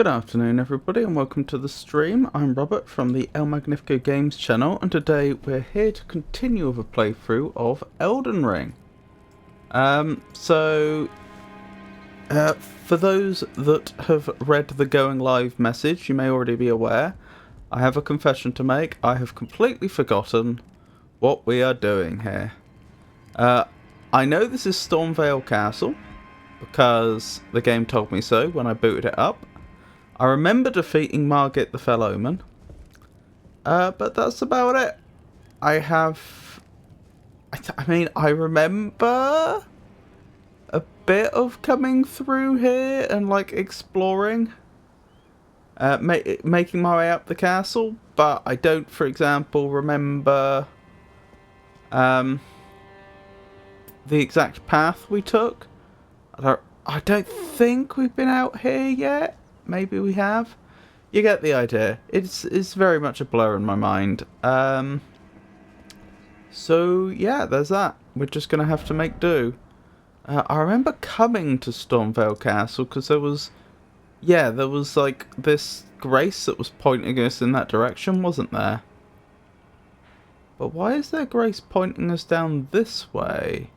Good afternoon everybody and welcome to the stream. I'm Robert from the El Magnifico Games channel and today we're here to continue with a playthrough of Elden Ring. For those that have read the going live message, you may already be aware, I have a confession to make. I have completely forgotten what we are doing here. I know this is Stormvale Castle because the game told me so when I booted it up. I remember defeating Margit the Fell Omen, but that's about it. I remember a bit of coming through here and like exploring, making my way up the castle, but I don't, for example, remember the exact path we took. I don't think we've been out here yet. Maybe we have. You get the idea. It's very much a blur in my mind. So yeah, there's that. We're just gonna have to make do. I remember coming to Stormvale Castle because there was like this grace that was pointing us in that direction, wasn't there? But why is there grace pointing us down this way?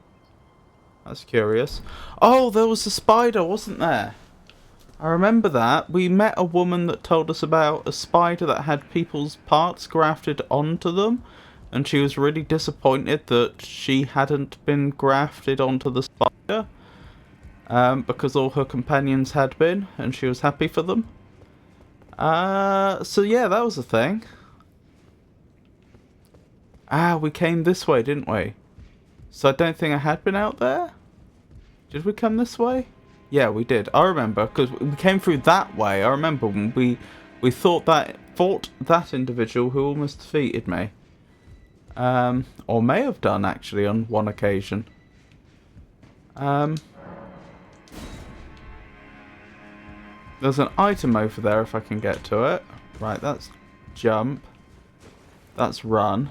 That's curious. Oh, there was a spider, wasn't there? I remember that. We met a woman that told us about a spider that had people's parts grafted onto them, and she was really disappointed that she hadn't been grafted onto the spider, because all her companions had been, and she was happy for them. So yeah, that was a thing. We came this way, didn't we? So I don't think I had been out there? Did we come this way? Yeah, we did. I remember, because we came through that way. I remember when we fought that individual who almost defeated me. Or may have done, actually, on one occasion. There's an item over there if I can get to it. Right, that's jump. That's run.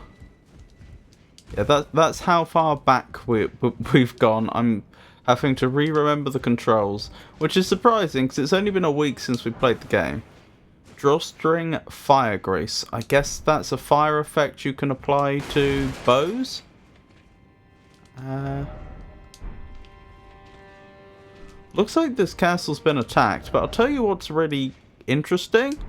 Yeah, that's how far back we've gone. I'm having to re-remember the controls, which is surprising because it's only been a week since we played the game. Drawstring fire grease. I guess that's a fire effect you can apply to bows. Looks like this castle's been attacked, but I'll tell you what's really interesting.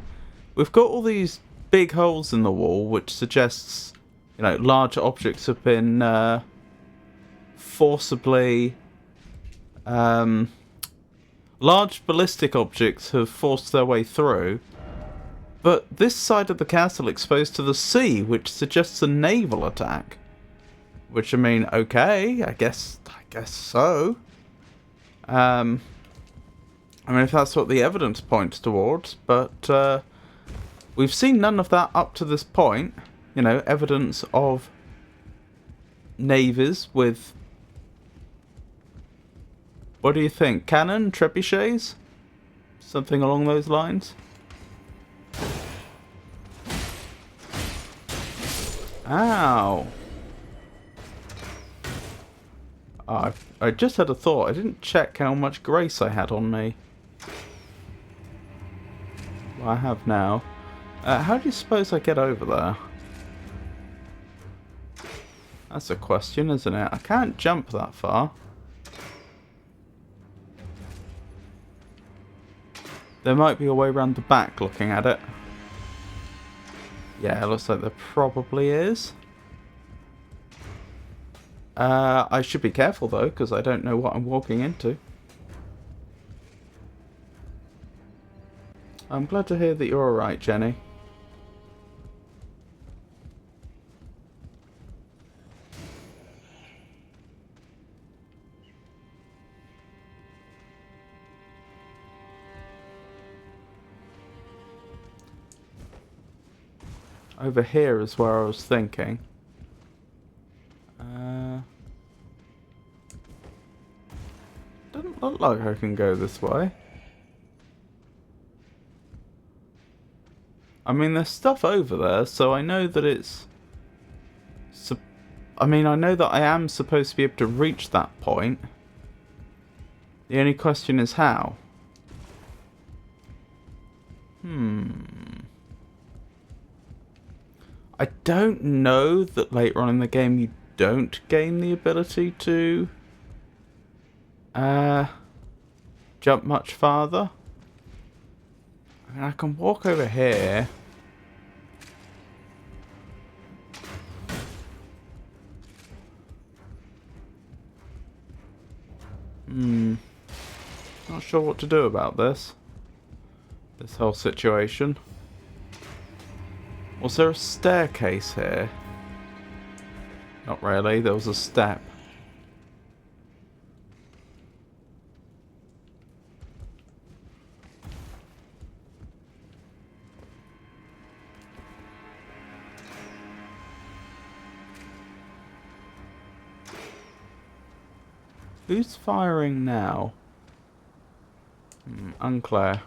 We've got all these big holes in the wall, which suggests, you know, large objects have been forcibly... large ballistic objects have forced their way through, but this side of the castle exposed to the sea, which suggests a naval attack. Which, I mean, okay, I guess so. I mean, if that's what the evidence points towards, but we've seen none of that up to this point. You know, evidence of navies with... What do you think? Cannon? Trebuchets? Something along those lines? Ow! Oh, I just had a thought. I didn't check how much grace I had on me. Well, I have now. How do you suppose I get over there? That's a question, isn't it? I can't jump that far. There might be a way around the back looking at it. Yeah, it looks like there probably is. I should be careful though, because I don't know what I'm walking into. I'm glad to hear that you're alright, Jenny. Over here is where I was thinking. Doesn't look like I can go this way. I mean, there's stuff over there, so I know that it's... I know that I am supposed to be able to reach that point. The only question is how. I don't know that later on in the game you don't gain the ability to jump much farther. I mean, I can walk over here. Not sure what to do about this whole situation. Was there a staircase here? Not really, there was a step. Who's firing now? Unclear.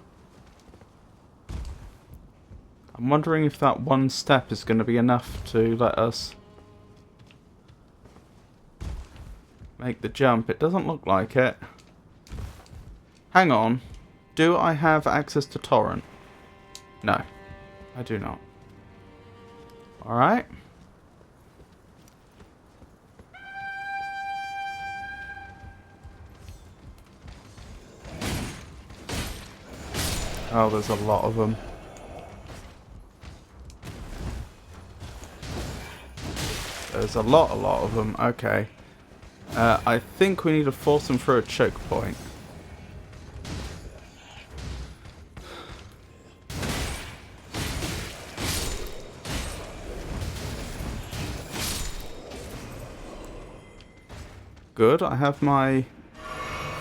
I'm wondering if that one step is going to be enough to let us make the jump. It doesn't look like it. Hang on. Do I have access to torrent? No, I do not. Alright. Oh, there's a lot of them. There's a lot of them. Okay. I think we need to force them through a choke point. Good, I have my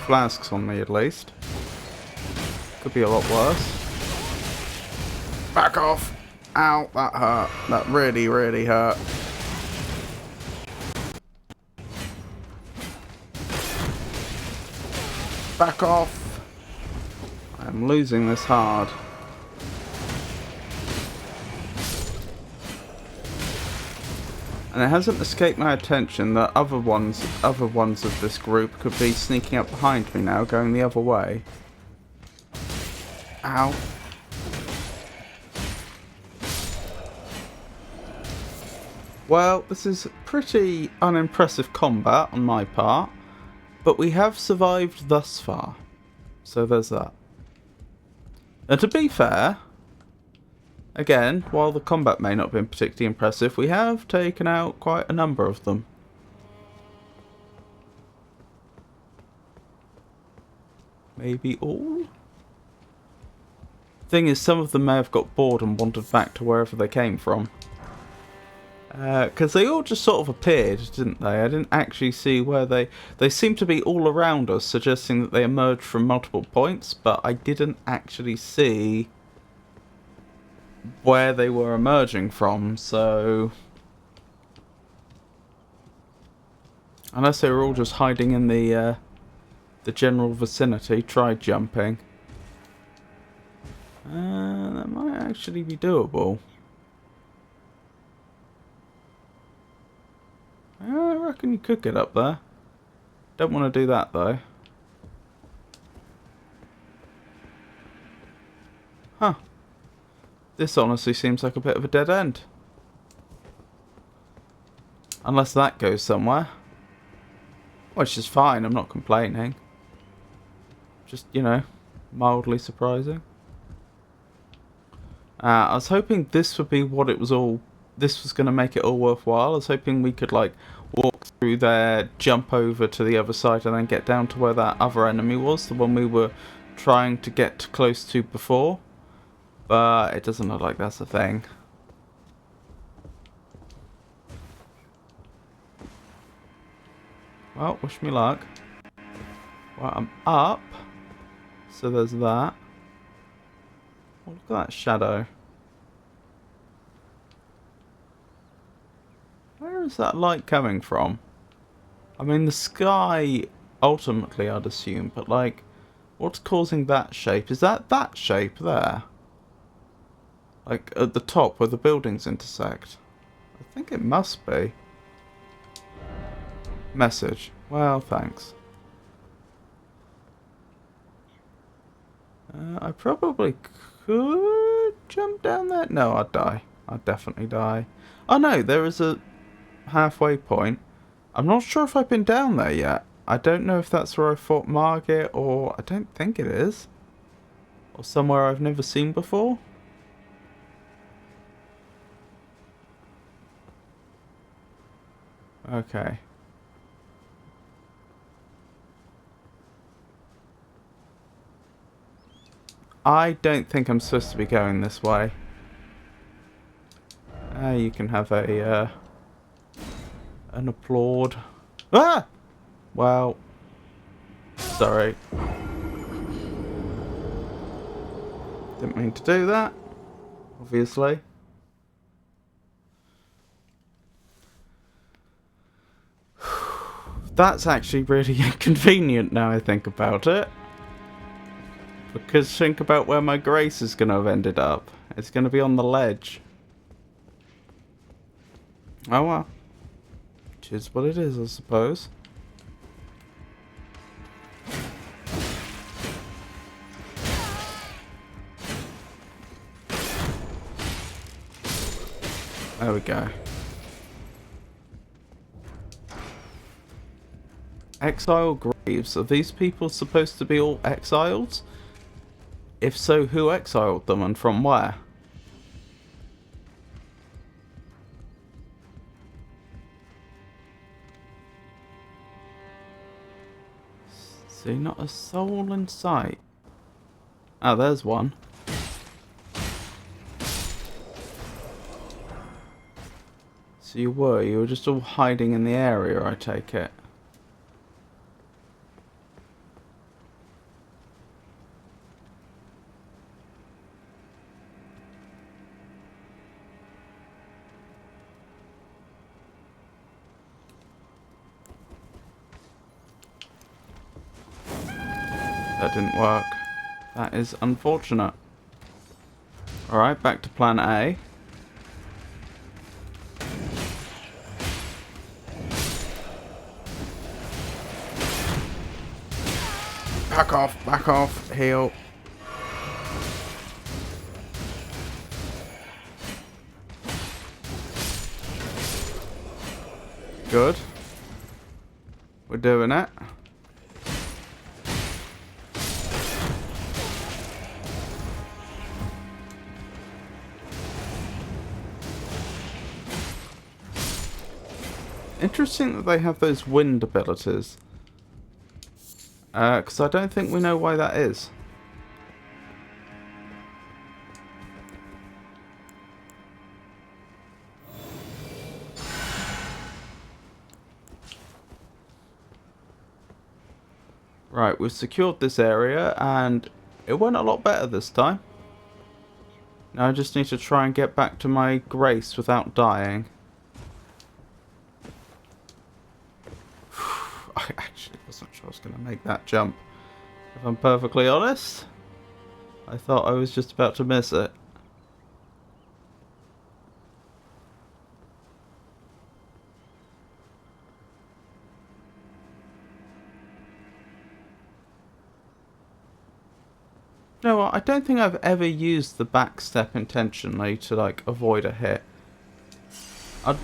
flasks on me at least. Could be a lot worse. Back off! Ow, that hurt. That really, really hurt. Back off! I'm losing this hard. And it hasn't escaped my attention that other ones of this group could be sneaking up behind me now, going the other way. Ow. Well, this is pretty unimpressive combat on my part, but we have survived thus far. So there's that. And to be fair, again, while the combat may not have been particularly impressive, we have taken out quite a number of them. Maybe all? Thing is, some of them may have got bored and wandered back to wherever they came from. Because they all just sort of appeared, didn't they? I didn't actually see where they seem to be all around us, suggesting that they emerged from multiple points, but I didn't actually see where they were emerging from, so unless they were all just hiding in the general vicinity, try jumping. That might actually be doable. I reckon you could get up there. Don't want to do that though. Huh. This honestly seems like a bit of a dead end. Unless that goes somewhere. Which is fine, I'm not complaining. Just, you know, mildly surprising. I was hoping this would be what it was all... This was going to make it all worthwhile. I was hoping we could, like, walk through there, jump over to the other side, and then get down to where that other enemy was. The one we were trying to get close to before. But it doesn't look like that's a thing. Well, wish me luck. Well, I'm up. So there's that. Oh, look at that shadow. Where is that light coming from? I mean, the sky, ultimately, I'd assume. But, like, what's causing that shape? Is that shape there? Like, at the top where the buildings intersect? I think it must be. Message. Well, thanks. I probably could jump down there? No, I'd die. I'd definitely die. Oh no, there is a halfway point. I'm not sure if I've been down there yet. I don't know if that's where I fought Margit, or I don't think it is. Or somewhere I've never seen before. Okay. I don't think I'm supposed to be going this way. You can have a an applaud. Ah! Well, sorry. Didn't mean to do that, obviously. That's actually really inconvenient now I think about it. Because think about where my grace is going to have ended up. It's going to be on the ledge. Oh well. Which is what it is, I suppose. There we go. Exile graves. Are these people supposed to be all exiles? If so, who exiled them and from where? See, not a soul in sight. Ah, there's one. So you were just all hiding in the area, I take it. That didn't work. That is unfortunate. Alright, back to plan A. Back off, heal. Good. We're doing it. Interesting that they have those wind abilities. Because I don't think we know why that is. Right, we've secured this area and it went a lot better this time. Now I just need to try and get back to my grace without dying. I actually wasn't sure I was going to make that jump. If I'm perfectly honest, I thought I was just about to miss it. You know what, I don't think I've ever used the backstep intentionally to like avoid a hit. I'd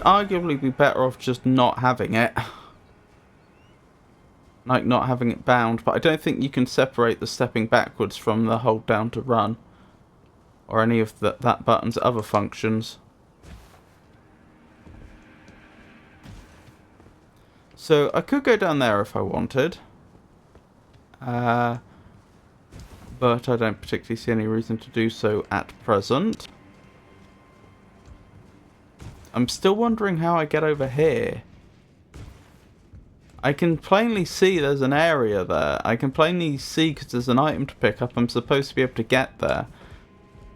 arguably be better off just not having it. Like not having it bound, but I don't think you can separate the stepping backwards from the hold down to run. Or any of that button's other functions. So I could go down there if I wanted. But I don't particularly see any reason to do so at present. I'm still wondering how I get over here. I can plainly see there's an area there. I can plainly see because there's an item to pick up. I'm supposed to be able to get there.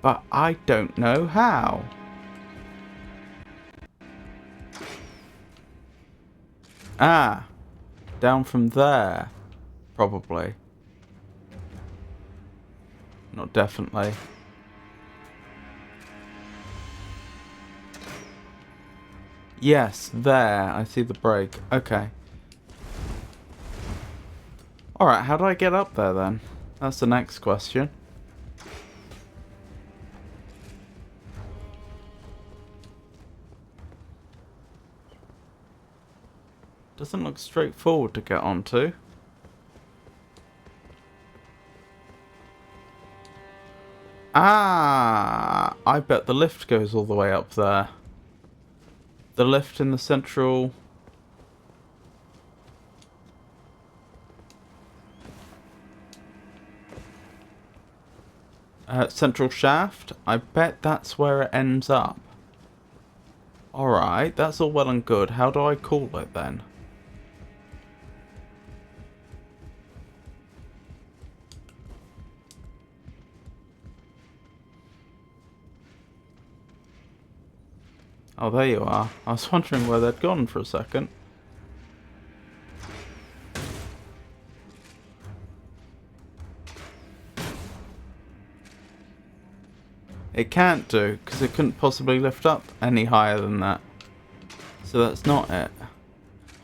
But I don't know how. Ah. Down from there. Probably. Not definitely. Yes, there. I see the break. Okay. Alright, how do I get up there then? That's the next question. Doesn't look straightforward to get onto. Ah, I bet the lift goes all the way up there. The lift in the central... central shaft. I bet that's where it ends up. Alright, that's all well and good. How do I call it then? Oh, there you are. I was wondering where they'd gone for a second. It can't do, because it couldn't possibly lift up any higher than that. So that's not it.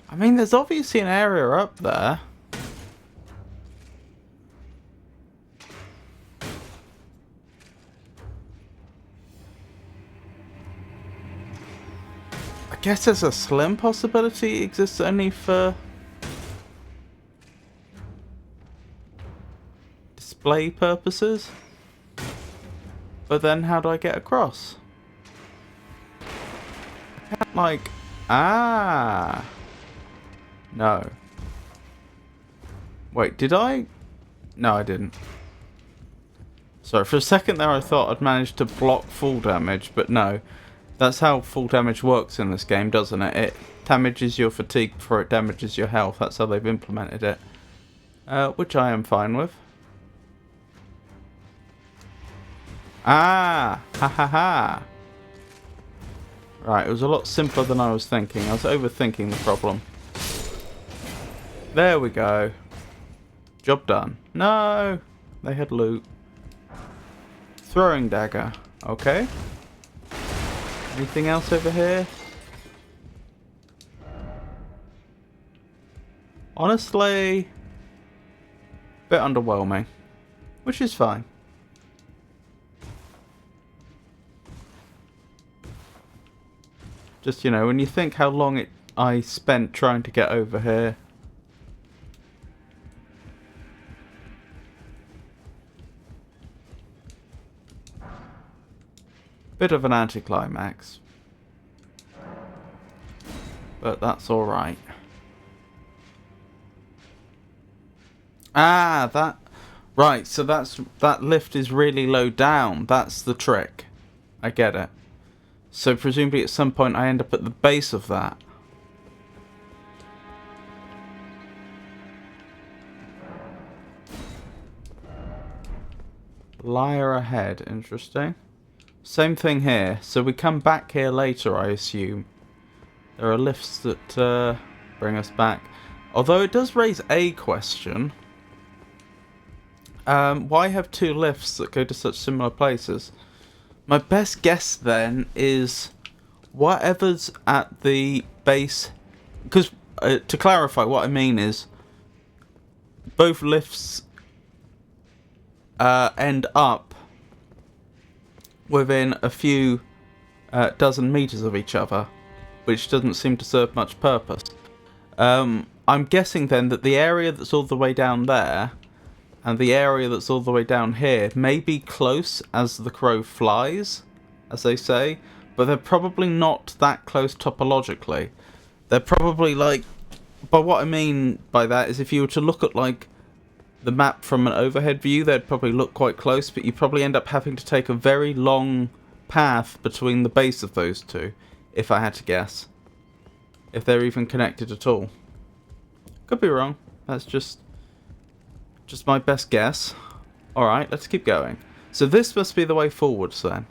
I mean, there's obviously an area up there. I guess there's a slim possibility it exists only for display purposes. But then how do I get across? I can't, like... Ah! No. Wait, did I? No, I didn't. Sorry, for a second there I thought I'd managed to block full damage, but no. That's how full damage works in this game, doesn't it? It damages your fatigue before it damages your health. That's how they've implemented it. Which I am fine with. Ah! Ha ha ha! Right, it was a lot simpler than I was thinking. I was overthinking the problem. There we go. Job done. No! They had loot. Throwing dagger. Okay. Anything else over here? Honestly, bit underwhelming. Which is fine. Just, you know, when you think how long I spent trying to get over here. Bit of an anticlimax. But that's alright. Ah, that... Right, so that lift is really low down. That's the trick. I get it. So presumably at some point I end up at the base of that. Liar ahead, interesting. Same thing here. So we come back here later, I assume. There are lifts that bring us back. Although it does raise a question. Why have two lifts that go to such similar places? My best guess then is whatever's at the base, because to clarify what I mean is both lifts end up within a few dozen meters of each other, which doesn't seem to serve much purpose. I'm guessing then that the area that's all the way down there and the area that's all the way down here may be close as the crow flies, as they say, but they're probably not that close topologically. They're probably like... But what I mean by that is if you were to look at like the map from an overhead view, they'd probably look quite close, but you probably end up having to take a very long path between the base of those two, if I had to guess. If they're even connected at all. Could be wrong. That's just my best guess. Alright, let's keep going. So this must be the way forwards then.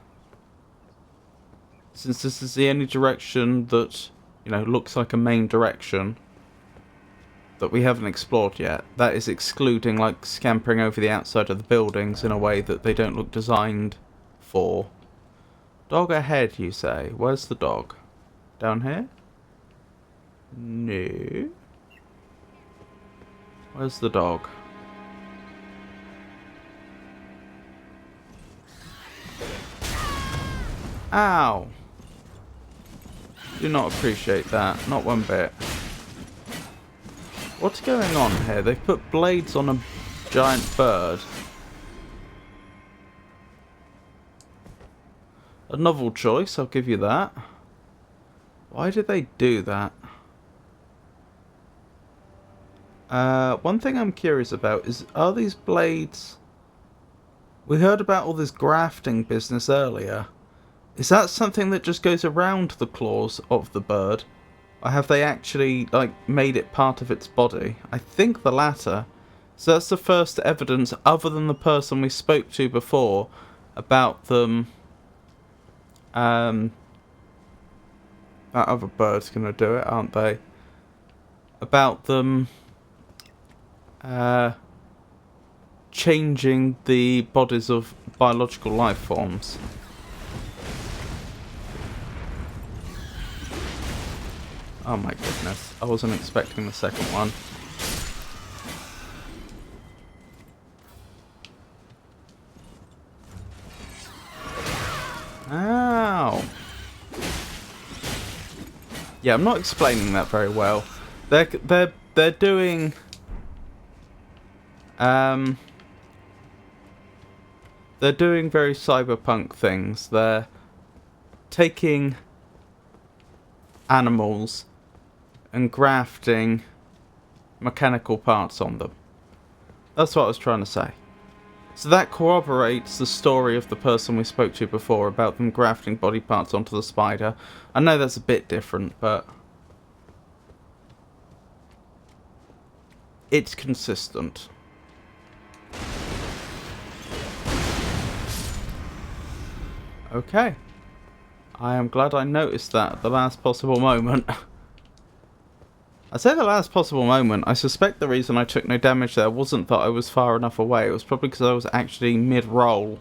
Since this is the only direction that, you know, looks like a main direction that we haven't explored yet. That is excluding, like, scampering over the outside of the buildings in a way that they don't look designed for. Dog ahead, you say? Where's the dog? Down here? No. Where's the dog? Ow! Do not appreciate that. Not one bit. What's going on here? They've put blades on a giant bird. A novel choice, I'll give you that. Why did they do that? One thing I'm curious about is, are these blades... We heard about all this grafting business earlier. Is that something that just goes around the claws of the bird? Or have they actually, like, made it part of its body? I think the latter. So that's the first evidence, other than the person we spoke to before, about them... that other bird's gonna do it, aren't they? About them... changing the bodies of biological life forms. Oh my goodness, I wasn't expecting the second one. Ow! Yeah, I'm not explaining that very well. They're doing... They're doing very cyberpunk things. They're taking animals and grafting mechanical parts on them. That's what I was trying to say. So that corroborates the story of the person we spoke to before about them grafting body parts onto the spider. I know that's a bit different, but it's consistent. Okay. I am glad I noticed that at the last possible moment. I say the last possible moment. I suspect the reason I took no damage there wasn't that I was far enough away. It was probably because I was actually mid-roll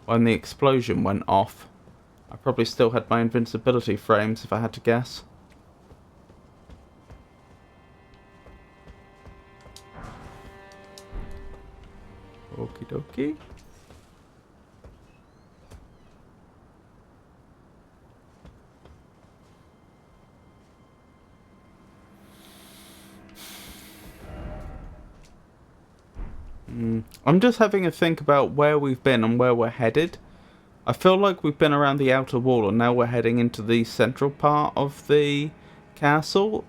when the explosion went off. I probably still had my invincibility frames, if I had to guess. Okie dokie. I'm just having a think about where we've been and where we're headed. I feel like we've been around the outer wall and now we're heading into the central part of the castle.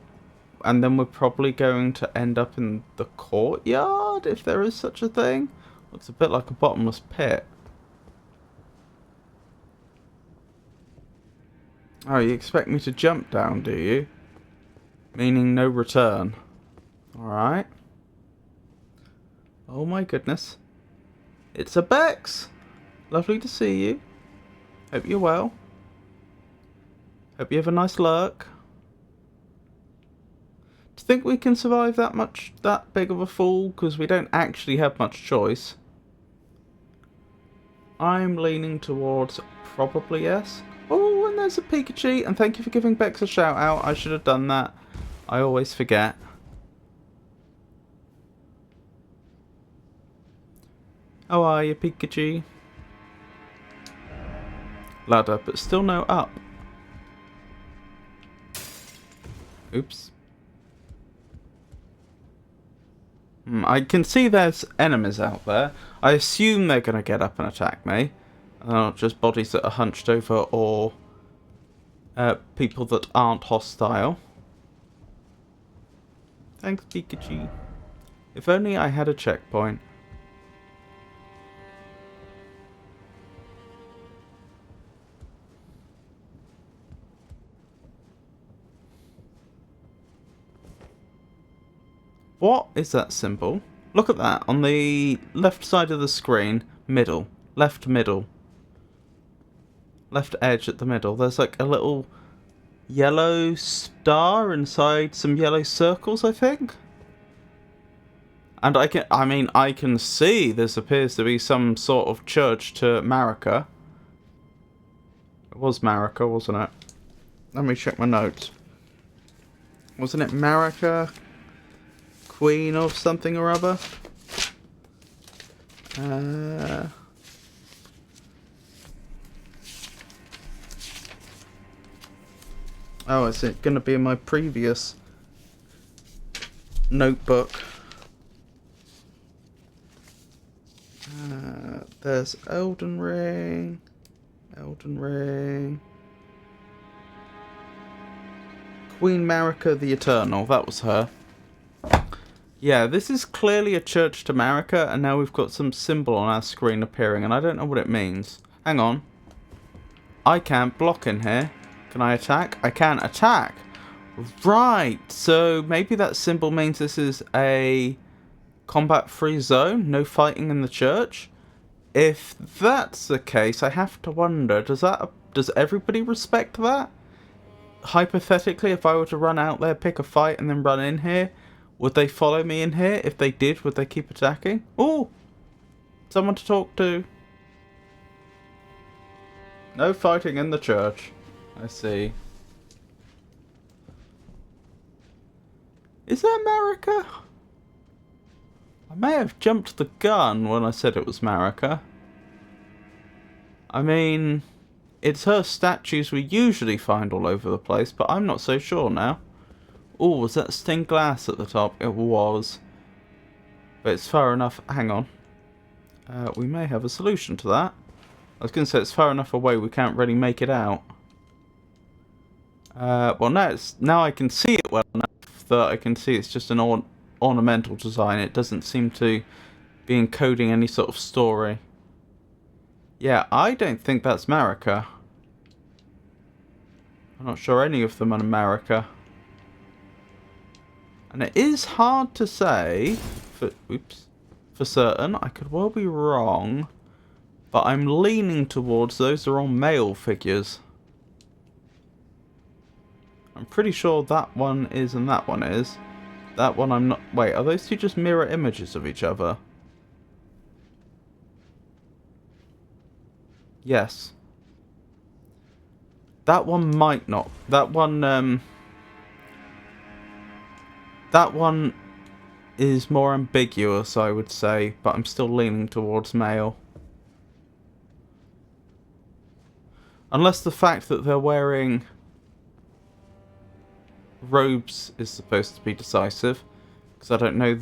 And then we're probably going to end up in the courtyard, if there is such a thing. Looks a bit like a bottomless pit. Oh, you expect me to jump down, do you? Meaning no return. Alright. Oh my goodness. It's a Bex! Lovely to see you. Hope you're well. Hope you have a nice lurk. Do you think we can survive that big of a fall? Because we don't actually have much choice. I'm leaning towards probably yes. Oh, and there's a Pikachu. And thank you for giving Bex a shout out. I should have done that. I always forget. How are you, Pikachu? Ladder, but still no up. Oops. I can see there's enemies out there. I assume they're going to get up and attack me. Not just bodies that are hunched over or people that aren't hostile. Thanks, Pikachu. If only I had a checkpoint. What is that symbol? Look at that. On the left side of the screen. Middle. Left middle. Left edge at the middle. There's like a little yellow star inside some yellow circles, I think. And I can see this appears to be some sort of church to Marika. It was Marika, wasn't it? Let me check my notes. Wasn't it Marika? Queen of something or other? Oh, is it going to be in my previous notebook. There's Elden Ring. Elden Ring. Queen Marika the Eternal. That was her. Yeah, this is clearly a church to Marika, and now we've got some symbol on our screen appearing, and I don't know what it means. Hang on. I can't block in here. Can I attack? I can attack. Right, so maybe that symbol means this is a combat-free zone, no fighting in the church. If that's the case, I have to wonder, does everybody respect that? Hypothetically, if I were to run out there, pick a fight, and then run in here, would they follow me in here? If they did, would they keep attacking? Oh! Someone to talk to. No fighting in the church. I see. Is that Marika? I may have jumped the gun when I said it was Marika. I mean, it's her statues we usually find all over the place, but I'm not so sure now. Oh, was that stained glass at the top? It was. But it's far enough. Hang on. We may have a solution to that. I was going to say it's far enough away we can't really make it out. Well, now I can see it well enough that I can see it's just an ornamental design. It doesn't seem to be encoding any sort of story. Yeah, I don't think that's Marika. I'm not sure any of them are Marika. And it is hard to say for certain. I could well be wrong, but I'm leaning towards those are all male figures. I'm pretty sure that one is and that one is. That one I'm not... Wait, are those two just mirror images of each other? Yes. That one might not. That one is more ambiguous, I would say, but I'm still leaning towards male. Unless the fact that they're wearing robes is supposed to be decisive, because I don't know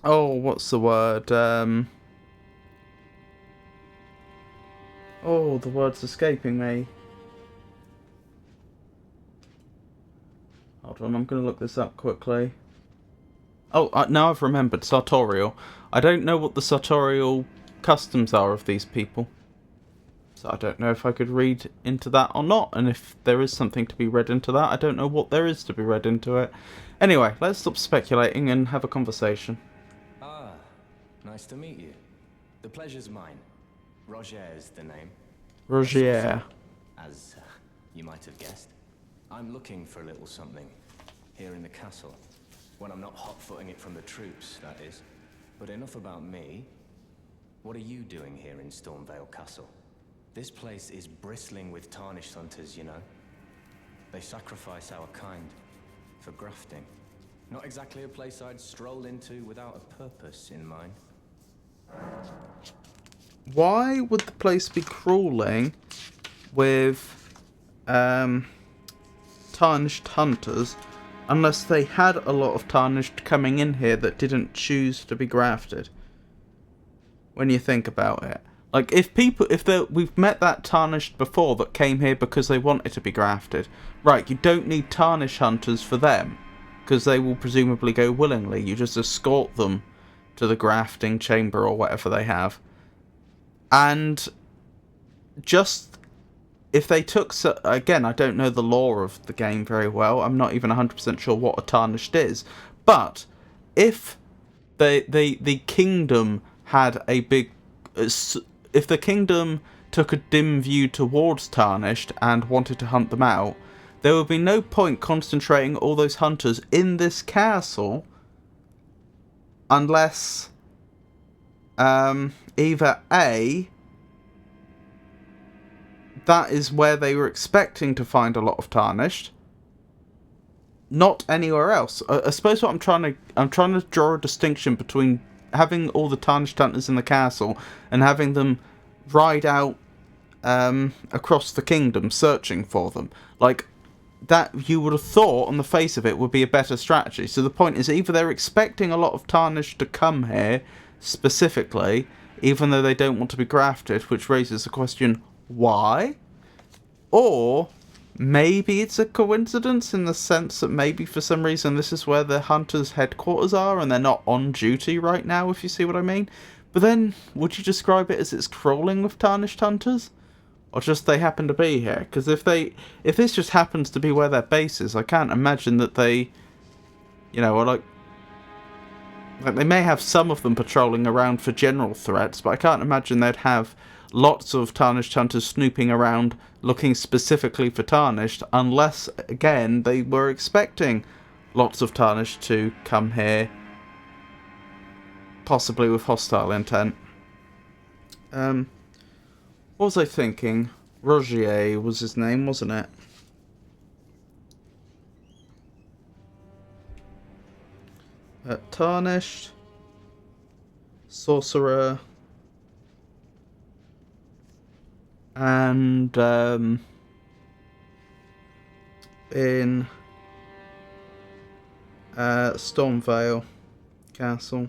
oh, what's the word? Oh, the word's escaping me. Hold on, I'm going to look this up quickly. Oh, now I've remembered. Sartorial. I don't know what the sartorial customs are of these people. So I don't know if I could read into that or not. And if there is something to be read into that, I don't know what there is to be read into it. Anyway, let's stop speculating and have a conversation. Ah, nice to meet you. The pleasure's mine. Roger is the name. Roger. As you might have guessed. I'm looking for a little something here in the castle. When I'm not hot-footing it from the troops, that is. But enough about me. What are you doing here in Stormvale Castle? This place is bristling with tarnished hunters, you know. They sacrifice our kind for grafting. Not exactly a place I'd stroll into without a purpose in mind. Why would the place be crawling with tarnished hunters unless they had a lot of tarnished coming in here that didn't choose to be grafted? When you think about it. Like, we've met that tarnished before that came here because they wanted to be grafted. Right, you don't need tarnish hunters for them, because they will presumably go willingly. You just escort them to the grafting chamber or whatever they have. And just, if they took... Again, I don't know the lore of the game very well. I'm not even 100% sure what a tarnished is. But, if the kingdom had a big... If the kingdom took a dim view towards tarnished and wanted to hunt them out, there would be no point concentrating all those hunters in this castle unless either A, that is where they were expecting to find a lot of tarnished, not anywhere else. I suppose what I'm trying to draw a distinction between having all the tarnished hunters in the castle and having them ride out across the kingdom searching for them. Like, that you would have thought on the face of it would be a better strategy. So the point is, either they're expecting a lot of Tarnished to come here specifically, even though they don't want to be grafted, which raises the question, why? Or maybe it's a coincidence in the sense that maybe for some reason this is where the hunters' headquarters are and they're not on duty right now, if you see what I mean. But then, would you describe it as it's crawling with Tarnished hunters? Or just they happen to be here? Because if this just happens to be where their base is, I can't imagine that they, you know, are like they may have some of them patrolling around for general threats, but I can't imagine they'd have lots of Tarnished hunters snooping around looking specifically for Tarnished, unless, again, they were expecting lots of Tarnished to come here, possibly with hostile intent. What was I thinking? Rogier was his name, wasn't it? Tarnished, Sorcerer, and in Stormvale Castle.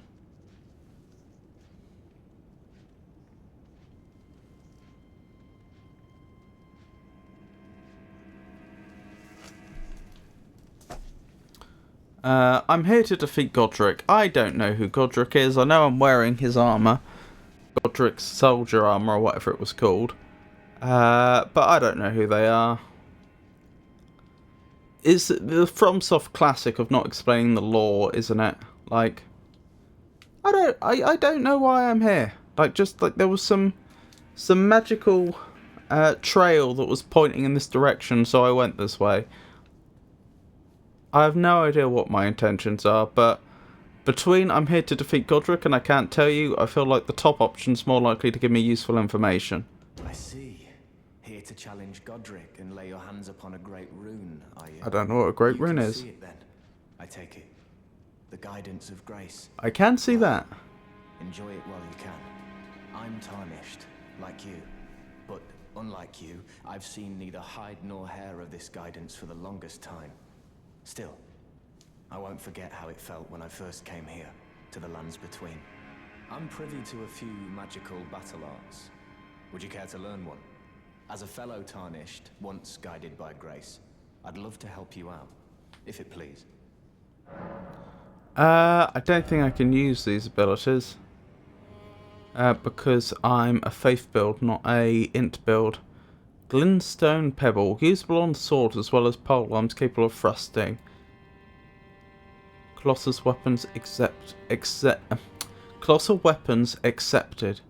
I'm here to defeat Godrick. I don't know who Godrick is. I know I'm wearing his armour. Godrick's soldier armour, or whatever it was called. But I don't know who they are. It's the FromSoft classic of not explaining the lore, isn't it? Like, I don't know why I'm here. Like, just like there was some magical trail that was pointing in this direction, so I went this way. I have no idea what my intentions are, but between I'm here to defeat Godrick and I can't tell you, I feel like the top option's more likely to give me useful information. I see. Here to challenge Godrick and lay your hands upon a great rune, are you? I don't know what a great rune is. See it then, I take it. The guidance of grace. I can see that. Enjoy it while you can. I'm tarnished, like you. But unlike you, I've seen neither hide nor hair of this guidance for the longest time. Still, I won't forget how it felt when I first came here, to the lands between. I'm privy to a few magical battle arts. Would you care to learn one? As a fellow tarnished, once guided by grace, I'd love to help you out, if it please. I don't think I can use these abilities. Because I'm a faith build, not a int build. Glintstone Pebble, usable on sword as well as polearms, capable of thrusting. Colossal weapons Colossal weapons accepted.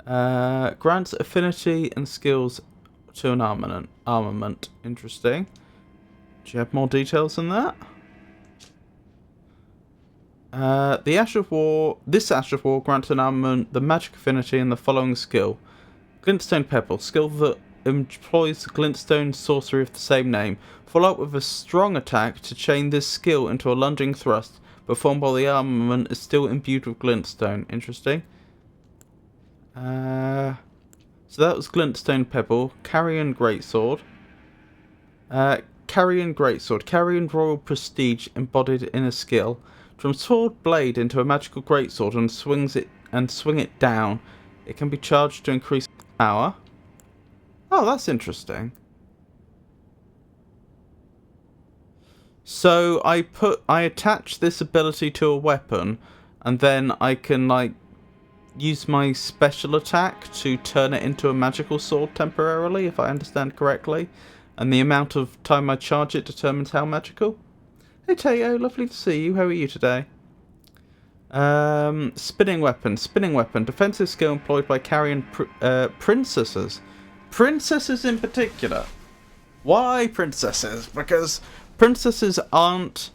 Grants affinity and skills to an armament. Interesting. Do you have more details than that? The Ash of War. This Ash of War grants an armament the magic affinity and the following skill. Glintstone Pebble, skill that employs the glintstone sorcery of the same name. Follow up with a strong attack to chain this skill into a lunging thrust, performed while the armament is still imbued with glintstone. Interesting. So that was Glintstone Pebble. Carrion Greatsword. Carrion Greatsword. Carrion Royal Prestige embodied in a skill. From sword blade into a magical greatsword and swing it down. It can be charged to increase power. Oh, that's interesting. So I attach this ability to a weapon, and then I can like use my special attack to turn it into a magical sword temporarily, if I understand correctly. And the amount of time I charge it determines how magical. Hey Teo, lovely to see you. How are you today? Spinning weapon. Defensive skill employed by carrion princesses. Princesses in particular. Why princesses? Because princesses aren't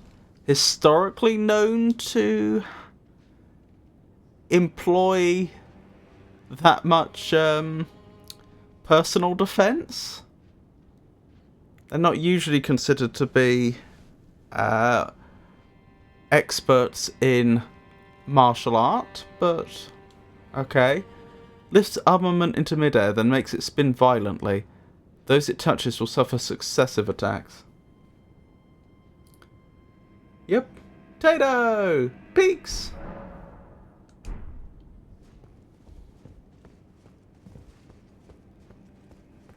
historically known to employ that much personal defense. They're not usually considered to be experts in martial art, but okay. Lifts armament into midair, then makes it spin violently. Those it touches will suffer successive attacks. Yep. Tato! Peaks!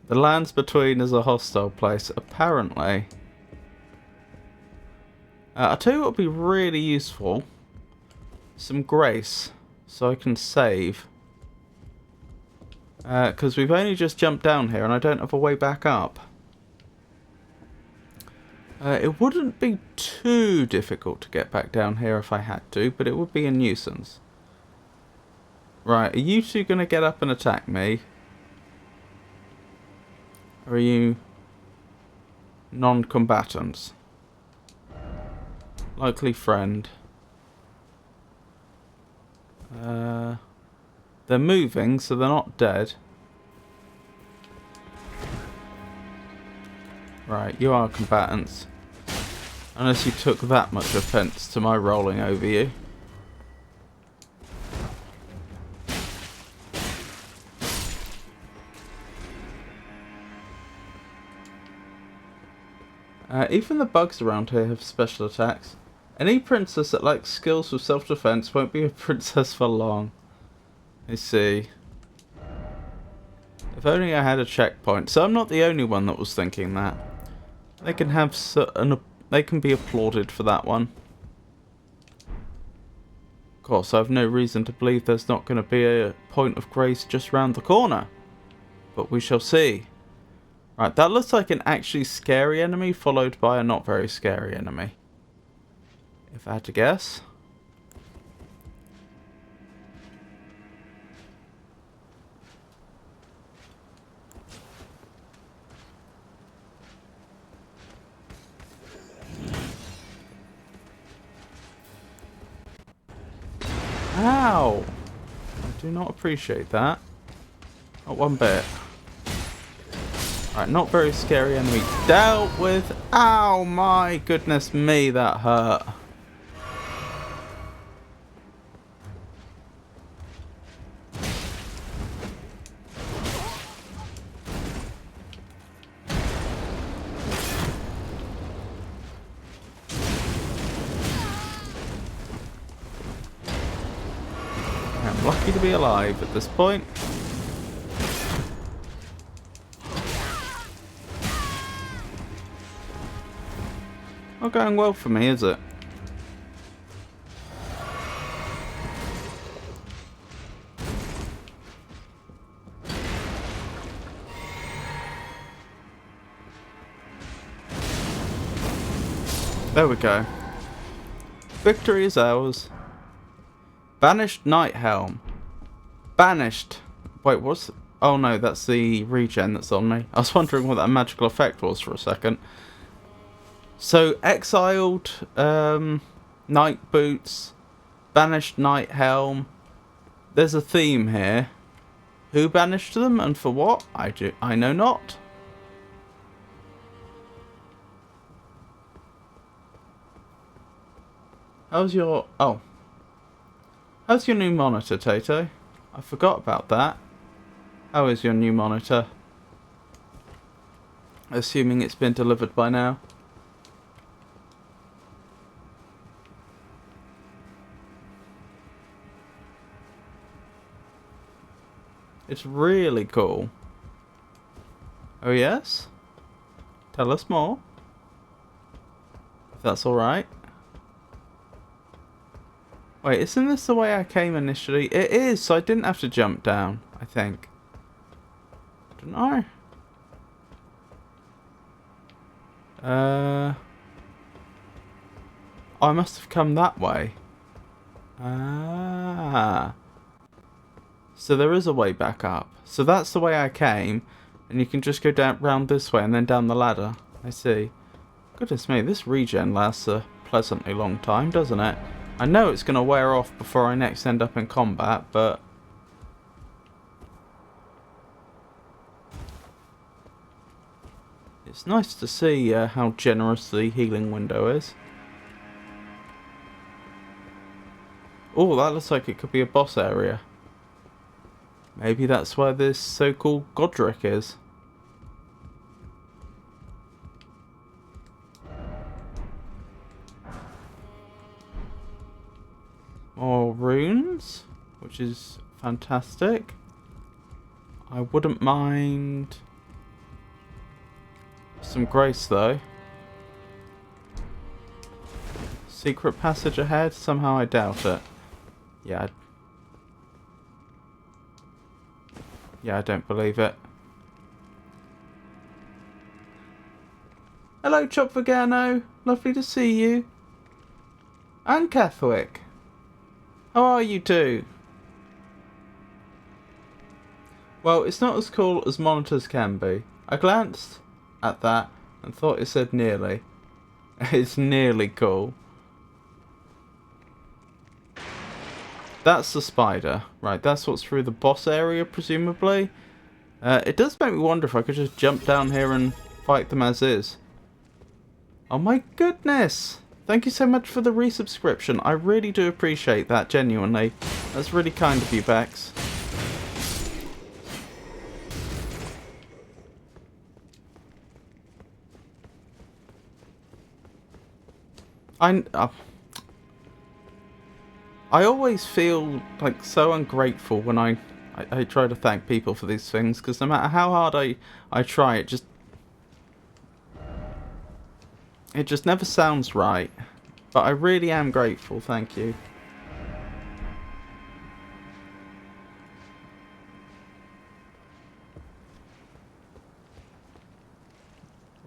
The lands between is a hostile place, apparently. I'll tell you what would be really useful. Some grace, so I can save. Because we've only just jumped down here and I don't have a way back up. It wouldn't be too difficult to get back down here if I had to, but it would be a nuisance. Right, are you two going to get up and attack me? Or are you non-combatants? Likely friend. They're moving, so they're not dead. Right, you are combatants. Unless you took that much offence to my rolling over you. Even the bugs around here have special attacks. Any princess that lacks skills with self-defense won't be a princess for long. I see. If only I had a checkpoint. So I'm not the only one that was thinking that. They can have they can be applauded for that one. Of course, I have no reason to believe there's not going to be a point of grace just round the corner. But we shall see. Right, that looks like an actually scary enemy followed by a not very scary enemy. If I had to guess. Ow! I do not appreciate that. Not one bit. Alright, not very scary enemy dealt with. Ow, my goodness me, that hurt. I'm lucky to be alive at this point. Not going well for me, is it? There we go. Victory is ours. Banished Night Helm. Banished. Wait, what's... Oh no, that's the regen that's on me. I was wondering what that magical effect was for a second. So, exiled, night boots, banished night helm. There's a theme here. Who banished them and for what? I know not. How's your... Oh. How's your new monitor, Tato? I forgot about that. How is your new monitor? Assuming it's been delivered by now. It's really cool. Oh yes? Tell us more. If that's alright. Wait, isn't this the way I came initially? It is, so I didn't have to jump down, I think. Didn't I? I must have come that way. Ah. So there is a way back up. So that's the way I came. And you can just go down round this way and then down the ladder. I see. Goodness me, this regen lasts a pleasantly long time, doesn't it? I know it's going to wear off before I next end up in combat, but... It's nice to see how generous the healing window is. Oh, that looks like it could be a boss area. Maybe that's where this so-called Godrick is. More runes, which is fantastic. I wouldn't mind some grace though. Secret passage ahead? Somehow I doubt it. Yeah. Yeah, I don't believe it. Hello, Chop Vegano. Lovely to see you. And Catholic. How are you two? Well, it's not as cool as monitors can be. I glanced at that and thought it said nearly. It's nearly cool. That's the spider. Right, that's what's through the boss area, presumably. It does make me wonder if I could just jump down here and fight them as is. Oh my goodness! Thank you so much for the resubscription. I really do appreciate that, genuinely. That's really kind of you, Bex. I always feel like so ungrateful when I try to thank people for these things, because no matter how hard I try, it just never sounds right. But I really am grateful, thank you.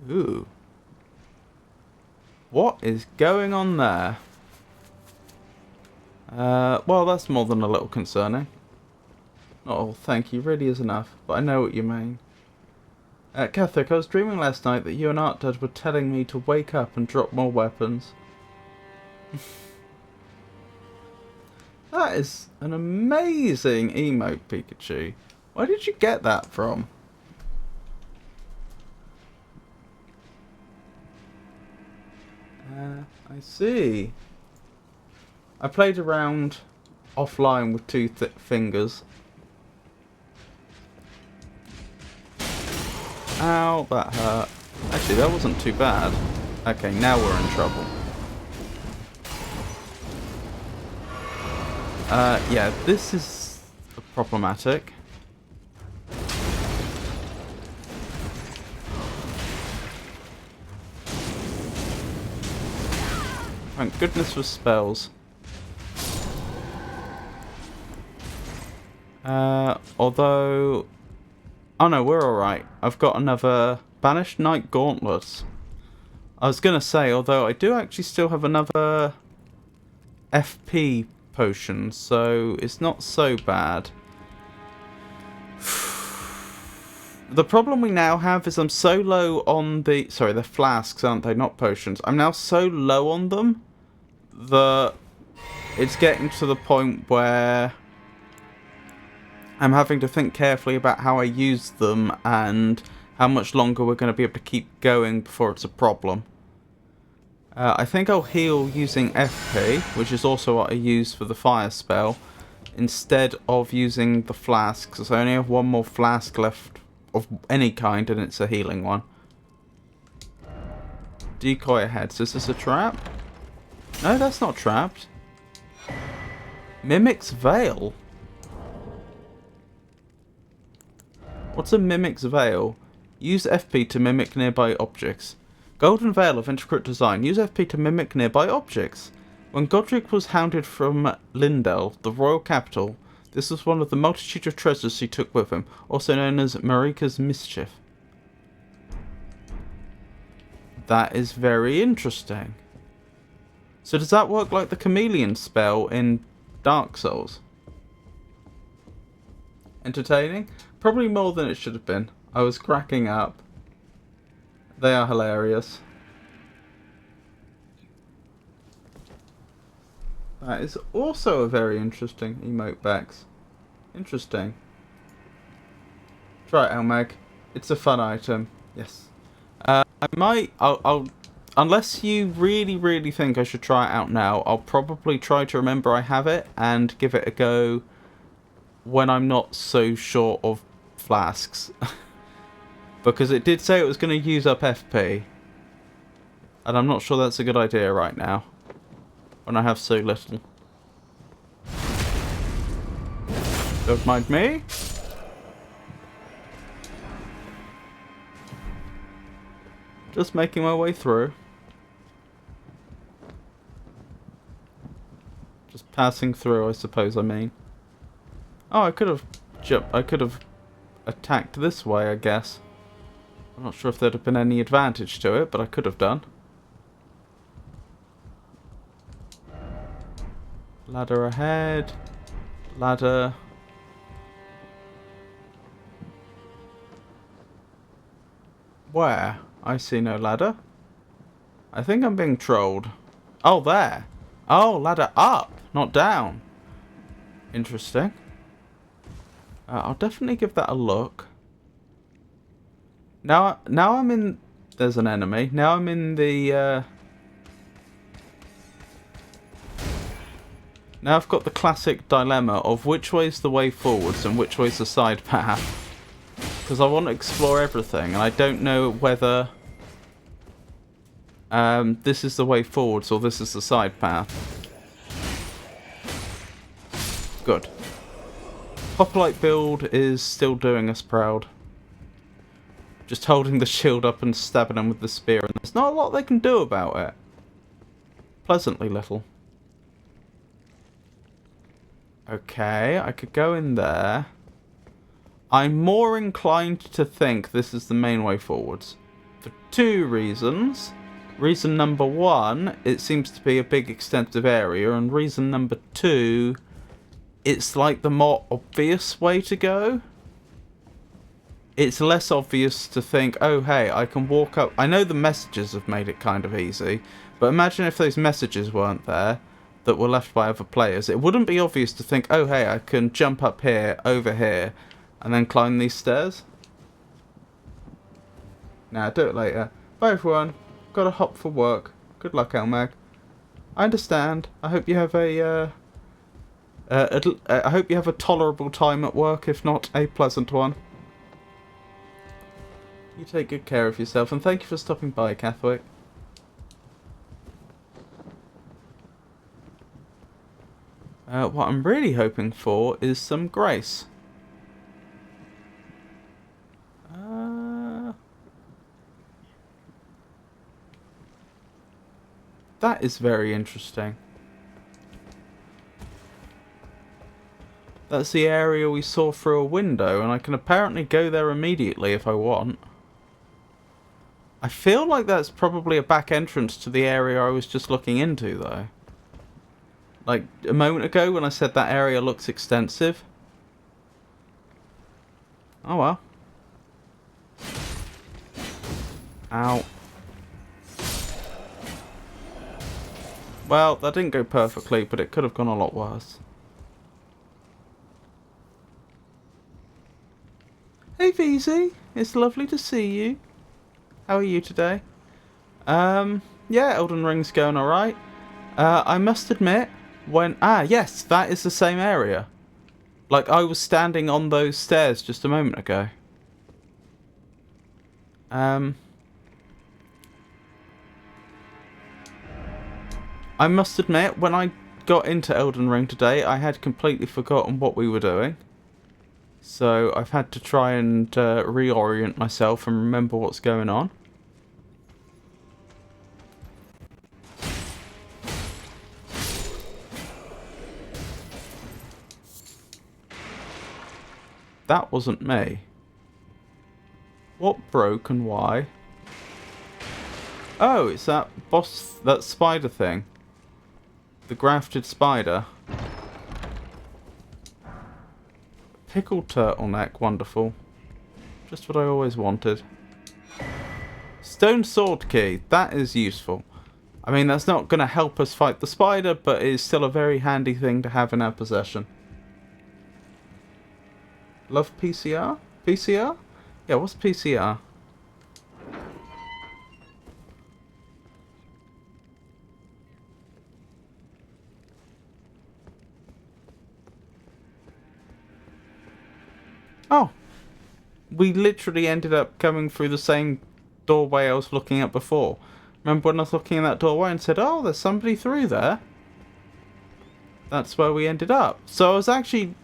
Ooh. What is going on there? Well, that's more than a little concerning. Oh, thank you, really is enough, but I know what you mean. Catherick, I was dreaming last night that you and Artdad were telling me to wake up and drop more weapons. That is an amazing emote, Pikachu. Where did you get that from? I see. I played around offline with two fingers. Ow, that hurt. Actually, that wasn't too bad. Okay, now we're in trouble. Yeah, this is problematic. Thank goodness for spells. Although... Oh no, we're alright. I've got another Banished Knight Gauntlets. I was gonna say, although I do actually still have another FP potion, so it's not so bad. The problem we now have is I'm so low on the... Sorry, they're flasks, aren't they? Not potions. I'm now so low on them that it's getting to the point where I'm having to think carefully about how I use them and how much longer we're going to be able to keep going before it's a problem. I think I'll heal using FP, which is also what I use for the fire spell, instead of using the flask, because I only have one more flask left of any kind, and it's a healing one. Decoy ahead. So is this a trap? No, that's not trapped. Mimic's Veil. What's a Mimic's Veil? Use FP to mimic nearby objects. Golden Veil of intricate design. Use FP to mimic nearby objects. When Godrick was hounded from Lindell, the royal capital, this was one of the multitude of treasures he took with him, also known as Marika's Mischief. That is very interesting. So does that work like the chameleon spell in Dark Souls? Entertaining? Probably more than it should have been. I was cracking up. They are hilarious. That is also a very interesting emote, Bex. Interesting. Try it, Elmeg. It's a fun item. Yes. I'll unless you really think I should try it out now, I'll probably try to remember I have it and give it a go when I'm not so short of flasks. Because it did say it was going to use up FP. And I'm not sure that's a good idea right now, when I have so little. Don't mind me. Just making my way through. Just passing through, I suppose I mean. Oh, I could have jumped. I could have attacked this way, I guess. I'm not sure if there'd have been any advantage to it, but I could have done. Ladder ahead. Ladder. Where? I see no ladder. I think I'm being trolled. Oh, there. Oh, ladder up, not down. Interesting. I'll definitely give that a look. Now I'm in... There's an enemy. Now I'm in the... Now I've got the classic dilemma of which way's the way forwards and which way's the side path. Because I want to explore everything, and I don't know whether this is the way forwards or this is the side path. Good. Hoplite build is still doing us proud. Just holding the shield up and stabbing them with the spear, and there's not a lot they can do about it. Pleasantly little. Okay, I could go in there. I'm more inclined to think this is the main way forwards. For two reasons. Reason number one, it seems to be a big extensive area. And reason number two, it's like the more obvious way to go. It's less obvious to think, oh hey, I can walk up. I know the messages have made it kind of easy. But imagine if those messages weren't there, that were left by other players. It wouldn't be obvious to think, oh hey, I can jump up here, over here, and then climb these stairs. Nah, do it later. Bye everyone. Gotta hop for work. Good luck, Elmag. I understand. I hope you have a I hope you have a tolerable time at work, if not a pleasant one. You take good care of yourself, and thank you for stopping by, Catholic. What I'm really hoping for is some grace. That is very interesting. That's the area we saw through a window, and I can apparently go there immediately if I want. I feel like that's probably a back entrance to the area I was just looking into, though. Like, a moment ago when I said that area looks extensive. Oh well. Ow. Well, that didn't go perfectly, but it could have gone a lot worse. Hey VZ, it's lovely to see you. How are you today? Yeah, Elden Ring's going alright. I must admit, yes, that is the same area. Like, I was standing on those stairs just a moment ago. I must admit, when I got into Elden Ring today, I had completely forgotten what we were doing. So I've had to try and reorient myself and remember what's going on. That wasn't me. What broke and why? Oh, it's that boss, that spider thing. The grafted spider. Pickled turtleneck, wonderful. Just what I always wanted. Stone sword key, that is useful. I mean, that's not going to help us fight the spider, but it is still a very handy thing to have in our possession. Love PCR? PCR? Yeah, what's PCR? Oh. We literally ended up coming through the same doorway I was looking at before. Remember when I was looking in that doorway and said, oh, there's somebody through there? That's where we ended up. So I was actually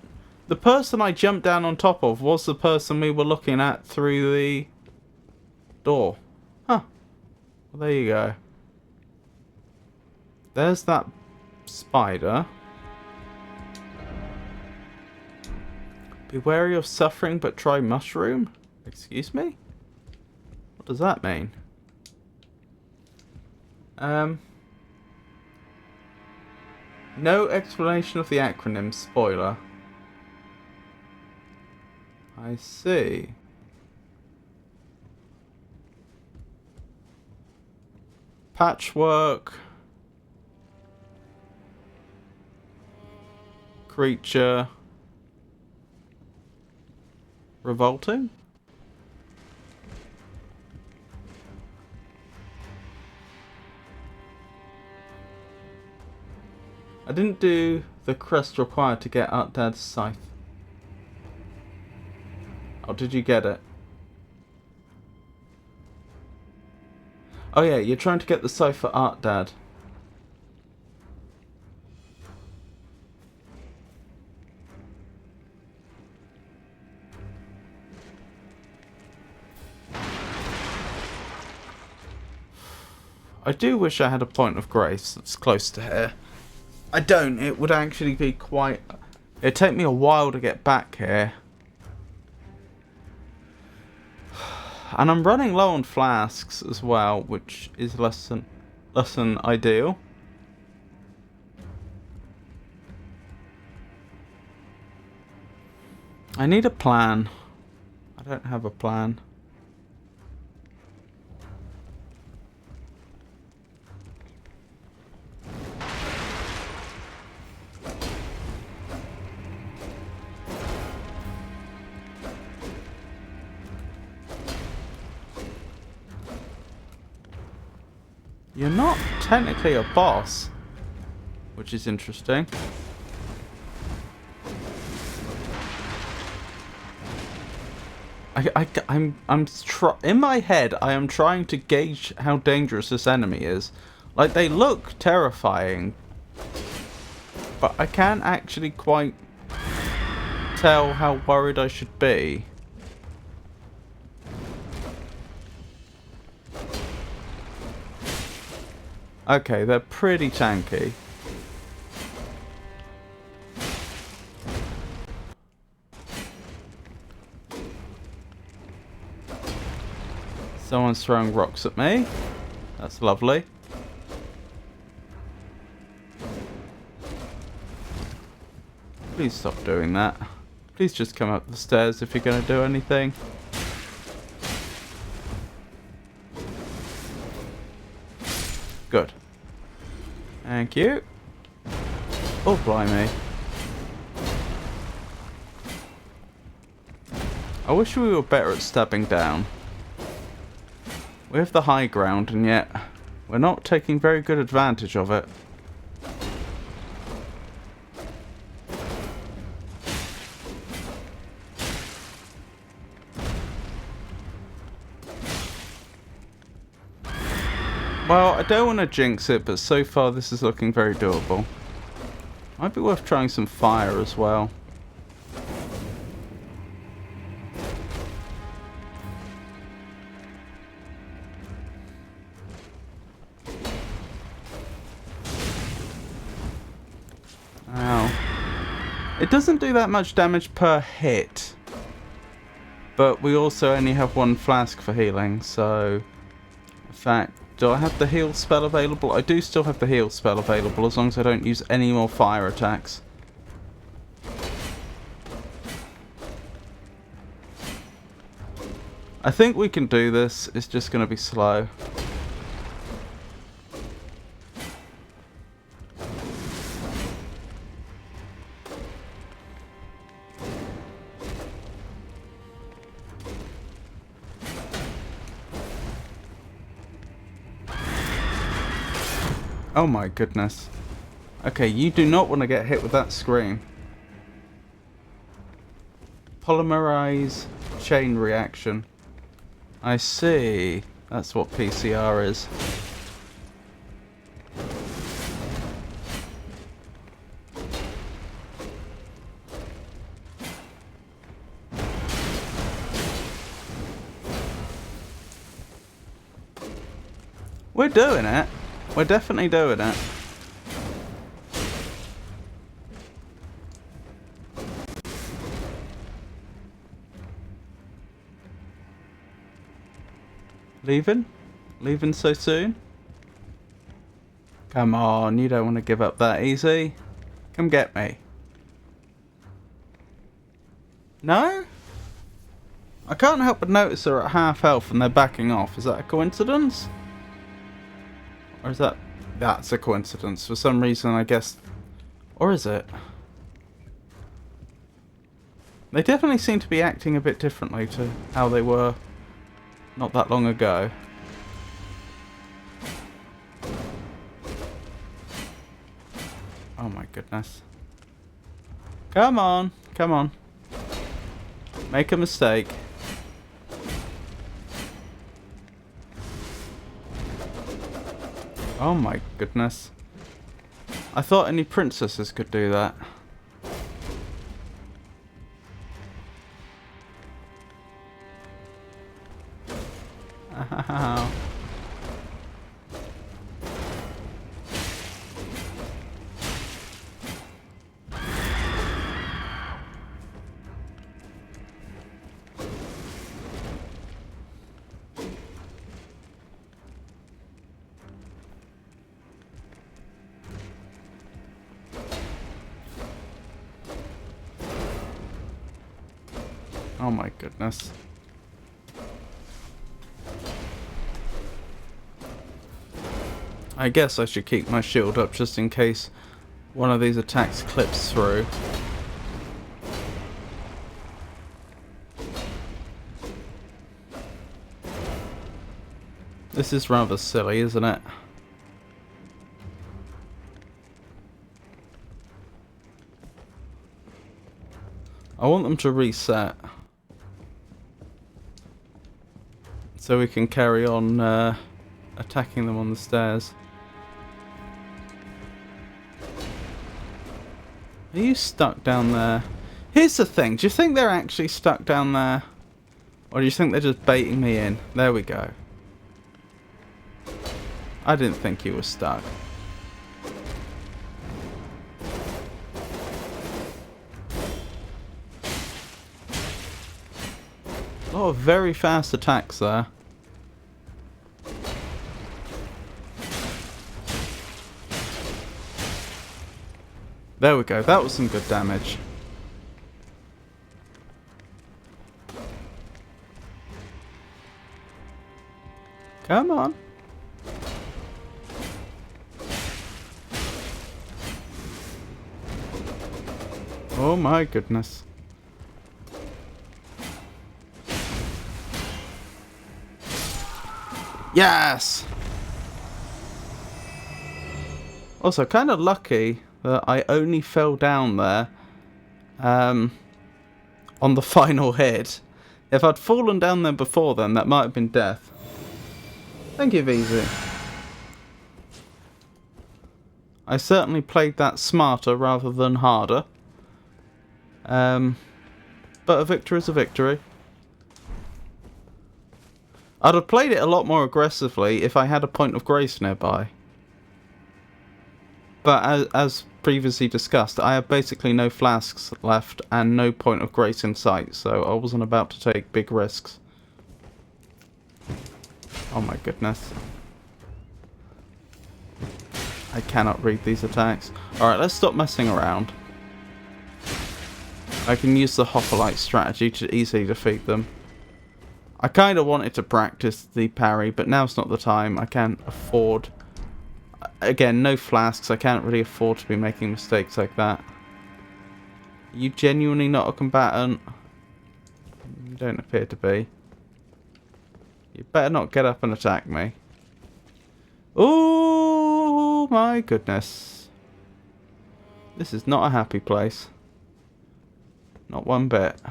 The person I jumped down on top of was the person we were looking at through the door. Huh. Well, there you go. There's that spider. Be wary of suffering, but try mushroom? Excuse me? What does that mean? No explanation of the acronym, spoiler. I see. Patchwork. Creature. Revolting? I didn't do the crest required to get Artdad's scythe. Oh, did you get it? Oh yeah, you're trying to get the scythe for Artdad. I do wish I had a point of grace that's close to here. I don't. It would actually be quite... It'd take me a while to get back here. And I'm running low on flasks as well, which is less than ideal. I need a plan. I don't have a plan. You're not technically a boss, which is interesting. In my head, I am trying to gauge how dangerous this enemy is. Like, they look terrifying, but I can't actually quite tell how worried I should be. Okay, they're pretty tanky. Someone's throwing rocks at me. That's lovely. Please stop doing that. Please just come up the stairs if you're going to do anything. Good. Thank you. Oh, blimey. I wish we were better at stabbing down. We have the high ground, and yet we're not taking very good advantage of it. Well, I don't want to jinx it, but so far this is looking very doable. Might be worth trying some fire as well. Ow. It doesn't do that much damage per hit. But we also only have one flask for healing, so... In fact... Do I have the heal spell available? I do still have the heal spell available as long as I don't use any more fire attacks. I think we can do this. It's just going to be slow. Oh my goodness. Okay, you do not want to get hit with that scream. Polymerize chain reaction. I see. That's what PCR is. We're doing it. We're definitely doing it. Leaving? Leaving so soon? Come on, you don't want to give up that easy. Come get me. No? I can't help but notice they're at half health and they're backing off. Is that a coincidence? Or is that... That's a coincidence. For some reason, I guess... Or is it? They definitely seem to be acting a bit differently to how they were not that long ago. Oh my goodness. Come on. Come on. Make a mistake. Oh my goodness. I thought only princesses could do that. Ow. Oh my goodness. I guess I should keep my shield up just in case one of these attacks clips through. This is rather silly, isn't it? I want them to reset. So we can carry on attacking them on the stairs. Are you stuck down there? Here's the thing. Do you think they're actually stuck down there? Or do you think they're just baiting me in? There we go. I didn't think you were stuck. A lot of very fast attacks there. There we go. That was some good damage. Come on. Oh my goodness. Yes! Also, kind of lucky that I only fell down there on the final hit. If I'd fallen down there before then, that might have been death. Thank you, VZ. I certainly played that smarter rather than harder. But a victory is a victory. I'd have played it a lot more aggressively if I had a point of grace nearby. But as previously discussed, I have basically no flasks left and no point of grace in sight, so I wasn't about to take big risks. Oh my goodness. I cannot read these attacks. Alright, let's stop messing around. I can use the Hoplite strategy to easily defeat them. I kind of wanted to practice the parry, but now's not the time. I can't afford... Again, no flasks. I can't really afford to be making mistakes like that. Are you genuinely not a combatant? You don't appear to be. You better not get up and attack me. Oh my goodness. This is not a happy place. Not one bit.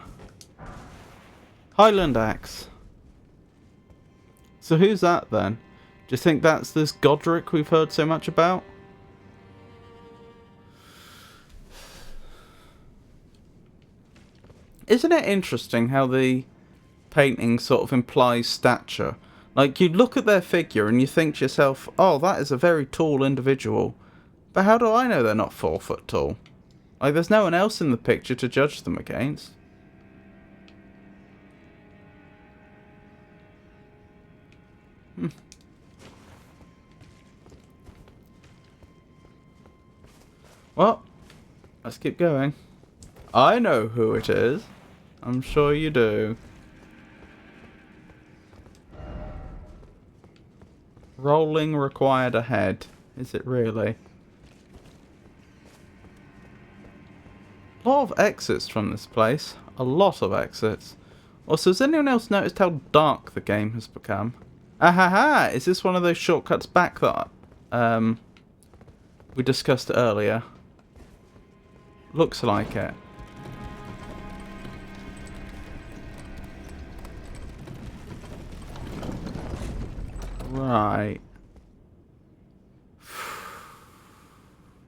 Highland Axe. So who's that then? Do you think that's this Godrick we've heard so much about? Isn't it interesting how the painting sort of implies stature? Like, you look at their figure and you think to yourself, oh, that is a very tall individual. But how do I know they're not 4 foot tall? Like, there's no one else in the picture to judge them against. Well, let's keep going. I know who it is. I'm sure you do. Rolling required ahead. Is it really? A lot of exits from this place. A lot of exits. Also, has anyone else noticed how dark the game has become? Ahaha! Is this one of those shortcuts back that we discussed earlier? Looks like it. Right.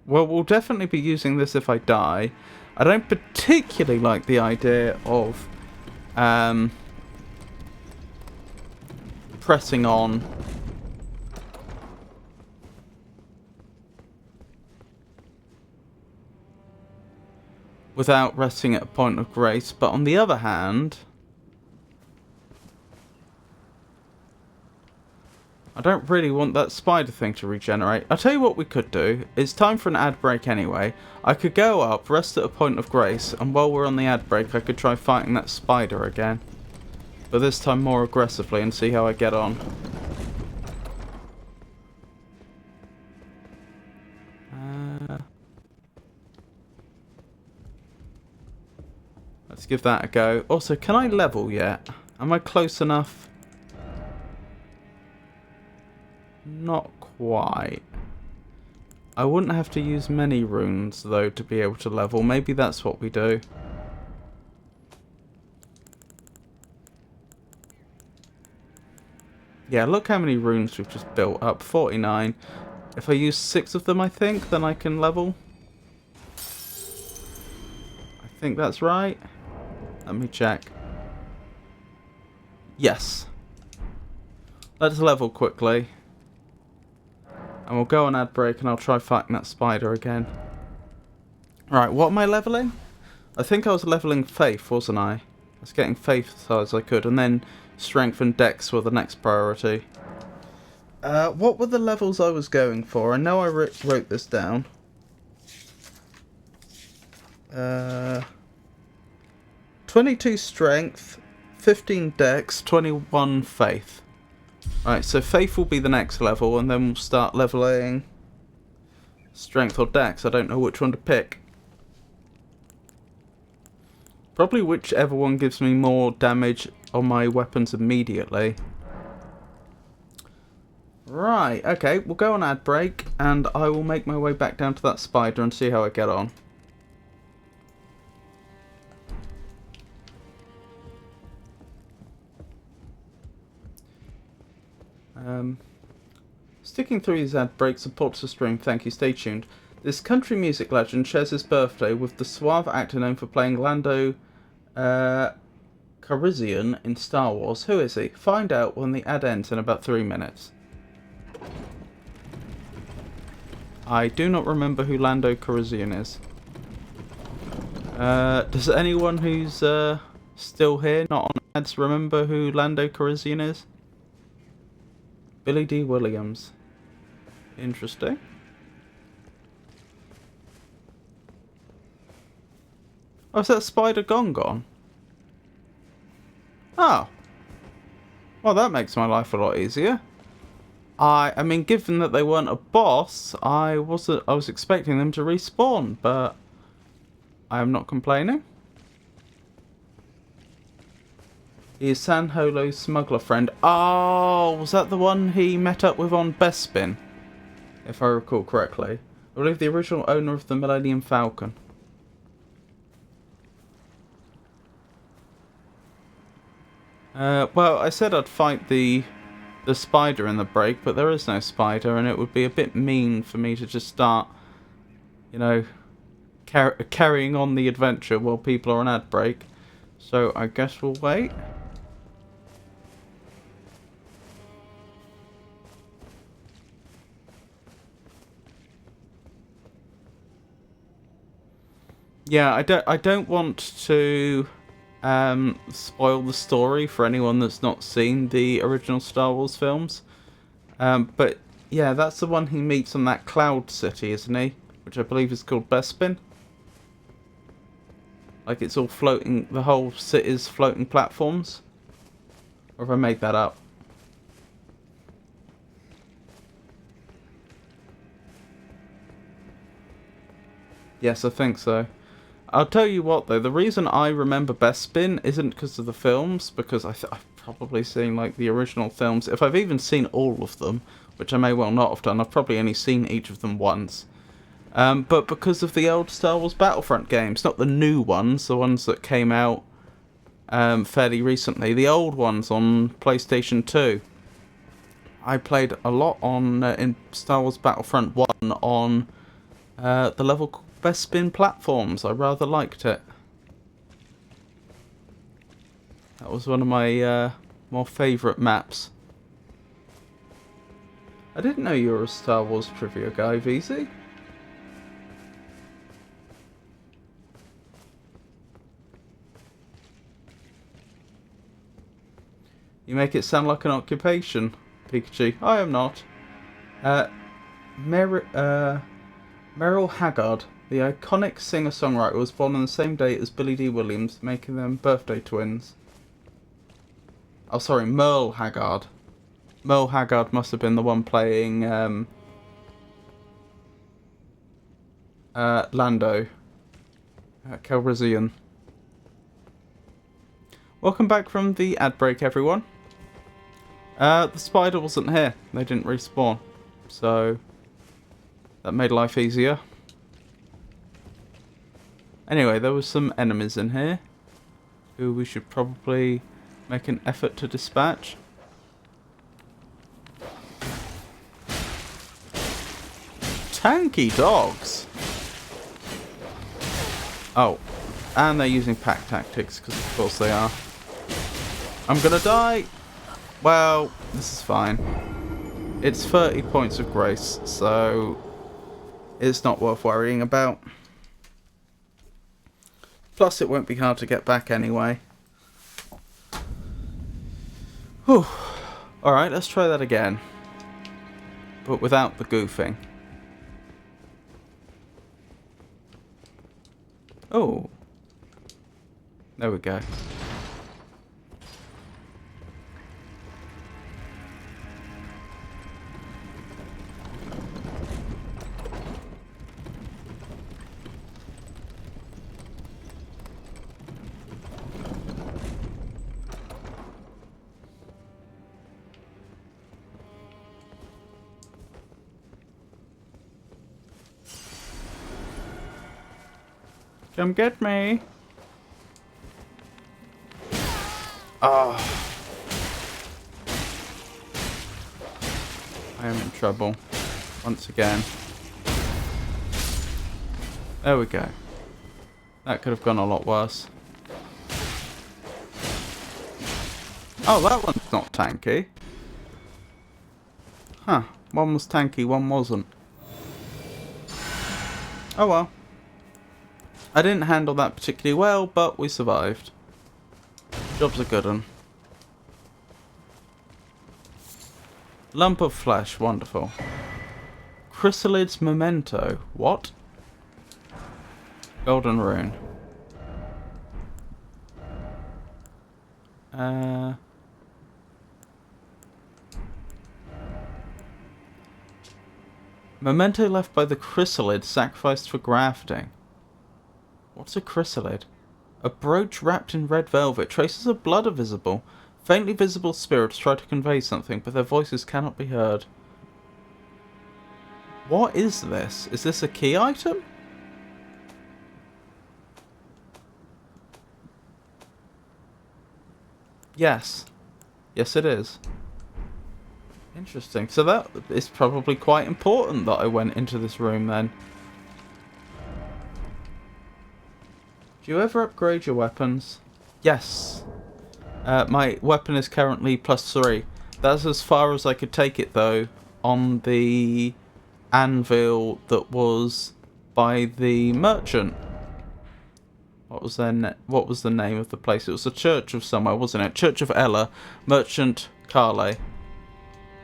Well, we'll definitely be using this if I die. I don't particularly like the idea of pressing on without resting at a point of grace, but on the other hand, I don't really want that spider thing to regenerate. I'll tell you what we could do. It's time for an ad break anyway. I could go up, rest at a point of grace, and while we're on the ad break, I could try fighting that spider again. But this time more aggressively and see how I get on. Let's give that a go. Also, can I level yet? Am I close enough? Not quite. I wouldn't have to use many runes, though, to be able to level. Maybe that's what we do. Yeah, look how many runes we've just built up. 49. If I use 6 of them, I think, then I can level. I think that's right. Let me check. Yes. Let's level quickly. And we'll go on ad break and I'll try fighting that spider again. Right, what am I leveling? I think I was leveling faith, wasn't I? I was getting faith as high as I could, and then strength and dex were the next priority. What were the levels I was going for? I know I wrote this down. 22 strength, 15 dex, 21 faith. Right, so faith will be the next level, and then we'll start leveling strength or dex. I don't know which one to pick. Probably whichever one gives me more damage on my weapons immediately. Right, okay, we'll go on ad break, and I will make my way back down to that spider and see how I get on. Sticking through these ad breaks supports the stream, thank you, stay tuned. This country music legend shares his birthday with the suave actor known for playing Lando Calrissian in Star Wars. Who is he? Find out when the ad ends in about 3 minutes. I do not remember who Lando Calrissian is. Does anyone who's still here, not on ads, remember who Lando Calrissian is? Billy D. Williams. Interesting. Oh, is that spider gone? Oh. Well, that makes my life a lot easier. I mean, given that they weren't a boss, I was expecting them to respawn, but I am not complaining. He is San Holo's smuggler friend. Oh, was that the one he met up with on Bespin? If I recall correctly. I believe the original owner of the Millennium Falcon. Well, I said I'd fight the spider in the break, but there is no spider, and it would be a bit mean for me to just start, you know, carrying on the adventure while people are on ad break. So I guess we'll wait. Yeah, I don't want to spoil the story for anyone that's not seen the original Star Wars films. But yeah, that's the one he meets on that cloud city, isn't he? Which I believe is called Bespin. Like it's all floating, the whole city's floating platforms. Or have I made that up? Yes, I think so. I'll tell you what though, the reason I remember Bespin isn't because of the films, because I've probably seen like the original films. If I've even seen all of them, which I may well not have done, I've probably only seen each of them once. But because of the old Star Wars Battlefront games, not the new ones, the ones that came out fairly recently, the old ones on PlayStation 2. I played a lot on in Star Wars Battlefront 1 on the level Bespin platforms. I rather liked it. That was one of my more favourite maps. I didn't know you were a Star Wars trivia guy, VZ. You make it sound like an occupation, Pikachu. I am not. Merrill Haggard, the iconic singer-songwriter, was born on the same day as Billy D. Williams, making them birthday twins. Oh, sorry, Merle Haggard. Merle Haggard must have been the one playing Lando Calrissian. Welcome back from the ad break, everyone. The spider wasn't here. They didn't respawn. So that made life easier. Anyway, there was some enemies in here who we should probably make an effort to dispatch. Tanky dogs! Oh, and they're using pack tactics, because of course they are. I'm gonna die! Well, this is fine. It's 30 points of grace, so it's not worth worrying about. Plus, it won't be hard to get back anyway. Whew. Alright, let's try that again. But without the goofing. Oh. There we go. Come get me. Oh. I am in trouble. Once again. There we go. That could have gone a lot worse. Oh, that one's not tanky. Huh. One was tanky, one wasn't. Oh well. I didn't handle that particularly well, but we survived. Job's a good one. Lump of flesh, wonderful. Chrysalid's memento. What? Golden rune. Memento left by the chrysalid sacrificed for grafting. What's a chrysalid? A brooch wrapped in red velvet. Traces of blood are visible. Faintly visible spirits try to convey something, but their voices cannot be heard. What is this? Is this a key item? Yes. Yes, it is. Interesting. So that is probably quite important that I went into this room then. Do you ever upgrade your weapons? Yes. My weapon is currently +3. That's as far as I could take it though on the anvil that was by the merchant. What was the name of the place? It was a church of somewhere, wasn't it? Church of Ella, Merchant Carle.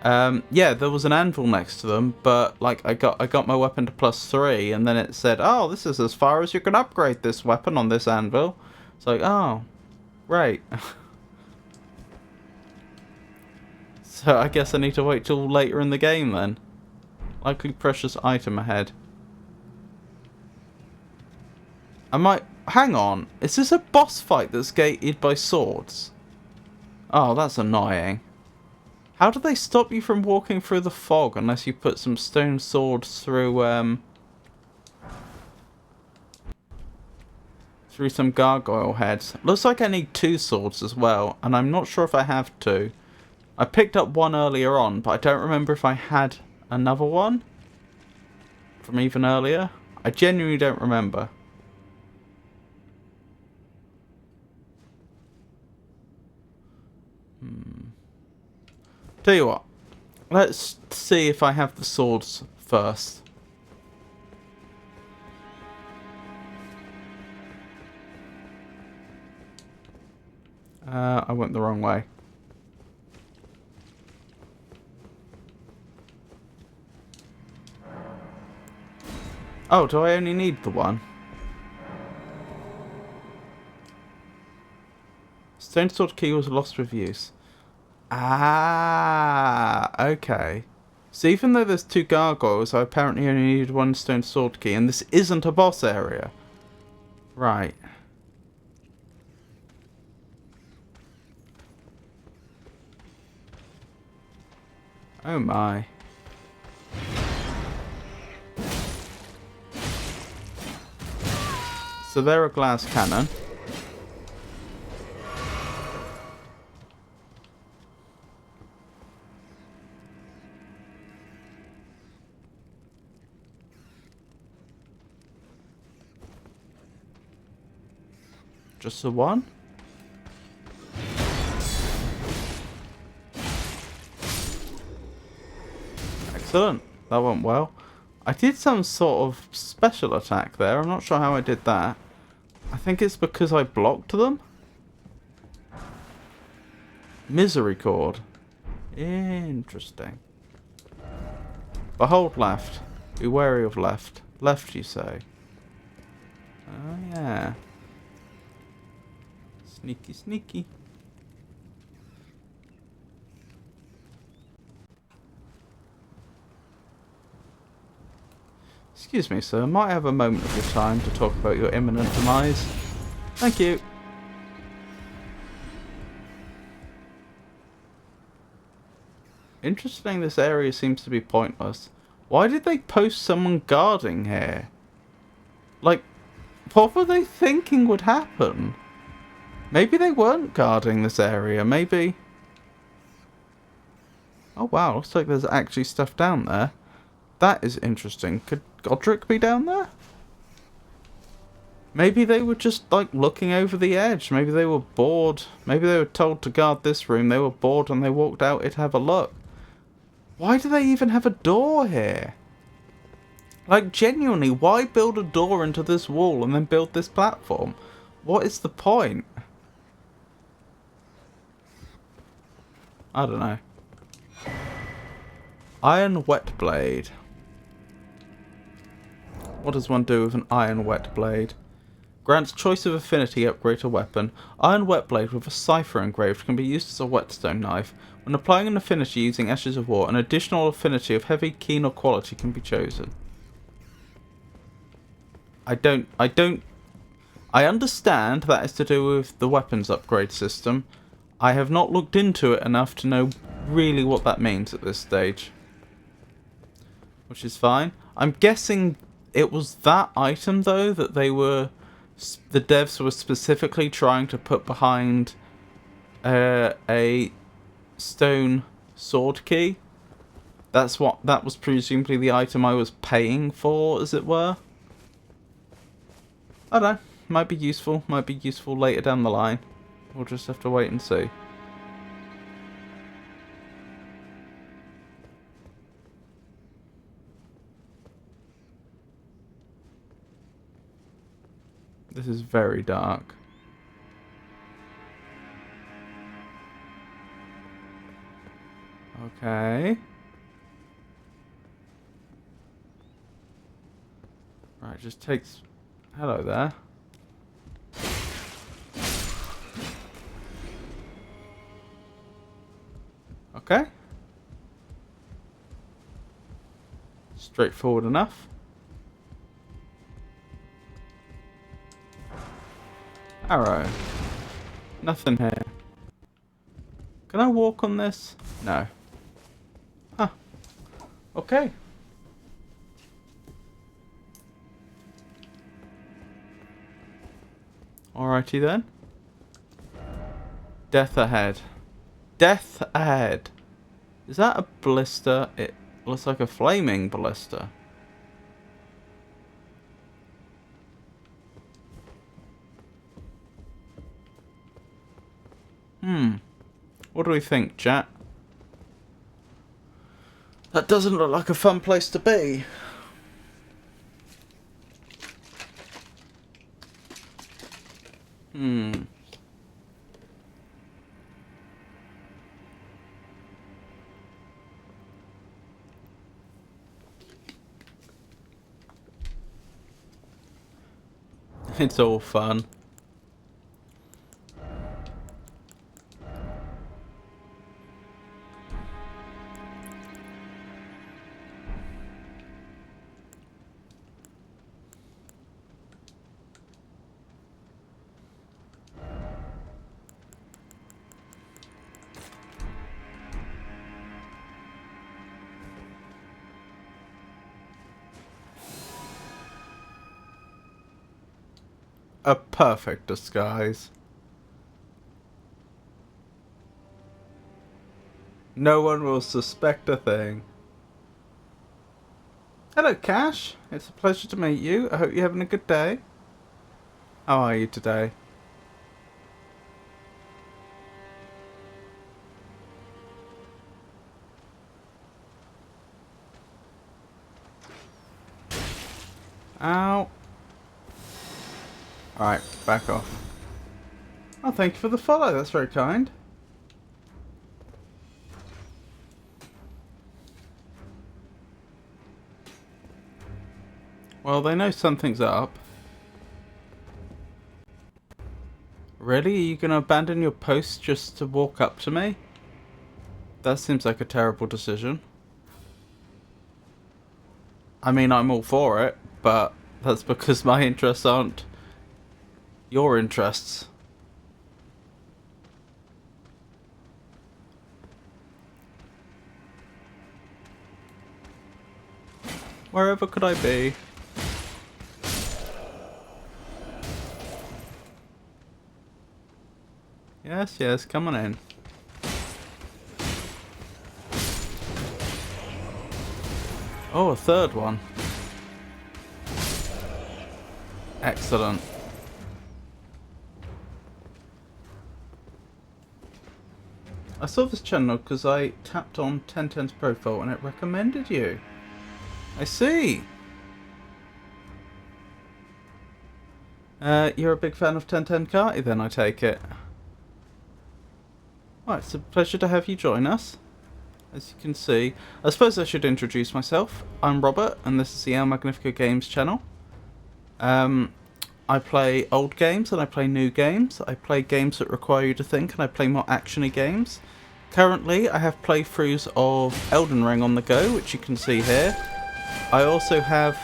Yeah, there was an anvil next to them, but like I got my weapon to +3, and then it said, "Oh, this is as far as you can upgrade this weapon on this anvil." It's like, oh, right. So I guess I need to wait till later in the game then. Likely precious item ahead. Hang on, is this a boss fight that's gated by swords? Oh, that's annoying. How do they stop you from walking through the fog unless you put some stone swords through some gargoyle heads? Looks like I need 2 swords as well, and I'm not sure if I have 2. I picked up one earlier on, but I don't remember if I had another one from even earlier. I genuinely don't remember. Tell you what, let's see if I have the swords first. I went the wrong way. Oh, do I only need the one? Stone sword key was lost with use. Ah, okay. So even though there's 2 gargoyles, I apparently only need 1 stone sword key, and this isn't a boss area. Right. Oh my. So they're a glass cannon. Just the one? Excellent. That went well. I did some sort of special attack there. I'm not sure how I did that. I think it's because I blocked them. Misery cord. Interesting. Behold left. Be wary of left. Left, you say? Oh, yeah. Sneaky, sneaky. Excuse me, sir. Might I have a moment of your time to talk about your imminent demise? Thank you. Interesting, this area seems to be pointless. Why did they post someone guarding here? Like, what were they thinking would happen? Maybe they weren't guarding this area, maybe... Oh wow, looks like there's actually stuff down there. That is interesting. Could Godrick be down there? Maybe they were just, like, looking over the edge. Maybe they were bored. Maybe they were told to guard this room. They were bored and they walked out here to have a look. Why do they even have a door here? Like, genuinely, why build a door into this wall and then build this platform? What is the point? I don't know. Iron wet blade. What does one do with an iron wet blade? Grants choice of affinity upgrade to weapon. Iron wet blade with a cipher engraved can be used as a whetstone knife. When applying an affinity using Ashes of War, an additional affinity of heavy, keen, or quality can be chosen. I understand that is to do with the weapons upgrade system. I have not looked into it enough to know really what that means at this stage. Which is fine. I'm guessing it was that item, though, that the devs were specifically trying to put behind a stone sword key. That was presumably the item I was paying for, as it were. I don't know. Might be useful. Might be useful later down the line. We'll just have to wait and see. This is very dark. Okay. Right, just takes... Hello there. Okay. Straightforward enough. Arrow. Nothing here. Can I walk on this? No. Huh. Okay. Alrighty then. Death ahead. Death ahead. Is that a blister? It looks like a flaming blister. What do we think, chat? That doesn't look like a fun place to be. It's all fun. A perfect disguise. No one will suspect a thing. Hello, Cash. It's a pleasure to meet you. I hope you're having a good day. How are you today? Ow. Alright, back off. Oh, thank you for the follow. That's very kind. Well, they know something's up. Really? Are you going to abandon your post just to walk up to me? That seems like a terrible decision. I mean, I'm all for it, but that's because my interests aren't your interests. Wherever could I be? Yes, yes, come on in. Oh, a third one. Excellent. I saw this channel because I tapped on 1010's profile and it recommended you. I see. You're a big fan of 1010 Carty then, I take it. Well, it's a pleasure to have you join us. As you can see, I suppose I should introduce myself. I'm Robert, and this is the El Magnifico Games channel. I play old games and I play new games. I play games that require you to think, and I play more actiony games. Currently, I have playthroughs of Elden Ring on the go, which you can see here. I also have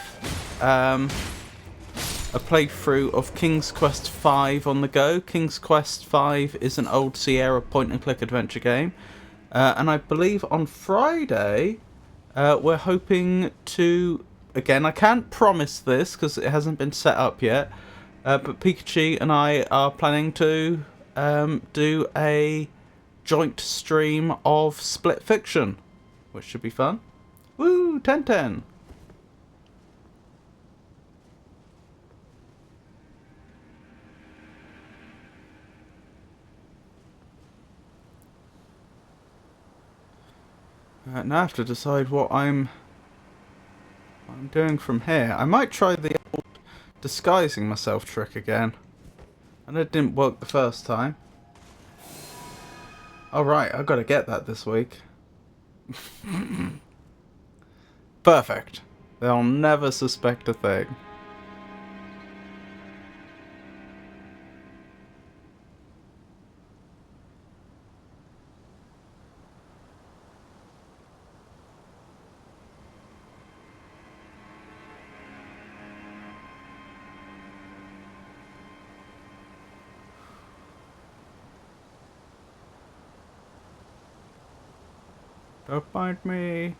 a playthrough of King's Quest V on the go. King's Quest V is an old Sierra point-and-click adventure game. And I believe on Friday, we're hoping to... Again, I can't promise this because it hasn't been set up yet. But Pikachu and I are planning to do a joint stream of Split Fiction, which should be fun. Woo! 1010! Now I have to decide what I'm doing from here. I might try the old disguising myself trick again. And it didn't work the first time. Alright, I gotta get that this week. Perfect. They'll never suspect a thing. Don't mind me.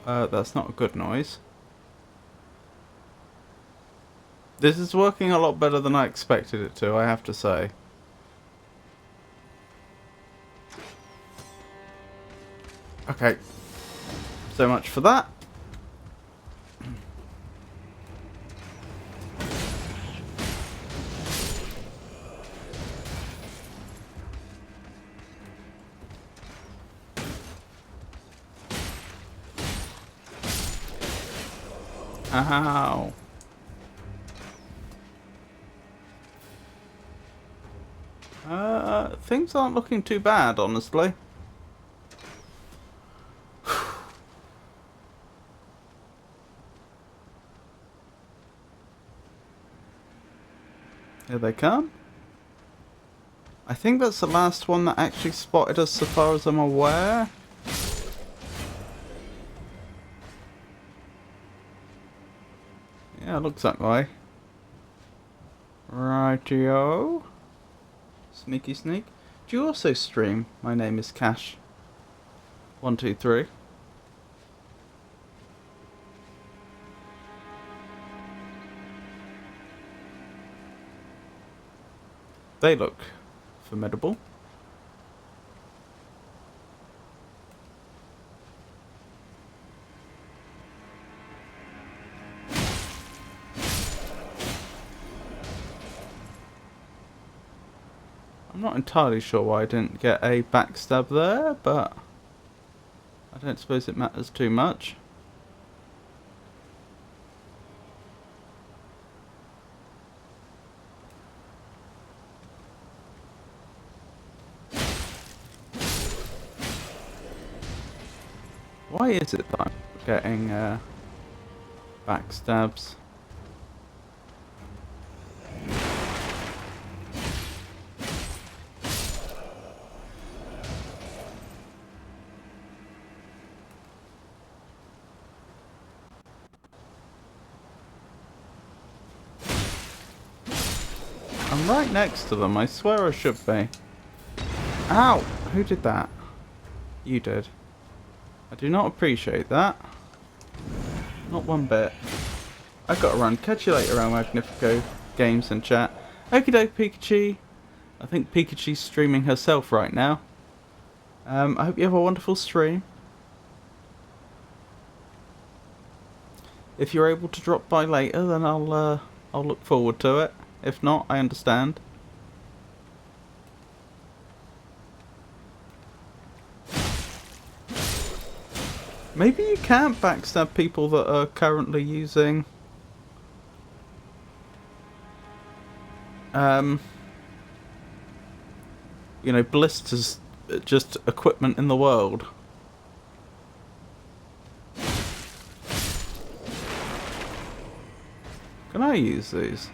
That's not a good noise. This is working a lot better than I expected it to, I have to say. Okay. So much for that. Ow. Things aren't looking too bad, honestly. Here they come. I think that's the last one that actually spotted us so far as I'm aware. Yeah, looks that way. Rightio. Sneaky sneak. Do you also stream? My name is Cash. 123. They look formidable. I'm not entirely sure why I didn't get a backstab there, but I don't suppose it matters too much. Why is it that I'm getting backstabs? I'm right next to them, I swear I should be. Ow! Who did that? You did. I do not appreciate that. Not one bit. I've got to run. Catch you later, El Magnifico Games and chat. Okie doke, Pikachu. I think Pikachu's streaming herself right now. I hope you have a wonderful stream. If you're able to drop by later, then I'll look forward to it. If not, I understand. Maybe you can't backstab people that are currently using you know, blisters, just equipment in the world. Can I use these?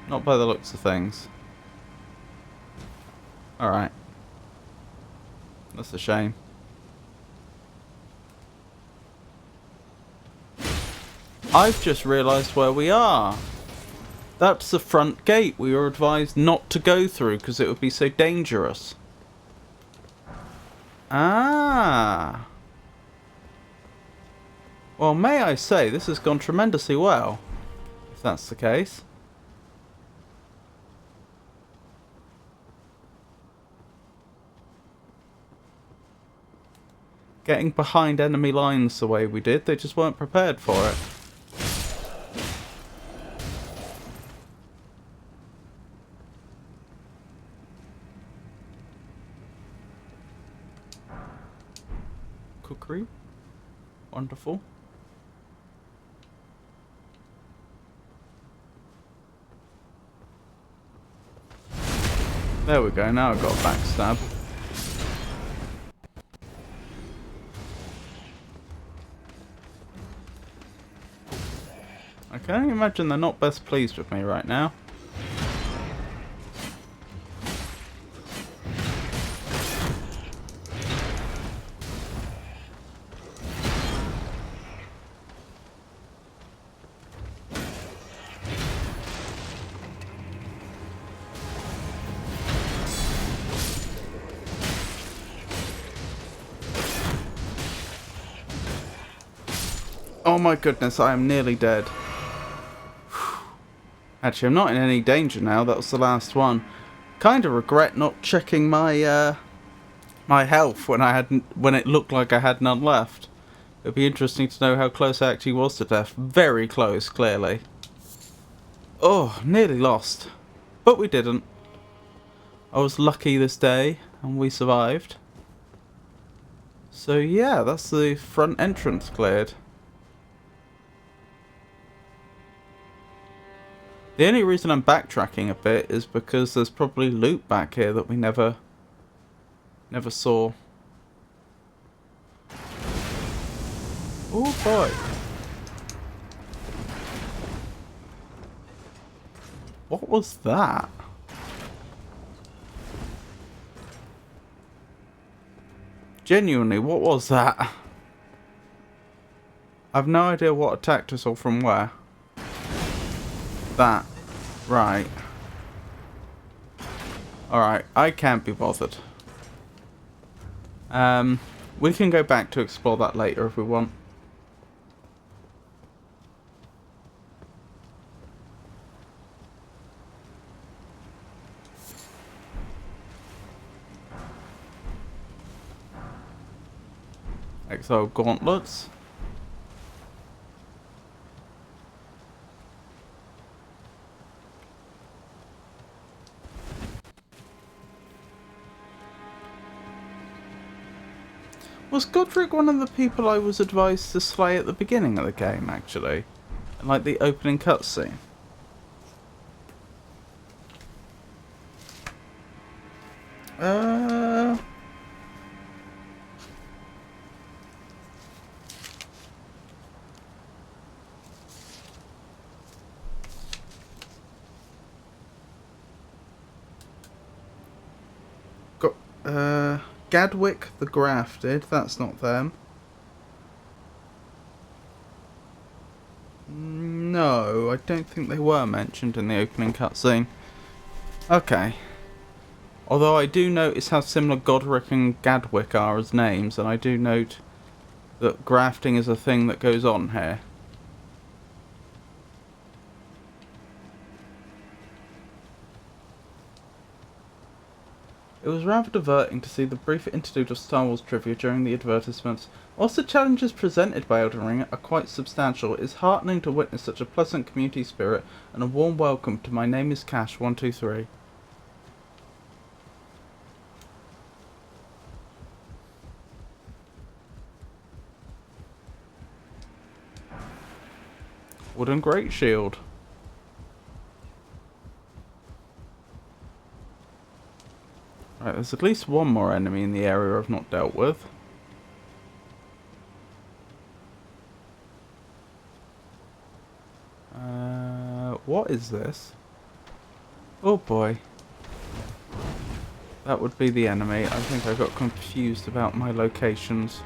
Not by the looks of things. Alright. That's a shame. I've just realised where we are. That's the front gate we were advised not to go through because it would be so dangerous. Ah. Well, may I say, this has gone tremendously well, if that's the case. Getting behind enemy lines the way we did, they just weren't prepared for it. Cookery? Wonderful. There we go, now I've got a backstab. I can only imagine they're not best pleased with me right now. Oh my goodness, I am nearly dead. Actually, I'm not in any danger now. That was the last one. Kind of regret not checking my my health when it looked like I had none left. It'd be interesting to know how close I actually was to death. Very close, clearly. Oh, nearly lost. But we didn't. I was lucky this day, and we survived. So yeah, that's the front entrance cleared. The only reason I'm backtracking a bit is because there's probably loot back here that we never saw. Oh boy. What was that? Genuinely, what was that? I've no idea what attacked us or from where. That. Right. Alright, I can't be bothered. We can go back to explore that later if we want. Exile gauntlets. Was Godrick one of the people I was advised to slay at the beginning of the game, actually? Like the opening cutscene? Godrick the Grafted, that's not them. No, I don't think they were mentioned in the opening cutscene. Okay. Although I do notice how similar Godrick and Godrick are as names, and I do note that grafting is a thing that goes on here. It was rather diverting to see the brief interlude of Star Wars trivia during the advertisements. Whilst the challenges presented by Elden Ring are quite substantial, it is heartening to witness such a pleasant community spirit and a warm welcome to My Name is Cash 123. Wooden Great Shield. Right, there's at least one more enemy in the area I've not dealt with. What is this? Oh boy. That would be the enemy. I think I got confused about my locations.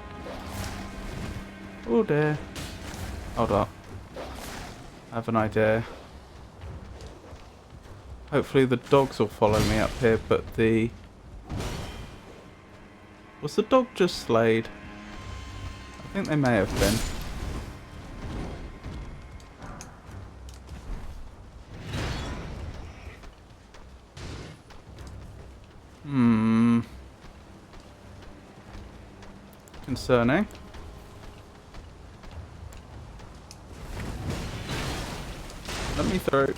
Oh dear. Hold up. I have an idea. Hopefully the dogs will follow me up here, but the... Was the dog just slayed? I think they may have been. Concerning. Let me through.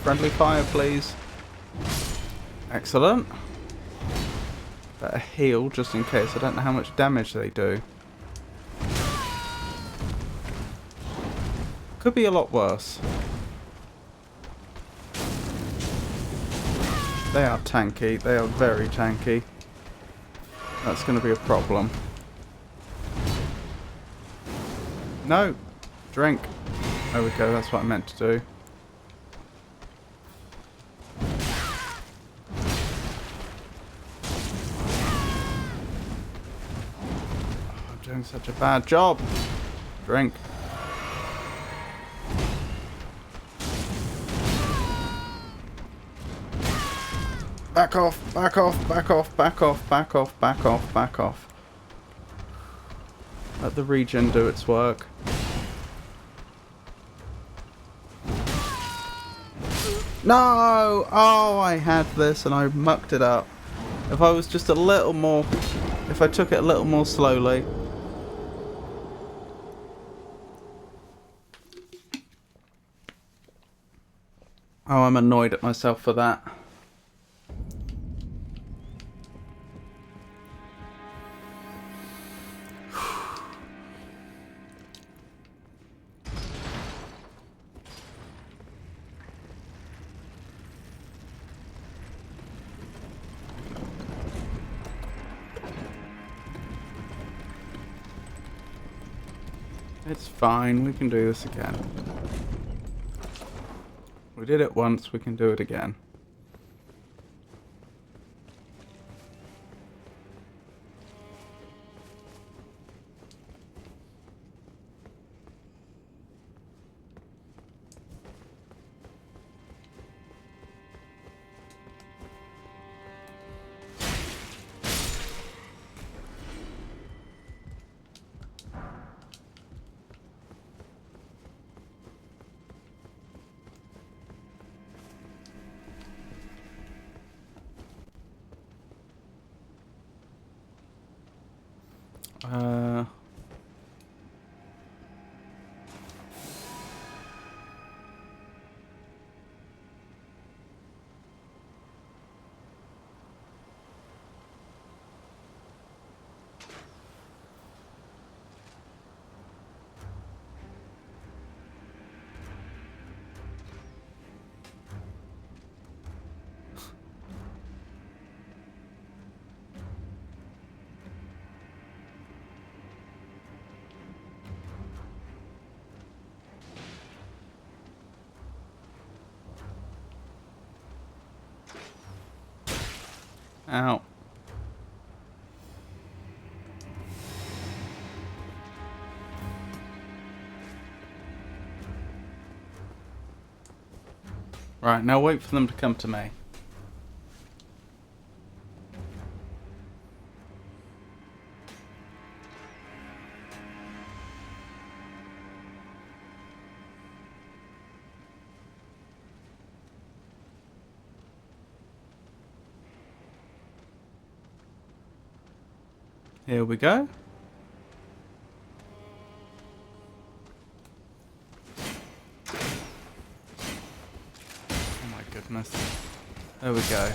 Friendly fire, please. Excellent. Better heal just in case. I don't know how much damage they do. Could be a lot worse. They are tanky. They are very tanky. That's going to be a problem. No! Drink. There we go. That's what I meant to do. I'm doing such a bad job. Drink. Back off, back off, back off, back off, back off, back off, back off. Let the regen do its work. No! Oh, I had this and I mucked it up. If I was just a little more... If I took it a little more slowly... Oh, I'm annoyed at myself for that. It's fine, we can do this again. We did it once, we can do it again. Ow. Right, now wait for them to come to me. Here we go. Oh my goodness. There we go.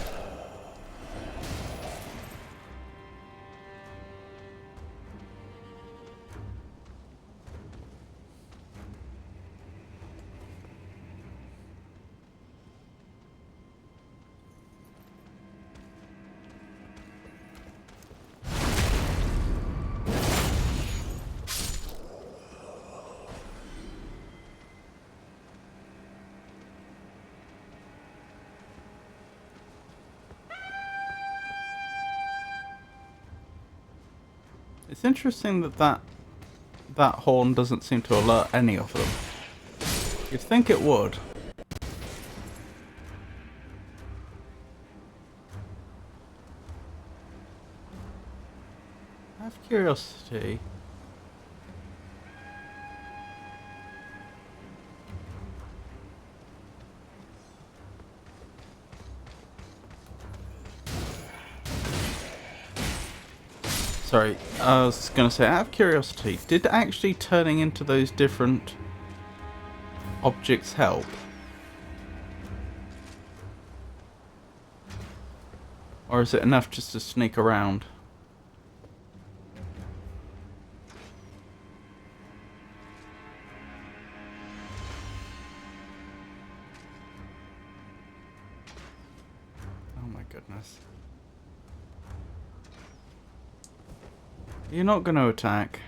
It's interesting that that horn doesn't seem to alert any of them. You'd think it would. I have curiosity. Sorry, I was going to say, out of curiosity, did actually turning into those different objects help? Or is it enough just to sneak around? Oh my goodness. You're not going to attack.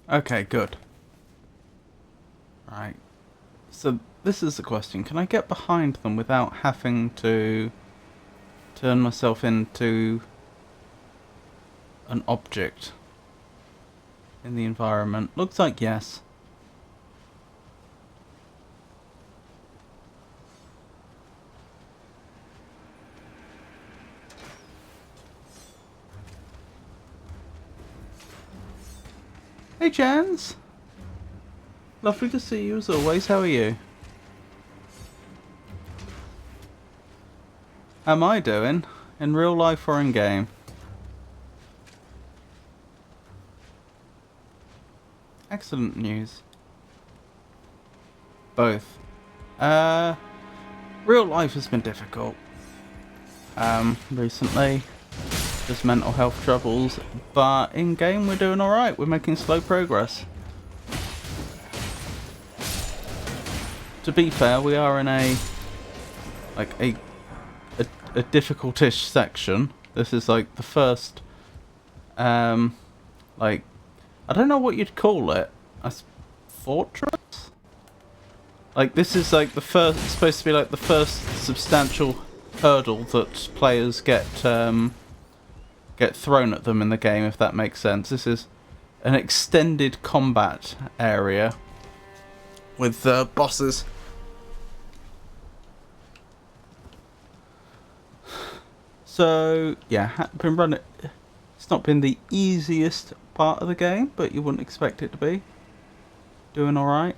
Okay, good. Right. So this is the question. Can I get behind them without having to turn myself into an object in the environment? Looks like yes. Hey Jans! Lovely to see you as always. How are you? How am I doing? In real life or in game? Excellent news. Both. Real life has been difficult. Recently. Just mental health troubles. But in game we're doing alright. We're making slow progress. To be fair, we are in a difficult-ish section. This is like the first, I don't know what you'd call it. A fortress? Like this is like the first, it's supposed to be like the first substantial hurdle that players get thrown at them in the game, if that makes sense. This is an extended combat area with bosses. So yeah, been running. It's not been the easiest part of the game, but you wouldn't expect it to be. Doing all right.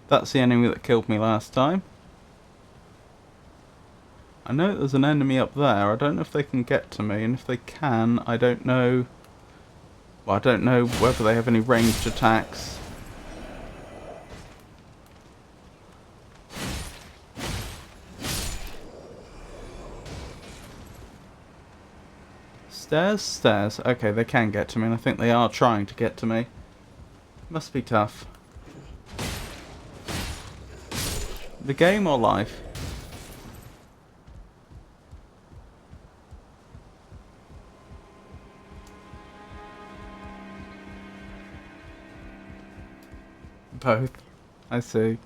That's the enemy that killed me last time. I know there's an enemy up there. I don't know if they can get to me, and if they can, I don't know. Well, I don't know whether they have any ranged attacks. Stairs? Stairs. Okay, they can get to me, and I think they are trying to get to me. Must be tough. The game or life? Both. I see.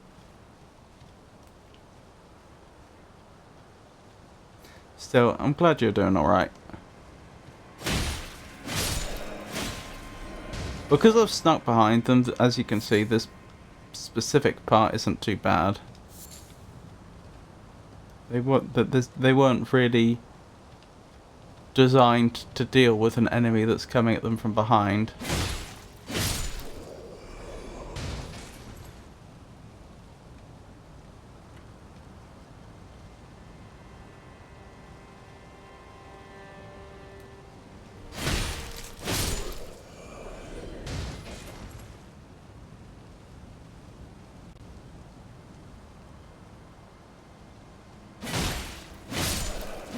Still, I'm glad you're doing alright. Because I've snuck behind them, as you can see, this specific part isn't too bad. They weren't really designed to deal with an enemy that's coming at them from behind.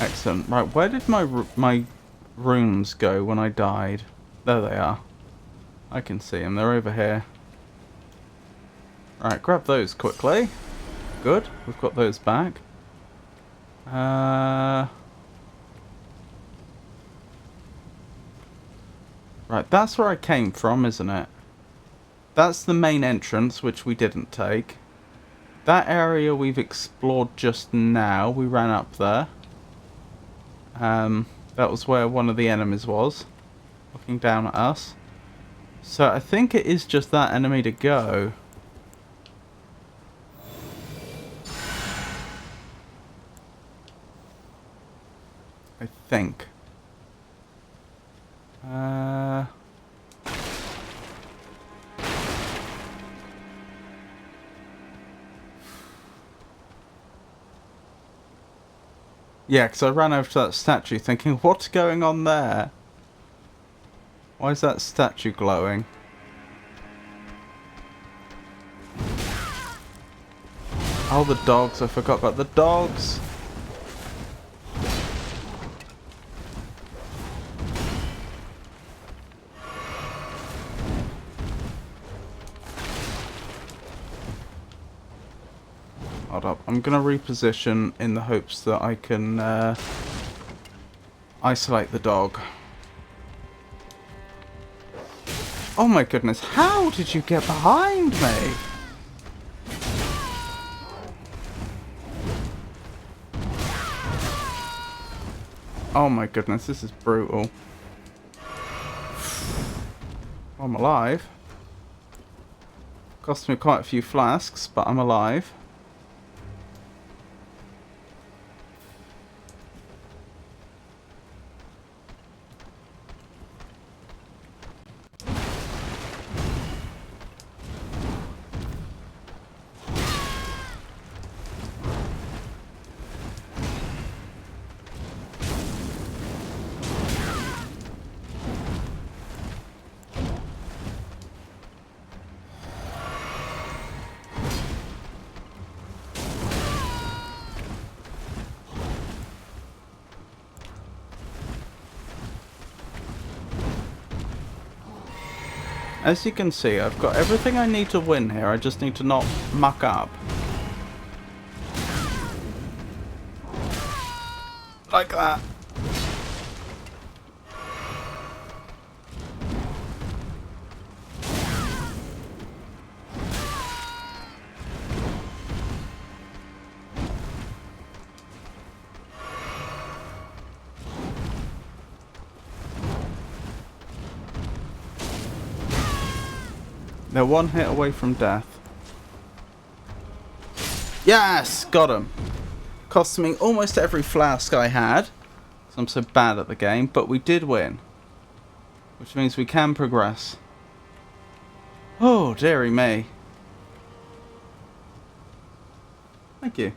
Excellent. Right, where did my runes go when I died? There they are. I can see them. They're over here. Right, grab those quickly. Good. We've got those back. Right, that's where I came from, isn't it? That's the main entrance, which we didn't take. That area we've explored just now. We ran up there. That was where one of the enemies was, looking down at us. So I think it is just that enemy to go. I think. Yeah, because I ran over to that statue thinking, what's going on there? Why is that statue glowing? Oh, the dogs. I forgot about the dogs. Hold up. I'm going to reposition in the hopes that I can isolate the dog. Oh my goodness. How did you get behind me? Oh my goodness. This is brutal. I'm alive. Cost me quite a few flasks, but I'm alive. As you can see, I've got everything I need to win here. I just need to not muck up. Like that. They're one hit away from death. Yes! Got him. Cost me almost every flask I had. So I'm so bad at the game. But we did win. Which means we can progress. Oh, dearie me. Thank you.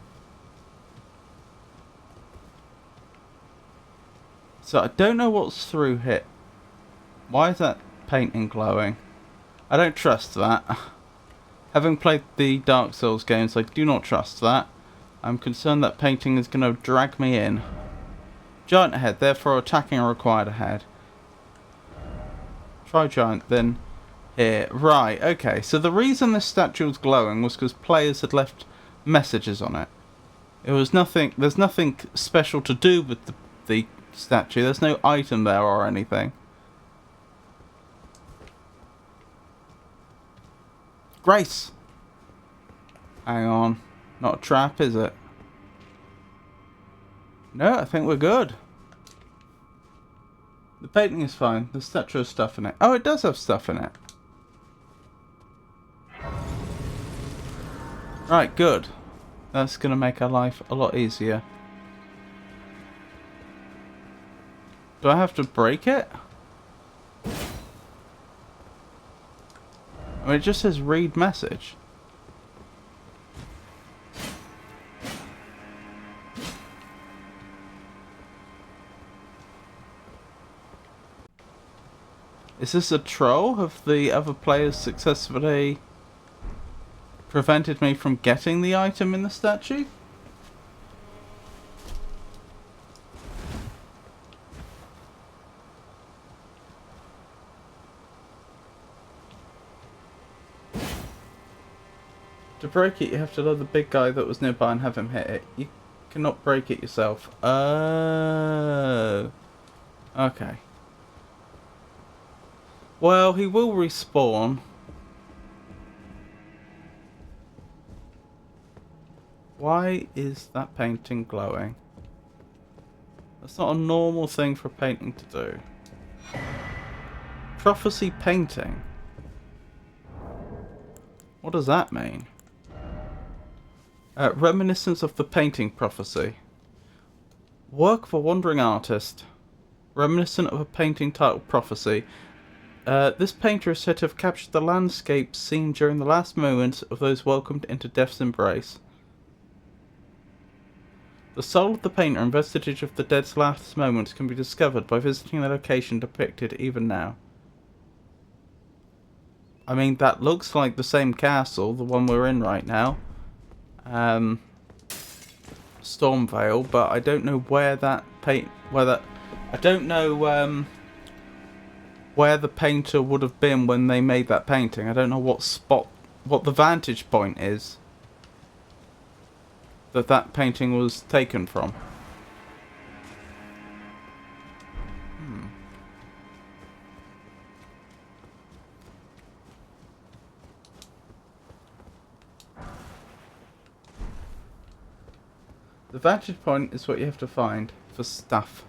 So I don't know what's through here. Why is that painting glowing? I don't trust that. Having played the Dark Souls games, I do not trust that. I'm concerned that painting is going to drag me in. Giant ahead, therefore attacking are required ahead. Try giant, then here. Right, okay. So the reason this statue was glowing was because players had left messages on it. It was nothing. There's nothing special to do with the statue. There's no item there or anything. Grace! Hang on. Not a trap, is it? No, I think we're good. The painting is fine. The statue has stuff in it. Oh, it does have stuff in it. Right, good. That's going to make our life a lot easier. Do I have to break it? I mean, it just says read message. Is this a troll? Have the other players successfully prevented me from getting the item in the statue? To break it, you have to lure the big guy that was nearby and have him hit it. You cannot break it yourself. Oh. Okay. Well, he will respawn. Why is that painting glowing? That's not a normal thing for a painting to do. Prophecy painting. What does that mean? Reminiscence of the painting prophecy. Work of a wandering artist. Reminiscent of a painting titled Prophecy. This painter is said to have captured the landscape seen during the last moments of those welcomed into death's embrace. The soul of the painter and vestige of the dead's last moments can be discovered by visiting the location depicted even now. I mean, that looks like the same castle, the one we're in right now. Stormvale, but I don't know where that I don't know where the painter would have been when they made that painting. I don't know what the vantage point is that painting was taken from. The vantage point is what you have to find for stuff.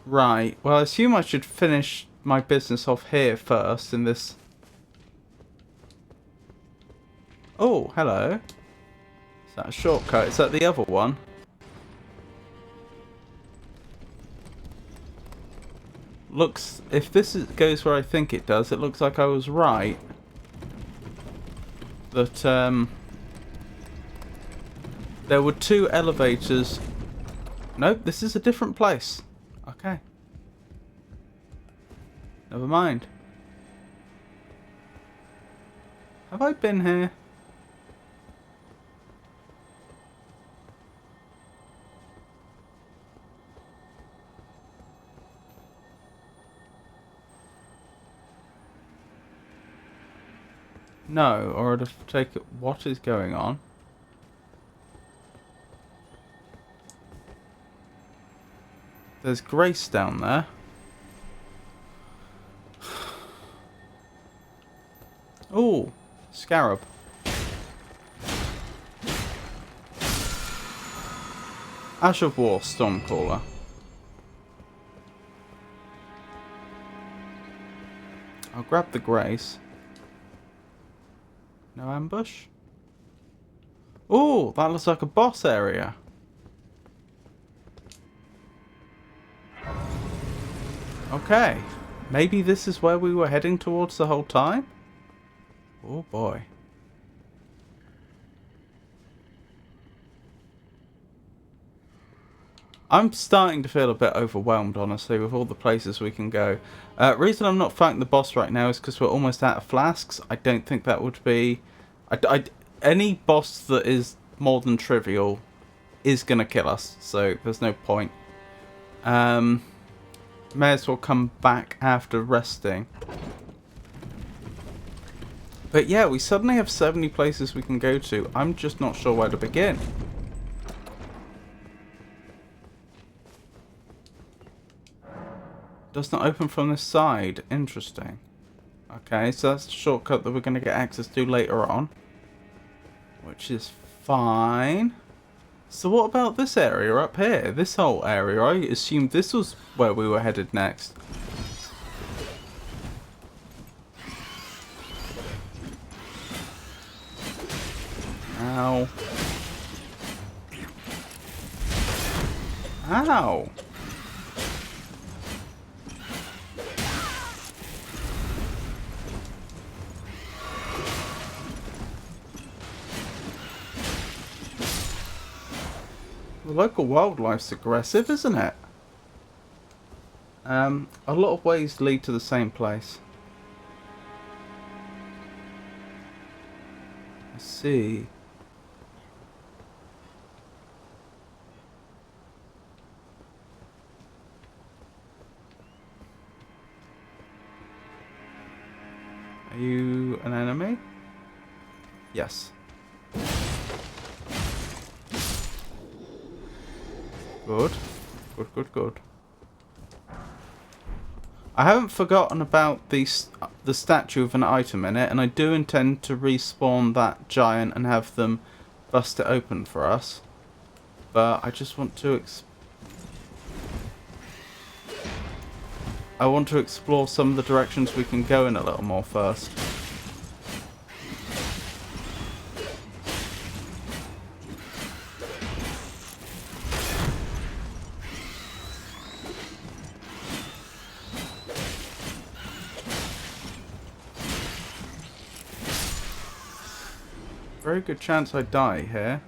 Right, well, I assume I should finish my business off here first in this. Oh, hello. Is that a shortcut? Is that the other one? Looks, if this goes where I think it does, it looks like I was right. That, there were 2 elevators. Nope, this is a different place. Okay. Never mind. Have I been here? No, or I'd have taken... What is going on? There's Grace down there. Oh, Scarab. Ash of War, Stormcaller. I'll grab the Grace. No ambush? Oh, that looks like a boss area. Okay. Maybe this is where we were heading towards the whole time? Oh boy. I'm starting to feel a bit overwhelmed, honestly, with all the places we can go. Reason I'm not fighting the boss right now is because we're almost out of flasks. I don't think that would be... any boss that is more than trivial is going to kill us, so there's no point. May as well come back after resting. But yeah, we suddenly have 70 places we can go to. I'm just not sure where to begin. Does not open from this side. Interesting. Okay, so that's a shortcut that we're going to get access to later on. Which is fine. So what about this area up here? This whole area? I assumed this was where we were headed next. Ow. Ow. The local wildlife's aggressive, isn't it? A lot of ways lead to the same place. Let's see. Are you an enemy? Yes. Good. Good, good, good. I haven't forgotten about the statue of an item in it, and I do intend to respawn that giant and have them bust it open for us. But I just want to I want to explore some of the directions we can go in a little more first. Very good chance I die here.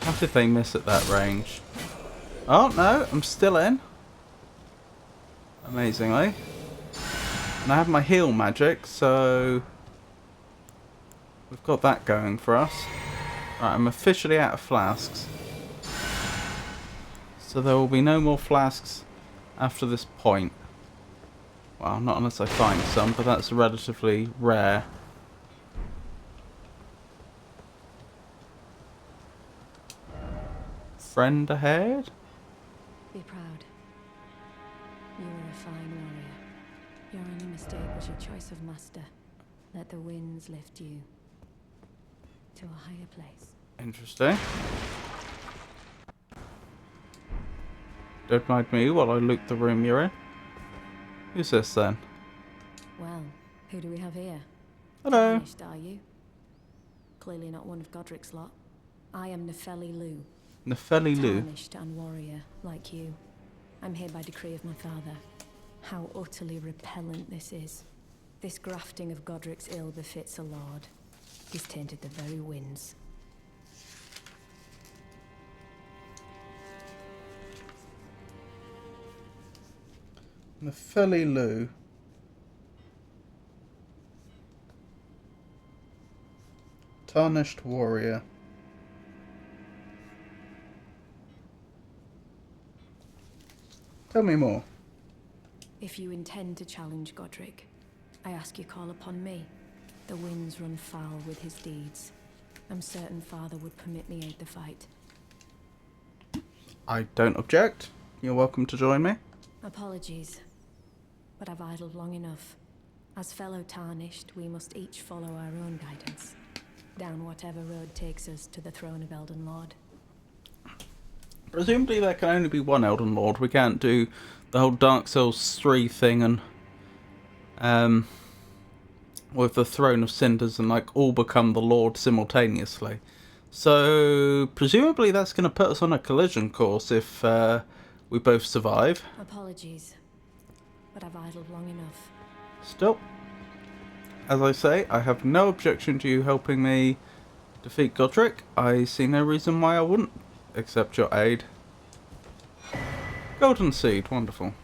How did they miss at that range? Oh no, I'm still in. Amazingly. And I have my heal magic, so we've got that going for us. Right, I'm officially out of flasks. So there will be no more flasks after this point. Well, not unless I find some, but that's relatively rare. Friend ahead? Be proud. You were a fine warrior. Your only mistake was your choice of master. Let the winds lift you to a higher place. Interesting. Don't mind me while I loot the room you're in. Who's this then? Well, who do we have here? Hello. Finished, are you? Clearly not one of Godrick's lot. I am Nefeli Lu. Nefeli Lu. Tarnished and warrior, like you. I'm here by decree of my father. How utterly repellent this is. This grafting of Godrick's ill befits a lord. He's tainted the very winds. Nefeli Lu. Tarnished warrior. Tell me more. If you intend to challenge Godrick, I ask you call upon me. The winds run foul with his deeds. I'm certain father would permit me aid the fight. I don't object. You're welcome to join me. Apologies, but I've idled long enough. As fellow Tarnished, we must each follow our own guidance, down whatever road takes us to the throne of Elden Lord. Presumably there can only be one Elden Lord. We can't do the whole Dark Souls 3 thing and with the Throne of Cinders and like all become the Lord simultaneously. So presumably that's going to put us on a collision course if we both survive. Apologies, but I've idled long enough. Still, as I say, I have no objection to you helping me defeat Godrick. I see no reason why I wouldn't accept your aid. Golden Seed, wonderful.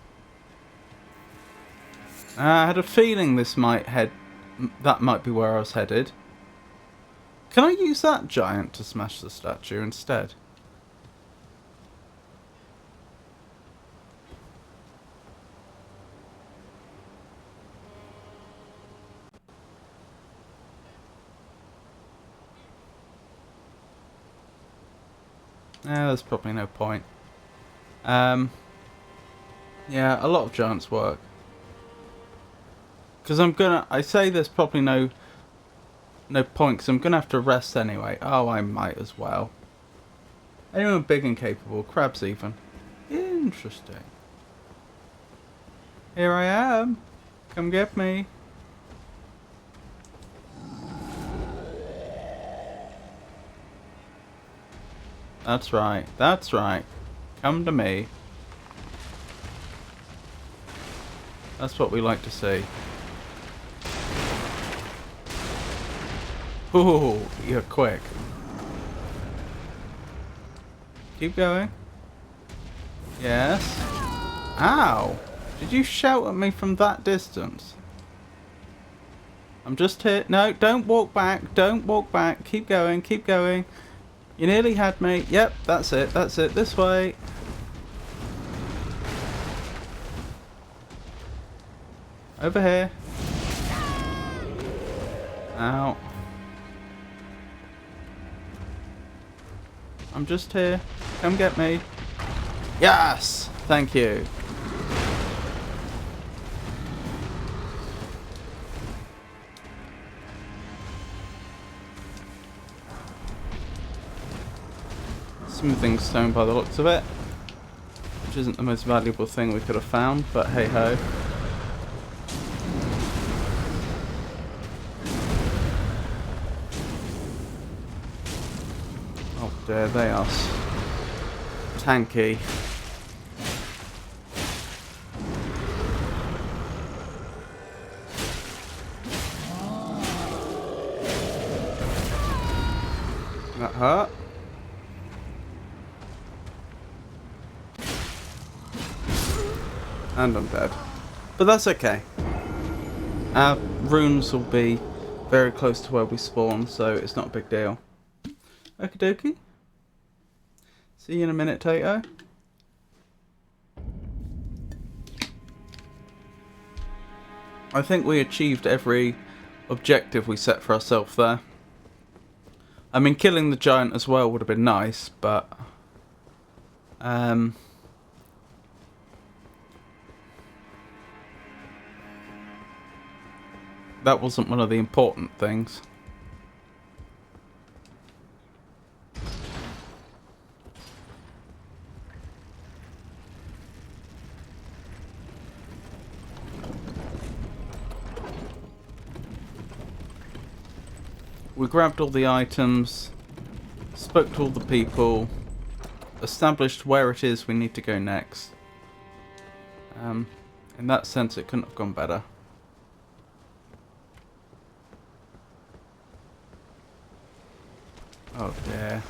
I had a feeling that might be where I was headed. Can I use that giant to smash the statue instead? There's probably no point. Yeah, a lot of giants work. Because I say there's probably no point, because I'm gonna have to rest anyway. Oh, I might as well. Anyone big and capable, crabs even. Interesting. Here I am. Come get me. That's right, that's right. Come to me. That's what we like to see. Ooh, you're quick. Keep going. Yes. Ow! Did you shout at me from that distance? I'm just here. No, don't walk back. Don't walk back. Keep going, keep going. You nearly had me. Yep, that's it. That's it. This way. Over here. Ow. I'm just here. Come get me. Yes! Thank you. Smoothing stone by the looks of it, which isn't the most valuable thing we could have found, but hey ho. Oh dear, they are tanky. That hurt. And I'm dead. But that's okay. Our runes will be very close to where we spawn, so it's not a big deal. Okie dokie. See you in a minute, Tato. I think we achieved every objective we set for ourselves there. I mean, killing the giant as well would have been nice, but... that wasn't one of the important things. We grabbed all the items, spoke to all the people, established where it is we need to go next. In that sense, it couldn't have gone better. Oh dear.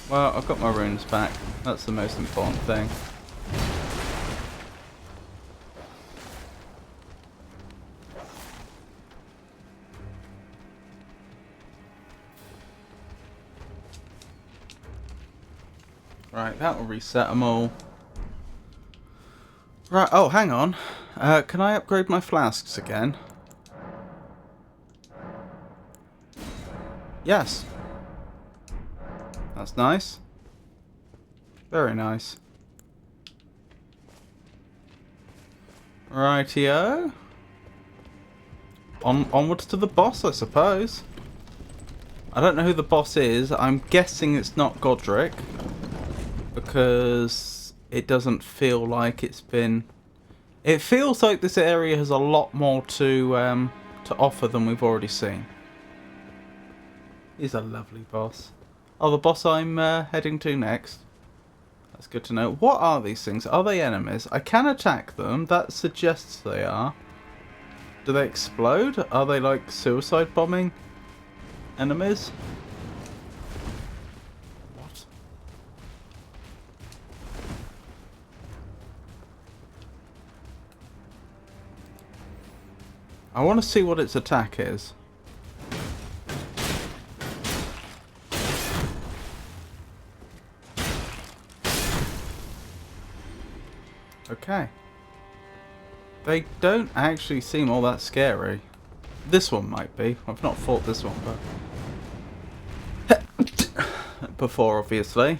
Well, I've got my runes back. That's the most important thing. Right, that will reset them all. Right, oh, hang on. Can I upgrade my flasks again? Yes. That's nice. Very nice. Rightio. Onwards to the boss, I suppose. I don't know who the boss is. I'm guessing it's not Godrick, because it doesn't feel like it's been... It feels like this area has a lot more to offer than we've already seen. He's a lovely boss. Oh, the boss I'm heading to next. That's good to know. What are these things? Are they enemies? I can attack them. That suggests they are. Do they explode? Are they like suicide bombing enemies? What? I want to see what its attack is. Okay. They don't actually seem all that scary. This one might be. I've not fought this one, but... before, obviously.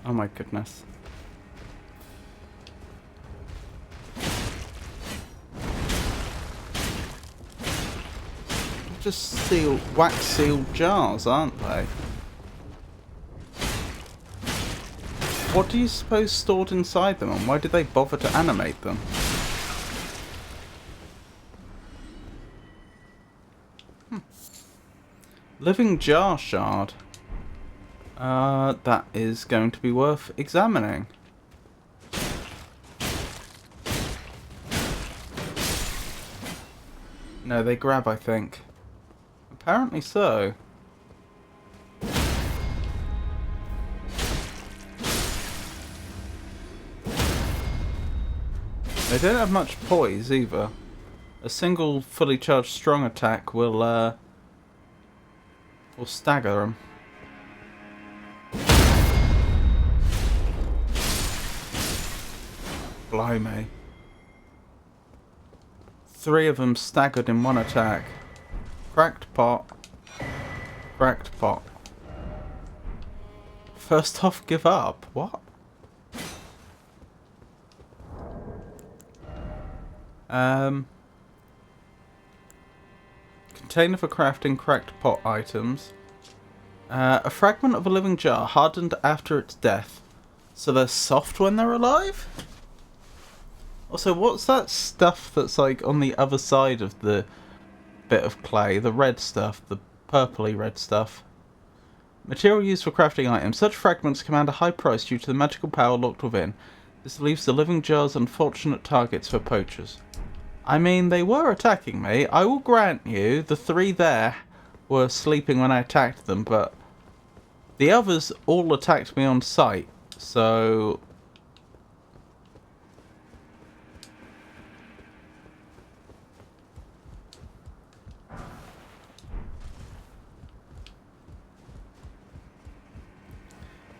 Oh my goodness. Just wax sealed jars, aren't they? What do you suppose stored inside them, and why did they bother to animate them? Living jar shard. That is going to be worth examining. No, they grab, I think. Apparently so. They don't have much poise either. A single fully charged strong attack will stagger them. Blimey. 3 of them staggered in one attack. Cracked pot. Cracked pot. First off, give up. What? Container for crafting cracked pot items. A fragment of a living jar hardened after its death. So they're soft when they're alive? Also, what's that stuff that's like on the other side of the bit of clay? The red stuff, the purpley red stuff. Material used for crafting items. Such fragments command a high price due to the magical power locked within. This leaves the living jars unfortunate targets for poachers. I mean, they were attacking me. I will grant you, the 3 there were sleeping when I attacked them, but the others all attacked me on sight, so...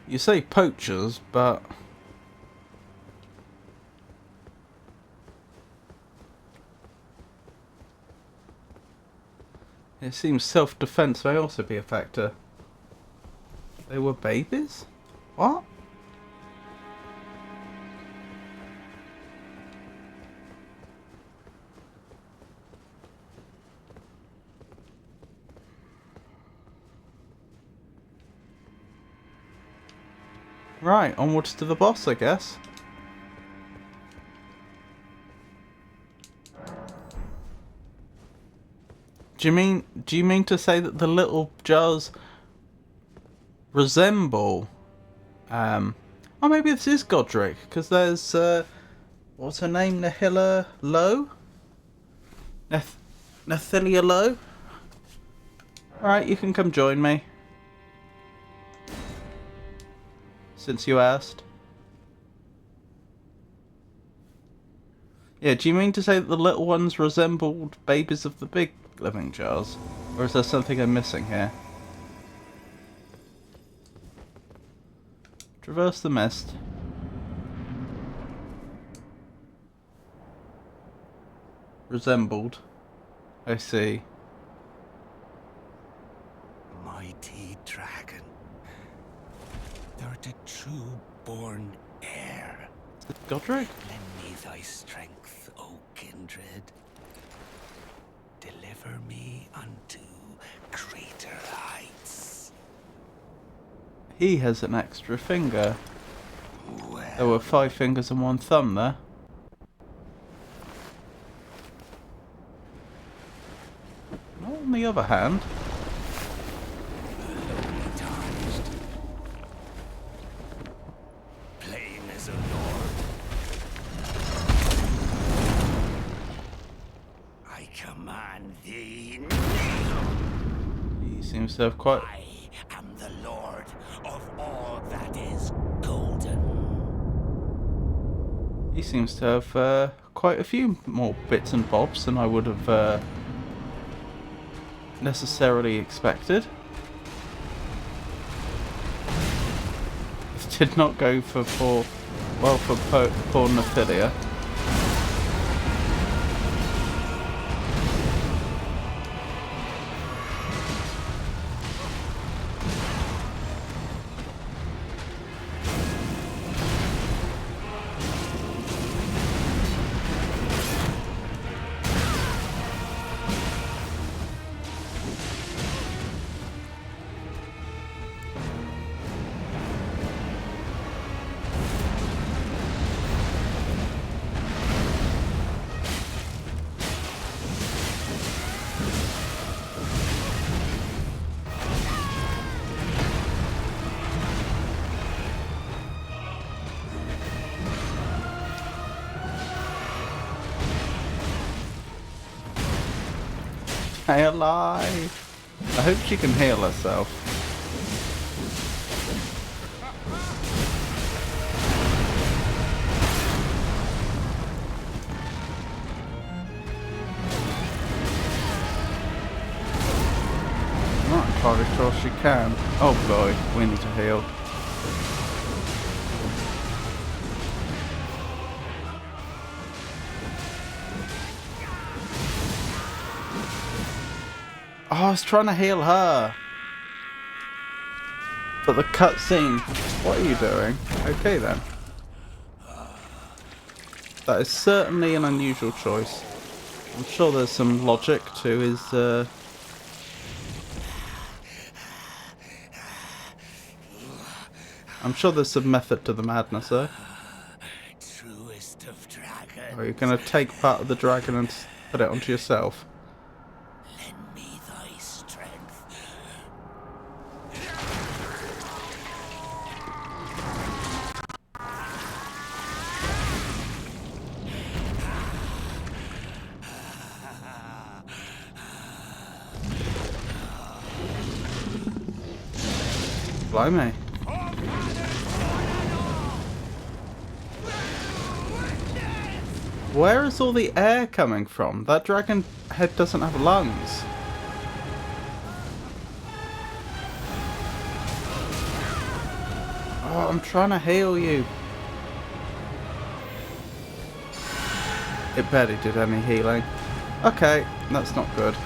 You say poachers, but... It seems self-defense may also be a factor. They were babies? What? Right, onwards to the boss, I guess. Do you mean to say that the little jars resemble oh, maybe this is Godrick, because there's what's her name? Nahila Lowe? Nathalia Lowe? Alright, you can come join me. Since you asked. Yeah, do you mean to say that the little ones resembled babies of the big living jars? Or is there something I'm missing here? Traverse the mist. Resembled. I see. Mighty dragon. Thou the true born heir. Godrick? Lend me thy strength, O kindred. Deliver me unto greater heights. He has an extra finger. Well, There were 5 fingers and 1 thumb there. On the other hand, lowly tarnished, plain as a lord. I command thee, kneel. he seems to have quite... I am the lord of all that is golden. He seems to have quite a few more bits and bobs than I would have necessarily expected. This did not go for poor Nephilia. Stay alive! I hope she can heal herself. I'm not entirely sure she can. Oh boy, we need to heal. Oh, I was trying to heal her. But the cutscene. What are you doing? Okay then. That is certainly an unusual choice. I'm sure there's some logic to his I'm sure there's some method to the madness though. Truest of dragons. Are you going to take part of the dragon and put it onto yourself? Lend me thy strength. Blimey. Where is all the air coming from? That dragon head doesn't have lungs. Oh, I'm trying to heal you. It barely did any healing. Okay, that's not good.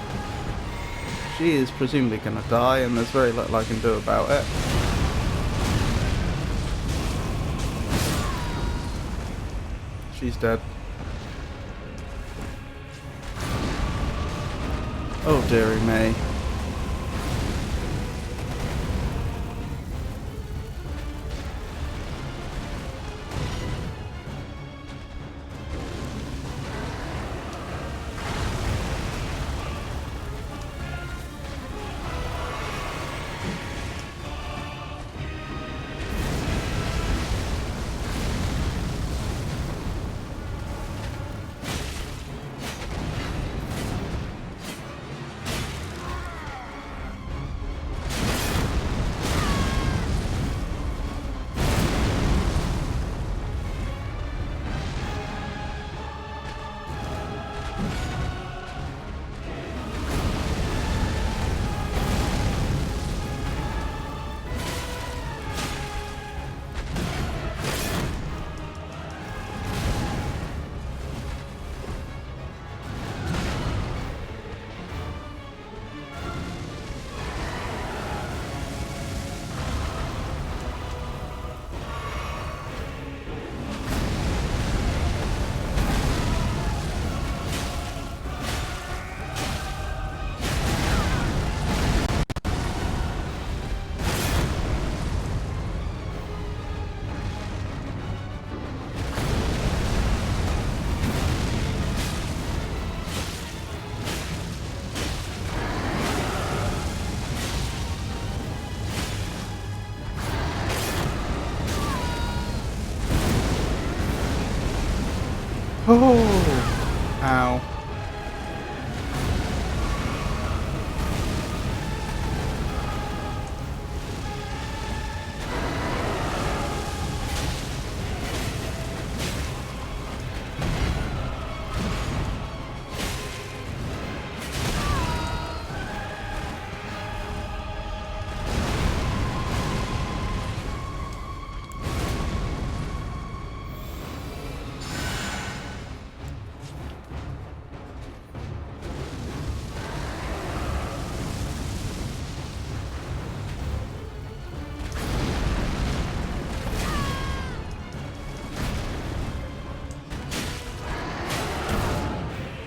She is presumably going to die, and there's very little I can do about it. She's dead. Oh, dearie me. Oh! Ow.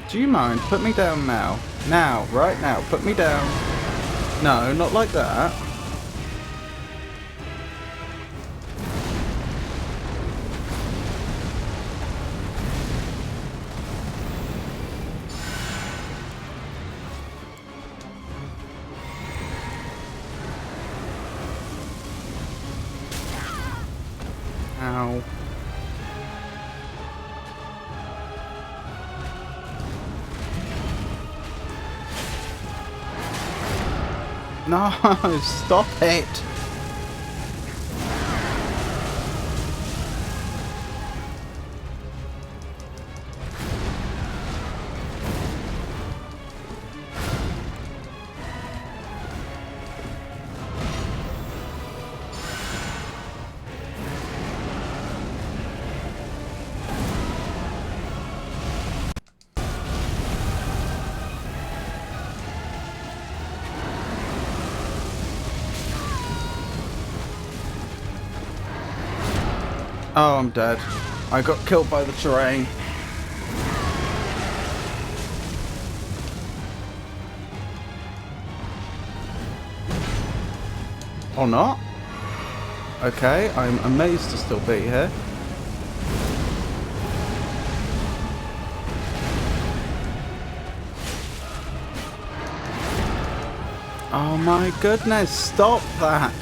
Do you mind? Put me down now. Now. Right now. Put me down. No, not like that. Ow. No, stop it! Oh, I'm dead. I got killed by the terrain. Or not? Okay, I'm amazed to still be here. Oh my goodness, stop that!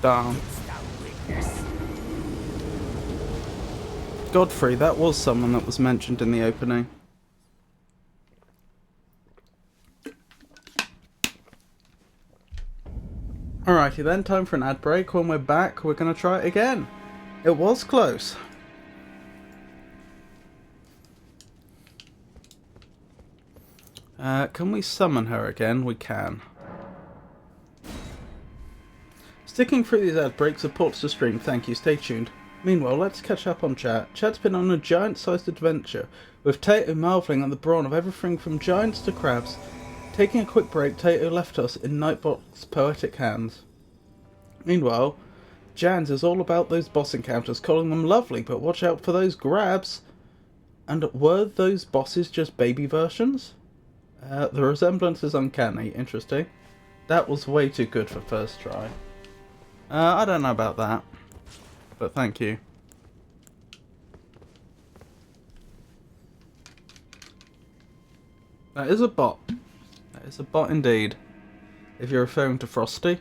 Darn. Didst thou witness? Godfrey, that was someone that was mentioned in the opening. Alrighty then, time for an ad break. When we're back, we're going to try it again. It was close. Can we summon her again? We can. Sticking through these ad breaks supports the stream, thank you, stay tuned. Meanwhile, let's catch up on chat. Chat's been on a giant-sized adventure, with Tato marvelling at the brawn of everything from giants to crabs. Taking a quick break, Tato left us in Nightbot's poetic hands. Meanwhile, Jans is all about those boss encounters, calling them lovely, but watch out for those grabs. And were those bosses just baby versions? The resemblance is uncanny. Interesting. That was way too good for first try. I don't know about that, but thank you. That is a bot. That is a bot indeed. If you're referring to Frosty.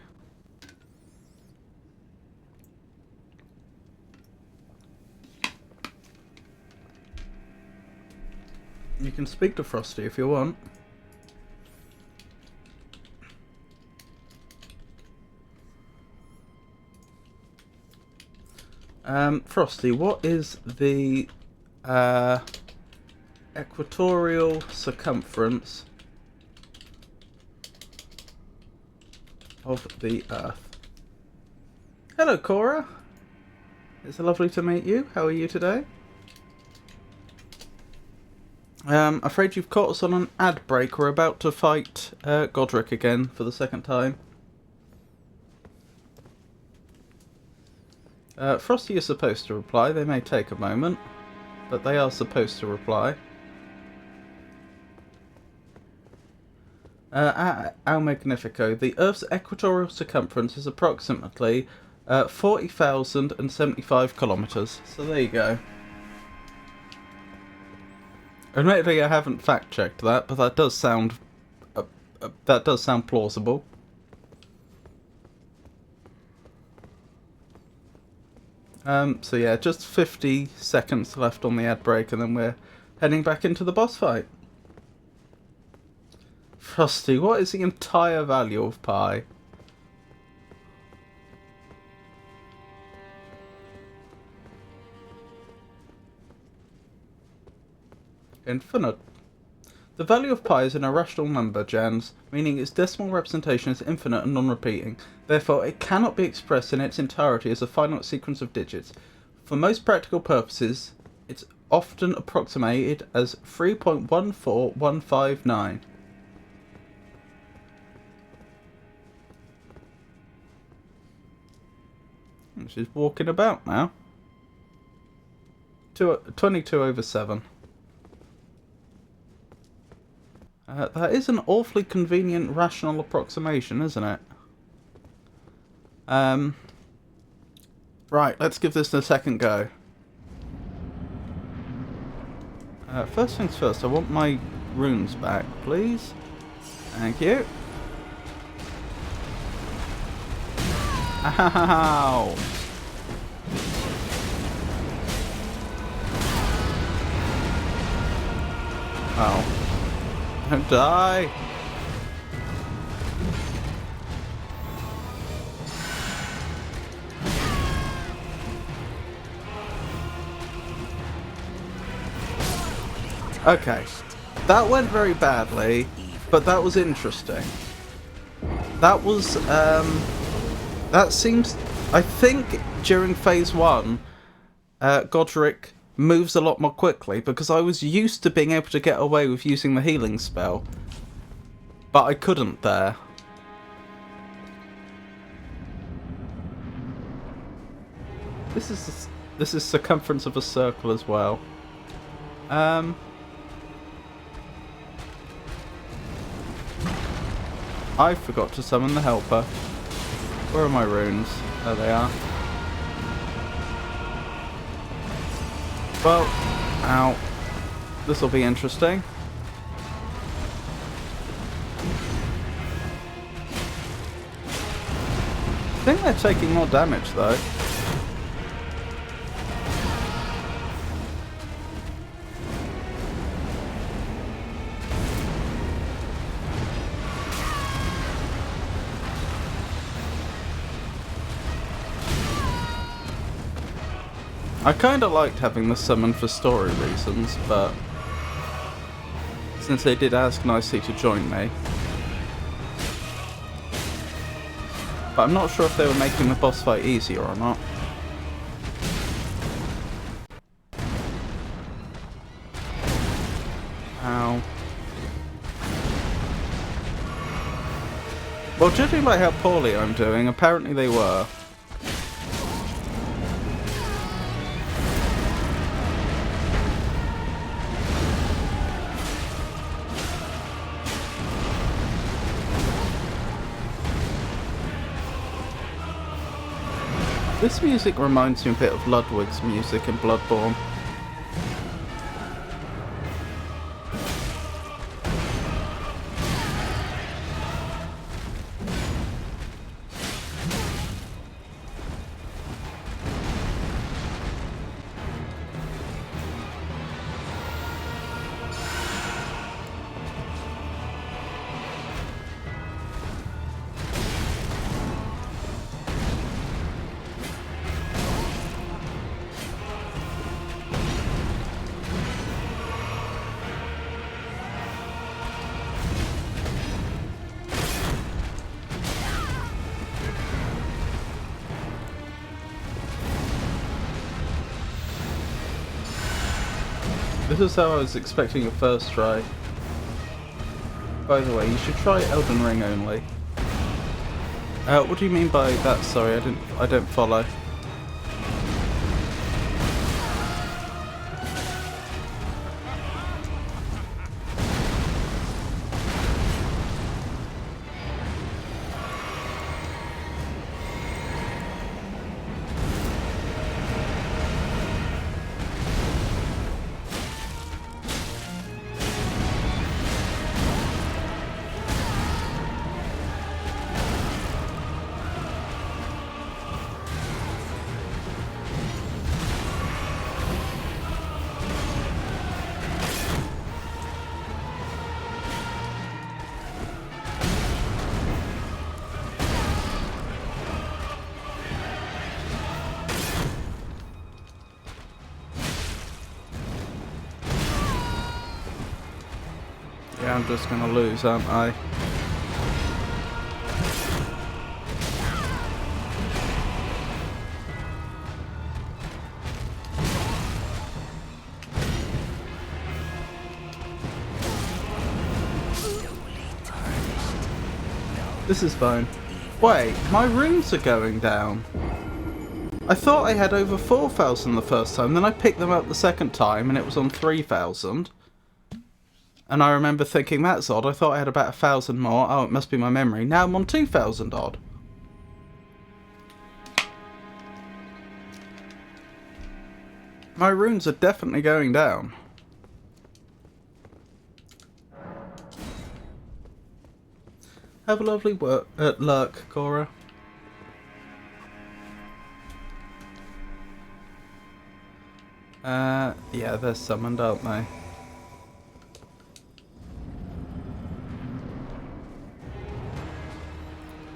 You can speak to Frosty if you want. Frosty, what is the equatorial circumference of the Earth? Hello, Cora. It's lovely to meet you. How are you today? Afraid you've caught us on an ad break. We're about to fight Godrick again for the second time. Frosty is supposed to reply. They may take a moment, but they are supposed to reply. Al Magnifico. The Earth's equatorial circumference is approximately 40,075 kilometers. So there you go. Admittedly, I haven't fact-checked that, but that does sound plausible. So yeah, just 50 seconds left on the ad break, and then we're heading back into the boss fight. Frosty, what is the entire value of pi? Infinite. The value of pi is an irrational number, Jans, meaning its decimal representation is infinite and non-repeating. Therefore, it cannot be expressed in its entirety as a finite sequence of digits. For most practical purposes, it's often approximated as 3.14159. She's walking about now. 22/7. That is an awfully convenient rational approximation, isn't it? Right, let's give this a second go. First things first, I want my runes back, please. Thank you. Ow! Oh. Don't die! Okay. That went very badly, but that was interesting. That was, that seems... I think during Phase 1, Godrick moves a lot more quickly, because I was used to being able to get away with using the healing spell, but I couldn't there. This is circumference of a circle as well. I forgot to summon the helper. Where are my runes? There they are. Well, ow. This will be interesting. I think think they're taking more damage though. I kinda liked having the summon for story reasons, but since they did ask nicely to join me. But I'm not sure if they were making the boss fight easier or not. Ow. Well, judging by how poorly I'm doing, apparently they were. This music reminds me a bit of Ludwig's music in Bloodborne. This is how I was expecting a first try. By the way, you should try Elden Ring only. What do you mean by that? Sorry, I don't follow. Yeah, I'm just gonna lose, aren't I? This is fine. Wait, my runes are going down. I thought I had over 4,000 the first time, then I picked them up the second time and it was on 3,000. And I remember thinking, that's odd, I thought I had about 1,000 more. Oh, it must be my memory. Now I'm on 2,000 odd. My runes are definitely going down. Have a lovely lurk, Cora. Yeah, they're summoned, aren't they?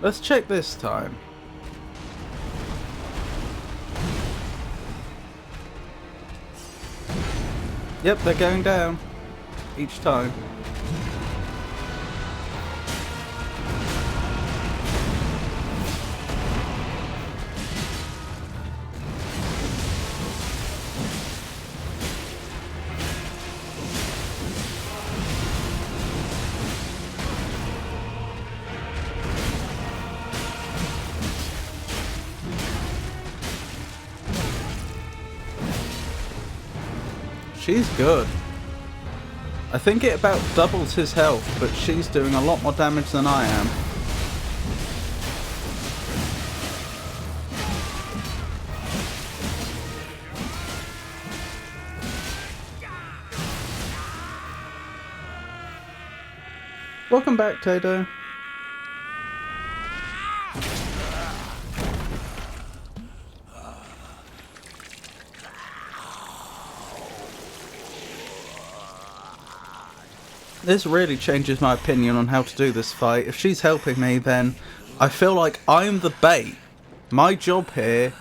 Let's check this time. Yep, they're going down. Each time. She's good. I think it about doubles his health, but she's doing a lot more damage than I am. Welcome back, Tato. This really changes my opinion on how to do this fight. If she's helping me, then I feel like I'm the bait. My job here...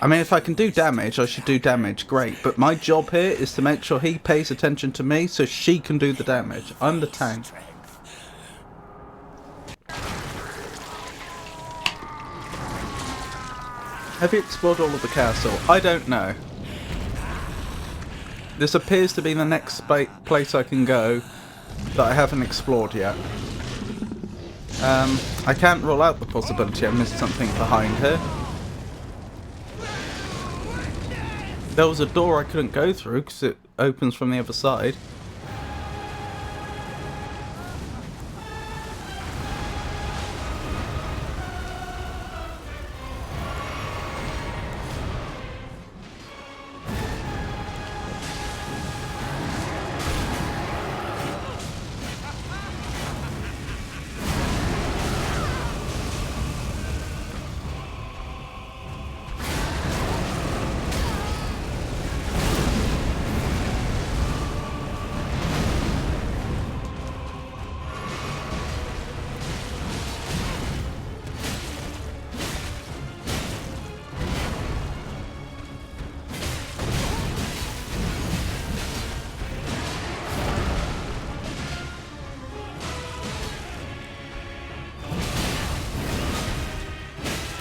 I mean, if I can do damage, I should do damage, great. But my job here is to make sure he pays attention to me so she can do the damage. I'm the tank. Have you explored all of the castle? I don't know. This appears to be the next place I can go that I haven't explored yet. I can't rule out the possibility I missed something behind here. There was a door I couldn't go through because it opens from the other side.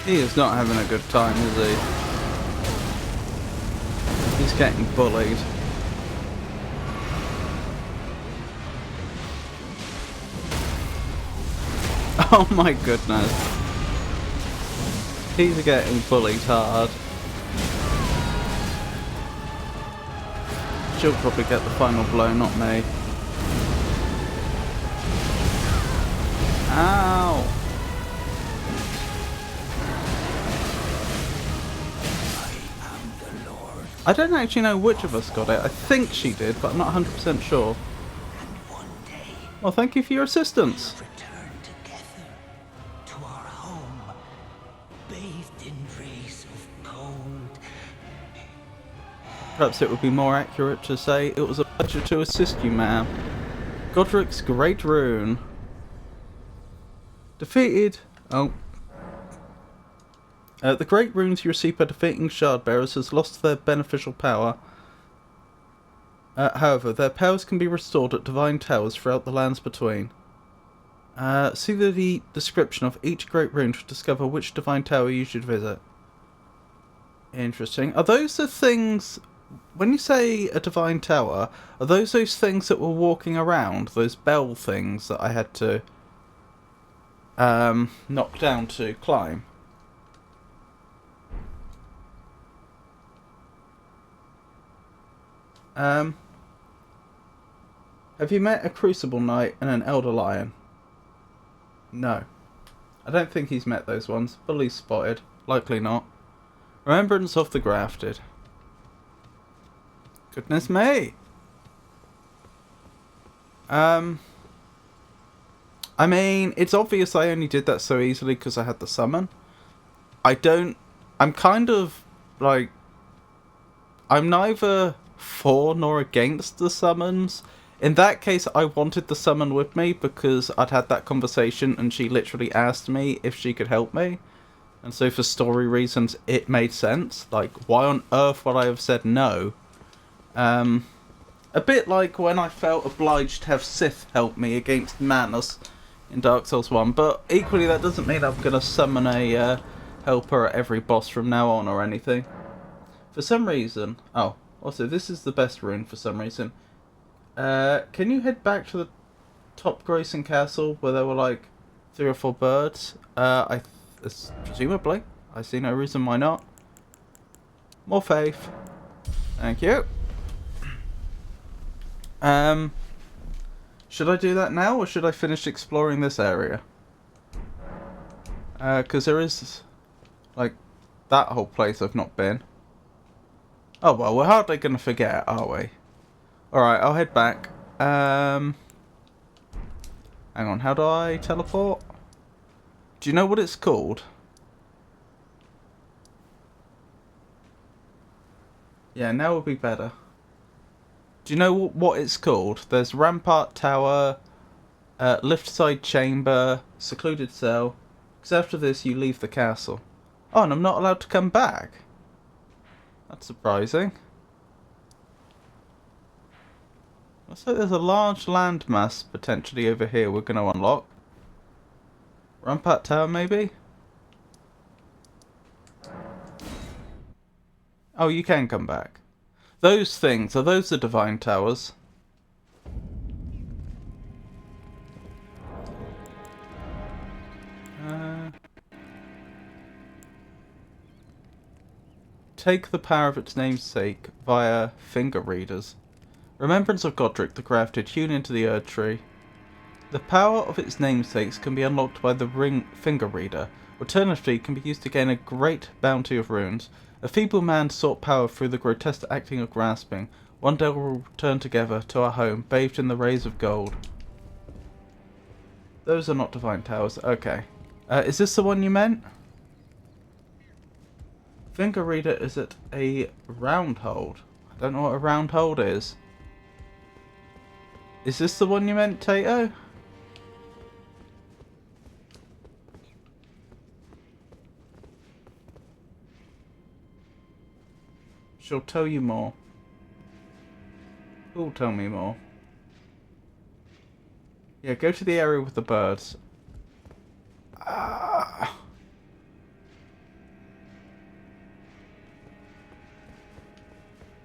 He is not having a good time, is he? He's getting bullied. Oh my goodness. He's getting bullied hard. She'll probably get the final blow, not me. Ow! I don't actually know which of us got it. I think she did, but I'm not 100% sure. Well, thank you for your assistance. Return together to our home, bathed in rays of gold. Perhaps it would be more accurate to say it was a pleasure to assist you, ma'am. Godrick's Great Rune. Defeated... Oh. The Great Runes you receive by defeating Shard Bearers has lost their beneficial power. However, their powers can be restored at Divine Towers throughout the lands between. See the description of each Great Rune to discover which Divine Tower you should visit. Interesting. Are those the things... When you say a Divine Tower, are those things that were walking around? Those bell things that I had to... knock down to climb? Have you met a Crucible Knight and an Elder Lion? No. I don't think he's met those ones. Bullies spotted. Likely not. Remembrance of the Grafted. Goodness me! I mean, it's obvious I only did that so easily because I had the summon. I'm kind of, like... I'm neither for nor against the summons. In that case, I wanted the summon with me because I'd had that conversation and she literally asked me if she could help me. And so for story reasons, it made sense. Like, why on earth would I have said no? A bit like when I felt obliged to have Sith help me against Manus in Dark Souls 1. But equally, that doesn't mean I'm going to summon a helper at every boss from now on or anything. For some reason... Oh, also, this is the best rune for some reason. Can you head back to the top Grayson Castle where there were like 3 or 4 birds? Presumably. I see no reason why not. More faith. Thank you. Should I do that now or should I finish exploring this area? Because there is like that whole place I've not been. Oh well, we're hardly going to forget, are we? Alright, I'll head back. Hang on, how do I teleport? Do you know what it's called? Yeah, now would be better. Do you know what it's called? There's Rampart Tower, Lift Side Chamber, Secluded Cell. Because after this you leave the castle. Oh, and I'm not allowed to come back. That's surprising. Looks like there's a large landmass potentially over here we're going to unlock. Rampart Tower, maybe? Oh, you can come back. Those things, are those the Divine Towers? Take the power of its namesake via finger readers. Remembrance of Godrick the Crafted, hewn into the Erd Tree. The power of its namesakes can be unlocked by the ring finger reader. Alternatively, it can be used to gain a great bounty of runes. A feeble man sought power through the grotesque acting of grasping. One day we'll return together to our home, bathed in the rays of gold. Those are not Divine Towers. Okay. Is this the one you meant? Finger reader is at a round hold. I don't know what a round hold is. Is this the one you meant, Tato? She'll tell you more. Who'll tell me more? Yeah, go to the area with the birds.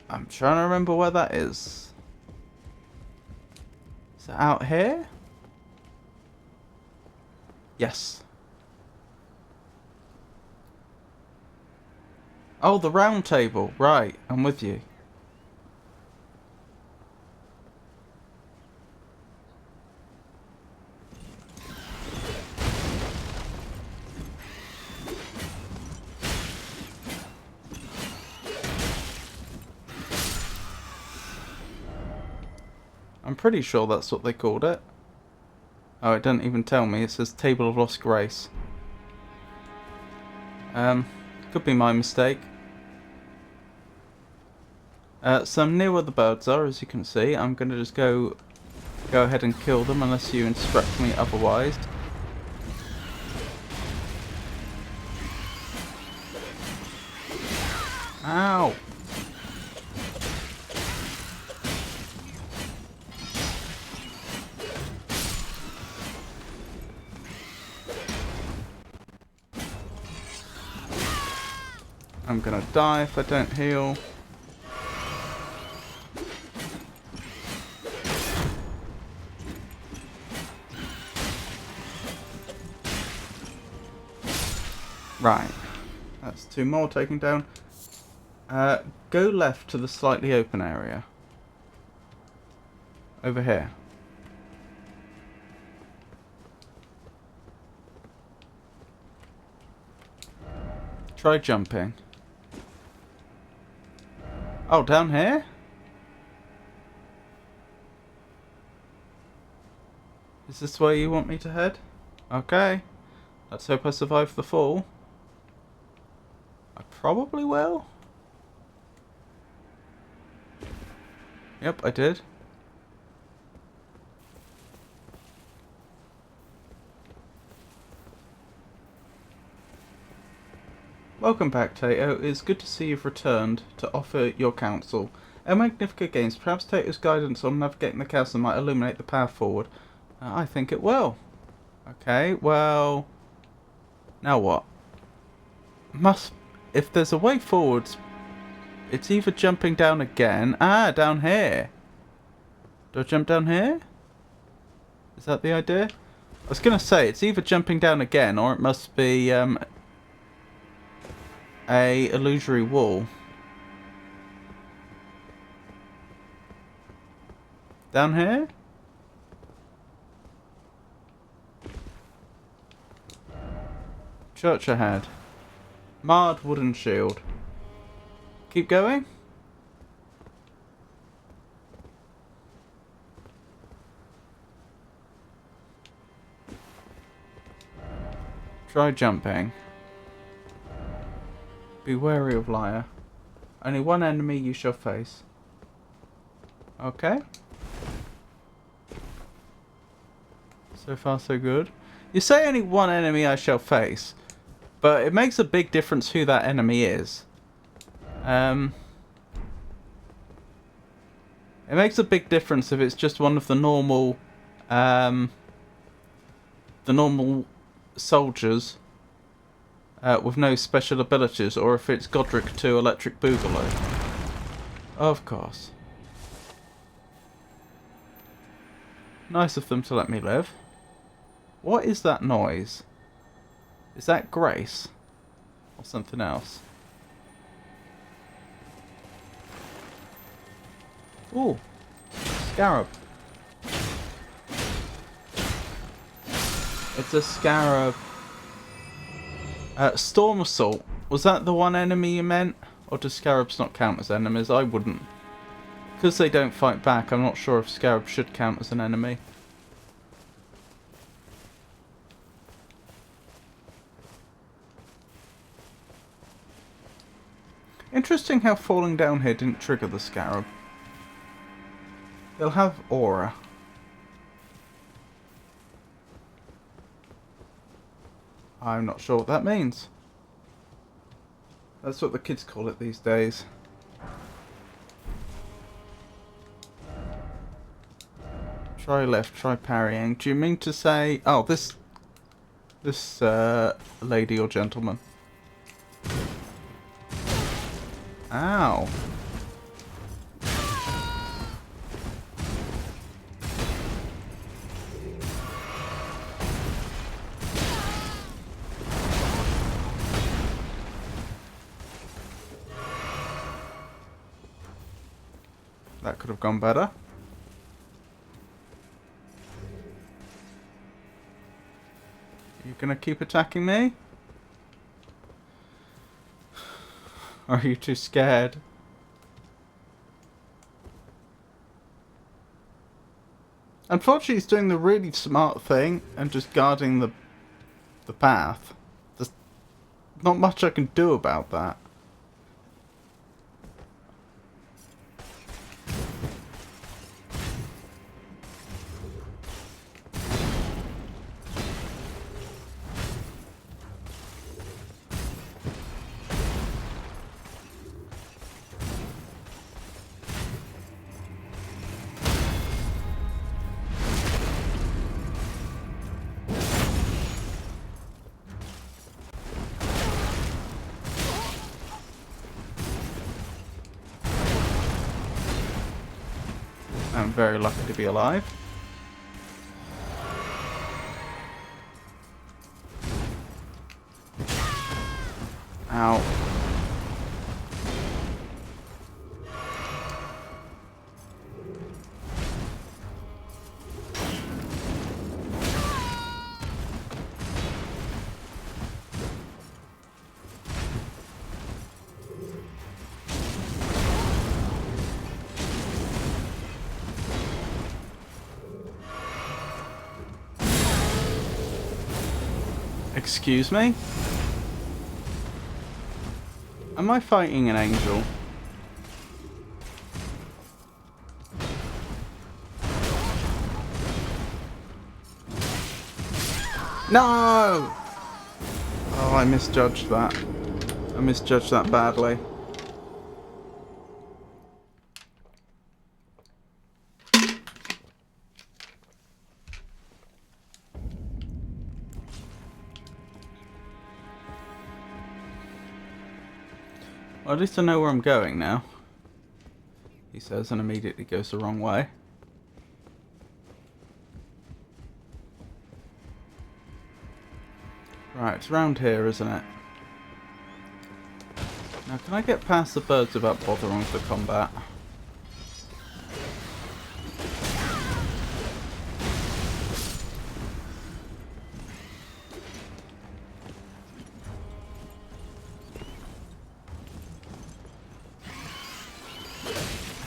I'm trying to remember where that is. Is it out here? Yes. Oh, the round table. Right, I'm with you. I'm pretty sure that's what they called it. Oh, it doesn't even tell me. It says Table of Lost Grace. Could be my mistake. So I'm near where the birds are, as you can see. I'm going to just go ahead and kill them unless you instruct me otherwise. Ow! I'm gonna die if I don't heal. Right. That's two more taken down. Go left to the slightly open area. Over here. Try jumping. Oh, down here? Is this where you want me to head? Okay. Let's hope I survive the fall. I probably will. Yep, I did. Welcome back, Tato. It's good to see you've returned to offer your counsel. El Magnifica Games, perhaps Tato's guidance on navigating the castle might illuminate the path forward. I think it will. Okay, well... Now what? If there's a way forwards, it's either jumping down again... Ah, down here! Do I jump down here? Is that the idea? I was going to say, it's either jumping down again, or it must be... a illusory wall. Down here? Church ahead. Marred wooden shield. Keep going? Try jumping. Be wary of liar. Only one enemy you shall face. Okay. So far, so good. You say only one enemy I shall face, but it makes a big difference who that enemy is. It makes a big difference if it's just one of the normal soldiers with no special abilities, or if it's Godrick 2 Electric Boogaloo. Of course. Nice of them to let me live. What is that noise? Is that Grace? Or something else? Ooh. Scarab. It's a scarab. Storm Assault. Was that the one enemy you meant? Or do scarabs not count as enemies? I wouldn't. Because they don't fight back, I'm not sure if scarab should count as an enemy. Interesting how falling down here didn't trigger the scarab. They'll have aura. I'm not sure what that means. That's what the kids call it these days. Try left, try parrying. Do you mean to say... Oh, this lady or gentleman. Ow. That could have gone better. You gonna keep attacking me? Or are you too scared? Unfortunately, he's doing the really smart thing and just guarding the path. There's not much I can do about that. I'm very lucky to be alive. Ow. Excuse me? Am I fighting an angel? No! Oh, I misjudged that. I misjudged that badly. Well, at least I know where I'm going now, he says, and immediately goes the wrong way. Right, it's around here, isn't it? Now, can I get past the birds without bothering with the combat?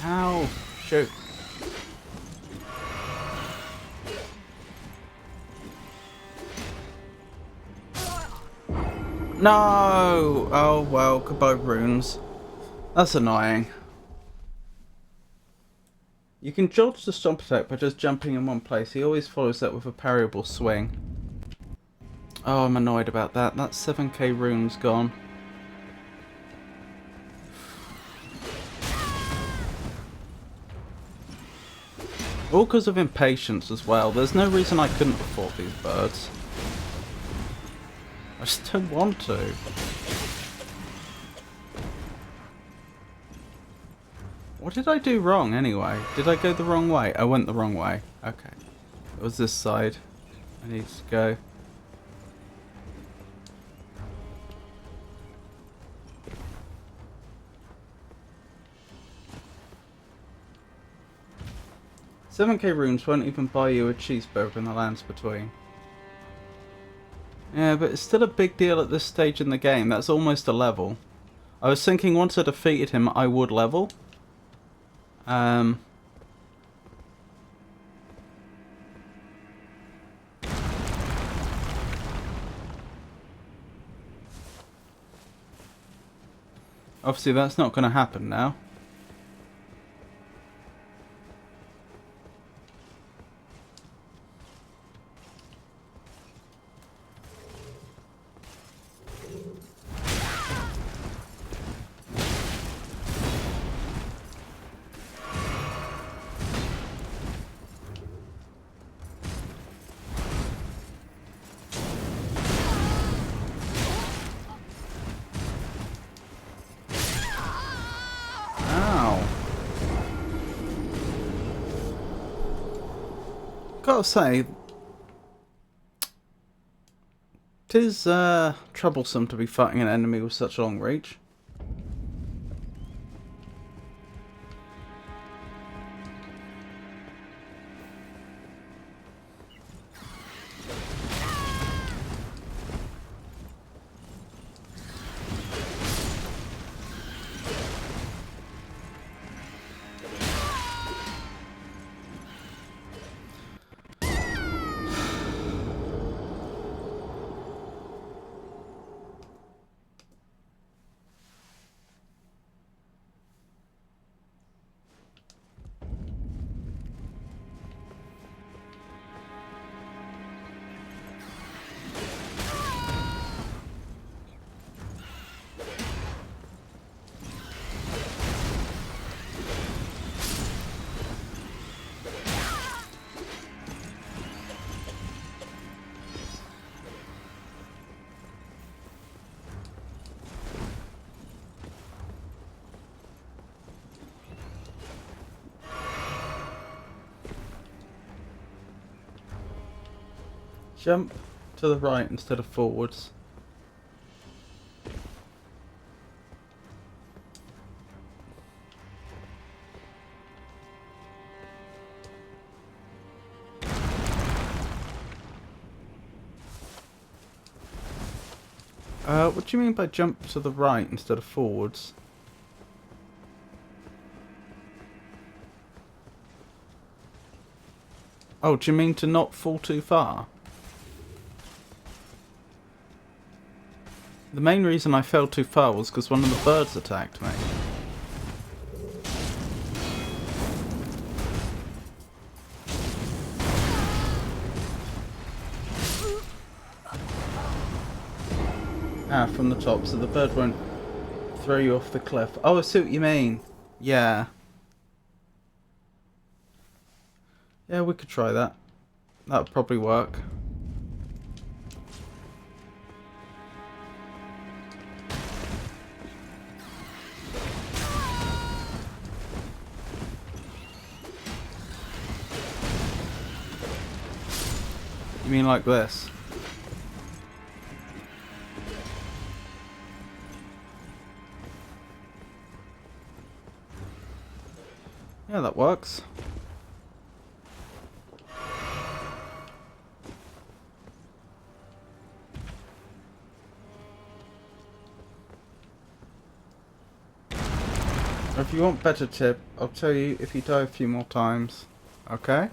Ow! Shoot. No! Oh well, goodbye runes. That's annoying. You can dodge the stomp attack by just jumping in one place. He always follows that with a parryable swing. Oh, I'm annoyed about that. That 7k rune's gone. All because of impatience as well. There's no reason I couldn't have fought these birds. I just don't want to. What did I do wrong anyway? Did I go the wrong way? I went the wrong way. Okay. It was this side. I need to go. $7k runes won't even buy you a cheeseburger in the lands between. Yeah, but it's still a big deal at this stage in the game. That's almost a level. I was thinking once I defeated him, I would level. Obviously, that's not going to happen now. Gotta say, tis troublesome to be fighting an enemy with such long reach. Jump to the right instead of forwards. What do you mean by jump to the right instead of forwards? Oh, do you mean to not fall too far? The main reason I fell too far was because one of the birds attacked me. Ah, from the top, so the bird won't throw you off the cliff. Oh, I see what you mean. Yeah. Yeah, we could try that. That would probably work. You mean like this? Yeah, that works. If you want better tip, I'll tell you if you die a few more times. Okay?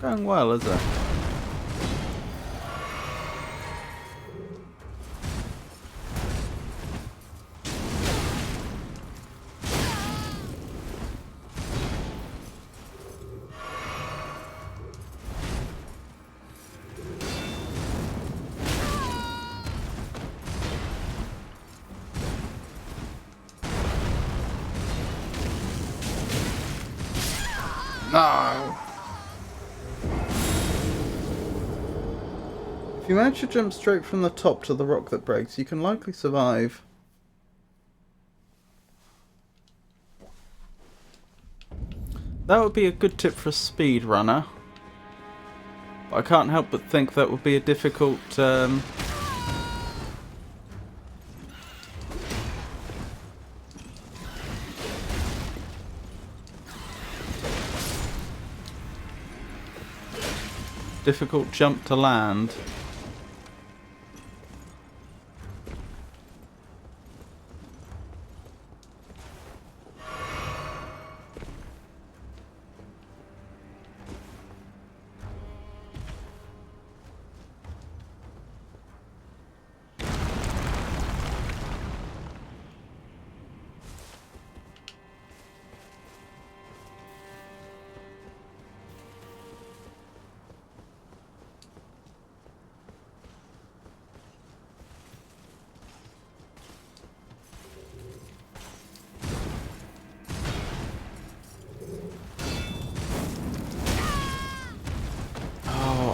Going well, is it? No! If you manage to jump straight from the top to the rock that breaks, you can likely survive. That would be a good tip for a speedrunner. But I can't help but think that would be a difficult... difficult jump to land.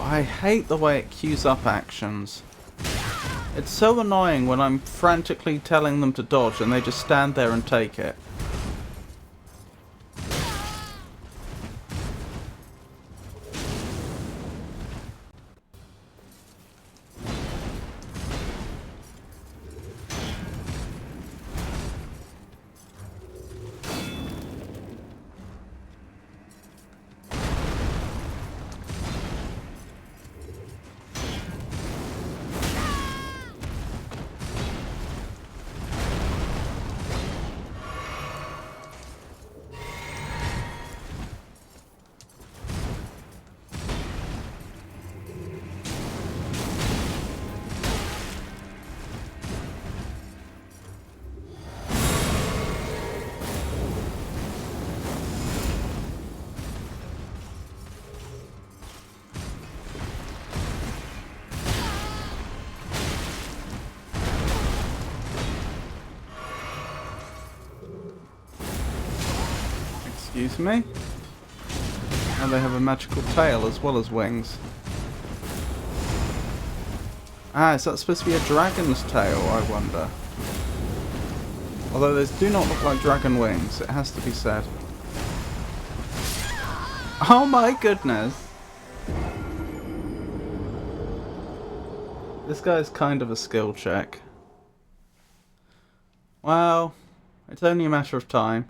I hate the way it queues up actions. It's so annoying when I'm frantically telling them to dodge and they just stand there and take it. Excuse me? And they have a magical tail as well as wings. Ah, is that supposed to be a dragon's tail, I wonder? Although those do not look like dragon wings, it has to be said. Oh my goodness! This guy's kind of a skill check. Well, it's only a matter of time.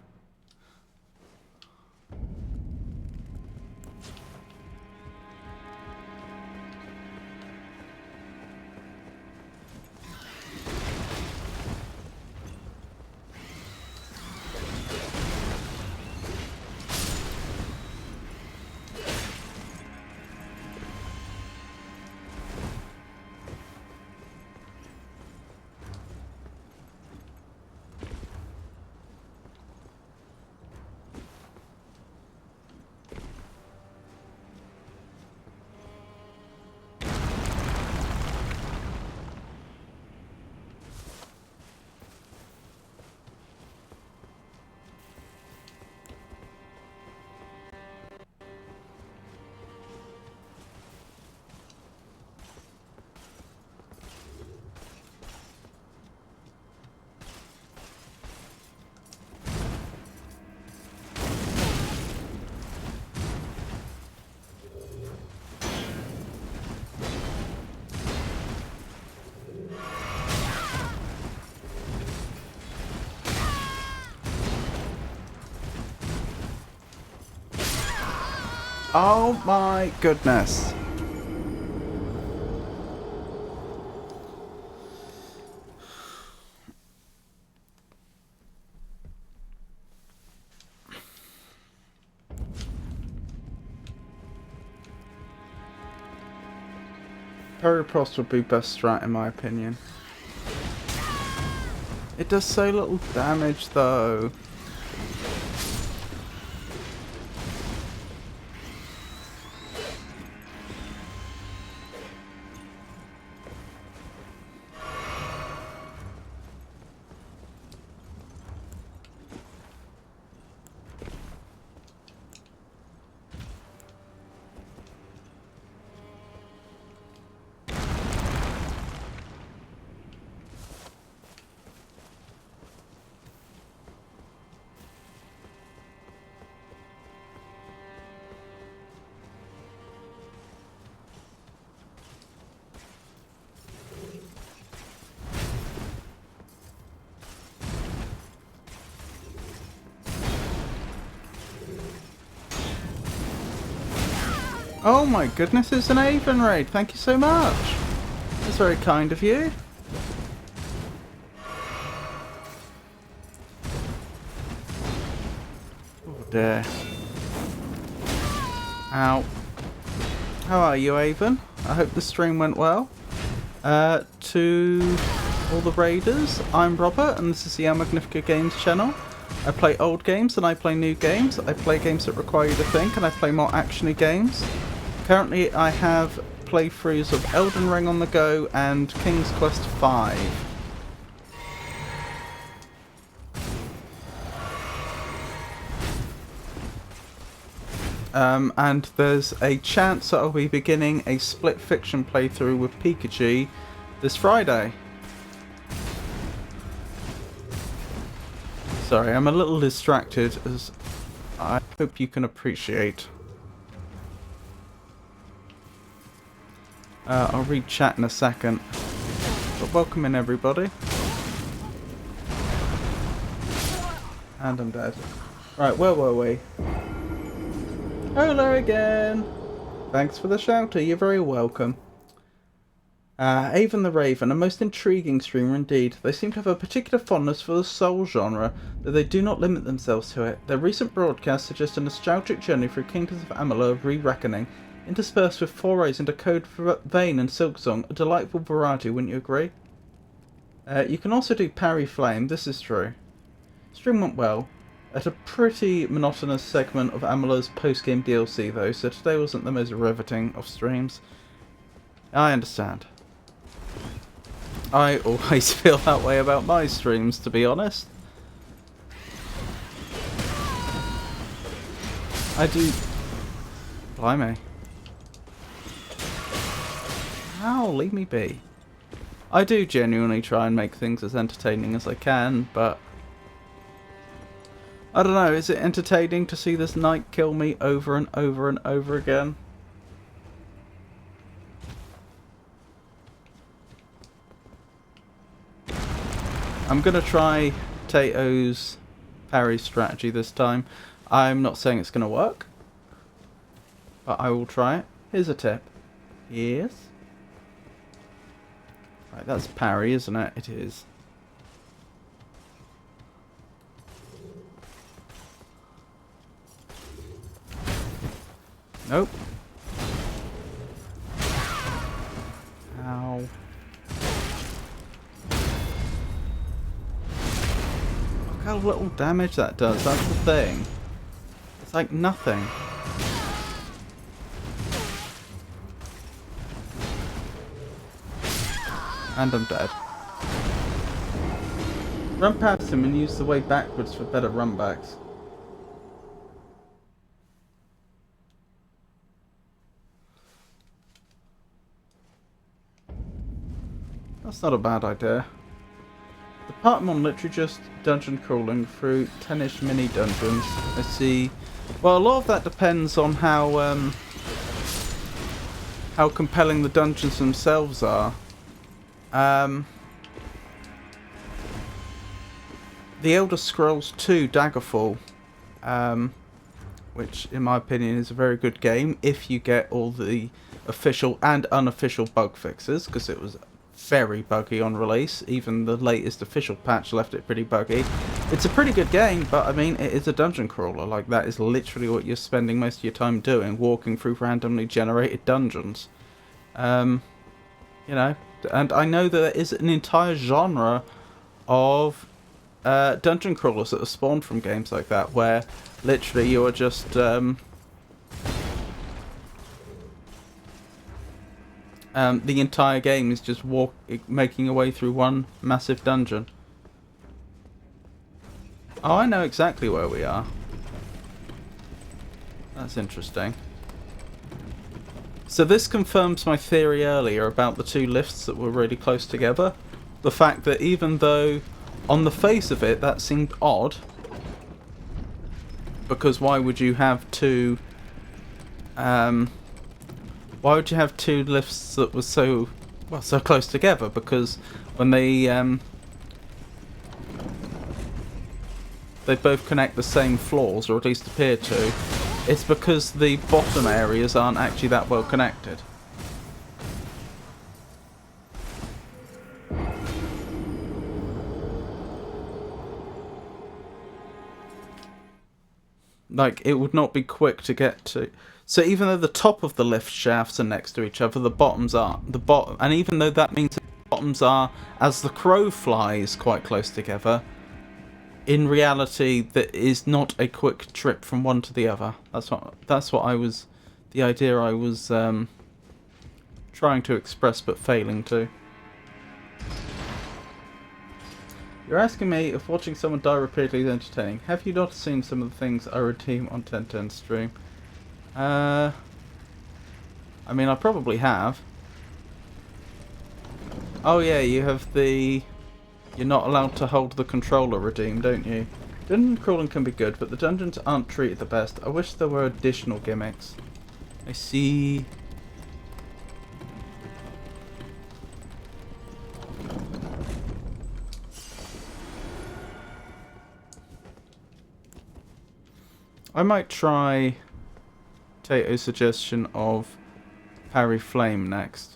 Oh my goodness. Periprost would be best strat in my opinion. It does so little damage though. Oh my goodness, it's an Elden raid. Thank you so much. That's very kind of you. Oh dear. Ow. How are you, Avon? I hope the stream went well. To all the raiders, I'm Robert and this is the El Magnifico Games channel. I play old games and I play new games. I play games that require you to think and I play more actiony games. Currently I have playthroughs of Elden Ring on the go and King's Quest V. And there's a chance that I'll be beginning a split fiction playthrough with Pikachu this Friday. Sorry, I'm a little distracted as I hope you can appreciate. I'll read chat in a second. But welcome in everybody. And I'm dead. Right, where were we? Hello again! Thanks for the shouter, you're very welcome. Avon the Raven, a most intriguing streamer indeed. They seem to have a particular fondness for the soul genre, though they do not limit themselves to it. Their recent broadcast suggests a nostalgic journey through Kingdoms of Amalur Re-Reckoning, interspersed with forays into Code Vein and Silksong, a delightful variety, wouldn't you agree? You can also do Parry Flame, this is true. Stream went well. At a pretty monotonous segment of Amalur's post-game DLC though, so today wasn't the most riveting of streams. I understand. I always feel that way about my streams, to be honest. I do... Blimey. Ow, leave me be. I do genuinely try and make things as entertaining as I can, but... I don't know, is it entertaining to see this knight kill me over and over and over again? I'm gonna try Tato's parry strategy this time. I'm not saying it's gonna work, but I will try it. Here's a tip. Yes. Right, that's parry, isn't it? It is. Nope. Ow. Look how little damage that does, that's the thing. It's like nothing. And I'm dead. Run past him and use the way backwards for better runbacks. That's not a bad idea. The part I'm on literally just dungeon crawling through 10-ish mini dungeons. I see. Well, a lot of that depends on how compelling the dungeons themselves are. The Elder Scrolls 2 Daggerfall, which in my opinion is a very good game if you get all the official and unofficial bug fixes, because it was very buggy on release. Even the latest official patch left it pretty buggy. It's a pretty good game, but I mean, it is a dungeon crawler. Like, that is literally what you're spending most of your time doing, walking through randomly generated dungeons. You know, and I know that there is an entire genre of dungeon crawlers that are spawned from games like that, where literally you are just the entire game is just making your way through one massive dungeon. Oh, I know exactly where we are. That's interesting. So this confirms my theory earlier about the two lifts that were really close together. The fact that even though on the face of it that seemed odd, because why would you have two lifts that were so close together? Because when they both connect the same floors, or at least appear to, it's because the bottom areas aren't actually that well connected. Like, it would not be quick to get to. So even though the top of the lift shafts are next to each other, the bottoms aren't. And even though that means the bottoms are, as the crow flies, quite close together, in reality, that is not a quick trip from one to the other. That's what I was, the idea I was trying to express but failing to. You're asking me if watching someone die repeatedly is entertaining. Have you not seen some of the things I redeem on 1010 stream? I mean, I probably have. Oh yeah, you have the... You're not allowed to hold the controller redeem, don't you? Dungeon crawling can be good, but the dungeons aren't treated the best. I wish there were additional gimmicks. I see... I might try Tato's suggestion of Parry Flame next.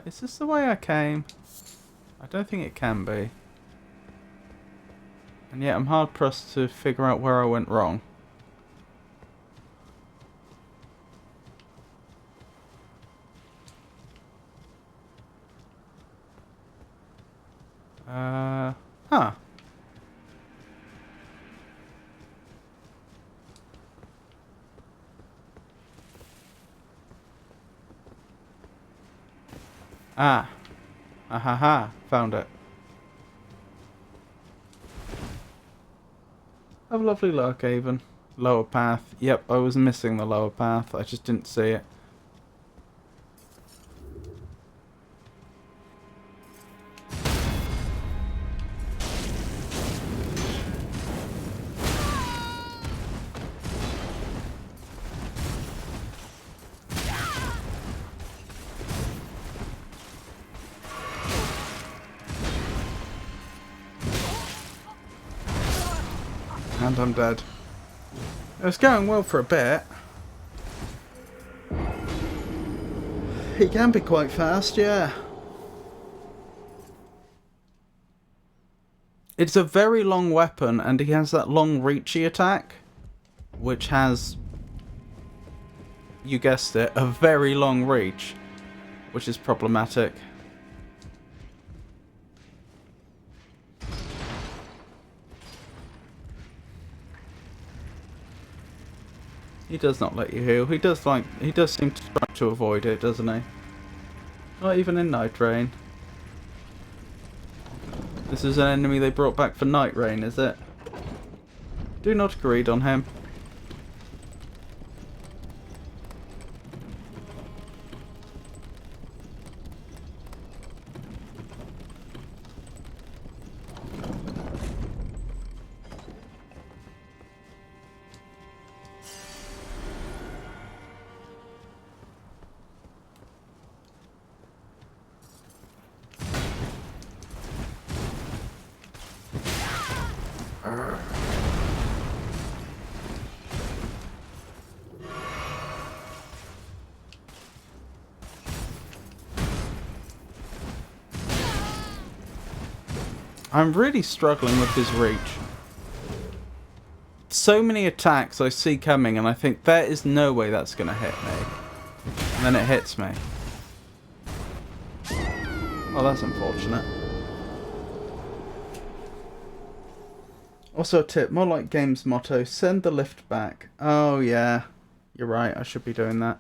Is this the way I came? I don't think it can be. And yet I'm hard pressed to figure out where I went wrong. Huh. Ah. Ahaha. Found it. Have lovely luck, Avon. Lower path. Yep, I was missing the lower path. I just didn't see it. And I'm dead. It was going well for a bit. He can be quite fast, yeah. It's a very long weapon, and he has that long reachy attack, which has, you guessed it, a very long reach, which is problematic. He does not let you heal. He does seem to try to avoid it, doesn't he? Not even in Night Rain. This is an enemy they brought back for Night Rain, is it? Do not agree on him. I'm really struggling with his reach. So many attacks I see coming and I think there is no way that's going to hit me. And then it hits me. Oh, that's unfortunate. Also a tip, more like game's motto, send the lift back. Oh yeah, you're right, I should be doing that.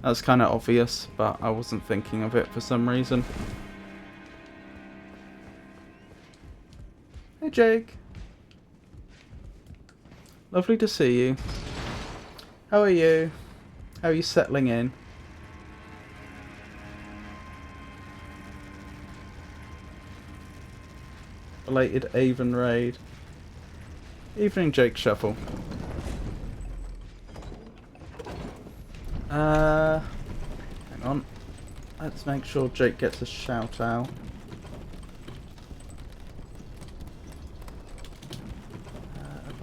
That's kind of obvious, but I wasn't thinking of it for some reason. Hey Jake. Lovely to see you. How are you? How are you settling in? Belated Avon raid. Evening Jake Shuffle. Hang on. Let's make sure Jake gets a shout out.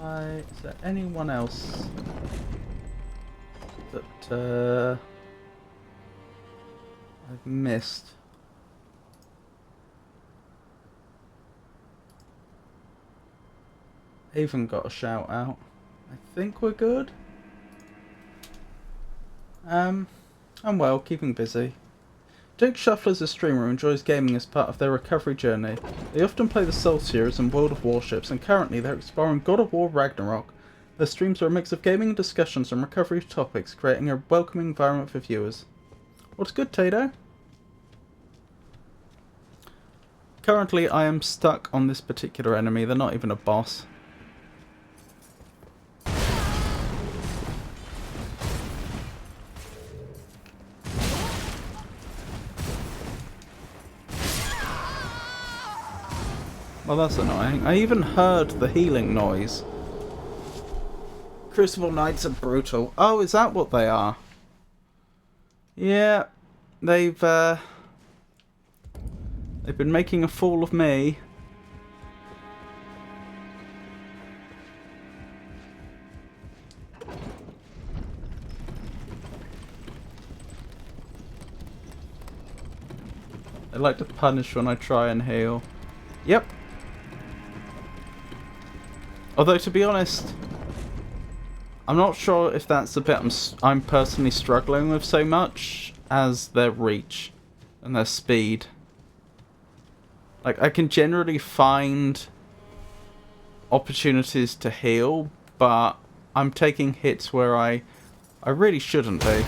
Is there anyone else that I've missed? Even got a shout out. I think we're good. I'm well, keeping busy. Jake Shuffler is a streamer who enjoys gaming as part of their recovery journey. They often play the Soul series and World of Warships, and currently they're exploring God of War Ragnarok. Their streams are a mix of gaming and discussions on recovery topics, creating a welcoming environment for viewers. What's good, Tato? Currently I am stuck on this particular enemy. They're not even a boss. Well, that's annoying. I even heard the healing noise. Crucible Knights are brutal. Oh, is that what they are? Yeah, they've been making a fool of me. They like to punish when I try and heal. Yep. Although, to be honest, I'm not sure if that's the bit I'm personally struggling with so much as their reach and their speed. Like, I can generally find opportunities to heal, but I'm taking hits where I really shouldn't be.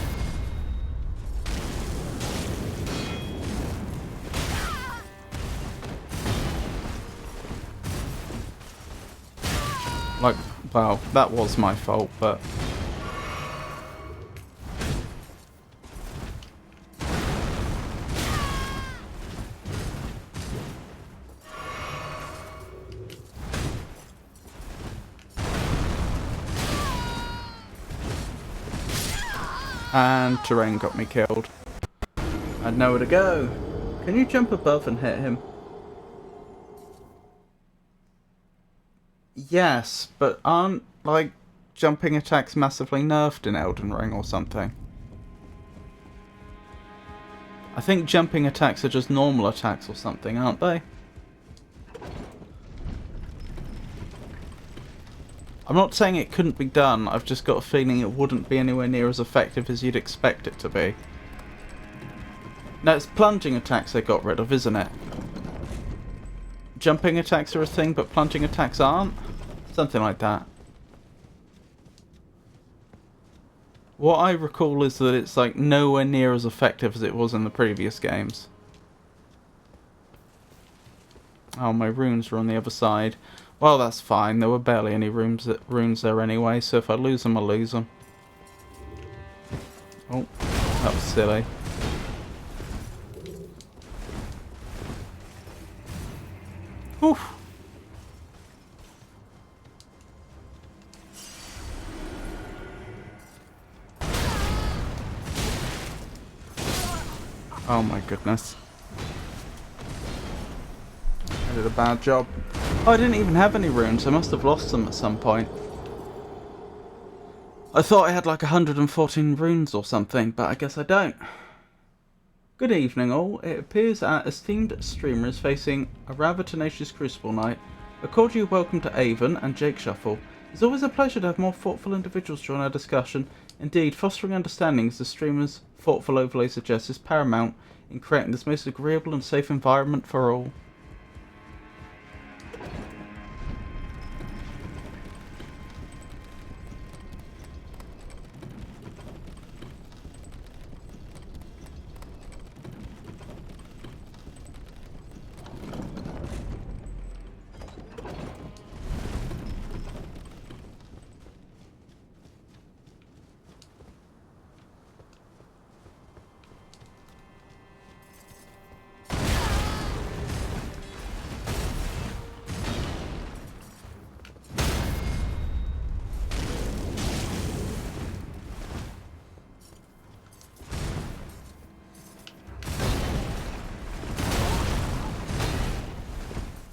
Like, well, that was my fault, but... And terrain got me killed. I had nowhere to go. Can you jump above and hit him? Yes, but aren't, like, jumping attacks massively nerfed in Elden Ring or something? I think jumping attacks are just normal attacks or something, aren't they? I'm not saying it couldn't be done, I've just got a feeling it wouldn't be anywhere near as effective as you'd expect it to be. No, it's plunging attacks they got rid of, isn't it? Jumping attacks are a thing, but plunging attacks aren't? Something like that. What I recall is that it's like nowhere near as effective as it was in the previous games. Oh, my runes are on the other side. Well, that's fine. There were barely any runes there anyway, so if I lose them, I lose them. Oh, that was silly. Whew. Oh my goodness. I did a bad job. Oh, I didn't even have any runes. I must have lost them at some point. I thought I had like 114 runes or something, but I guess I don't. Good evening all. It appears our esteemed streamer is facing a rather tenacious Crucible Knight. A cordial welcome to Avon and Jake Shuffle. It's always a pleasure to have more thoughtful individuals join our discussion. Indeed, fostering understanding, as the streamer's thoughtful overlay suggests, is paramount in creating this most agreeable and safe environment for all.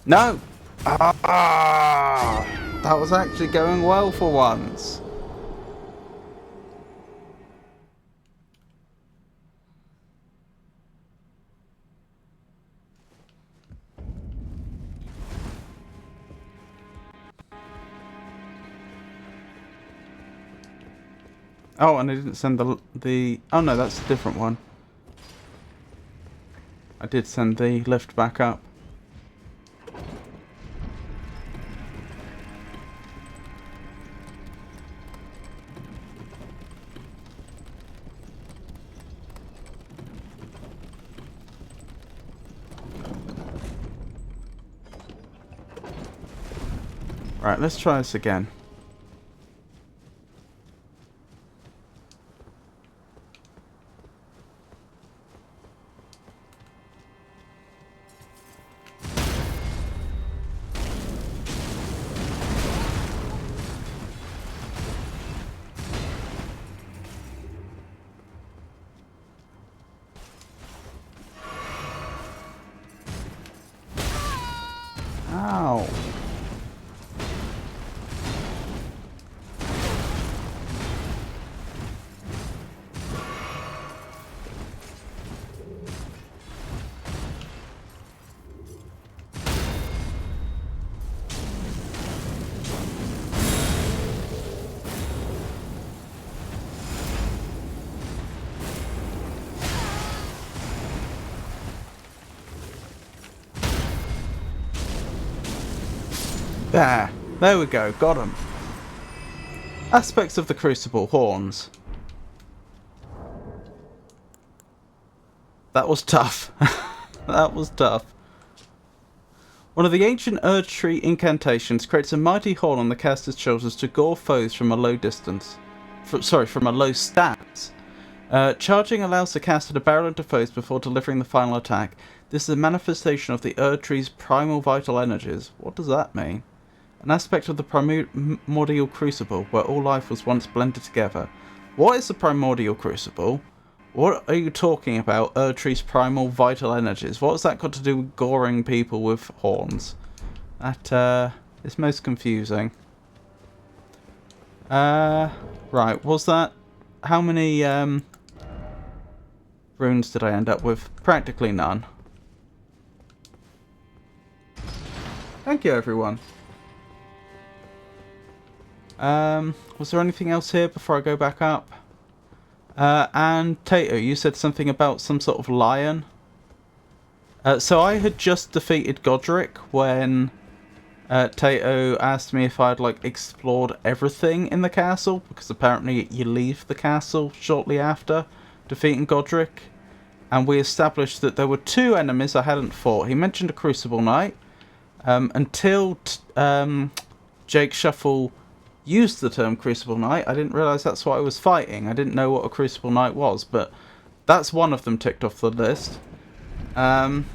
No! Ah! That was actually going well for once. Oh, and I didn't send the... Oh no, that's a different one. I did send the lift back up. Right, let's try this again. Ow. There we go, got him. Aspects of the Crucible, horns. That was tough. That was tough. One of the ancient Erd Tree incantations creates a mighty horn on the caster's shoulders to gore foes from a low distance. From a low stance. Charging allows the caster to barrel into foes before delivering the final attack. This is a manifestation of the Erd Tree's primal vital energies. What does that mean? An aspect of the primordial crucible, where all life was once blended together. What is the primordial crucible? What are you talking about, Erd Tree's primal vital energies? What has that got to do with goring people with horns? That is most confusing. Right, was that... How many runes did I end up with? Practically none. Thank you, everyone. Was there anything else here before I go back up? And Tato, you said something about some sort of lion. So I had just defeated Godrick when Tato asked me if I'd like explored everything in the castle, because apparently you leave the castle shortly after defeating Godrick. And we established that there were two enemies I hadn't fought. He mentioned a Crucible Knight. Until Jake Shuffle used the term Crucible Knight, I didn't realise that's what I was fighting. I didn't know what a Crucible Knight was, but that's one of them ticked off the list. And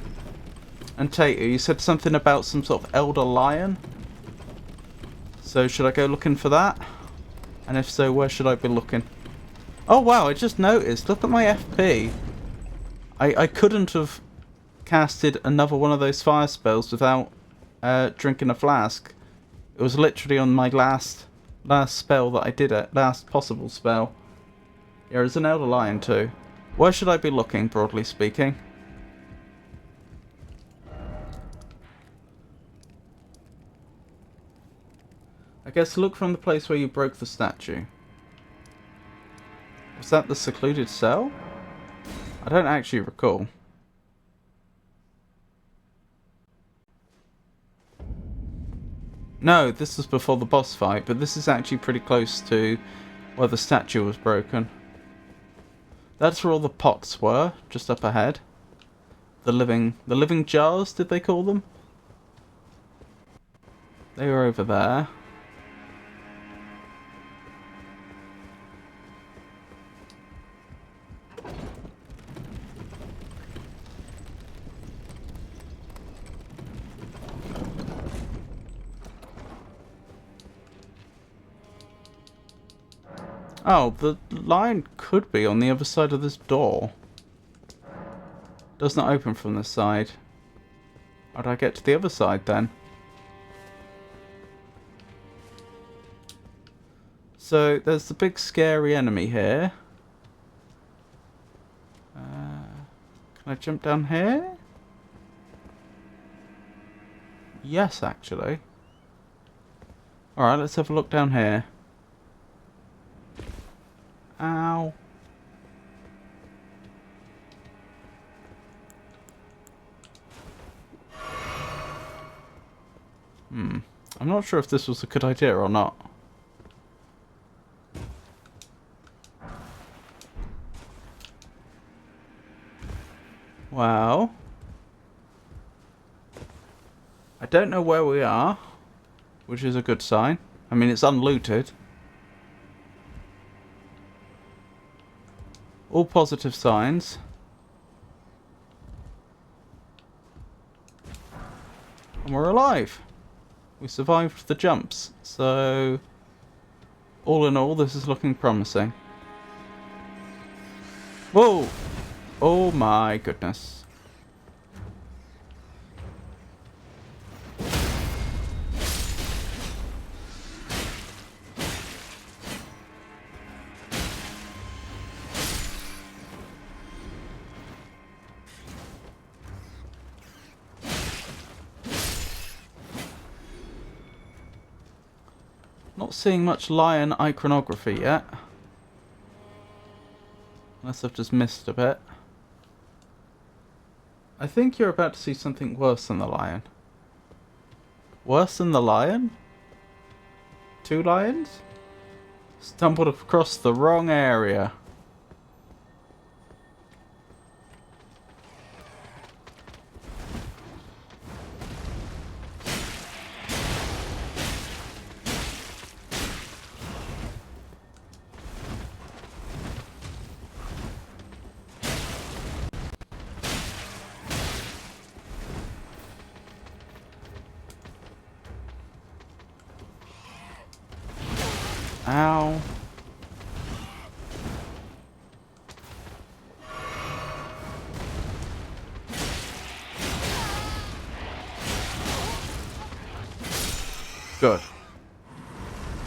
Tato, you said something about some sort of Elder Lion. So should I go looking for that? And if so, where should I be looking? Oh wow, I just noticed. Look at my FP. I couldn't have casted another one of those fire spells without drinking a flask. It was literally on my last spell that I did it. Last possible spell. Yeah, there's an Elder Lion too. Where should I be looking, broadly speaking? I guess look from the place where you broke the statue. Was that the secluded cell? I don't actually recall. No, this was before the boss fight, but this is actually pretty close to where the statue was broken. That's where all the pots were, just up ahead. The living jars, did they call them? They were over there. Oh, the line could be on the other side of this door. Does not open from this side. How do I get to the other side then? So there's the big scary enemy here. Can I jump down here? Yes, actually. Alright, let's have a look down here. Ow. I'm not sure if this was a good idea or not. Well, I don't know where we are, which is a good sign. I mean, it's unlooted. All positive signs. And we're alive. We survived the jumps, so all in all, this is looking promising. Whoa! Oh my goodness. Not seeing much lion iconography yet. Unless I've just missed a bit. I think you're about to see something worse than the lion. Worse than the lion? 2 lions? Stumbled across the wrong area. Ow. Good.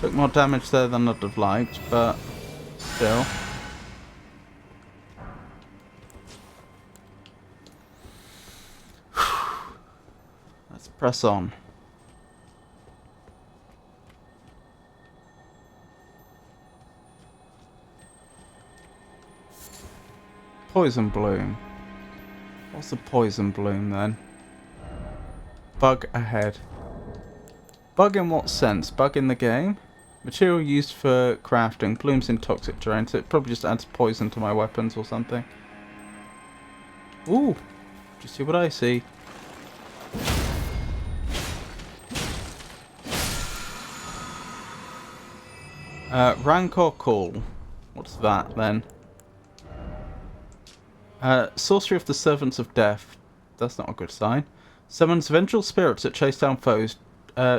Took more damage there than I'd have liked, but still. Let's press on. Poison bloom. What's a poison bloom then? Bug ahead. Bug in what sense? Bug in the game? Material used for crafting. Blooms in toxic terrain, so it probably just adds poison to my weapons or something. Ooh! Do you see what I see? Rancor Call. What's that then? Sorcery of the Servants of Death. That's not a good sign. Summons vengeful spirits that chase down foes,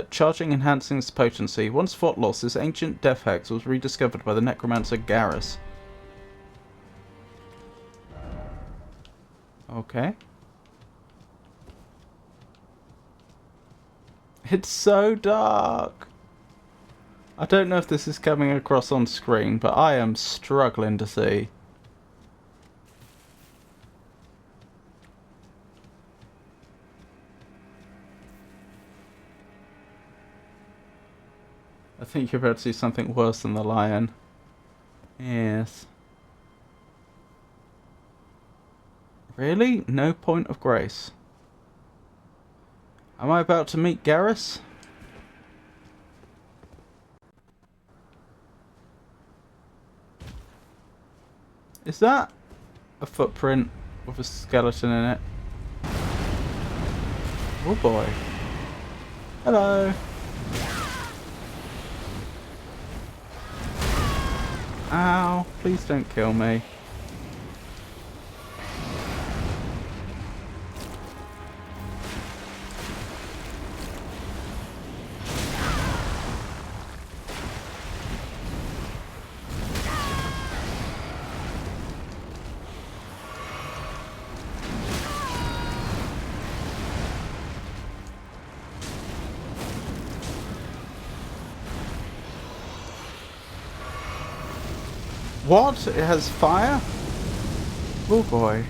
charging enhancing its potency. Once fought lost, this ancient death hex was rediscovered by the necromancer Garrus. Okay. It's so dark. I don't know if this is coming across on screen, but I am struggling to see. I think you're about to see something worse than the lion. Yes. Really? No point of grace. Am I about to meet Garrus? Is that a footprint with a skeleton in it? Oh boy. Hello. Ow, please don't kill me. What? It has fire? Oh boy.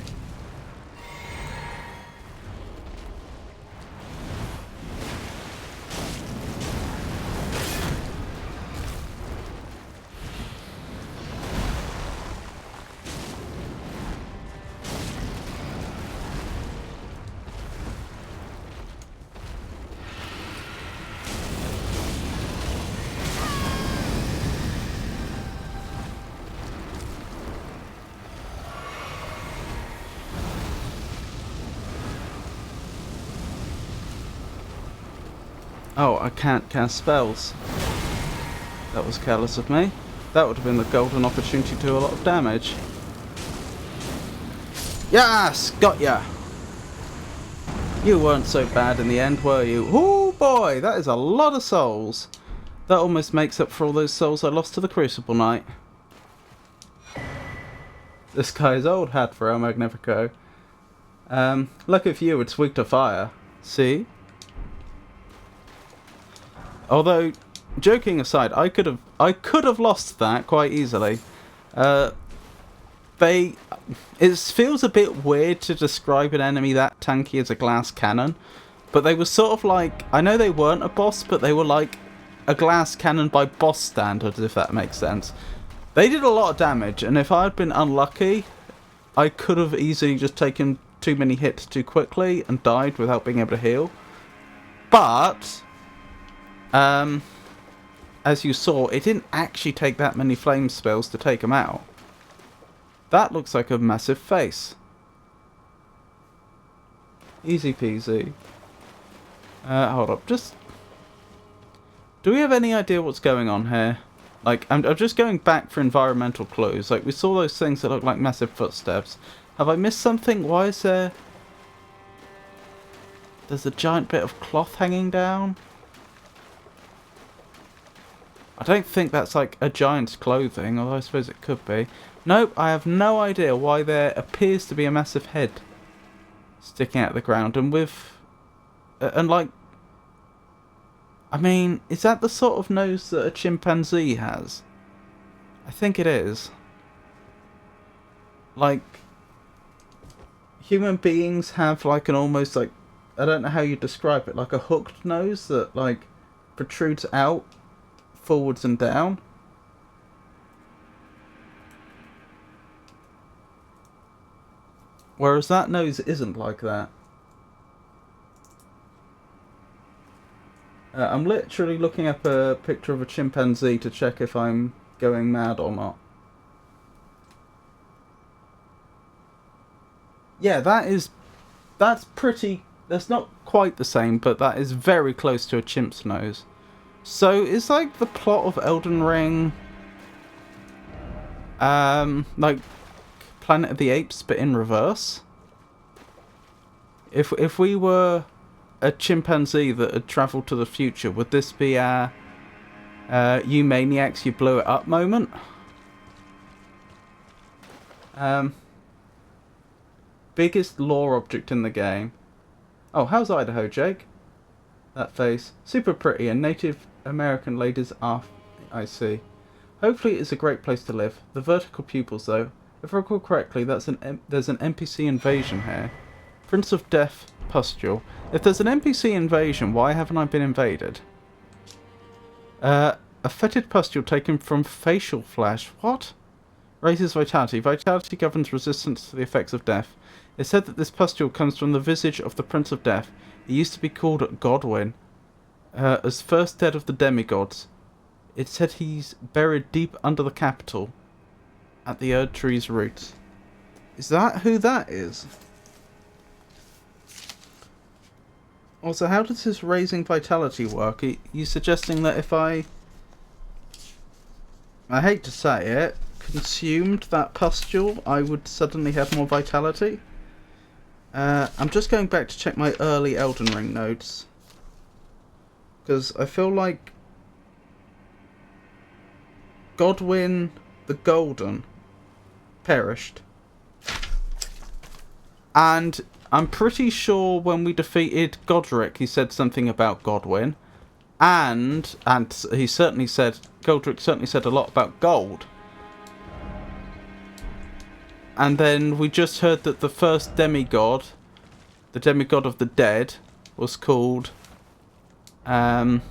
Oh, I can't cast spells. That was careless of me. That would have been the golden opportunity to do a lot of damage. Yes! Got ya! You weren't so bad in the end, were you? Oh boy, that is a lot of souls. That almost makes up for all those souls I lost to the Crucible Knight. This guy's old hat for El Magnifico. Lucky for you, it's weak to fire. See? Although, joking aside, I could have lost that quite easily. It feels a bit weird to describe an enemy that tanky as a glass cannon, but they were sort of like, I know they weren't a boss, but they were like a glass cannon by boss standards, if that makes sense. They did a lot of damage, and if I had been unlucky, I could have easily just taken too many hits too quickly and died without being able to heal. But as you saw, it didn't actually take that many flame spells to take him out. That looks like a massive face. Easy peasy. Hold up, just... Do we have any idea what's going on here? Like, I'm just going back for environmental clues. Like, we saw those things that look like massive footsteps. Have I missed something? Why is there... There's a giant bit of cloth hanging down? I don't think that's like a giant's clothing, although I suppose it could be. Nope, I have no idea why there appears to be a massive head sticking out of the ground, and with... and like... I mean, is that the sort of nose that a chimpanzee has? I think it is. Like... Human beings have like an almost like... I don't know how you describe it, like a hooked nose that like protrudes out forwards and down. Whereas that nose isn't like that. I'm literally looking up a picture of a chimpanzee to check if I'm going mad or not. Yeah, that's pretty... That's not quite the same, but that is very close to a chimp's nose. So, is like the plot of Elden Ring, like Planet of the Apes, but in reverse? If we were a chimpanzee that had travelled to the future, would this be our you maniacs, you blew it up moment? Biggest lore object in the game. Oh, how's Idaho, Jake? That face. Super pretty, and Native American ladies are... I see. Hopefully it's a great place to live. The vertical pupils, though. If I recall correctly, there's an NPC invasion here. Prince of Death Pustule. If there's an NPC invasion, why haven't I been invaded? A fetid pustule taken from facial flesh. What? Raises vitality. Vitality governs resistance to the effects of death. It's said that this pustule comes from the visage of the Prince of Death. He used to be called Godwyn, as first dead of the demigods. It's said he's buried deep under the capital, at the Erd Tree's roots. Is that who that is? Also, how does this raising vitality work? Are you suggesting that if I hate to say it, consumed that pustule, I would suddenly have more vitality? I'm just going back to check my early Elden Ring notes, because I feel like Godwyn the Golden perished. And I'm pretty sure when we defeated Godrick, he said something about Godwyn. And he certainly said, Godrick certainly said a lot about gold. And then we just heard that the first demigod, the demigod of the dead, was called Godwyn,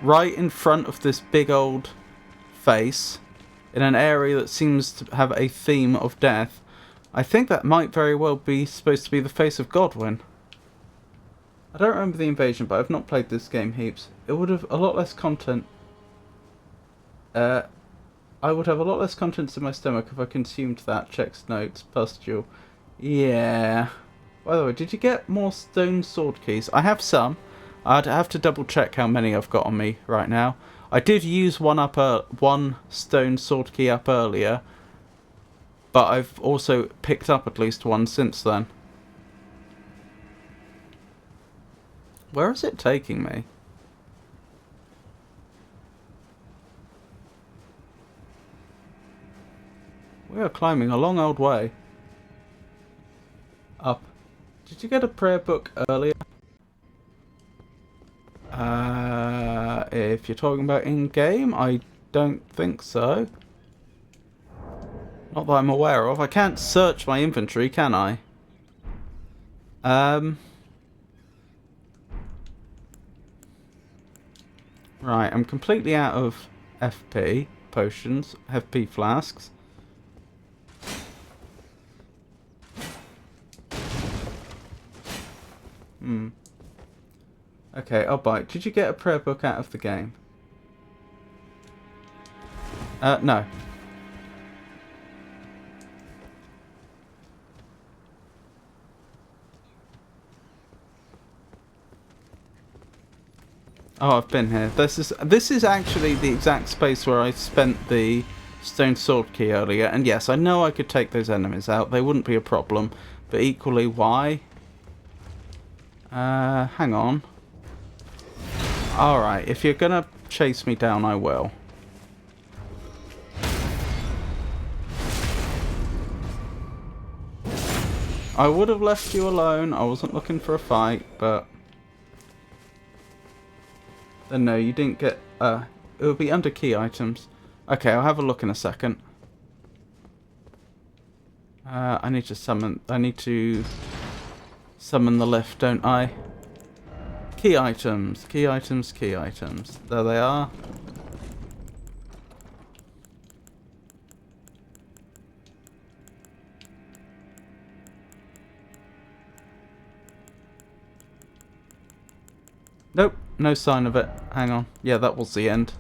right in front of this big old face, in an area that seems to have a theme of death. I think that might very well be supposed to be the face of Godwyn. I don't remember the invasion, but I've not played this game heaps. It would have a lot less content. I would have a lot less contents in my stomach if I consumed that. Checks notes, pustule. Yeah. By the way, did you get more stone sword keys? I have some. I'd have to double check how many I've got on me right now. I did use one stone sword key up earlier, but I've also picked up at least one since then. Where is it taking me? We are climbing a long old way. Up. Did you get a prayer book earlier? If you're talking about in-game, I don't think so. Not that I'm aware of. I can't search my inventory, can I? Right, I'm completely out of FP potions, FP flasks. Okay, I'll bite. Did you get a prayer book out of the game? No. Oh, I've been here. This is actually the exact space where I spent the stone sword key earlier. And yes, I know I could take those enemies out. They wouldn't be a problem. But equally, why? Hang on. Alright, if you're gonna chase me down, I will. I would have left you alone. I wasn't looking for a fight, but... Then no, you didn't get... it would be under key items. Okay, I'll have a look in a second. I need to summon the lift, don't I? Key items, key items, key items. There they are. Nope, no sign of it. Hang on. Yeah, that was the end.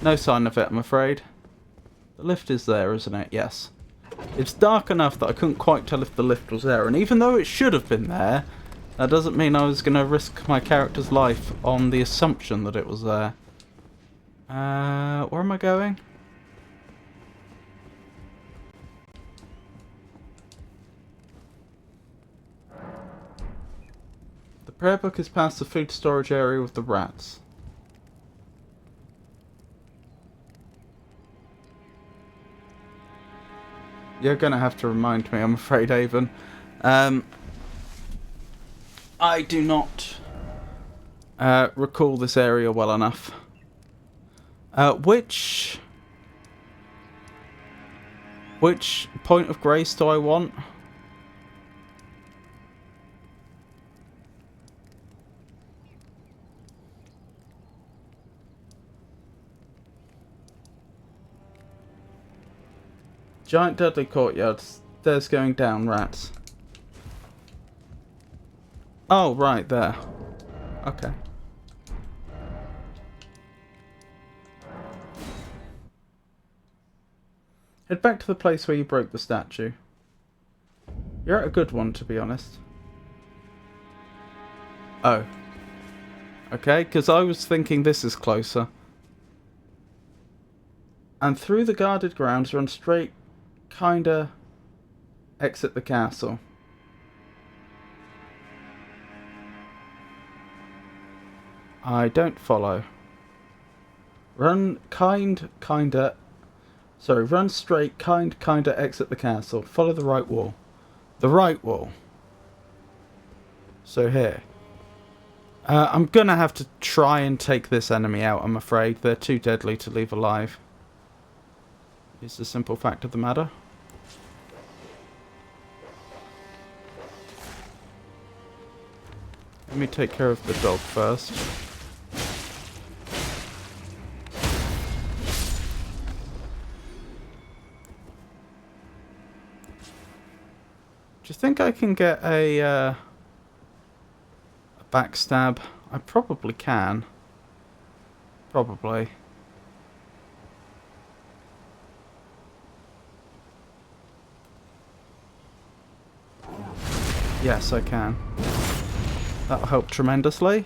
No sign of it, I'm afraid. The lift is there, isn't it? Yes. It's dark enough that I couldn't quite tell if the lift was there. And even though it should have been there, that doesn't mean I was going to risk my character's life on the assumption that it was there. Where am I going? The prayer book is past the food storage area with the rats. You're going to have to remind me, I'm afraid, Avon. I do not recall this area well enough. Which point of grace do I want? Giant Dudley courtyard. Stairs going down, rats. Oh, right, there. Okay. Head back to the place where you broke the statue. You're at a good one, to be honest. Oh. Okay, because I was thinking this is closer. And through the guarded grounds, run straight, kinda exit the castle. I don't follow. Run kinda. Sorry, run straight, kinda exit the castle. Follow the right wall. The right wall. So here. I'm gonna have to try and take this enemy out, I'm afraid. They're too deadly to leave alive. It's the simple fact of the matter. Let me take care of the dog first. Do you think I can get a backstab? I probably can. Probably. Yes, I can. That'll help tremendously.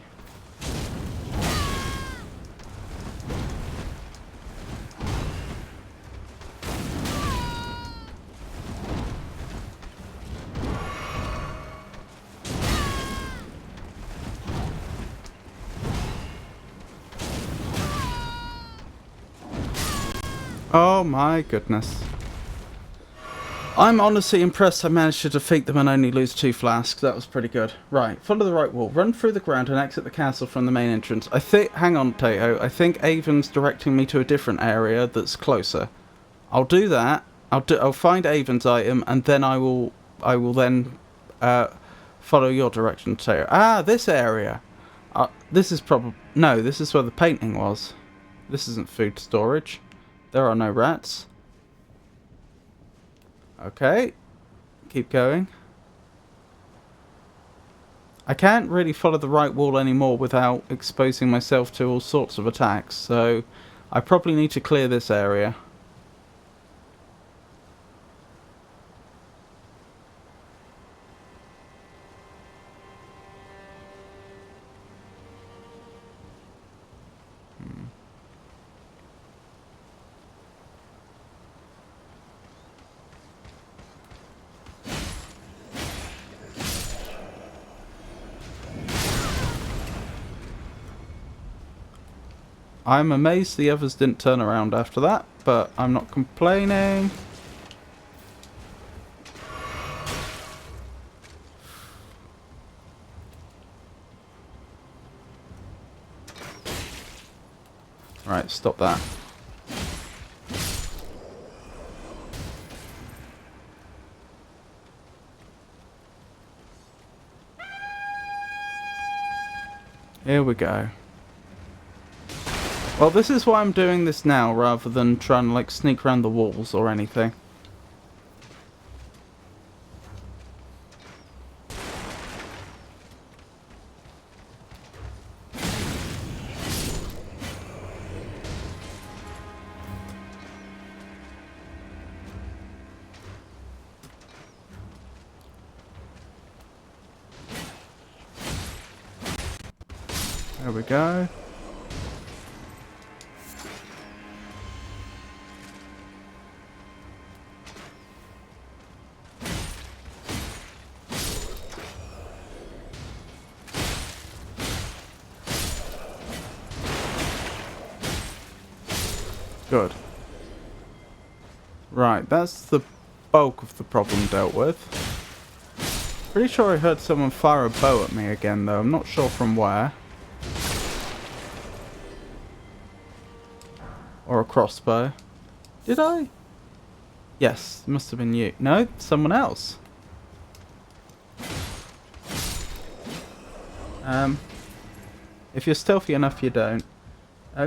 Oh my goodness. I'm honestly impressed I managed to defeat them and only lose 2 flasks. That was pretty good. Right, follow the right wall. Run through the ground and exit the castle from the main entrance. I think... Hang on, Tato. I think Avon's directing me to a different area that's closer. I'll do that. I'll find Avon's item and then I will then follow your direction, Tato. Ah, this area. This is probably... No, this is where the painting was. This isn't food storage. There are no rats. Okay. Keep going. I can't really follow the right wall anymore without exposing myself to all sorts of attacks, so I probably need to clear this area. I'm amazed the others didn't turn around after that, but I'm not complaining. Right, stop that. Here we go. Well, this is why I'm doing this now, rather than trying to, like, sneak around the walls or anything. There we go. Good. Right, that's the bulk of the problem dealt with. Pretty sure I heard someone fire a bow at me again, though. I'm not sure from where. Or a crossbow. Did I? Yes, it must have been you. No, someone else. If you're stealthy enough, you don't.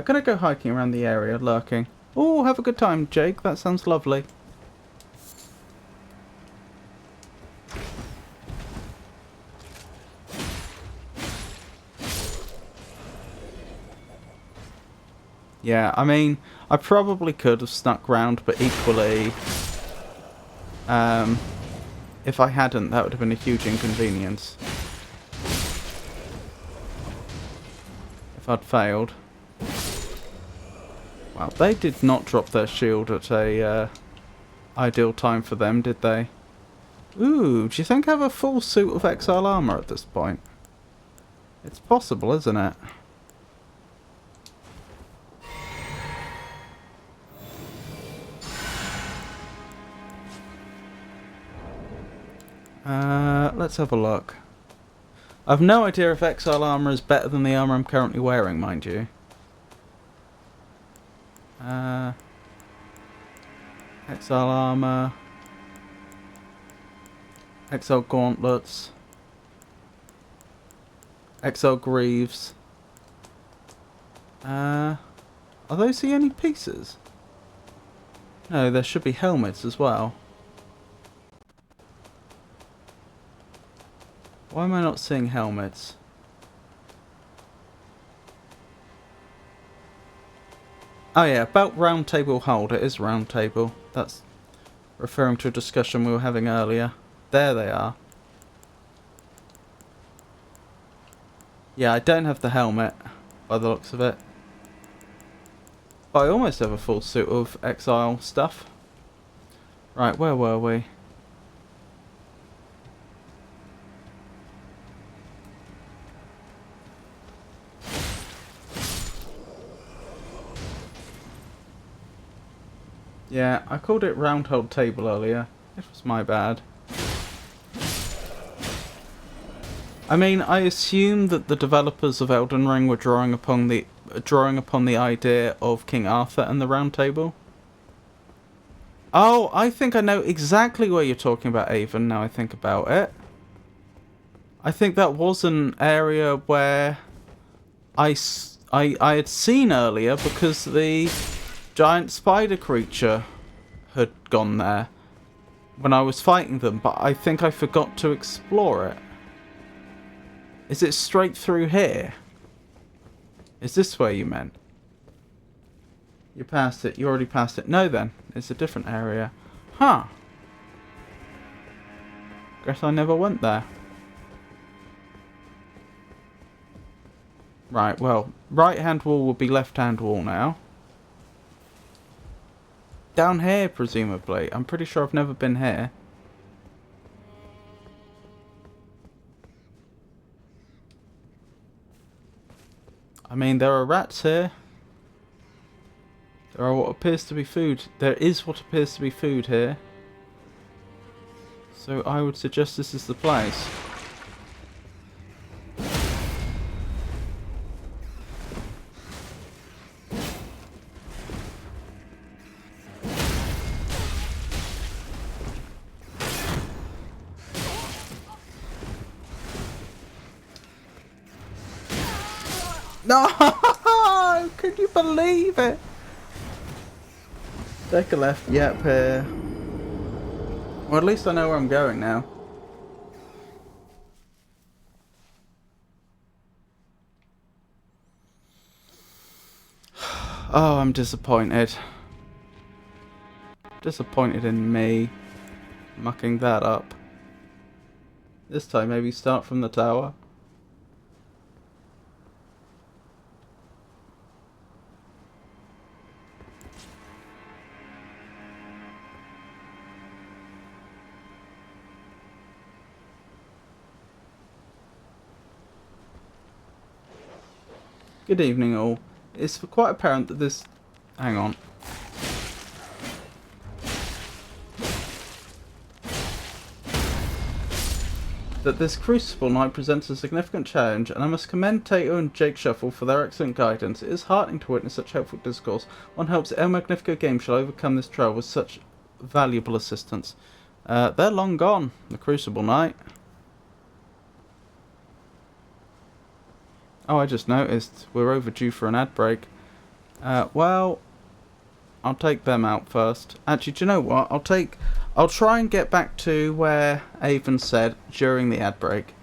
Gonna go hiking around the area, lurking. Oh, have a good time, Jake. That sounds lovely. Yeah, I mean, I probably could have snuck round, but equally, if I hadn't, that would have been a huge inconvenience. If I'd failed. Well, they did not drop their shield at a ideal time for them, did they? Ooh, do you think I have a full suit of exile armor at this point? It's possible, isn't it? Let's have a look. I've no idea if exile armor is better than the armor I'm currently wearing, mind you. Exile armor. Exile gauntlets. Exile greaves. Are those the only pieces? No, there should be helmets as well. Why am I not seeing helmets? Oh yeah, belt round table hold. It is round table. That's referring to a discussion we were having earlier. There they are. Yeah, I don't have the helmet by the looks of it. But I almost have a full suit of exile stuff. Right, where were we? Yeah, I called it round hold table earlier. It was my bad. I mean, I assume that the developers of Elden Ring were drawing upon the idea of King Arthur and the Round Table. Oh, I think I know exactly where you're talking about, Avon, now I think about it. I think that was an area where I had seen earlier because the giant spider creature had gone there when I was fighting them, but I think I forgot to explore it. Is it straight through here? Is this where you meant? You passed it. You already passed it. No then. It's a different area. Huh. Guess I never went there. Right, well, right hand wall will be left hand wall now. Down here, presumably. I'm pretty sure I've never been here. I mean, there are rats here. There are what appears to be food. There is what appears to be food here. So I would suggest this is the place. No! Can you believe it? Take a left. Yep, here. Well, at least I know where I'm going now. Oh, I'm disappointed. Disappointed in me. Mucking that up. This time maybe start from the tower. Good evening all. It's quite apparent that this... Hang on. That this Crucible Night presents a significant challenge, and I must commend Tato and Jake Shuffle for their excellent guidance. It is heartening to witness such helpful discourse. One hopes El Magnifico game shall overcome this trial with such valuable assistance. They're long gone, the Crucible Night. Oh, I just noticed. We're overdue for an ad break. Well, I'll take them out first. Actually, do you know what? I'll try and get back to where Avon said during the ad break.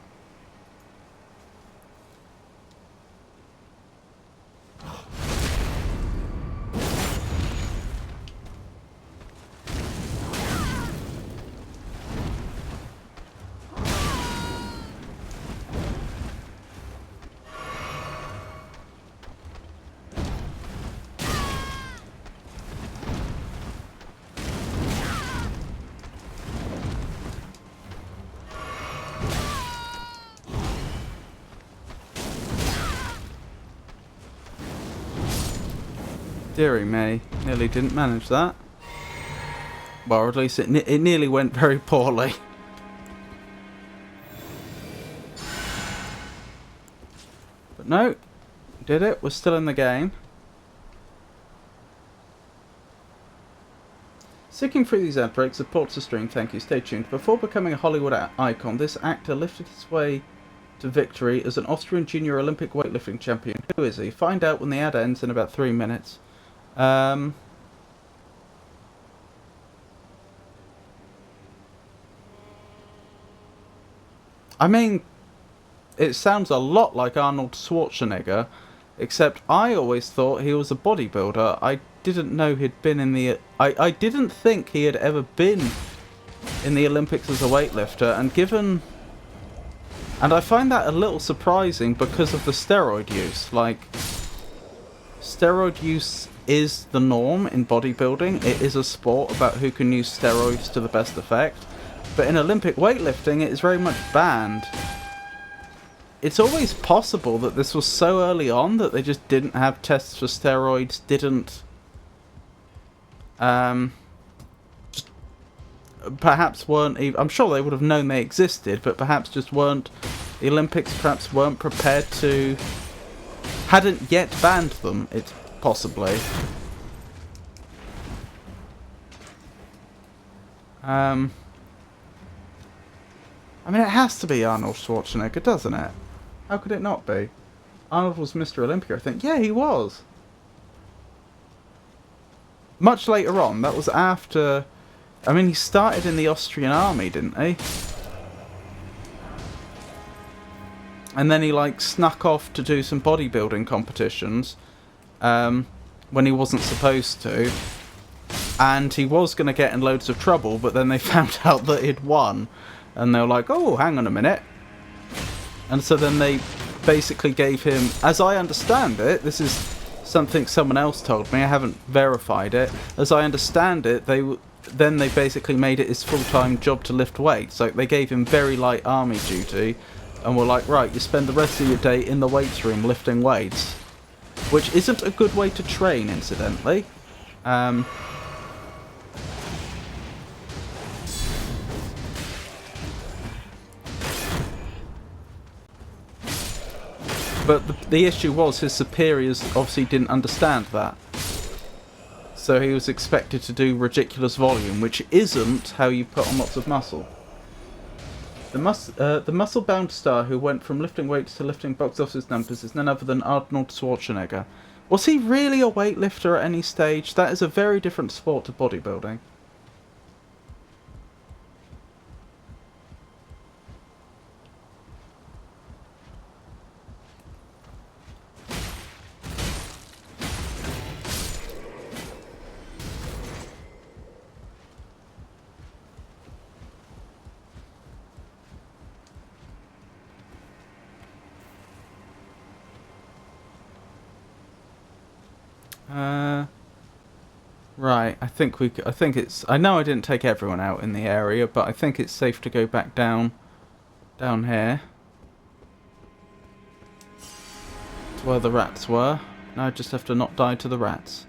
Deary me. Nearly didn't manage that. Well, or at least it nearly went very poorly. But no. Did it. We're still in the game. Sticking through these ad breaks supports the stream, thank you, stay tuned. Before becoming a Hollywood icon, this actor lifted his way to victory as an Austrian junior Olympic weightlifting champion. Who is he? Find out when the ad ends in about 3 minutes. I mean, it sounds a lot like Arnold Schwarzenegger, except I always thought he was a bodybuilder. I didn't know he'd been in the... I didn't think he had ever been in the Olympics as a weightlifter, and given... And I find that a little surprising because of the steroid use. Like, steroid use is the norm in bodybuilding. It is a sport about who can use steroids to the best effect. But in Olympic weightlifting, it is very much banned. It's always possible that this was so early on that they just didn't have tests for steroids, didn't... just perhaps weren't even... I'm sure they would have known they existed, but perhaps just weren't... The Olympics perhaps weren't prepared to... Hadn't yet banned them, it's possibly. I mean, it has to be Arnold Schwarzenegger, doesn't it? How could it not be? Arnold was Mr. Olympia, I think. Yeah, he was. Much later on. That was after... I mean, he started in the Austrian army, didn't he? And then he, like, snuck off to do some bodybuilding competitions. When he wasn't supposed to. And he was going to get in loads of trouble, but then they found out that he'd won. And they were like, oh, hang on a minute. And so then they basically gave him, as I understand it, this is something someone else told me, I haven't verified it, as I understand it, they basically made it his full-time job to lift weights. Like, they gave him very light army duty, and were like, right, you spend the rest of your day in the weights room lifting weights. Which isn't a good way to train, incidentally. But the issue was his superiors obviously didn't understand that. So he was expected to do ridiculous volume, which isn't how you put on lots of muscle. The muscle-bound star who went from lifting weights to lifting box office numbers is none other than Arnold Schwarzenegger. Was he really a weightlifter at any stage? That is a very different sport to bodybuilding. Right, I think it's... I know I didn't take everyone out in the area, but I think it's safe to go back down here. To where the rats were. Now I just have to not die to the rats.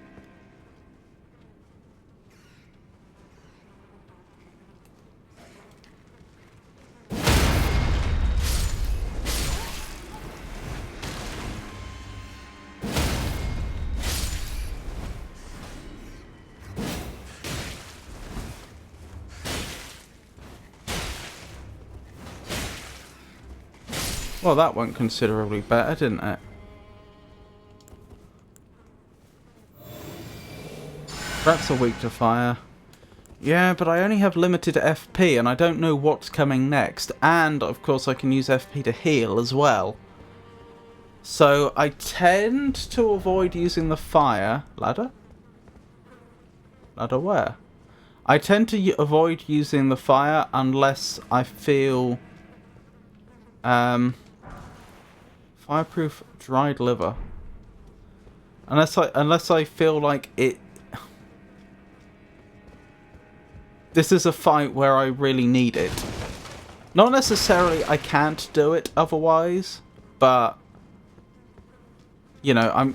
Well, that went considerably better, didn't it? Rats are weak to fire. Yeah, but I only have limited FP, and I don't know what's coming next. And, of course, I can use FP to heal as well. So, I tend to avoid using the fire... Ladder? Ladder where? I tend to avoid using the fire unless I feel... Fireproof dried liver. Unless I feel like it... This is a fight where I really need it. Not necessarily I can't do it otherwise, but... You know,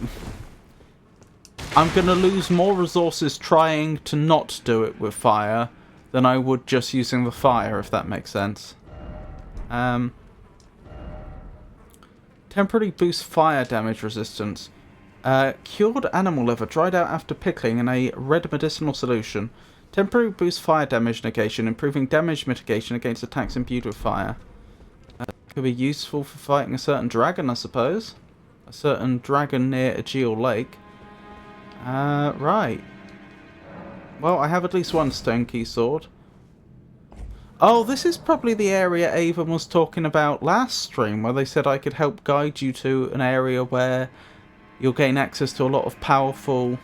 I'm going to lose more resources trying to not do it with fire than I would just using the fire, if that makes sense. Temporarily boosts fire damage resistance. Cured animal liver dried out after pickling in a red medicinal solution. Temporarily boosts fire damage negation, improving damage mitigation against attacks imbued with fire. Could be useful for fighting a certain dragon, I suppose. A certain dragon near Aegeal Lake. Right. Well, I have at least one stone key sword. Oh, this is probably the area Avon was talking about last stream, where they said I could help guide you to an area where you'll gain access to a lot of powerful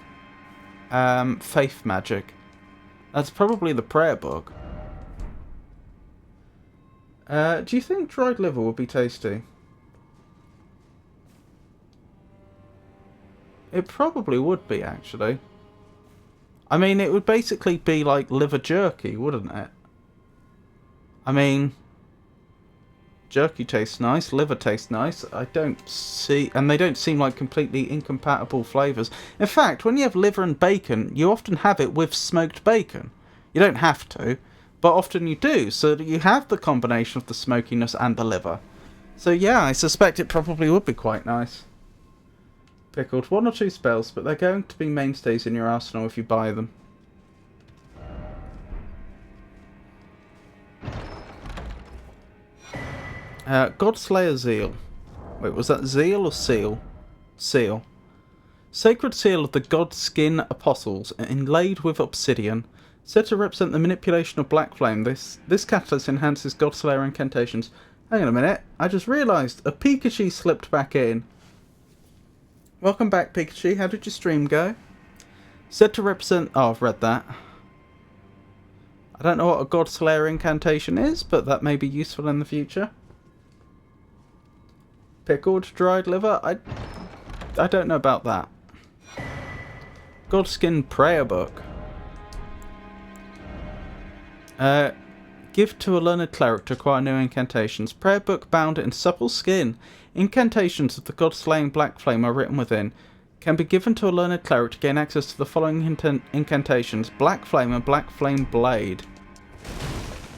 faith magic. That's probably the prayer book. Do you think dried liver would be tasty? It probably would be, actually. I mean, it would basically be like liver jerky, wouldn't it? I mean, jerky tastes nice, liver tastes nice. I don't see... And they don't seem like completely incompatible flavours. In fact, when you have liver and bacon, you often have it with smoked bacon. You don't have to, but often you do, so that you have the combination of the smokiness and the liver. So yeah, I suspect it probably would be quite nice. Pickled. 1 or 2 spells, but they're going to be mainstays in your arsenal if you buy them. Godslayer Zeal. Wait, was that Zeal or Seal? Seal. Sacred Seal of the Godskin Apostles, inlaid with obsidian. Said to represent the manipulation of black flame, this catalyst enhances Godslayer incantations. Hang on a minute, I just realised a Pikachu slipped back in. Welcome back, Pikachu. How did your stream go? Said to represent... Oh, I've read that. I don't know what a Godslayer incantation is, but that may be useful in the future. Pickled dried liver? I don't know about that. Godskin prayer book. Give to a learned cleric to acquire new incantations. Prayer book bound in supple skin. Incantations of the god-slaying black flame are written within. Can be given to a learned cleric to gain access to the following incantations. Black flame and black flame blade.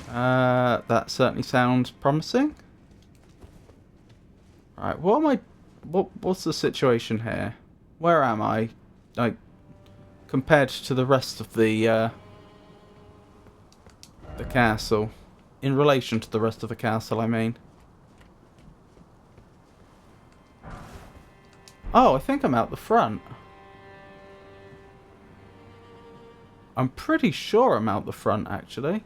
That certainly sounds promising. Right, what am I... What's the situation here? Where am I? Like, compared to the rest of the castle. In relation to the rest of the castle, I mean. Oh, I think I'm out the front. I'm pretty sure I'm out the front, actually.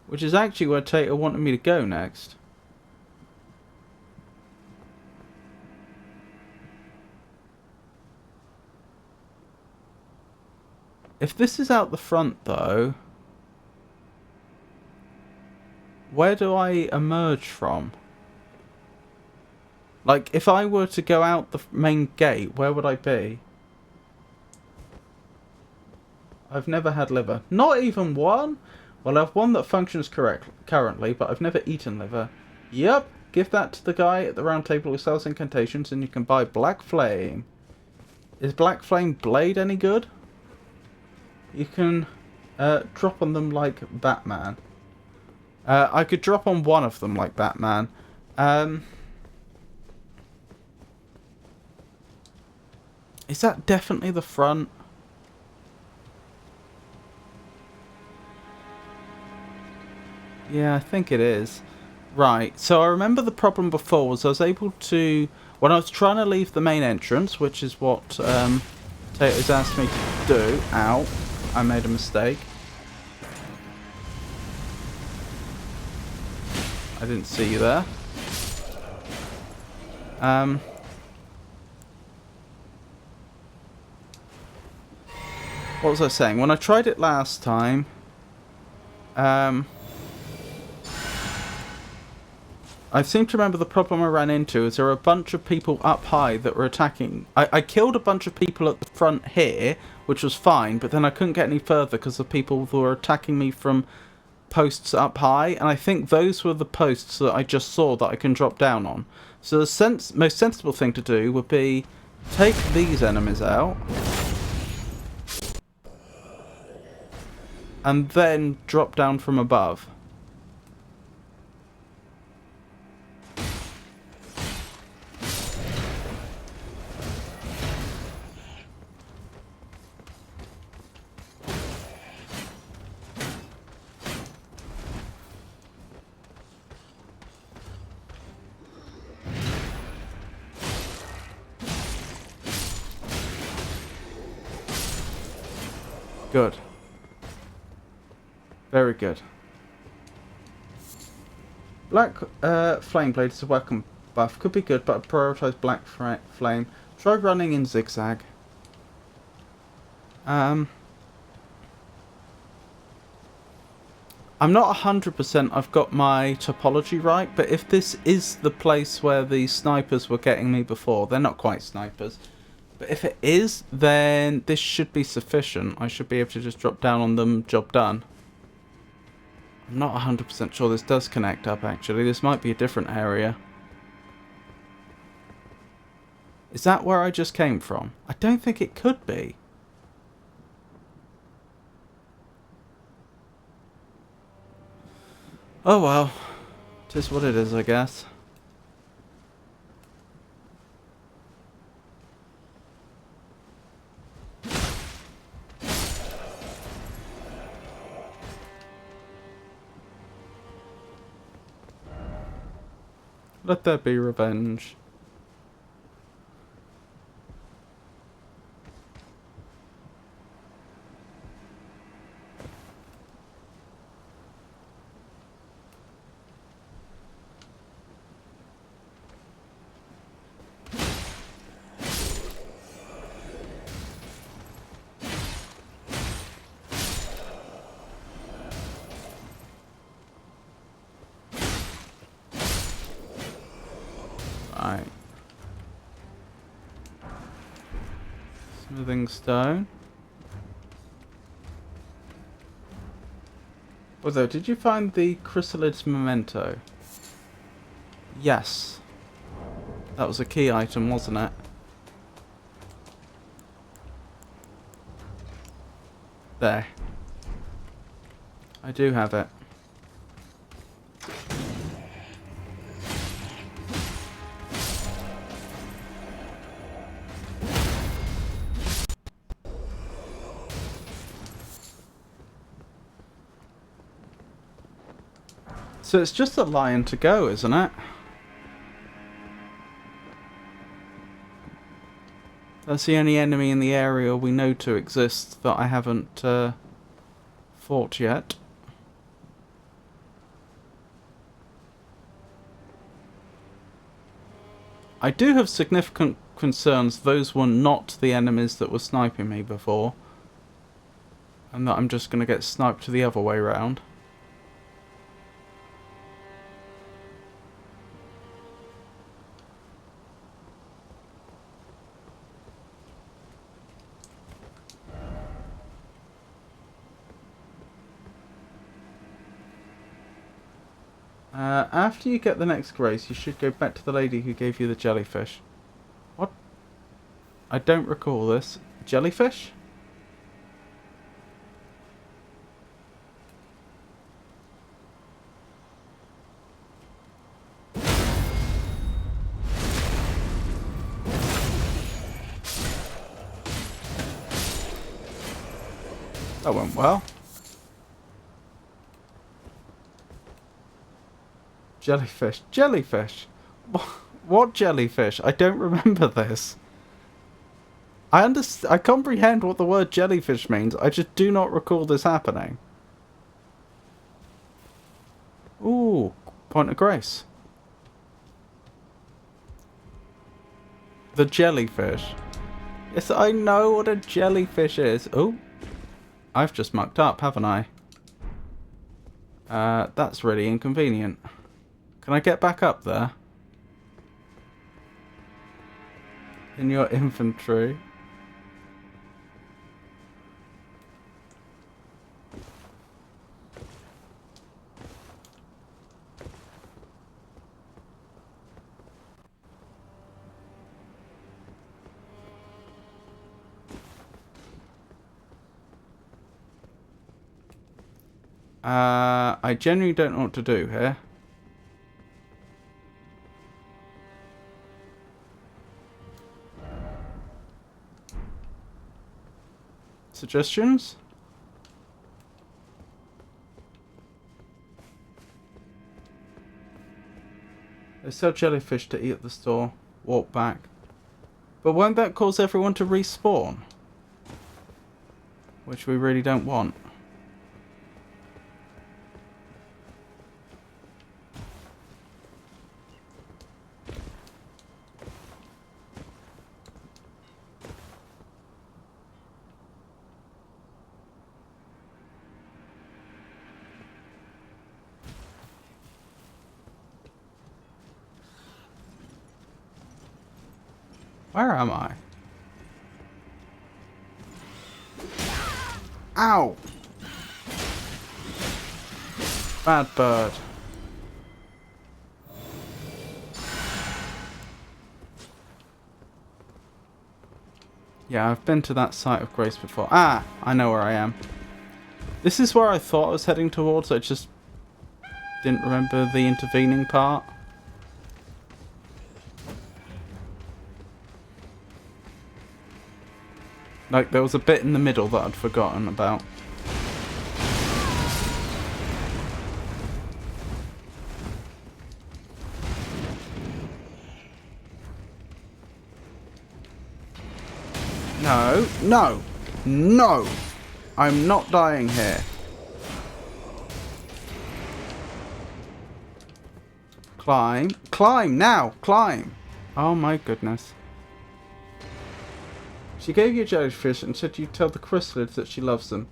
Which is actually where Tater wanted me to go next. If this is out the front, though... Where do I emerge from? Like, if I were to go out the main gate, where would I be? I've never had liver. Not even one? Well, I have one that functions currently, but I've never eaten liver. Yep, give that to the guy at the round table who sells incantations, and you can buy Black Flame. Is Black Flame Blade any good? You can drop on them like Batman. I could drop on one of them like Batman. Is that definitely the front? Yeah, I think it is. Right, so I remember the problem before was I was able to... When I was trying to leave the main entrance, which is what Tato's asked me to do... Ow, I made a mistake. I didn't see you there. What was I saying? When I tried it last time... I seem to remember the problem I ran into is there were a bunch of people up high that were attacking. I killed a bunch of people at the front here, which was fine, but then I couldn't get any further because of people who were attacking me from posts up high, and I think those were the posts that I just saw that I can drop down on. So the most sensible thing to do would be take these enemies out, and then drop down from above. Good. Very good. Black flame blade is a weapon buff. Could be good, but I prioritise black flame. Try running in zigzag. I'm not 100% I've got my topology right, but if this is the place where the snipers were getting me before, they're not quite snipers. But if it is, then this should be sufficient. I should be able to just drop down on them, job done. I'm not 100% sure this does connect up, actually. This might be a different area. Is that where I just came from? I don't think it could be. Oh well. 'Tis what it is, I guess. Let there be revenge. Right. Smoothing stone. Although, did you find the chrysalid memento? Yes. That was a key item, wasn't it? There. I do have it. So it's just a lion to go, isn't it? That's the only enemy in the area we know to exist that I haven't fought yet. I do have significant concerns those were not the enemies that were sniping me before. And that I'm just going to get sniped the other way round. After you get the next grace, you should go back to the lady who gave you the jellyfish. What? I don't recall this. Jellyfish? That went well. Jellyfish. Jellyfish? What jellyfish? I don't remember this. I comprehend what the word jellyfish means. I just do not recall this happening. Ooh, point of grace. The jellyfish. Yes, I know what a jellyfish is. Oh, I've just mucked up, haven't I? That's really inconvenient. Can I get back up there? In your inventory. I genuinely don't know what to do here. Suggestions? They sell jellyfish to eat at the store. Walk back. But won't that cause everyone to respawn? Which we really don't want. Where am I? Ow! Bad bird. Yeah, I've been to that site of grace before. Ah! I know where I am. This is where I thought I was heading towards. I just didn't remember the intervening part. Like, there was a bit in the middle that I'd forgotten about. No, no, no! I'm not dying here. Climb. Climb now! Climb! Oh my goodness. She gave you jellyfish and said you'd tell the chrysalids that she loves them.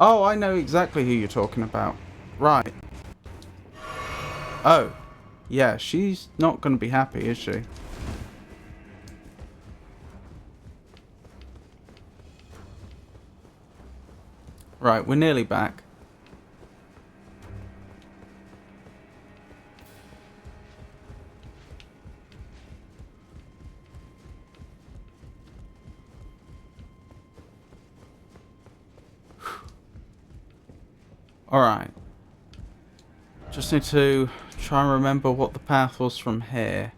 Oh, I know exactly who you're talking about. Right. Oh. Yeah, she's not going to be happy, is she? Right, we're nearly back. Alright. Just need to try and remember what the path was from here.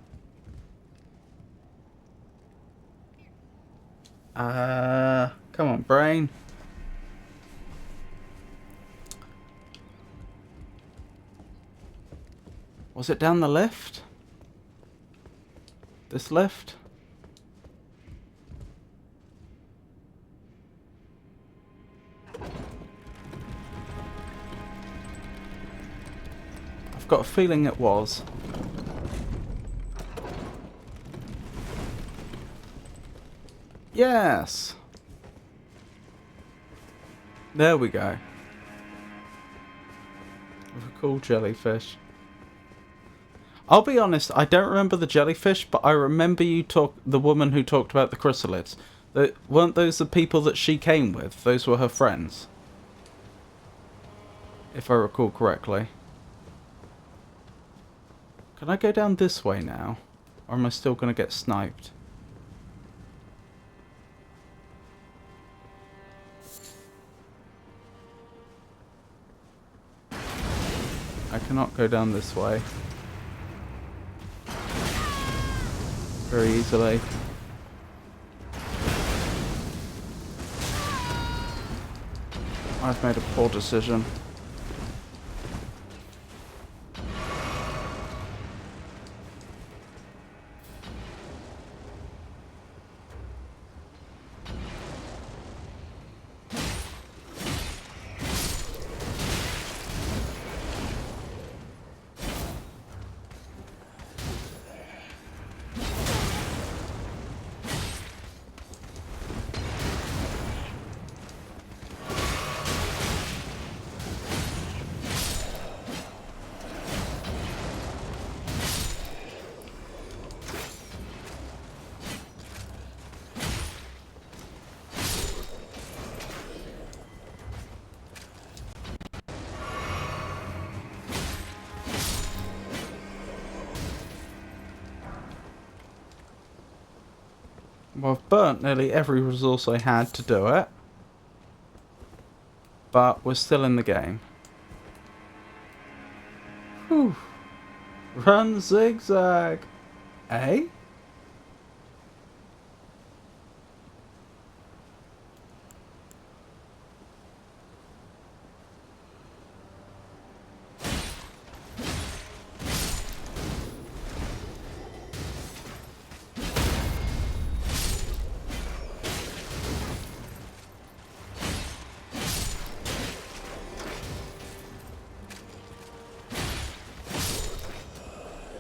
Come on, brain. Was it down the lift? This lift? I've got a feeling it was. Yes! There we go. A cool jellyfish. I'll be honest, I don't remember the jellyfish, but I remember the woman who talked about the chrysalids. Weren't those the people that she came with? Those were her friends. If I recall correctly. Can I go down this way now? Or am I still going to get sniped? I cannot go down this way very easily. I've made a poor decision. Well, I've burnt nearly every resource I had to do it. But we're still in the game. Run zigzag. Eh?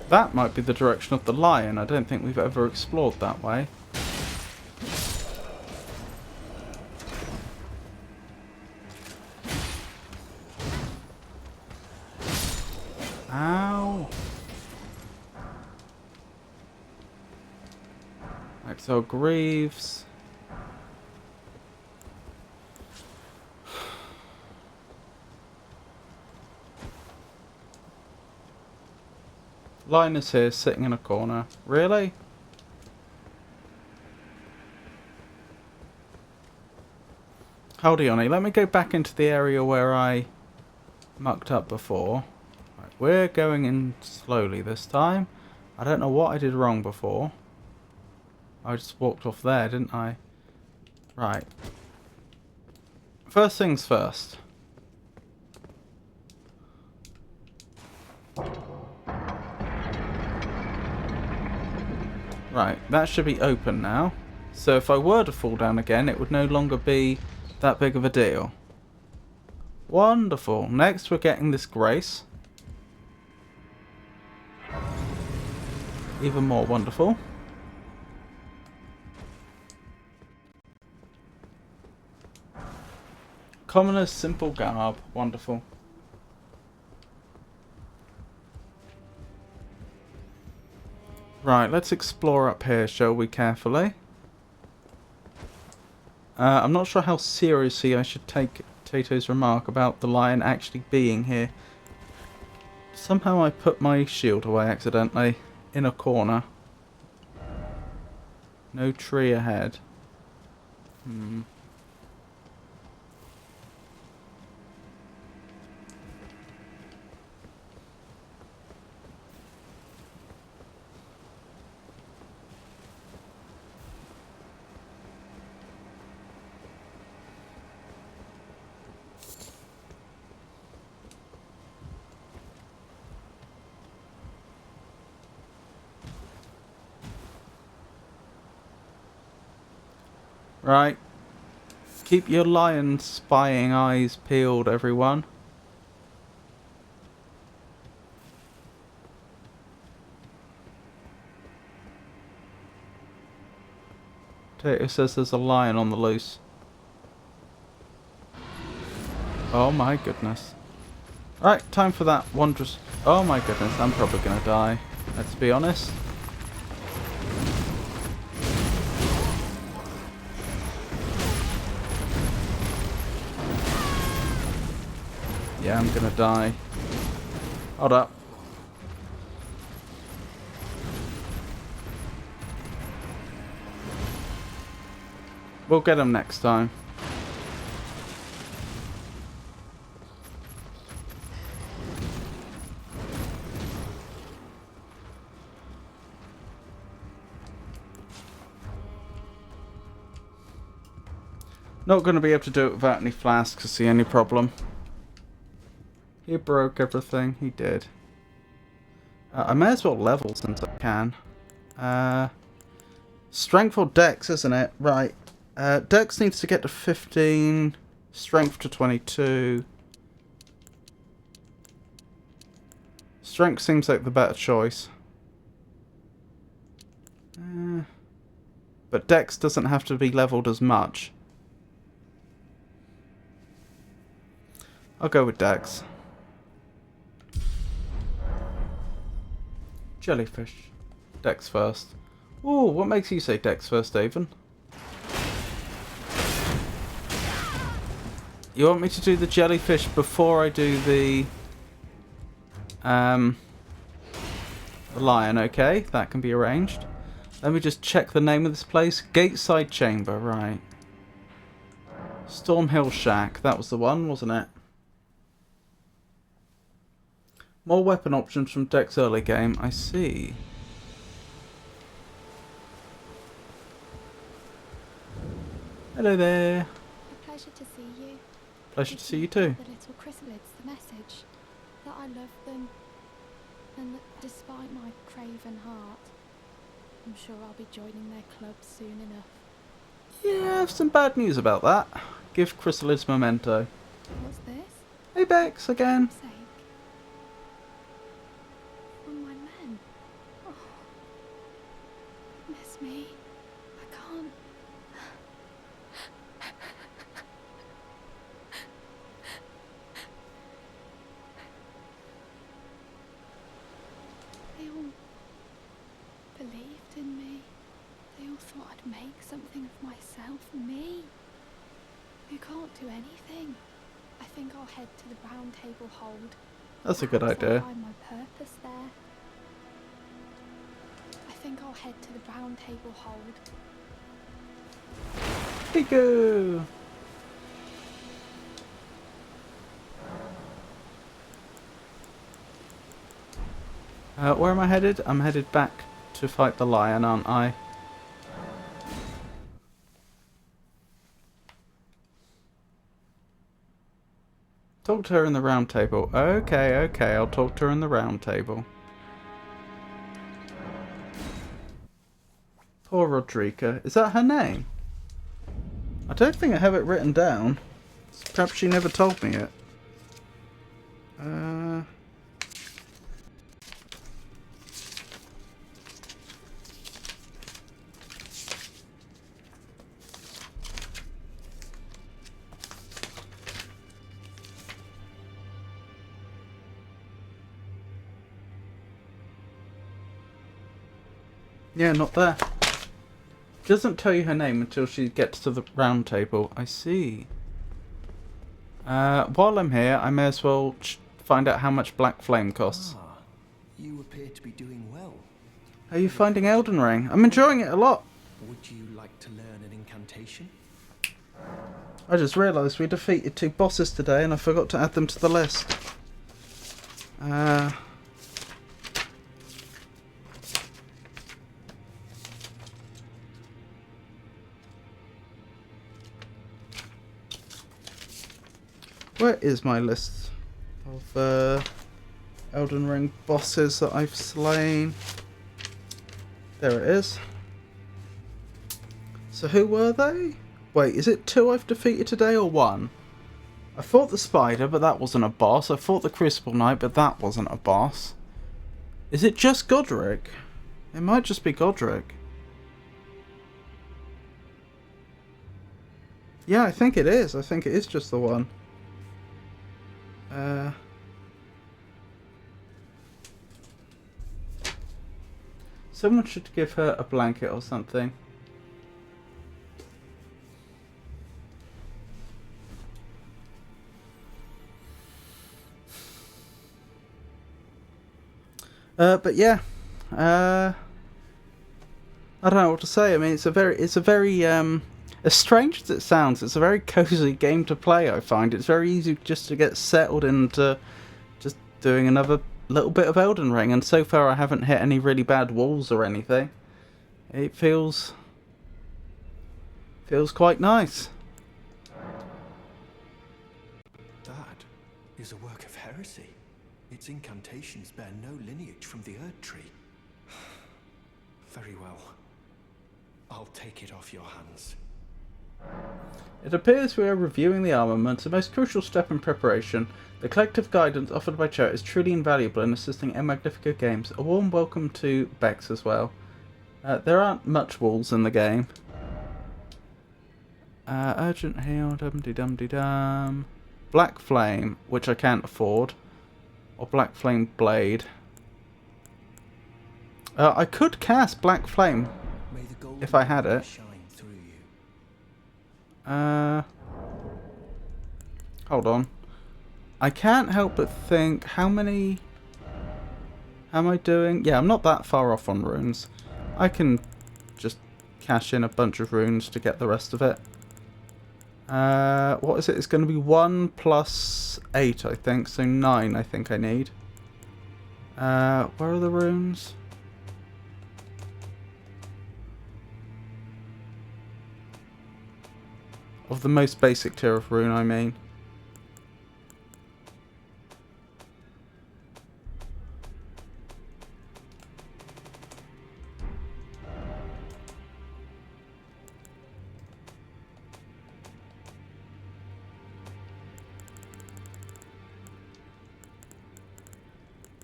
That might be the direction of the lion. I don't think we've ever explored that way. Ow. Exile Greaves. Lion is here, sitting in a corner. Really? Hold on, let me go back into the area where I mucked up before. Right, we're going in slowly this time. I don't know what I did wrong before. I just walked off there, didn't I? Right. First things first. Right, that should be open now. So if I were to fall down again, it would no longer be that big of a deal. Wonderful. Next we're getting this grace. Even more wonderful. Commoner's simple garb. Wonderful. Right, let's explore up here, shall we, carefully. I'm not sure how seriously I should take Tato's remark about the lion actually being here. Somehow I put my shield away accidentally in a corner. No tree ahead. Right. Keep your lion spying eyes peeled, everyone. Tato says there's a lion on the loose. Oh my goodness. Right, time for that wondrous... Oh my goodness, I'm probably gonna die. Let's be honest. Yeah, I'm gonna die. Hold up. We'll get him next time. Not going to be able to do it without any flasks, is the only problem. He broke everything. He did. I may as well level since I can. Strength or Dex, isn't it? Right. Dex needs to get to 15. Strength to 22. Strength seems like the better choice. But Dex doesn't have to be leveled as much. I'll go with Dex. Jellyfish. Dex first. Ooh, what makes you say Dex first, Avon? You want me to do the jellyfish before I do the lion, okay? That can be arranged. Let me just check the name of this place. Gateside Chamber, right. Stormhill Shack. That was the one, wasn't it? More weapon options from Deck's early game. I see. Hello there. A pleasure to see you. Pleasure to Did see you give too. The little chrysalids the message that I love them, and that despite my craven heart, I'm sure I'll be joining their club soon enough. Yeah, I have some bad news about that. Give Chrysalids memento. What's this? Hey Bex again. Sake. From my men. Oh, miss me. I can't. They all believed in me. They all thought I'd make something of myself. Me, who can't do anything. I think I'll head to the Round Table Hold. That's a good Perhaps I'll idea. find my purpose there. I think I'll head to the Round Table Hold. Piku! Where am I headed? I'm headed back to fight the lion, aren't I? Talk to her in the round table. Okay, okay, I'll talk to her in the round table. Poor Rodrika. Is that her name? I don't think I have it written down. Perhaps she never told me it. Yeah, not there. She doesn't tell you her name until she gets to the round table. I see. While I'm here, I may as well find out how much Black Flame costs. Ah, you appear to be doing well. How are you finding Elden Ring? I'm enjoying it a lot. Would you like to learn an incantation? I just realised we defeated 2 bosses today and I forgot to add them to the list. Where is my list of Elden Ring bosses that I've slain? There it is. So who were they? Wait, is it 2 I've defeated today or 1? I fought the spider, but that wasn't a boss. I fought the Crucible Knight, but that wasn't a boss. Is it just Godrick? It might just be Godrick. Yeah, I think it is. I think it is just the one. Someone should give her a blanket or something. But yeah, I don't know what to say. I mean, it's a very, as strange as it sounds, it's a very cozy game to play. I find it's very easy just to get settled into just doing another little bit of Elden Ring. And so far, I haven't hit any really bad walls or anything. It feels quite nice. That is a work of heresy. Its incantations bear no lineage from the Erd Tree. Very well. I'll take it off your hands. It appears we are reviewing the armament, a most crucial step in preparation. The collective guidance offered by Cho is truly invaluable in assisting M Magnifica games. A warm welcome to Bex as well. There aren't much walls in the game. Urgent heal, dum-de-dum-de-dum. Black Flame, which I can't afford. Or Black Flame Blade. I could cast Black Flame if I had it. Shine through you. Hold on. I can't help but think, how many am I doing? Yeah, I'm not that far off on runes. I can just cash in a bunch of runes to get the rest of it. What is it? It's going to be 1 plus 8, I think. So 9, I think I need. Where are the runes? Of the most basic tier of rune, I mean.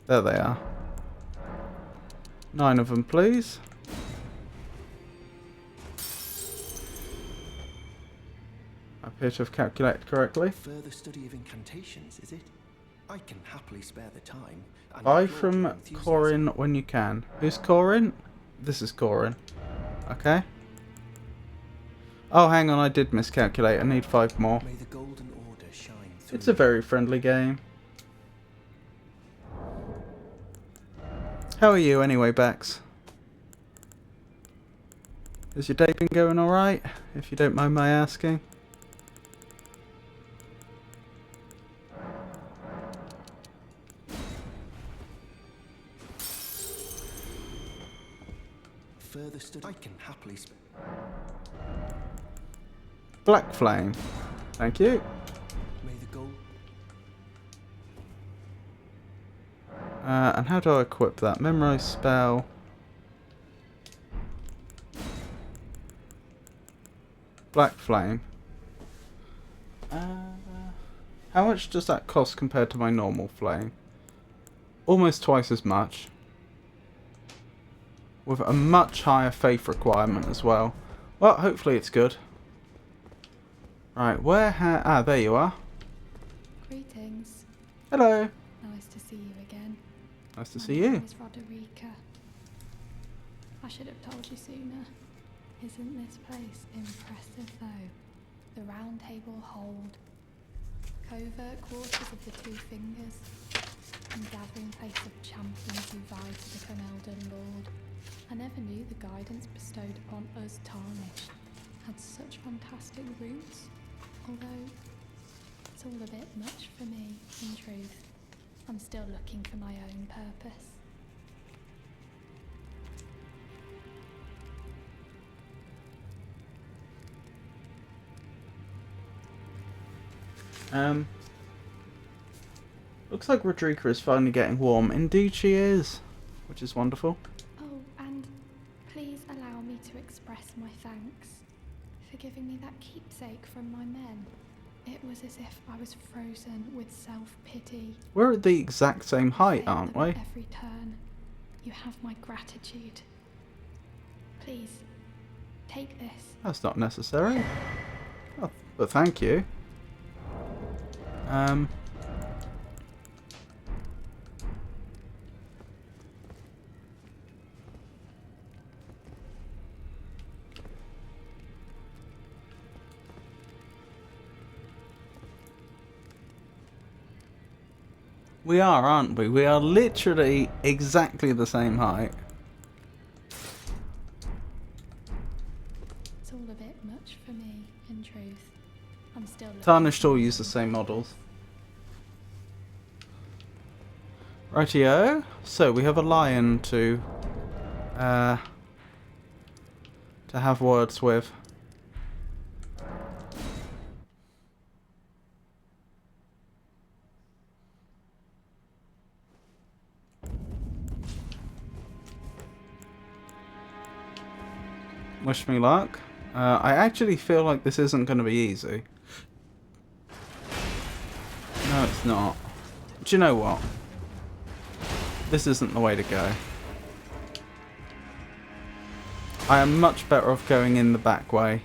There they are. 9 of them, please. I appear to have calculated correctly. Further study of incantations, is it? I can happily spare the time. And Buy applaud from your enthusiasm. Corin when you can. Who's Corin? This is Corin. Okay. Oh, hang on, I did miscalculate. I need 5 more. May the golden order shine through. It's a very friendly game. How are you anyway, Bex? Has your day been going alright? If you don't mind my asking. Further study. I can happily spare. Black Flame. Thank you. May the gold. And how do I equip that? Memorize spell. Black Flame. How much does that cost compared to my normal flame? Almost twice as much. With a much higher faith requirement as well. Well, hopefully it's good. Right, where there you are. Greetings. Hello. Nice to see you again. Nice to My see name you. is Roderica. I should have told you sooner. Isn't this place impressive though? The round table hold, covert quarters of the Two Fingers, and gathering place of champions who vie to become Elden Lord. I never knew the guidance bestowed upon us Tarnished had such fantastic roots, although it's all a bit much for me, in truth. I'm still looking for my own purpose. Looks like Rodrika is finally getting warm. Indeed she is. Which is wonderful. Oh, and please allow me to express my thanks for giving me that keepsake from my men. It was as if I was frozen with self-pity. We're at the exact same height, Failed aren't them we? at every turn. You have my gratitude. Please, take this. That's not necessary. Oh, but thank you. We are, aren't we? We are literally exactly the same height. It's all a bit much for me, in truth. I'm still looking Tarnished for all my use the own same purpose. models. Rightio. So we have a lion to have words with. Wish me luck. I actually feel like this isn't going to be easy. No, it's not. Do you know what? This isn't the way to go. I am much better off going in the back way.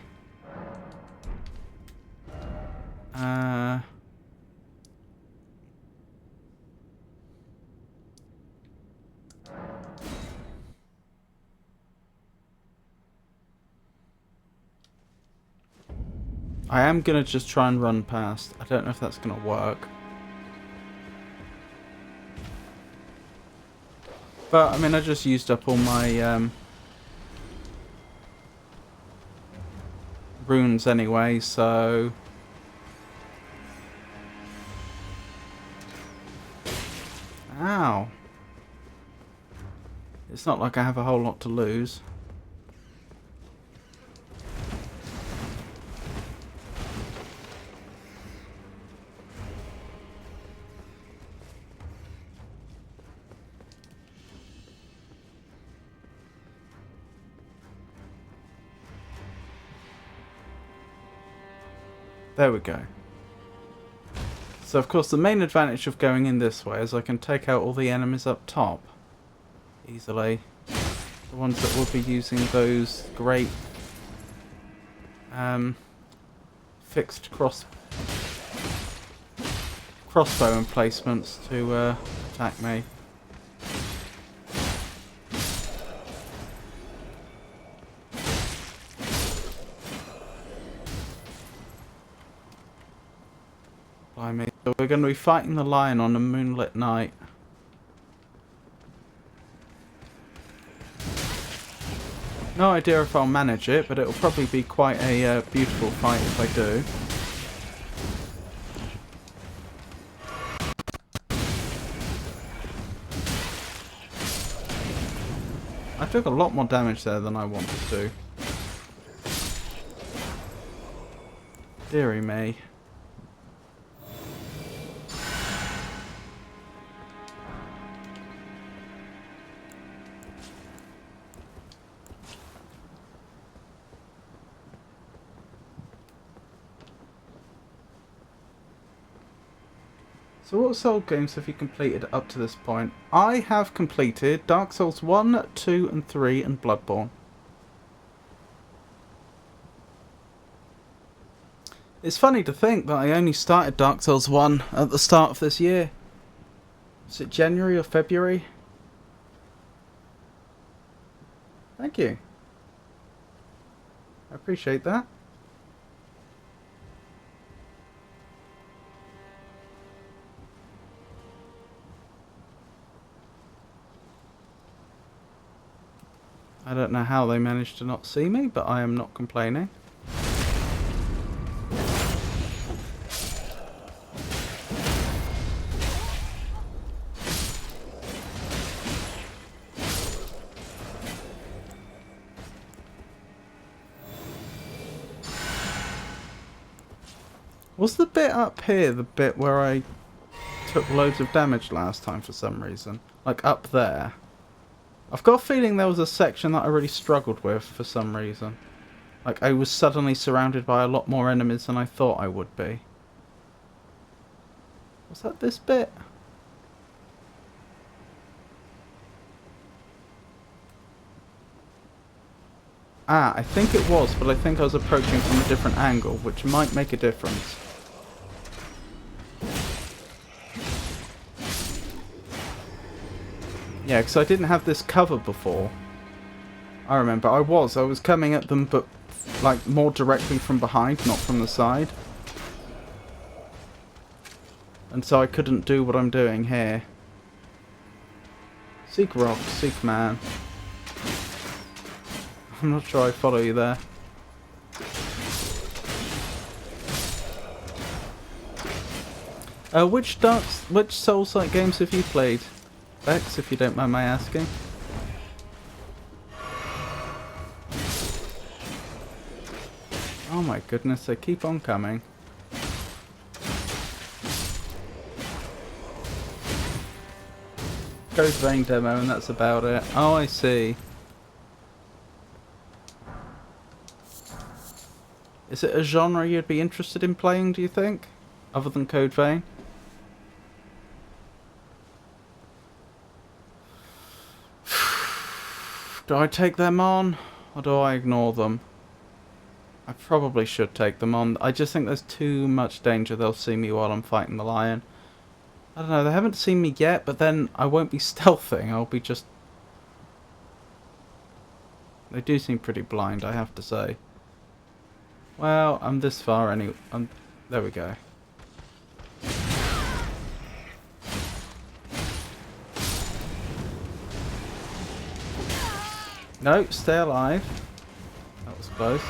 I am going to just try and run past. I don't know if that's going to work. But, I mean, I just used up all my runes anyway, so... Ow. It's not like I have a whole lot to lose. There we go. So of course the main advantage of going in this way is I can take out all the enemies up top easily. The ones that will be using those great fixed crossbow emplacements to attack me. Blimey. So we're going to be fighting the lion on a moonlit night. No idea if I'll manage it, but it'll probably be quite a beautiful fight if I do. I took a lot more damage there than I wanted to. Deary me. So what Souls games have you completed up to this point? I have completed Dark Souls 1, 2 and 3 and Bloodborne. It's funny to think that I only started Dark Souls 1 at the start of this year. Was it January or February? Thank you. I appreciate that. I don't know how they managed to not see me, but I am not complaining. Was the bit up here the bit where I took loads of damage last time for some reason? Like up there? I've got a feeling there was a section that I really struggled with for some reason. Like I was suddenly surrounded by a lot more enemies than I thought I would be. Was that this bit? Ah, I think it was, but I think I was approaching from a different angle, which might make a difference. Yeah, because I didn't have this cover before. I remember, I was coming at them, but like more directly from behind, not from the side. And so I couldn't do what I'm doing here. Seek rock, seek man. I'm not sure I follow you there. Which Souls-like games have you played? Bex, if you don't mind my asking. Oh my goodness, they keep on coming. Goes Vein demo and that's about it. Oh, I see. Is it a genre you'd be interested in playing, do you think? Other than Code Vein? Do I take them on? Or do I ignore them? I probably should take them on. I just think there's too much danger they'll see me while I'm fighting the lion. I don't know, they haven't seen me yet, but then I won't be stealthing. I'll be just... They do seem pretty blind, I have to say. Well, I'm this far anyway. There we go. No, stay alive. That was close.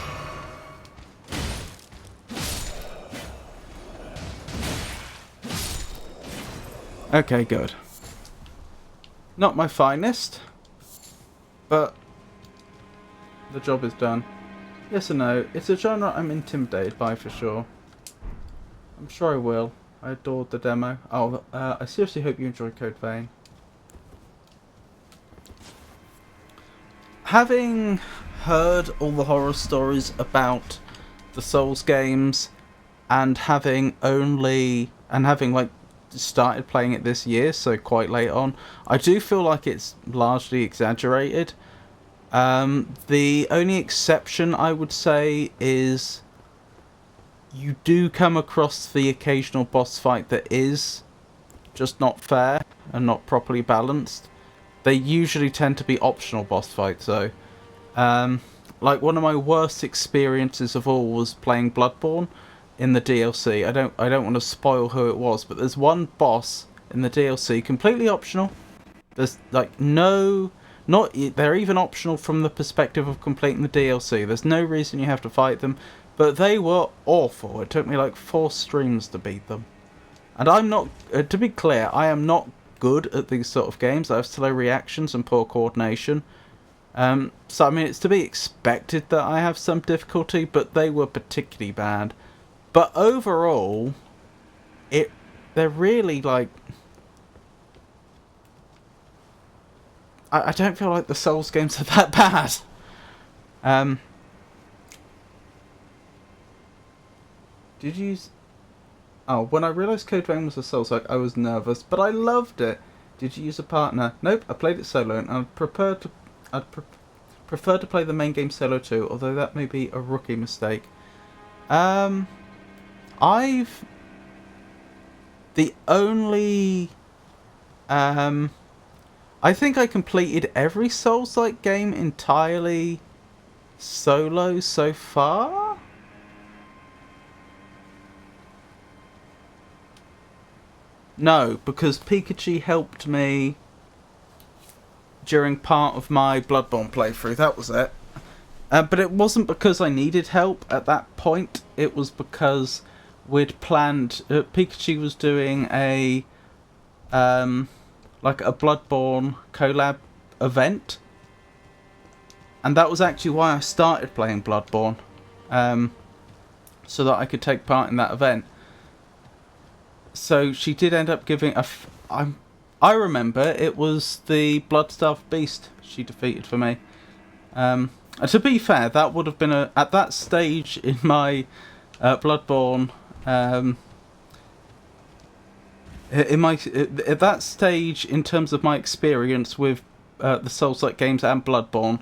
Okay, good. Not my finest, but the job is done. Yes or no? It's a genre I'm intimidated by for sure. I'm sure I will. I adored the demo. Oh, I seriously hope you enjoyed Code Vein. Having heard all the horror stories about the Souls games, and having like started playing it this year, so quite late on, I do feel like it's largely exaggerated. The only exception I would say is you do come across the occasional boss fight that is just not fair and not properly balanced. They usually tend to be optional boss fights though. Like one of my worst experiences of all was playing Bloodborne in the DLC. I don't want to spoil who it was, but there's one boss in the DLC completely optional. There's like they're even optional from the perspective of completing the DLC. There's no reason you have to fight them, but they were awful. It took me like 4 streams to beat them. And I'm not, to be clear, I am not good at these sort of games. I have slow reactions and poor coordination. So I mean, it's to be expected that I have some difficulty, but they were particularly bad. But overall, they're really like, I don't feel like the Souls games are that bad. Did you? Oh, when I realised Code Vein was a Souls like, I was nervous, but I loved it. Did you use a partner? Nope, I played it solo, and I'd prefer to play the main game solo too, although that may be a rookie mistake. The only I think I completed every Souls-like game entirely solo so far. No, because Pikachu helped me during part of my Bloodborne playthrough, that was it. But it wasn't because I needed help at that point, it was because we'd planned, Pikachu was doing a like a Bloodborne collab event, and that was actually why I started playing Bloodborne, so that I could take part in that event. So she did end up giving I remember it was the Blood-Starved Beast she defeated for me. And to be fair, that would have been at that stage in my Bloodborne, at that stage in terms of my experience with the Souls-like games and Bloodborne,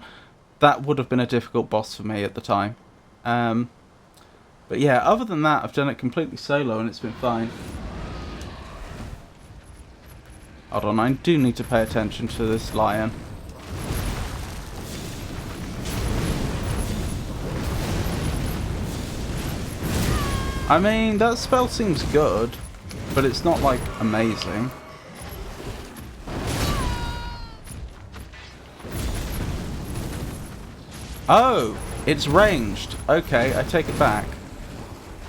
that would have been a difficult boss for me at the time. But yeah, other than that, I've done it completely solo and it's been fine. Hold on, I do need to pay attention to this lion. I mean, that spell seems good, but it's not, like, amazing. Oh, it's ranged. Okay, I take it back.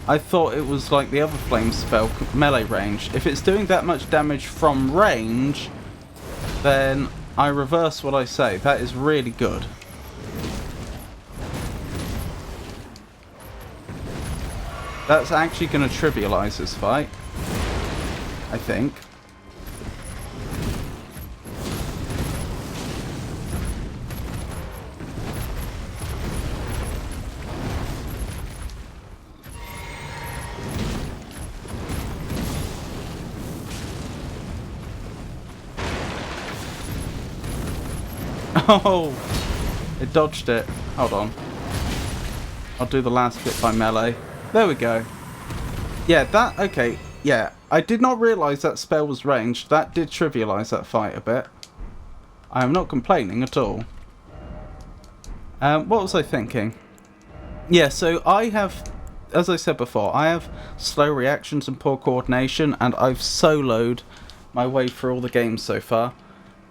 I thought it was like the other flame spell, melee range. If it's doing that much damage from range, then I reverse what I say. That is really good. That's actually going to trivialize this fight, I think. Oh, it dodged it. Hold on. I'll do the last bit by melee. There we go. Yeah, that, okay. Yeah, I did not realise that spell was ranged. That did trivialise that fight a bit. I am not complaining at all. What was I thinking? Yeah, so I have, as I said before, I have slow reactions and poor coordination, and I've soloed my way through all the games so far.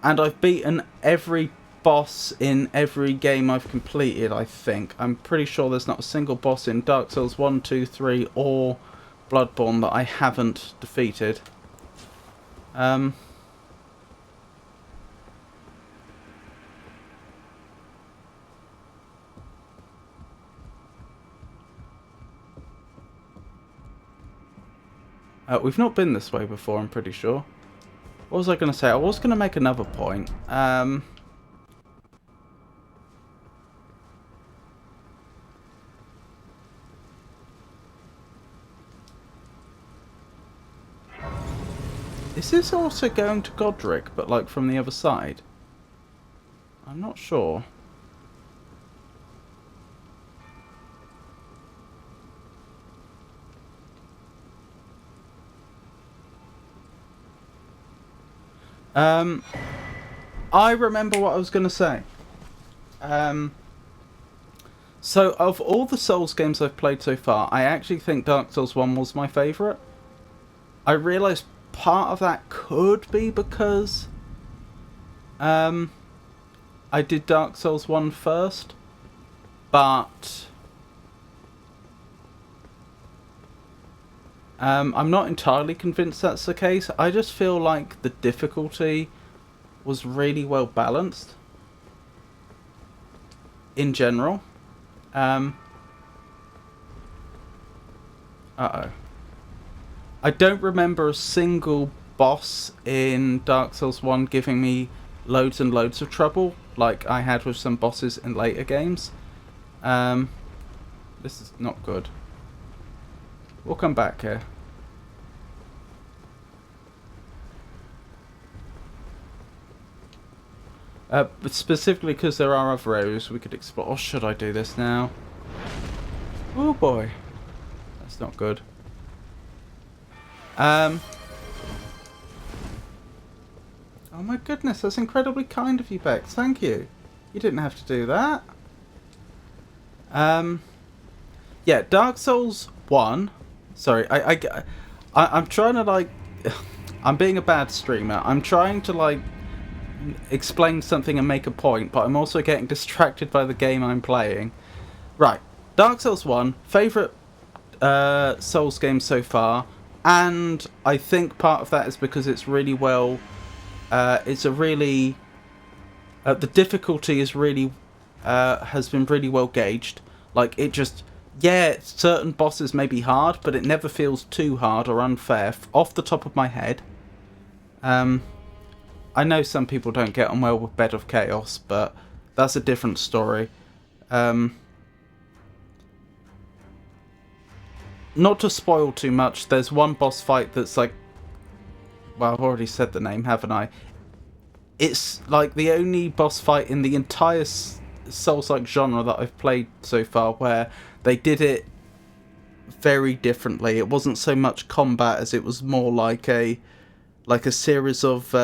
And I've beaten every boss in every game I've completed, I think. I'm pretty sure there's not a single boss in Dark Souls 1, 2, 3 or Bloodborne that I haven't defeated. We've not been this way before, I'm pretty sure. What was I going to say? I was going to make another point. Is this also going to Godrick, but like from the other side? I'm not sure. I remember what I was going to say. So, of all the Souls games I've played so far, I actually think Dark Souls 1 was my favourite. I realise part of that could be because I did Dark Souls 1 first, but I'm not entirely convinced that's the case. I just feel like the difficulty was really well balanced in general. Uh-oh. I don't remember a single boss in Dark Souls 1 giving me loads and loads of trouble, like I had with some bosses in later games. This is not good. We'll come back here. But specifically because there are other areas we could explore. Or should I do this now? Oh boy. That's not good. Oh my goodness, that's incredibly kind of you, Bex. Thank you. You didn't have to do that. Yeah, Dark Souls 1. Sorry, I'm trying to like... I'm being a bad streamer. I'm trying to like explain something and make a point, but I'm also getting distracted by the game I'm playing. Right, Dark Souls 1, favourite Souls game so far, and I think part of that is because it's really well... it's a really... the difficulty is really... has been really well gauged. Like, it just... Yeah, certain bosses may be hard, but it never feels too hard or unfair. Off the top of my head. I know some people don't get on well with Bed of Chaos, but that's a different story. Not to spoil too much, there's one boss fight that's like... Well, I've already said the name, haven't I? It's like the only boss fight in the entire Souls-like genre that I've played so far where they did it very differently. It wasn't so much combat as it was more like a series of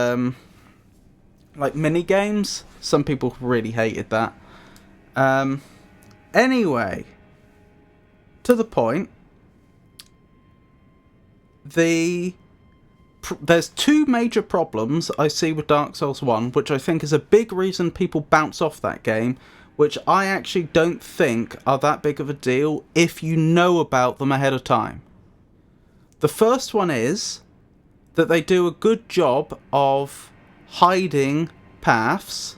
like mini games. Some people really hated that. Anyway, to the point. There's two major problems I see with Dark Souls 1, which I think is a big reason people bounce off that game, which I actually don't think are that big of a deal if you know about them ahead of time. The first one is that they do a good job of hiding paths,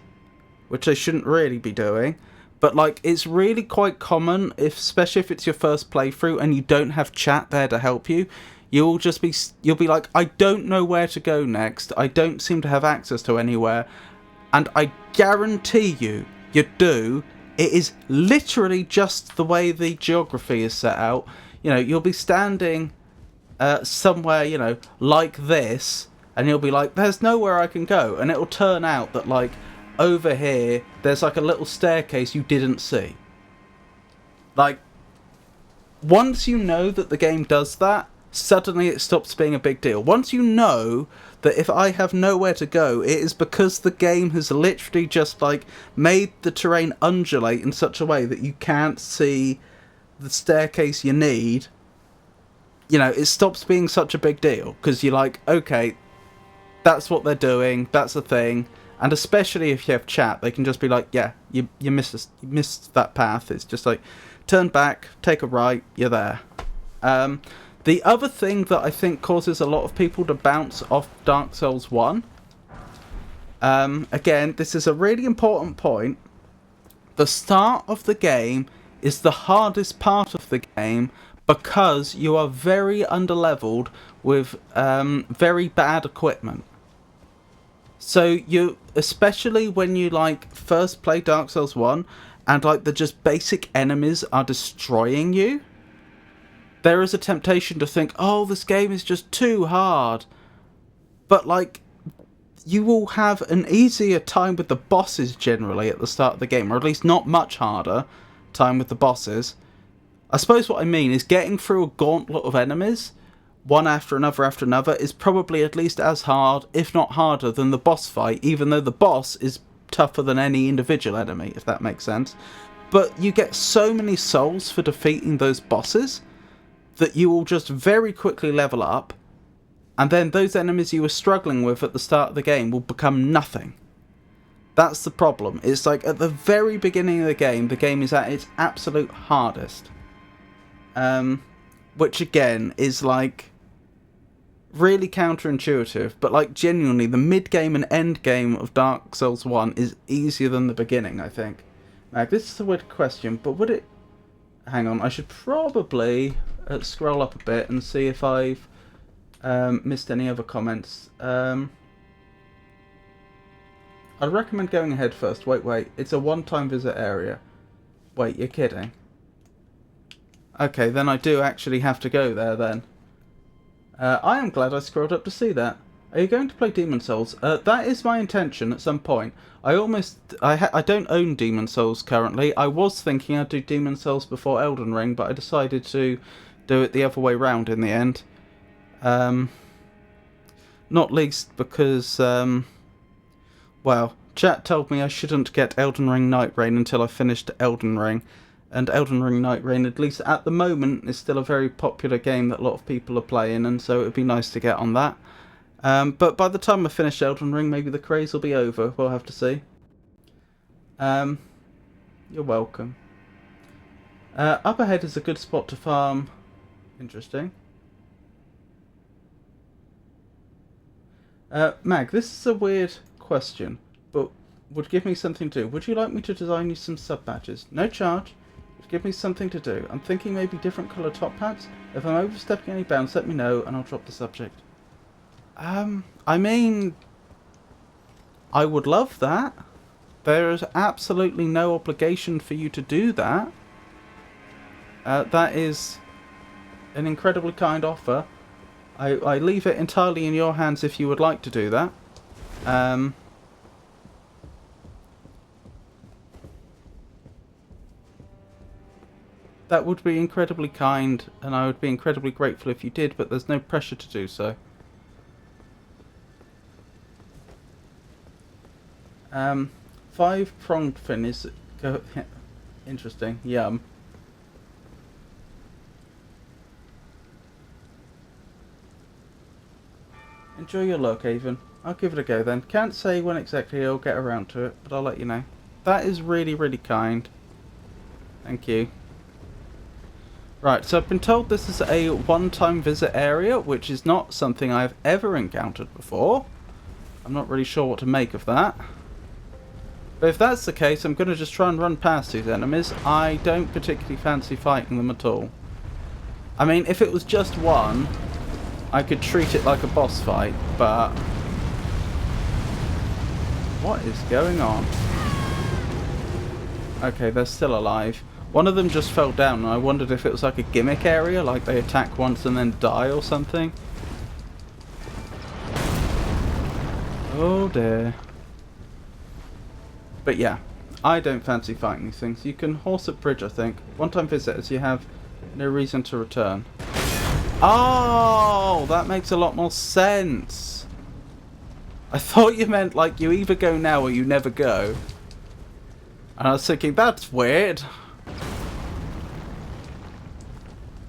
which they shouldn't really be doing, but like it's really quite common, especially if it's your first playthrough and you don't have chat there to help you. You'll be like, I don't know where to go next. I don't seem to have access to anywhere. And I guarantee you do. It is literally just the way the geography is set out. You know, you'll be standing somewhere, you know, like this, and you'll be like, there's nowhere I can go. And it'll turn out that, like, over here, there's like a little staircase you didn't see. Like, once you know that the game does that, suddenly it stops being a big deal. Once you know that if I have nowhere to go, it is because the game has literally just like made the terrain undulate in such a way that you can't see the staircase you need. You know, it stops being such a big deal because you're like, okay, that's what they're doing, that's a thing. And especially if you have chat, they can just be like, yeah, you missed that path. It's just like, turn back, take a right, you're there. The other thing that I think causes a lot of people to bounce off Dark Souls 1, again, this is a really important point. The start of the game is the hardest part of the game, because you are very underleveled with very bad equipment. So you, especially when you like first play Dark Souls 1 and like the just basic enemies are destroying you, there is a temptation to think, oh, this game is just too hard. But like, you will have an easier time with the bosses generally at the start of the game, or at least not much harder time with the bosses. I suppose what I mean is getting through a gauntlet of enemies, one after another, is probably at least as hard, if not harder, than the boss fight, even though the boss is tougher than any individual enemy, if that makes sense. But you get so many souls for defeating those bosses that you will just very quickly level up, and then those enemies you were struggling with at the start of the game will become nothing. That's the problem. It's like at the very beginning of the game is at its absolute hardest. Which again is like really counterintuitive, but like genuinely the mid-game and end-game of Dark Souls 1 is easier than the beginning, I think. Now, this is a weird question, but would it... Hang on, I should probably scroll up a bit and see if I've missed any other comments. I'd recommend going ahead first. Wait. It's a one-time visit area. Wait, you're kidding? Okay, then I do actually have to go there then. I am glad I scrolled up to see that. Are you going to play Demon Souls? That is my intention at some point. I don't own Demon Souls currently. I was thinking I'd do Demon Souls before Elden Ring, but I decided to do it the other way round in the end. Not least because, well, chat told me I shouldn't get Elden Ring Night Rain until I finished Elden Ring. And Elden Ring Night Rain, at least at the moment, is still a very popular game that a lot of people are playing, and so it would be nice to get on that. But by the time I finish Elden Ring, maybe the craze will be over. We'll have to see. You're welcome. Up ahead is a good spot to farm. Interesting. Mag, this is a weird question, but would give me something to do. Would you like me to design you some sub badges? No charge. Give me something to do. I'm thinking maybe different colour top hats. If I'm overstepping any bounds, let me know and I'll drop the subject. I mean, I would love that. There is absolutely no obligation for you to do that. That is an incredibly kind offer. I leave it entirely in your hands if you would like to do that. That would be incredibly kind, and I would be incredibly grateful if you did, but there's no pressure to do so. 5-pronged fin is... interesting. Yum. Enjoy your look, Avon. I'll give it a go then. Can't say when exactly I'll get around to it, but I'll let you know. That is really, really kind. Thank you. Right, so I've been told this is a one-time visit area, which is not something I've ever encountered before. I'm not really sure what to make of that. But if that's the case, I'm going to just try and run past these enemies. I don't particularly fancy fighting them at all. I mean, if it was just one, I could treat it like a boss fight, but... what is going on? Okay, they're still alive. One of them just fell down, and I wondered if it was like a gimmick area, like they attack once and then die or something. Oh dear. But yeah, I don't fancy fighting these things. You can horse at bridge, I think. One-time visitors, you have no reason to return. Oh, that makes a lot more sense. I thought you meant like you either go now or you never go. And I was thinking, that's weird.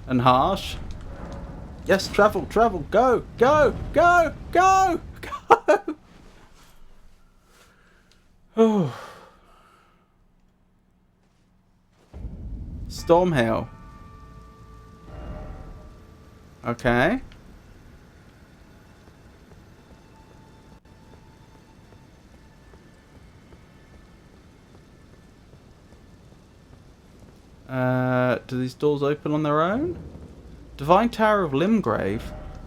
And harsh. Yes, travel, go, go, go, go, go! Oh. Stormhill. Okay. Do these doors open on their own? Divine Tower of Limgrave.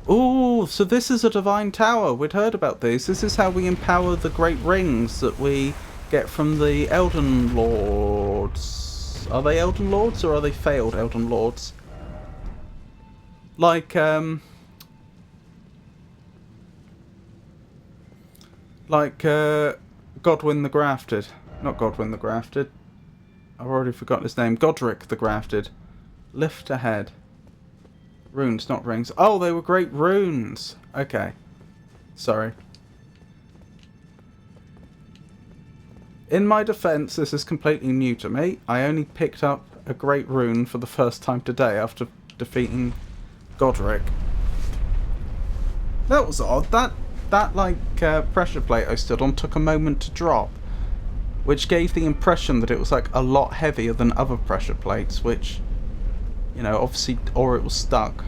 Ooh, so this is a divine tower. We'd heard about these. This is how we empower the great rings that we get from the Elden Lords. Are they Elden Lords or are they failed Elden Lords? Like Godwyn the Grafted. Not Godwyn the Grafted. I've already forgotten his name. Godrick the Grafted. Lift ahead. Runes, not rings. Oh, they were great runes. Okay. Sorry. In my defense, this is completely new to me. I only picked up a great rune for the first time today after defeating Godrick. That was odd. That pressure plate I stood on took a moment to drop, which gave the impression that it was like a lot heavier than other pressure plates, which, you know, obviously, or it was stuck.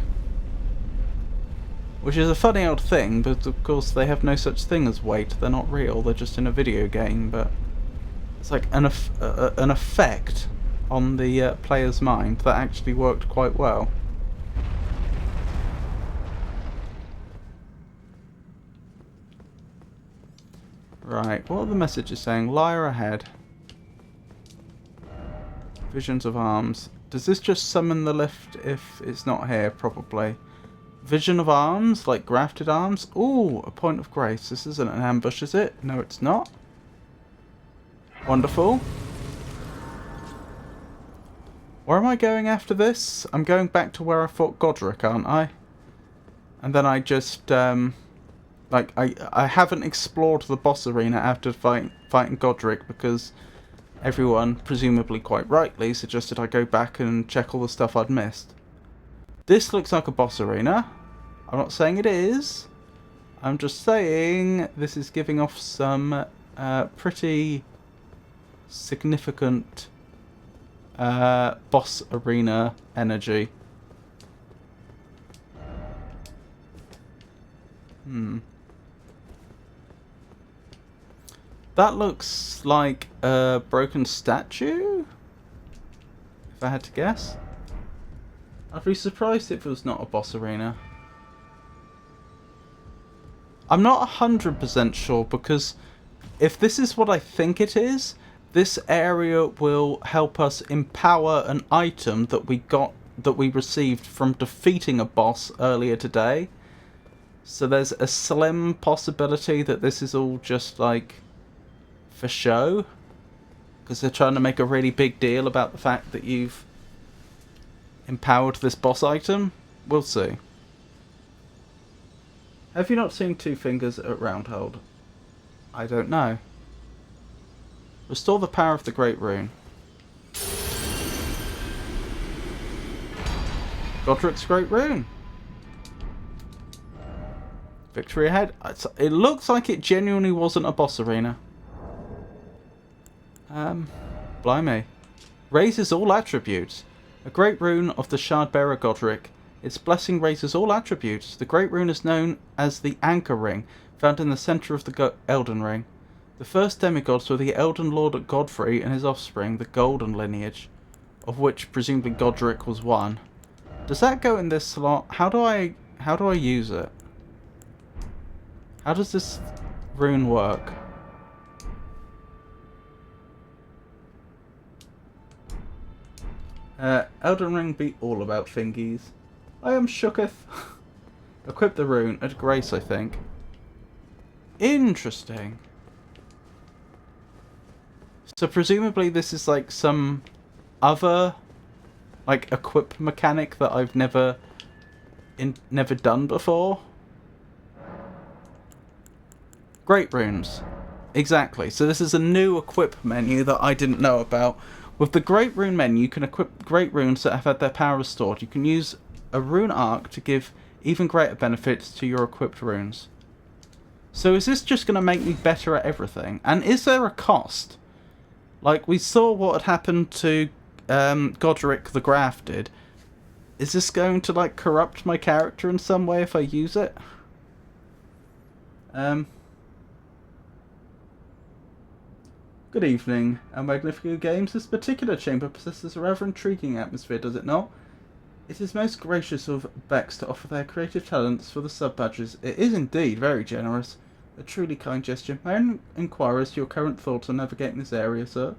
Which is a funny old thing, but of course they have no such thing as weight. They're not real, they're just in a video game, but it's like an effect on the player's mind that actually worked quite well. Right, what are the messages saying? Liar ahead. Visions of arms. Does this just summon the lift if it's not here? Probably. Vision of arms, like grafted arms. Ooh, a point of grace. This isn't an ambush, is it? No, it's not. Wonderful. Where am I going after this? I'm going back to where I fought Godrick, aren't I? And then I just, like, I haven't explored the boss arena after fighting Godrick because everyone, presumably quite rightly, suggested I go back and check all the stuff I'd missed. This looks like a boss arena. I'm not saying it is. I'm just saying this is giving off some pretty significant boss arena energy. That looks like a broken statue, if I had to guess. I'd be surprised if it was not a boss arena. I'm not 100% sure, because if this is what I think it is, this area will help us empower an item that we received from defeating a boss earlier today. So there's a slim possibility that this is all just like for show, because they're trying to make a really big deal about the fact that you've empowered this boss item. We'll see. Have you not seen Two Fingers at Roundhold? I don't know. Restore the power of the Great Rune. Godrick's Great Rune. Victory ahead. It looks like it genuinely wasn't a boss arena. Blimey. Raises all attributes. A Great Rune of the Shardbearer Godrick. Its blessing raises all attributes. The Great Rune is known as the Anchor Ring, found in the centre of the Elden Ring. The first demigods were the Elden Lord Godfrey and his offspring, the Golden lineage, of which presumably Godrick was one. Does that go in this slot? How do I use it? How does this rune work? Elden Ring be all about fingies. I am shooketh. Equip the rune at grace, I think. Interesting. So presumably this is like some other like equip mechanic that I've never done before. Great runes. Exactly. So this is a new equip menu that I didn't know about. With the Great Rune menu, you can equip great runes that have had their power restored. You can use a rune arc to give even greater benefits to your equipped runes. So is this just going to make me better at everything? And is there a cost? Like, we saw what had happened to Godrick the Grafted. Is this going to, like, corrupt my character in some way if I use it? Good evening, Magnifico Games. This particular chamber possesses a rather intriguing atmosphere, does it not? It is most gracious of Bex to offer their creative talents for the sub-badges. It is indeed very generous. A truly kind gesture. May I inquire as to your current thoughts on navigating this area, sir?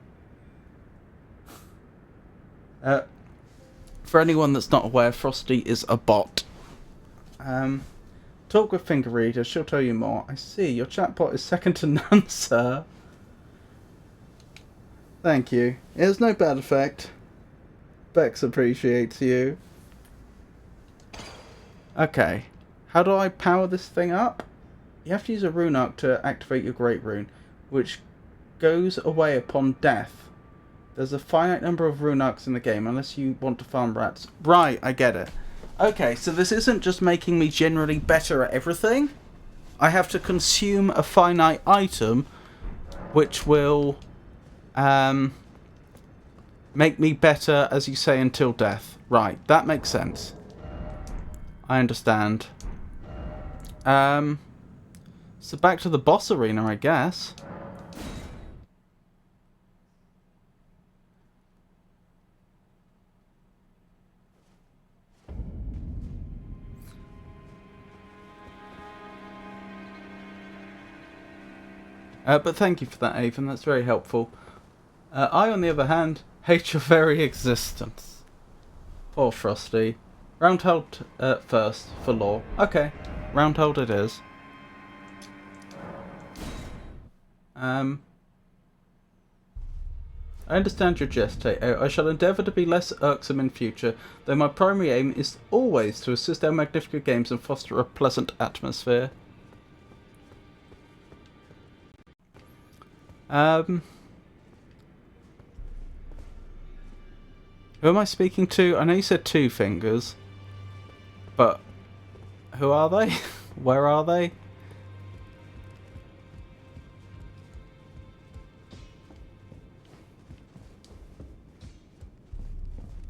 For anyone that's not aware, Frosty is a bot. Talk with Finger Reader, she'll tell you more. I see, your chatbot is second to none, sir. Thank you. It has no bad effect. Bex appreciates you. Okay. How do I power this thing up? You have to use a rune arc to activate your Great Rune, which goes away upon death. There's a finite number of rune arcs in the game, unless you want to farm rats. Right, I get it. Okay, so this isn't just making me generally better at everything. I have to consume a finite item, which will make me better, as you say, until death. Right, that makes sense. I understand. So back to the boss arena, I guess. But thank you for that, Avon. That's very helpful. I, on the other hand, hate your very existence. Poor Frosty. Roundhold first, for lore. Okay, Roundhold it is. I understand your jest, Tato. I shall endeavour to be less irksome in future, though my primary aim is always to assist our Magnifica games and foster a pleasant atmosphere. Who am I speaking to? I know you said Two Fingers, but who are they? Where are they?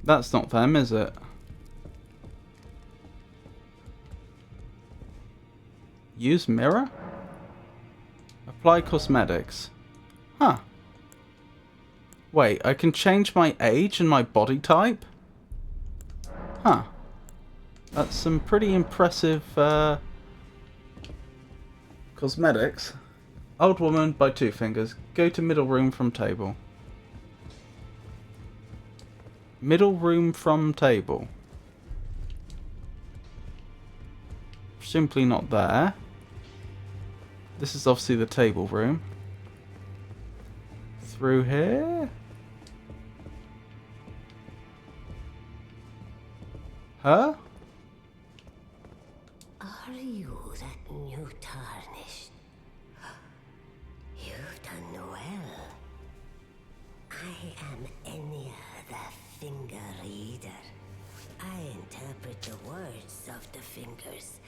That's not them, is it? Use mirror? Apply cosmetics. Huh. Wait, I can change my age and my body type? Huh. That's some pretty impressive cosmetics. Old woman by Two Fingers. Go to middle room from table. Middle room from table. Simply not there. This is obviously the table room. Through here? Huh? Are you that new tarnished? You've done well. I am Enya the Finger Reader. I interpret the words of the fingers,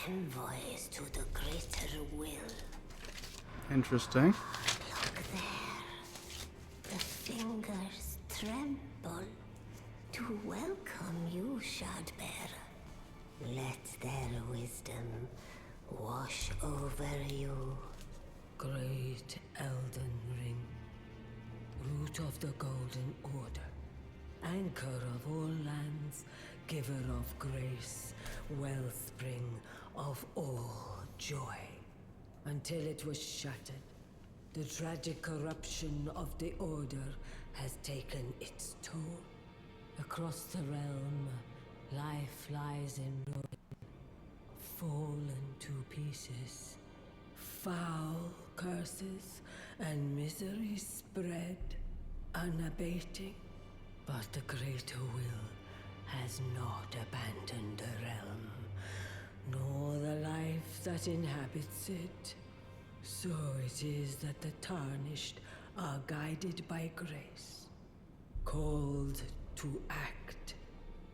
envoys to the greater will. Interesting. Look there. The fingers tremble to welcome you, Shardbearer. Let their wisdom wash over you. Great Elden Ring, root of the Golden Order, anchor of all lands, giver of grace, wellspring of all joy. Until it was shattered, the tragic corruption of the Order has taken its toll. Across the realm, life lies in ruin, fallen to pieces. Foul curses and misery spread, unabating. But the greater will has not abandoned the realm, nor the life that inhabits it. So it is that the tarnished are guided by grace, called to act.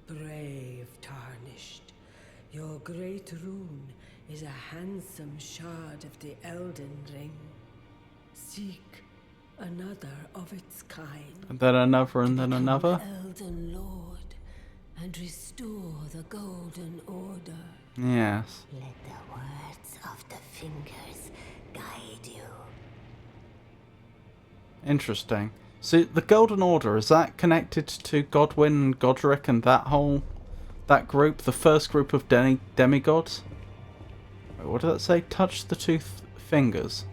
Brave tarnished, your great rune is a handsome shard of the Elden Ring. Seek another of its kind. And then another and then Become another. Elden Lord and restore the Golden Order. Yes. Let the words of the fingers guide you. Interesting. So the Golden Order, is that connected to Godwyn and Godrick and that whole that group, the first group of demigods. Wait, what did that say? Touch the two fingers.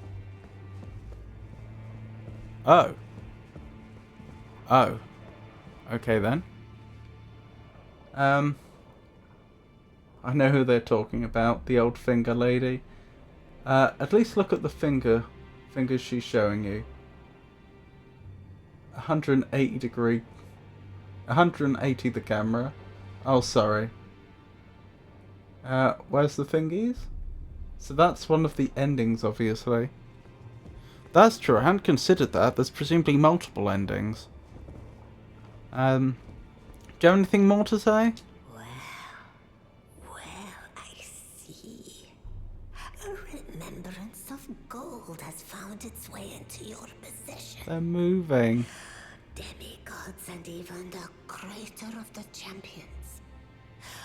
Oh. Oh. Okay then. I know who they're talking about, the old finger lady. At least look at the fingers she's showing you. 180 degree. 180 the camera. Oh, sorry. Where's the fingies? So that's one of the endings, obviously. That's true, I hadn't considered that. There's presumably multiple endings. Do you have anything more to say? Well, I see. A remembrance of gold has found its way into your possession. They're moving. Demigods and even the creator of the champions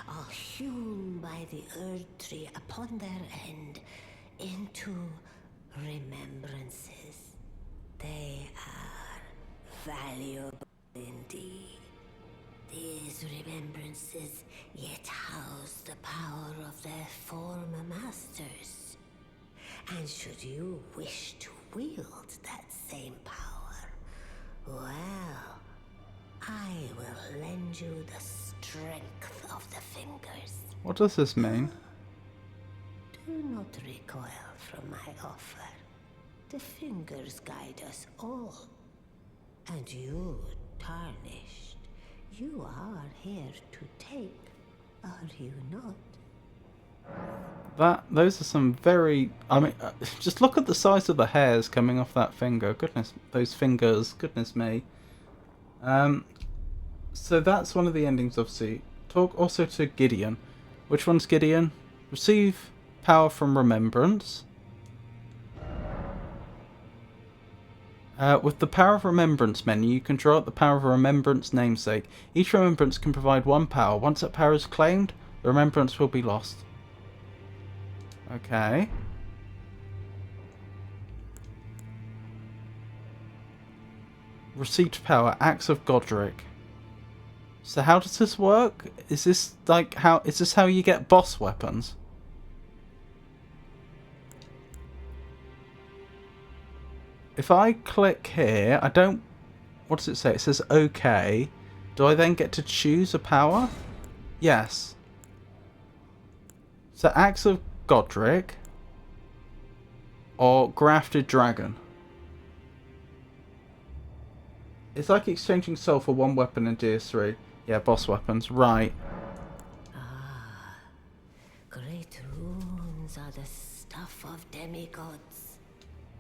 are hewn by the Earth Tree upon their end into remembrances. They are valuable indeed. These remembrances yet house the power of their former masters. And should you wish to wield that same power, well, I will lend you the strength of the fingers. What does this mean? Do not recoil from my offer. The fingers guide us all. And you, Tarnished, you are here to take, are you not? Those are some very... I mean, just look at the size of the hairs coming off that finger. Goodness, those fingers. Goodness me. So that's one of the endings, obviously. Talk also to Gideon. Which one's Gideon? Receive power from remembrance. With the Power of Remembrance menu, you can draw out the Power of a Remembrance namesake. Each remembrance can provide one power. Once that power is claimed, the remembrance will be lost. Okay. Received power, Axe of Godrick. So how does this work? Is this like how? Is this how you get boss weapons? If I click here, I don't... What does it say? It says OK. Do I then get to choose a power? Yes. So Axe of Godrick or Grafted Dragon. It's like exchanging soul for one weapon in DS3. Yeah, boss weapons. Right. Ah, great runes are the stuff of demigods.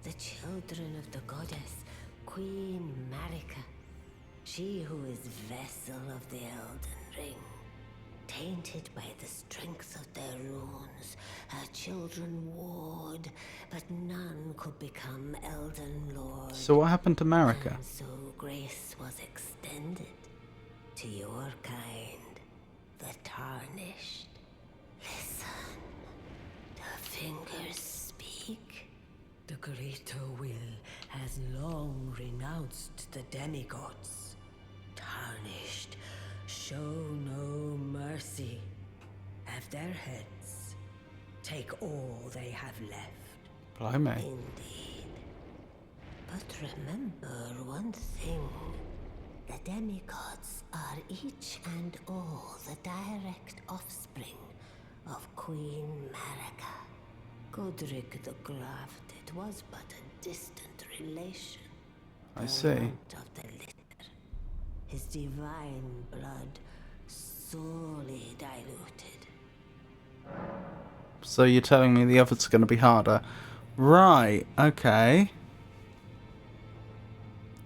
The children of the goddess, Queen Marika. She who is vessel of the Elden Ring. Tainted by the strength of their runes, her children warred, but none could become Elden Lord. So what happened to Marika? And so grace was extended to your kind, the Tarnished. Listen, the fingers speak. The greater will has long renounced the demigods. Tarnished, show no mercy. Have their heads. Take all they have left. Blimey. Indeed. But remember one thing. The demigods are each and all the direct offspring of Queen Marika. Godrick the Grafted was but a distant relation. I see. Of the litter. His divine blood sorely diluted. So you're telling me the others are going to be harder. Right, okay.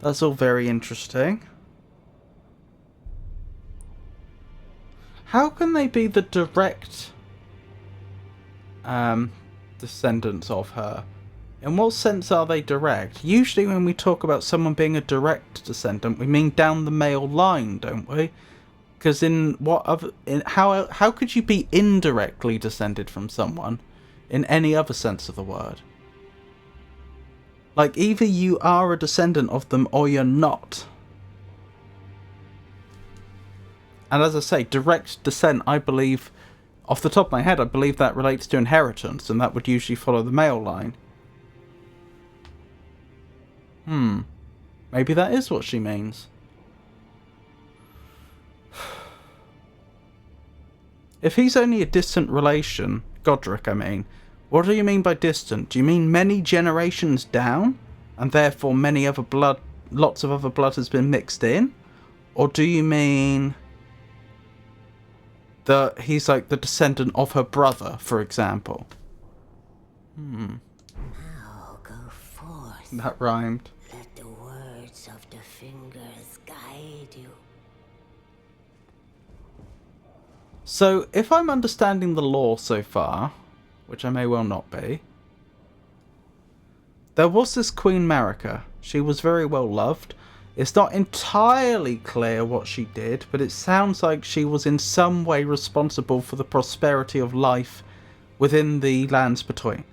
That's all very interesting. How can they be the direct descendants of her? In what sense are they direct? Usually when we talk about someone being a direct descendant, we mean down the male line, don't we? Because how could you be indirectly descended from someone in any other sense of the word? Like, either you are a descendant of them or you're not. And as I say, direct descent, I believe, off the top of my head, I believe that relates to inheritance, and that would usually follow the male line. Maybe that is what she means. If he's only a distant relation, Godrick I mean, what do you mean by distant? Do you mean many generations down, and therefore many other blood, lots of other blood has been mixed in? Or do you mean that he's like the descendant of her brother, for example? Now go forth. That rhymed. Let the words of the fingers guide you. So, if I'm understanding the lore so far, which I may well not be, there was this Queen Marika. She was very well loved. It's not entirely clear what she did, but it sounds like she was in some way responsible for the prosperity of life within the lands between.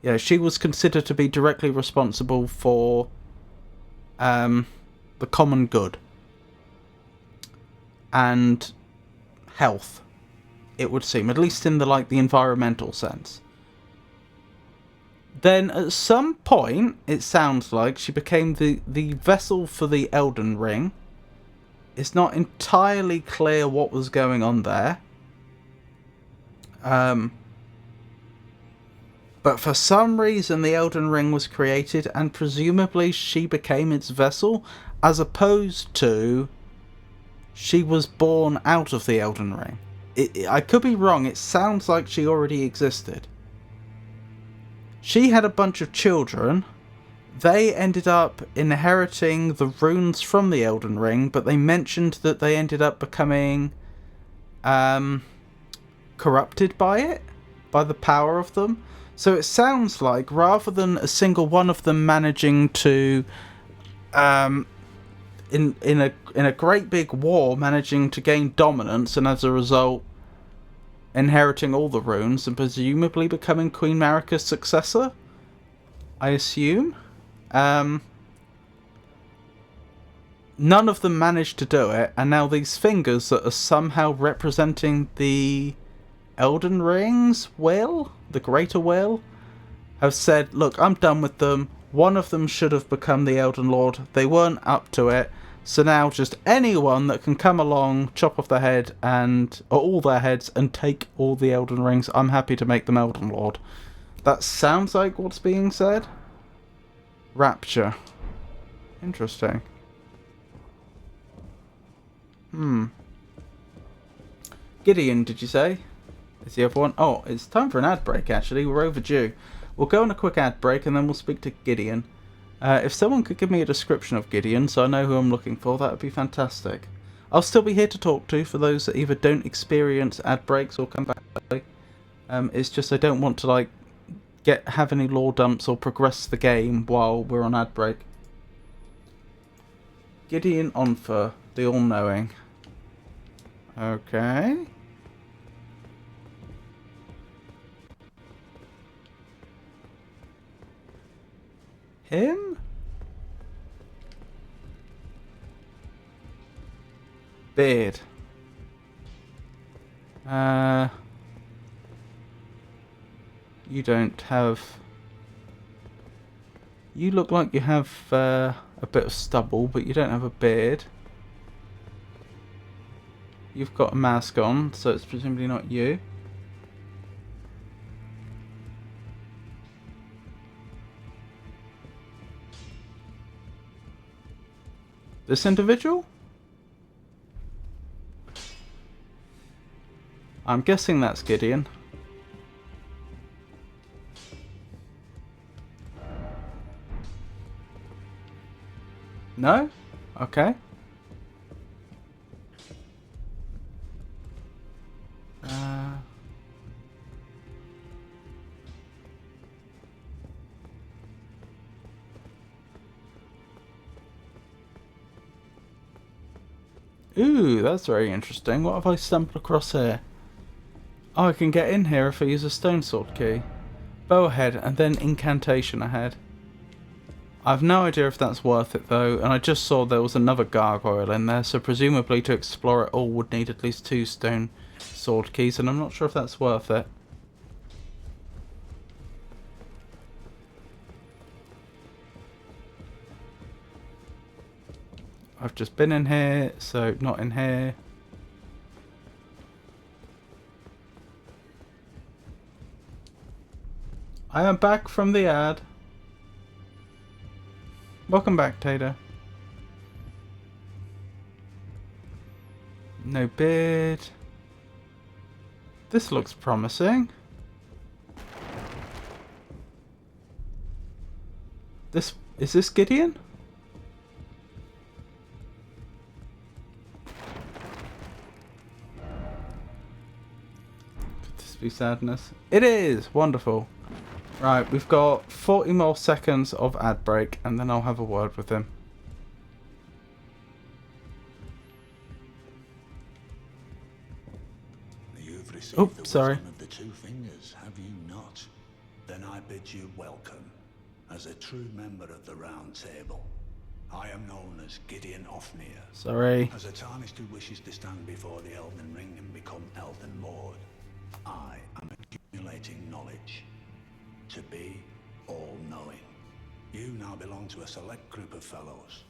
Yeah, she was considered to be directly responsible for the common good and health, it would seem, at least in the environmental sense. Then at some point, it sounds like she became the vessel for the Elden Ring. It's not entirely clear what was going on there. But for some reason the Elden Ring was created, and presumably she became its vessel, as opposed to she was born out of the Elden Ring. I could be wrong, it sounds like she already existed. She had a bunch of children. They ended up inheriting the runes from the Elden Ring, but they mentioned that they ended up becoming corrupted by it, by the power of them. So it sounds like rather than a single one of them managing to, in a great big war, managing to gain dominance, and as a result inheriting all the runes and presumably becoming Queen Marika's successor, I assume. None of them managed to do it, and now these fingers that are somehow representing the Elden Ring's will, the greater will, have said, look, I'm done with them. One of them should have become the Elden Lord. They weren't up to it. So now just anyone that can come along, chop off their head or all their heads and take all the Elden Rings, I'm happy to make them Elden Lord. That sounds like what's being said. Rapture. Interesting. Gideon, did you say? Is the other one? Oh, it's time for an ad break, actually. We're overdue. We'll go on a quick ad break and then we'll speak to Gideon. If someone could give me a description of Gideon so I know who I'm looking for, that would be fantastic. I'll still be here to talk to for those that either don't experience ad breaks or come back. It's just I don't want to have any lore dumps or progress the game while we're on ad break. Gideon Onfer, the all-knowing. Okay. Him? Beard. You don't have... You look like you have a bit of stubble, but you don't have a beard. You've got a mask on, so it's presumably not you. This individual? I'm guessing that's Gideon. No? Okay. Ooh, that's very interesting. What have I stumbled across here? Oh, I can get in here if I use a stone sword key. Bow ahead, and then incantation ahead. I've no idea if that's worth it though, and I just saw there was another gargoyle in there, so presumably to explore it all would need at least 2 stone sword keys, and I'm not sure if that's worth it. I've just been in here, so not in here. I am back from the ad. Welcome back, Tater. No beard. This looks promising. Is this Gideon? Could this be sadness? It is! Wonderful. Right, we've got 40 more seconds of ad break, and then I'll have a word with him. You've received Oh, the sorry. wisdom of the 2 fingers, have you not? Then I bid you welcome, as a true member of the Round Table. I am known as Gideon Ofnir. Sorry. As a Tarnished who wishes to stand before the Elden Ring and become Elden Lord, I am accumulating knowledge. To be all-knowing. You now belong to a select group of fellows.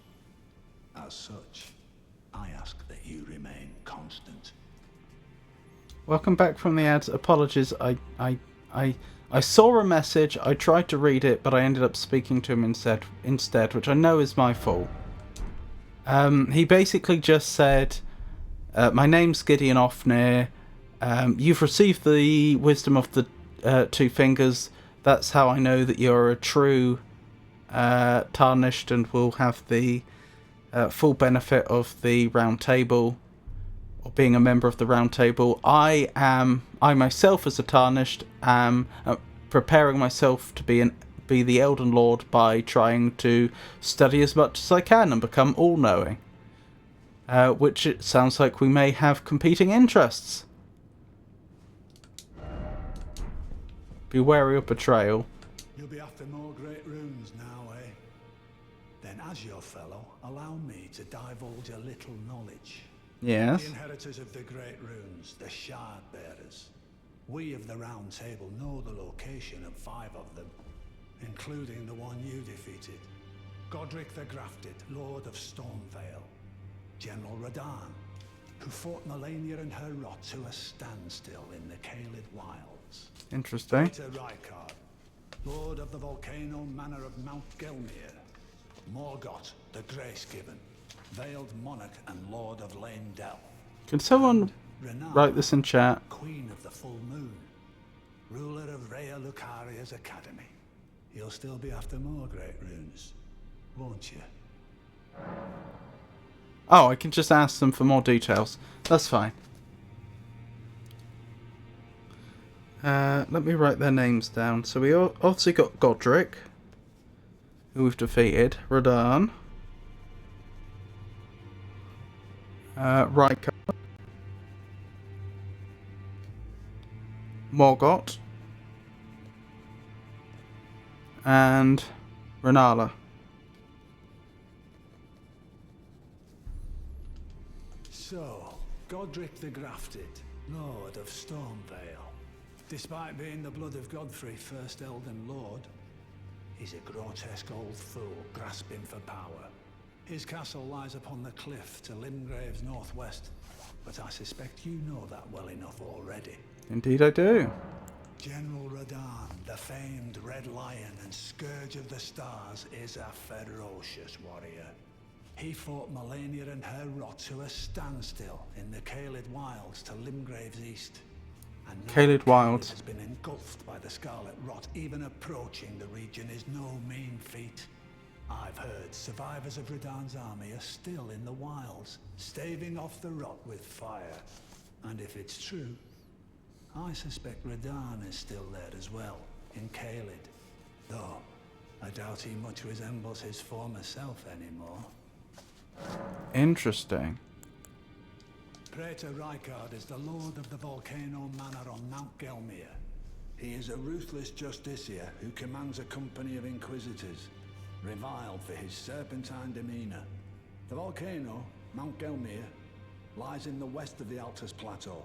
As such, I ask that you remain constant. Welcome back from the ads. Apologies, I saw a message, I tried to read it, but I ended up speaking to him instead, which I know is my fault. He basically just said, my name's Gideon Ofnir, you've received the wisdom of the 2 fingers. That's how I know that you're a true Tarnished and will have the full benefit of the Round Table, or being a member of the Round Table. I myself as a Tarnished am preparing myself to be the Elden Lord by trying to study as much as I can and become all-knowing. Which it sounds like we may have competing interests. Be wary of betrayal. You'll be after more great runes now, eh? Then as your fellow, allow me to divulge a little knowledge. Yes. The inheritors of the great runes, the Shard Bearers. We of the Round Table know the location of 5 of them, including the one you defeated. Godrick the Grafted, Lord of Stormvale. General Radahn, who fought Melania and her rot to a standstill in the Caelid Wilds. Interesting. Peter Rykard, Lord of the Volcano Manor of Mount Gelmir. Morgoth, the Grace-Given, Veiled Monarch and Lord of Leyndell. Can someone Renard, write this in chat? Queen of the Full Moon, ruler of Rhea Lucaria's Academy. You'll still be after more great runes, won't you? Oh, I can just ask them for more details. That's fine. Let me write their names down. So we obviously got Godrick, who we've defeated. Radahn. Rykard. Morgoth. And Renala. So, Godrick the Grafted, Lord of Stormvale. Despite being the blood of Godfrey, first Elden Lord, he's a grotesque old fool grasping for power. His castle lies upon the cliff to Limgrave's northwest, but I suspect you know that well enough already. Indeed I do. General Radahn, the famed Red Lion and Scourge of the Stars, is a ferocious warrior. He fought Melania and her rot to a standstill in the Caelid Wilds to Limgrave's east. And now Caelid Wilds has been engulfed by the Scarlet Rot. Even approaching the region is no mean feat. I've heard survivors of Radahn's army are still in the wilds, staving off the rot with fire. And if it's true, I suspect Radahn is still there as well, in Caelid. Though, I doubt he much resembles his former self anymore. Interesting. Praetor Rykard is the Lord of the Volcano Manor on Mount Gelmir. He is a ruthless justiciar who commands a company of inquisitors. reviled for his serpentine demeanor. The volcano, Mount Gelmir, lies in the west of the Altus Plateau,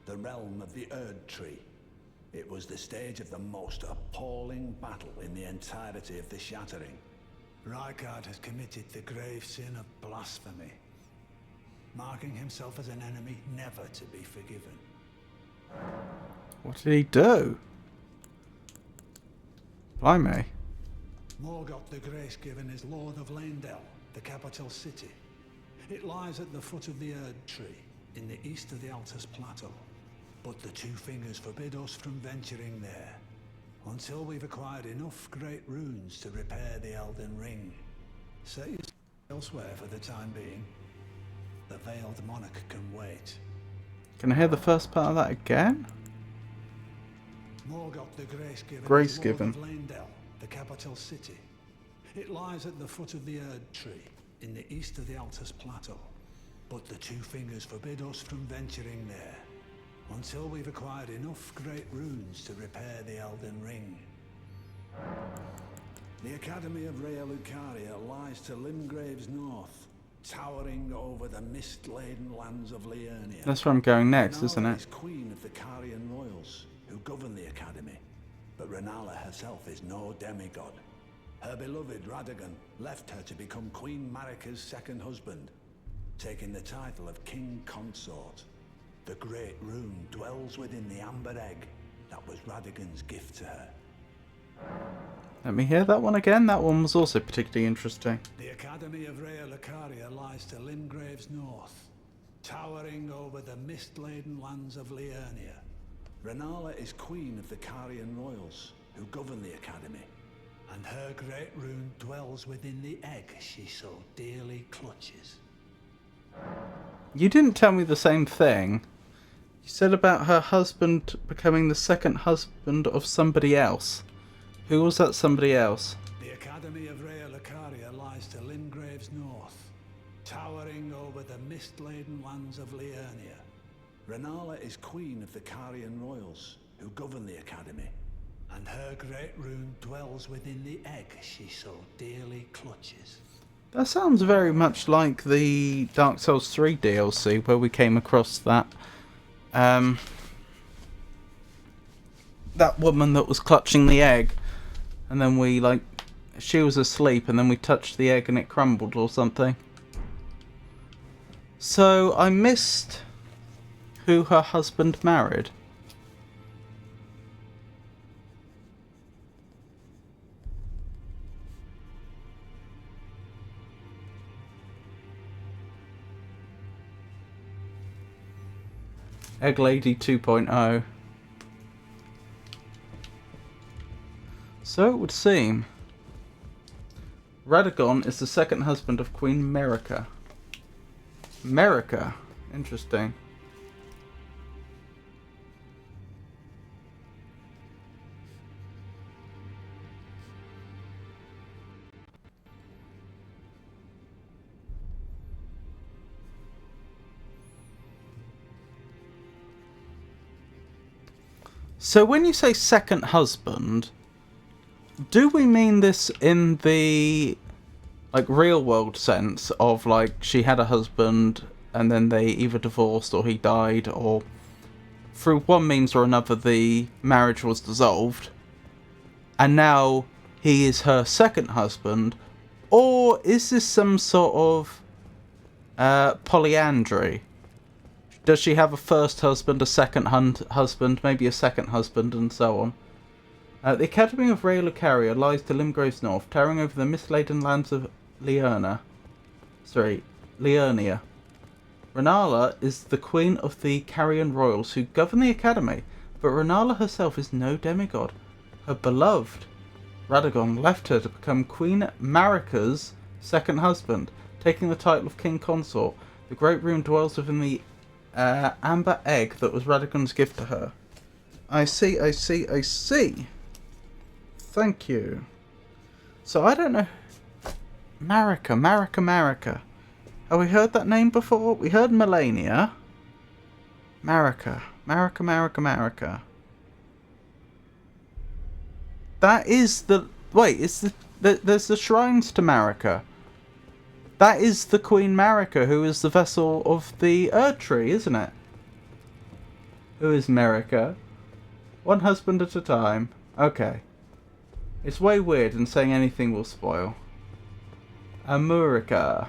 the realm of the Erd Tree. It was the stage of the most appalling battle in the entirety of the Shattering. Rykard has committed the grave sin of blasphemy, marking himself as an enemy never to be forgiven. What did he do? Blimey. Morgoth the Grace-Given is Lord of Leyndell, the capital city. It lies at the foot of the Erd Tree, in the east of the Altus Plateau. But the Two Fingers forbid us from venturing there, until we've acquired enough great runes to repair the Elden Ring. Set yourself elsewhere for the time being. The Veiled Monarch can wait. Can I hear the first part of that again? Morgoth the Grace-Given Grace-Given. is Lord of Leyndell, the capital city. It lies at the foot of the Erd Tree, in the east of the Altus Plateau. But the Two Fingers forbid us from venturing there, until we've acquired enough great runes to repair the Elden Ring. The Academy of Rhea Lucaria lies to Limgrave's north, towering over the mist-laden lands of Liurnia. That's where I'm going next, isn't Renala it? is queen of the Carian royals, who govern the Academy. But Renala herself is no demigod. Her beloved Radagon left her to become Queen Marika's second husband, taking the title of King Consort. The Great Rune dwells within the amber egg that was Radagon's gift to her. Let me hear that one again. That one was also particularly interesting. The Academy of Rhea Lucaria lies to Limgrave's north, towering over the mist-laden lands of Liurnia. Renala is queen of the Carian royals, who govern the Academy. And her great rune dwells within the egg she so dearly clutches. You didn't tell me the same thing. You said about her husband becoming the second husband of somebody else. Who was that somebody else? The Academy of Rhea Lucaria lies to Limgrave's north, towering over the mist-laden lands of Liurnia. Renala is queen of the Carian royals, who govern the Academy. And her great rune dwells within the egg she so dearly clutches. That sounds very much like the Dark Souls 3 DLC where we came across that that woman that was clutching the egg, and then we she was asleep and then we touched the egg and it crumbled or something. So I missed who her husband married. Egg Lady 2.0. So it would seem Radagon is the second husband of Queen Marika. Marika. Interesting. So when you say second husband, do we mean this in the real world sense of she had a husband and then they either divorced or he died, or through one means or another the marriage was dissolved and now he is her second husband? Or is this some sort of polyandry? Does she have a first husband, a second husband, maybe a second husband, and so on? The Academy of Rhea Lucaria lies to Limgrave's north, towering over the mist-laden lands of Liurnia. Renala is the queen of the Carian royals who govern the Academy, but Renala herself is no demigod. Her beloved Radagon left her to become Queen Marika's second husband, taking the title of King Consort. The Great Rune dwells within the amber egg that was Radagon's gift to her. I see. Thank you. So I don't know. Marika. Have we heard that name before? We heard Melania. Marika. That is the... Wait, there's the shrines to Marika. That is the Queen Marika, who is the vessel of the Erdtree, isn't it? Who is Marika? One husband at a time. Okay. It's way weird, and saying anything will spoil. Amurika.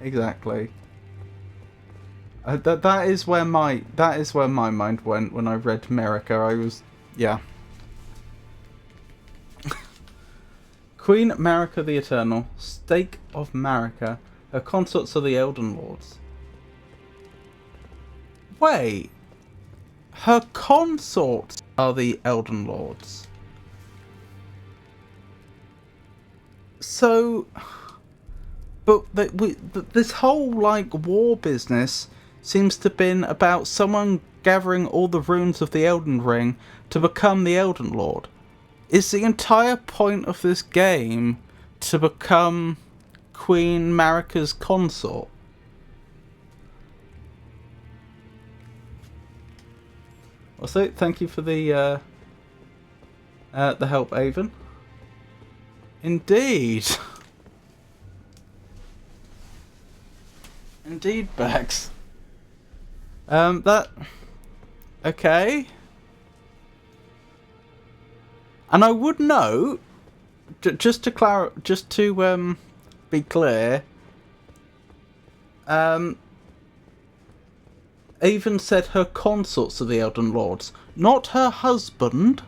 Exactly. That is where my mind went when I read Marika. I was, yeah. Queen Marika the Eternal, Stake of Marika. Her consorts are the Elden Lords. Wait. Her consorts are the Elden Lords. So, but this whole like war business seems to have been about someone gathering all the runes of the Elden Ring to become the Elden Lord. Is the entire point of this game to become Queen Marika's consort? Also, thank you for the help, Avon. Indeed. Indeed, Bex. Okay. And I would note, just to be clear, Avon said her consorts are the Elden Lords, not her husband.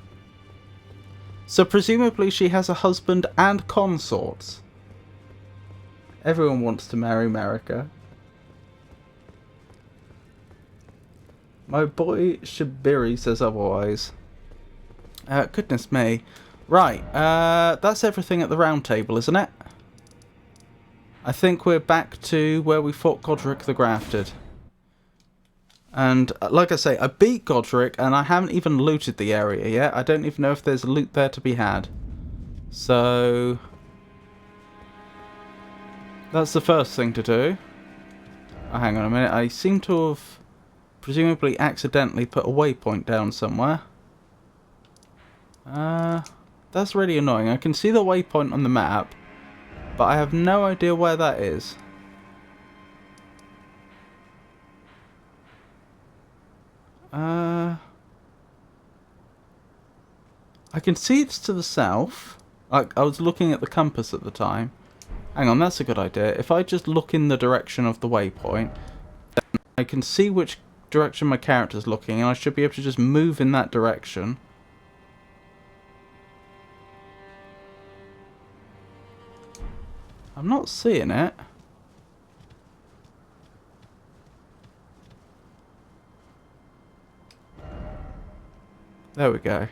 So presumably she has a husband and consorts. Everyone wants to marry Marika. My boy Shabiri says otherwise. Goodness me. Right, that's everything at the round table, isn't it? I think we're back to where we fought Godrick the Grafted. And, like I say, I beat Godrick, and I haven't even looted the area yet. I don't even know if there's loot there to be had. So, that's the first thing to do. Oh, hang on a minute. I seem to have presumably accidentally put a waypoint down somewhere. That's really annoying. I can see the waypoint on the map, but I have no idea where that is. I can see it's to the south. I was looking at the compass at the time. Hang on, that's a good idea. If I just look in the direction of the waypoint, then I can see which direction my character's looking, and I should be able to just move in that direction. I'm not seeing it. There we go.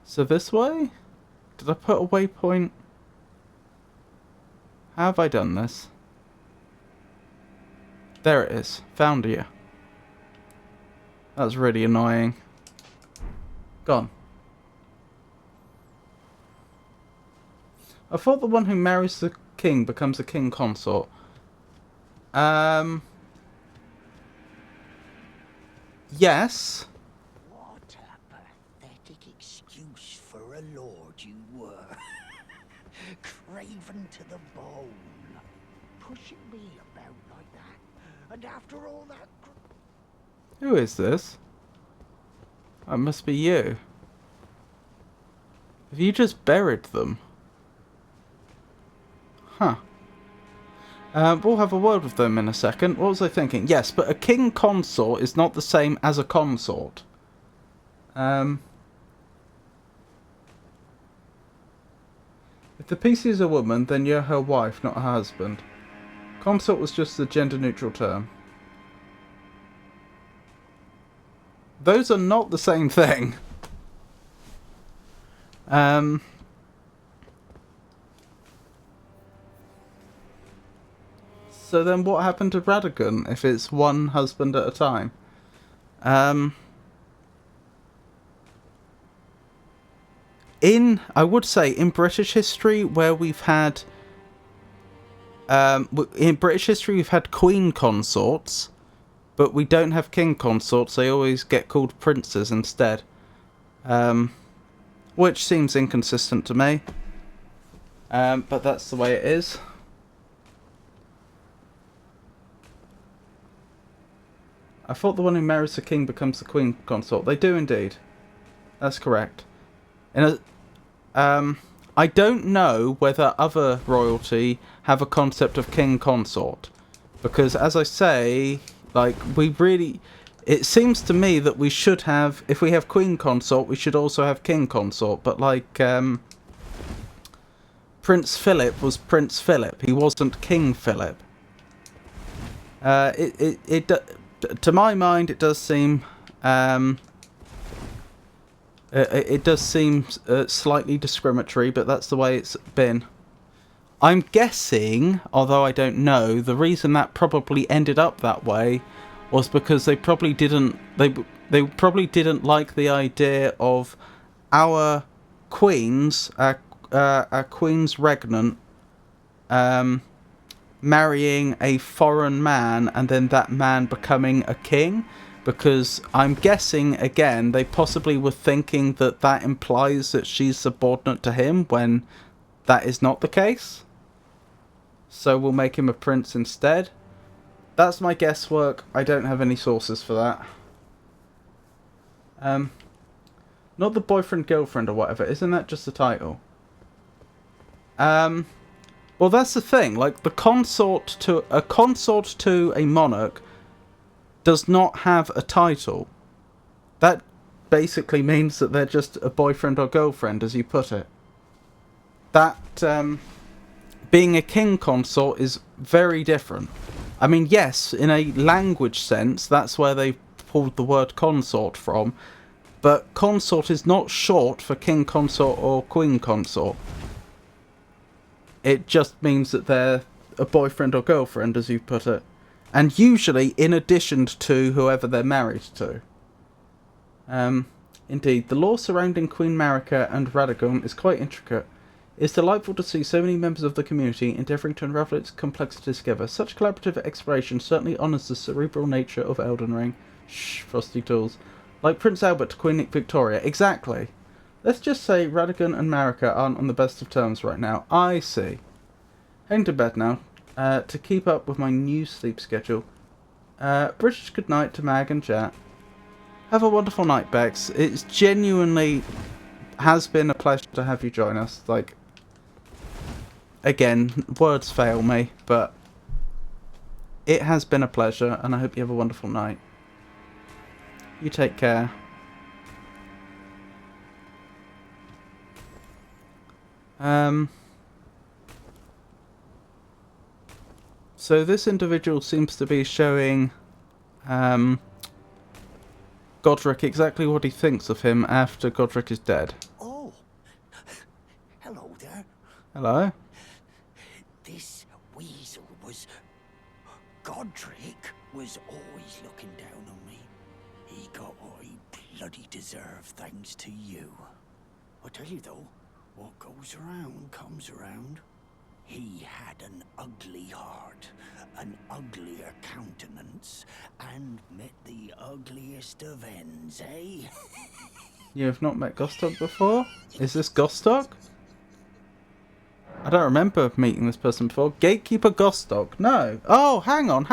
So this way? Did I put a waypoint? How have I done this? There it is. Found you. That's really annoying. Gone. I thought the one who marries the king becomes a king consort. Yes. What a pathetic excuse for a lord you were. Craven to the bone. Pushing me about like that. And after all that... Who is this? That must be you. Have you just buried them? Huh. We'll have a word with them in a second. What was I thinking? Yes, but a king consort is not the same as a consort. If the PC is a woman, then you're her wife, not her husband. Consort was just the gender-neutral term. Those are not the same thing. So then what happened to Radagon if it's one husband at a time? I would say, in British history, where we've had... in British history, we've had queen consorts, but we don't have king consorts. They always get called princes instead. which seems inconsistent to me. But that's the way it is. I thought the one who marries the king becomes the queen consort. They do indeed. That's correct. I don't know whether other royalty have a concept of king consort. Because, as I say, like, we really... It seems to me that we should have... If we have queen consort, we should also have king consort. But, like, Prince Philip was Prince Philip. He wasn't King Philip. To my mind, it does seem... it does seem slightly discriminatory, but that's the way it's been. I'm guessing, although I don't know, the reason that probably ended up that way was because they probably didn't like the idea of our queens, our queen's regnant, marrying a foreign man and then that man becoming a king. Because I'm guessing, again, they possibly were thinking that that implies that she's subordinate to him when that is not the case. So we'll make him a prince instead. That's my guesswork. I don't have any sources for that. Not the boyfriend, girlfriend or whatever. Isn't that just the title? Well, that's the thing. Like, the consort to a monarch does not have a title. That basically means that they're just a boyfriend or girlfriend, as you put it. That, being a king consort is very different. I mean, yes, in a language sense, that's where they pulled the word consort from, but consort is not short for king consort or queen consort. It just means that they're a boyfriend or girlfriend, as you put it. And usually in addition to whoever they're married to. Indeed, the lore surrounding Queen Marika and Radagon is quite intricate. It's delightful to see so many members of the community endeavouring to unravel its complexities together. Such collaborative exploration certainly honours the cerebral nature of Elden Ring. Shh, Frosty Tools. Like Prince Albert to Queen Victoria. Exactly. Let's just say Radagon and Marika aren't on the best of terms right now. I see. Heading to bed now. To keep up with my new sleep schedule. British goodnight to Mag and Chat. Have a wonderful night, Bex. It's genuinely has been a pleasure to have you join us. Like, again, words fail me, but it has been a pleasure, and I hope you have a wonderful night. You take care. So this individual seems to be showing Godrick exactly what he thinks of him after Godrick is dead. Oh, hello there. Hello? This weasel was... Godrick was always looking down on me. He got what he bloody deserved thanks to you. I tell you though, what goes around comes around. He had an ugly heart, an uglier countenance, and met the ugliest of ends, eh? You have not met Gostog before? Is this Gostog? I don't remember meeting this person before. Gatekeeper Gostog. No. Oh, hang on.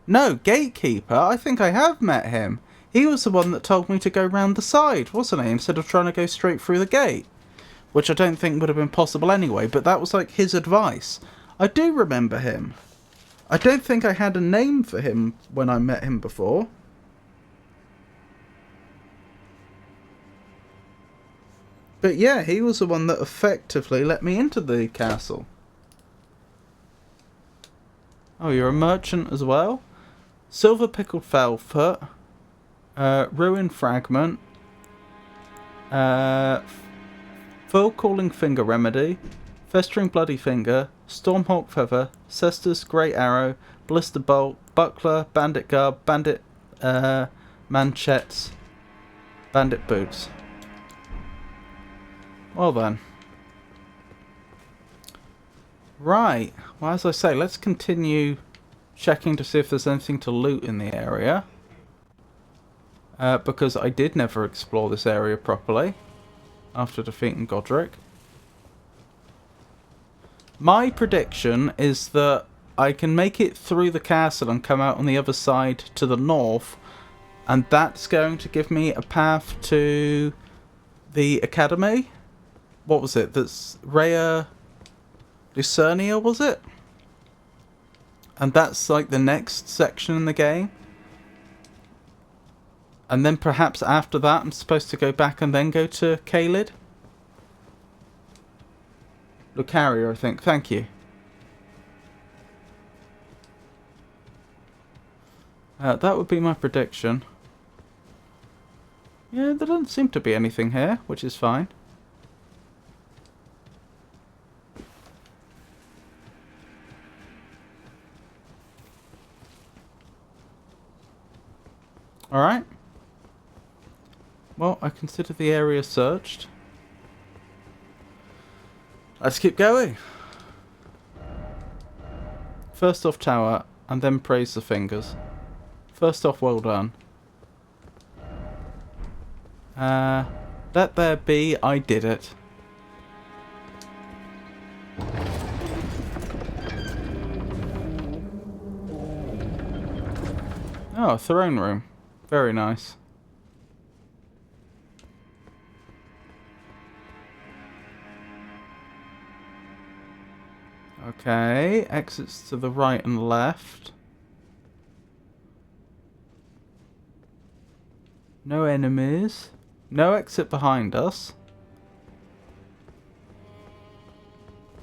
No, Gatekeeper. I think I have met him. He was the one that told me to go round the side, wasn't he? Instead of trying to go straight through the gate. Which I don't think would have been possible anyway, but that was like his advice. I do remember him. I don't think I had a name for him when I met him before. But yeah, he was the one that effectively let me into the castle. Oh, you're a merchant as well? Silver Pickled Foulfoot. Ruined Fragment. Full Calling Finger Remedy, Festering Bloody Finger, Stormhawk Feather, Cester's Great Arrow, Blister Bolt, Buckler, Bandit Garb, Bandit Manchettes, Bandit Boots. Well then. Right, well as I say, let's continue checking to see if there's anything to loot in the area. Because I did never explore this area properly. after defeating Godrick. My prediction is that I can make it through the castle and come out on the other side to the north, and that's going to give me a path to the academy. What was it? That's Rhea Lucernia, was it? And that's like the next section in the game. And then perhaps after that I'm supposed to go back and then go to Caelid. Lucaria, I think. Thank you. That would be my prediction. Yeah, there doesn't seem to be anything here, which is fine. Alright. Well, I consider the area searched. Let's keep going. First off tower, and then praise the fingers. First off, well done. Let there be, I did it. Oh, a throne room. Very nice. Okay, exits to the right and left. No enemies. No exit behind us.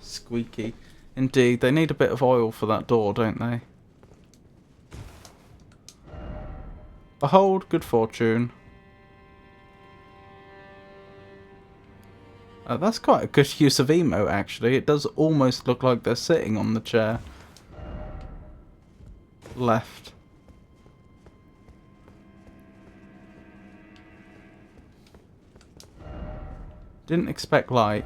Squeaky. Indeed, they need a bit of oil for that door, don't they? Behold, good fortune. That's quite a good use of emote, actually. It does almost look like they're sitting on the chair. Left. Didn't expect light.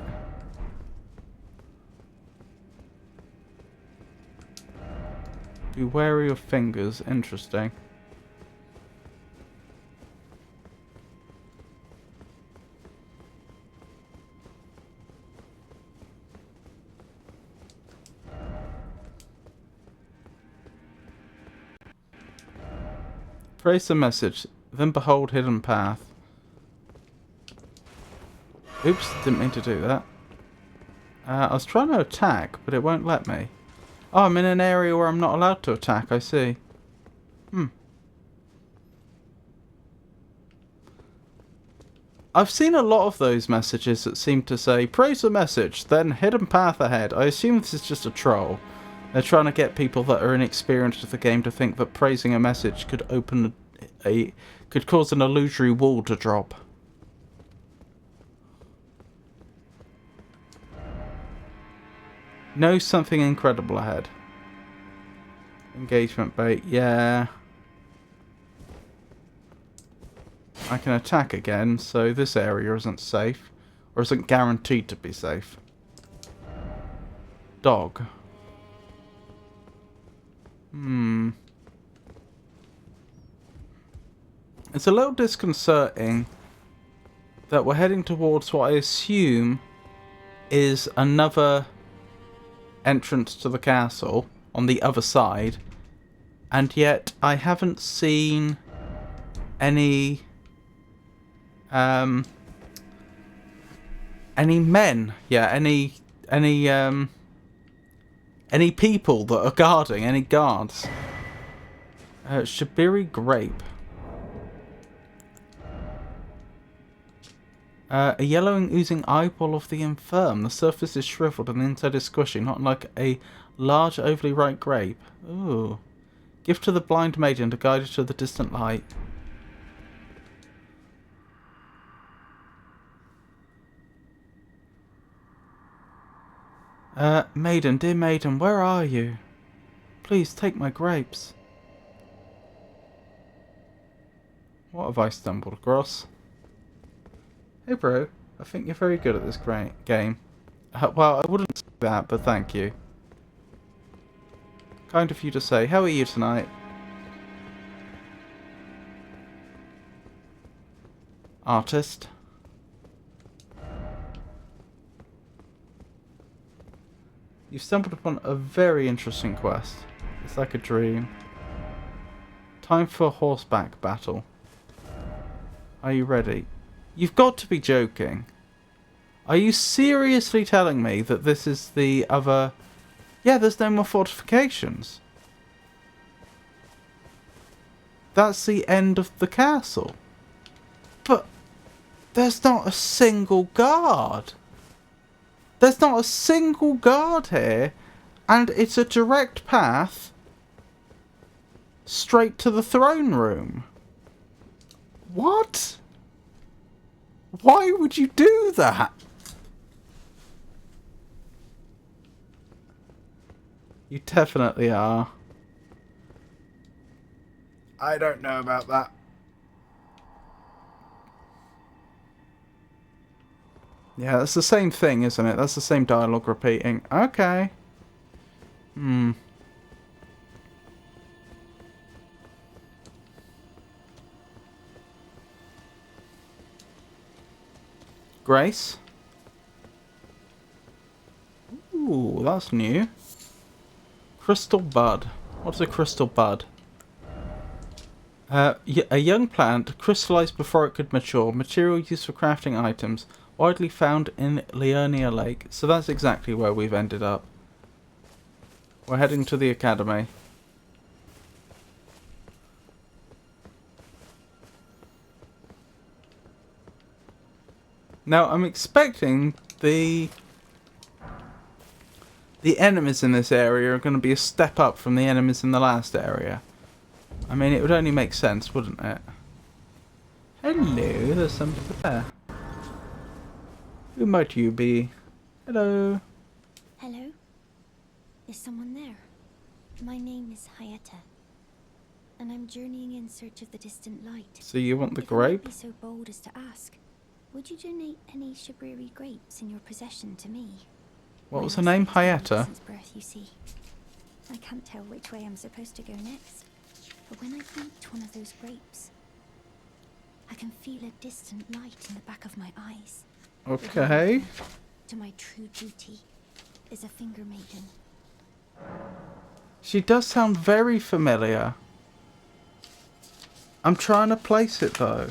Be wary of fingers. Interesting. Trace a message, then behold hidden path. Oops, didn't mean to do that. I was trying to attack, but it won't let me. Oh, I'm in an area where I'm not allowed to attack, I see. I've seen a lot of those messages that seem to say, praise the message, then hidden path ahead. I assume this is just a troll. They're trying to get people that are inexperienced with the game to think that praising a message could open could cause an illusory wall to drop. Know something incredible ahead. Engagement bait, yeah. I can attack again, so this area isn't safe. Or isn't guaranteed to be safe. Dog. It's a little disconcerting that we're heading towards what I assume is another entrance to the castle on the other side, and yet I haven't seen any men, any people that are guarding, any guards. Shabiri grape. A yellow and oozing eyeball of the infirm. The surface is shriveled and the inside is squishy, not like a large overly ripe grape. Ooh. Gift to the blind maiden to guide her to the distant light. Maiden, dear maiden, where are you? Please take my grapes. What have I stumbled across? Hey bro, I think you're very good at this great game. Well, I wouldn't say that, but thank you. Kind of you to say. How are you tonight? You've stumbled upon a very interesting quest. It's like a dream. Time for a horseback battle. Are you ready? You've got to be joking. Are you seriously telling me that this is the other... Yeah, there's no more fortifications. That's the end of the castle. But there's not a single guard. There's not a single guard here. And it's a direct path straight to the throne room. What? Why would you do that? You definitely are. I don't know about that. Yeah, that's the same thing, isn't it? That's the same dialogue repeating. Okay. Grace? Ooh, that's new. Crystal bud. What's a crystal bud? A young plant, crystallized before it could mature. Material used for crafting items. Widely found in Leonia Lake. So that's exactly where we've ended up. We're heading to the academy. Now, I'm expecting the enemies in this area are going to be a step up from the enemies in the last area. I mean, it would only make sense, wouldn't it? Hello, there's somebody there. Who might you be? Hello. Hello? Is someone there? My name is Hayata, and I'm journeying in search of the distant light. So you want the If you might grape? be so bold as to ask, would you donate any Shabriri grapes in your possession to me? What was My her name? eyesight's been Hayata? since birth, you see. I can't tell which way I'm supposed to go next, but when I eat one of those grapes, I can feel a distant light in the back of my eyes. Okay. To my true duty is a finger maiden. She does sound very familiar. I'm trying to place it though.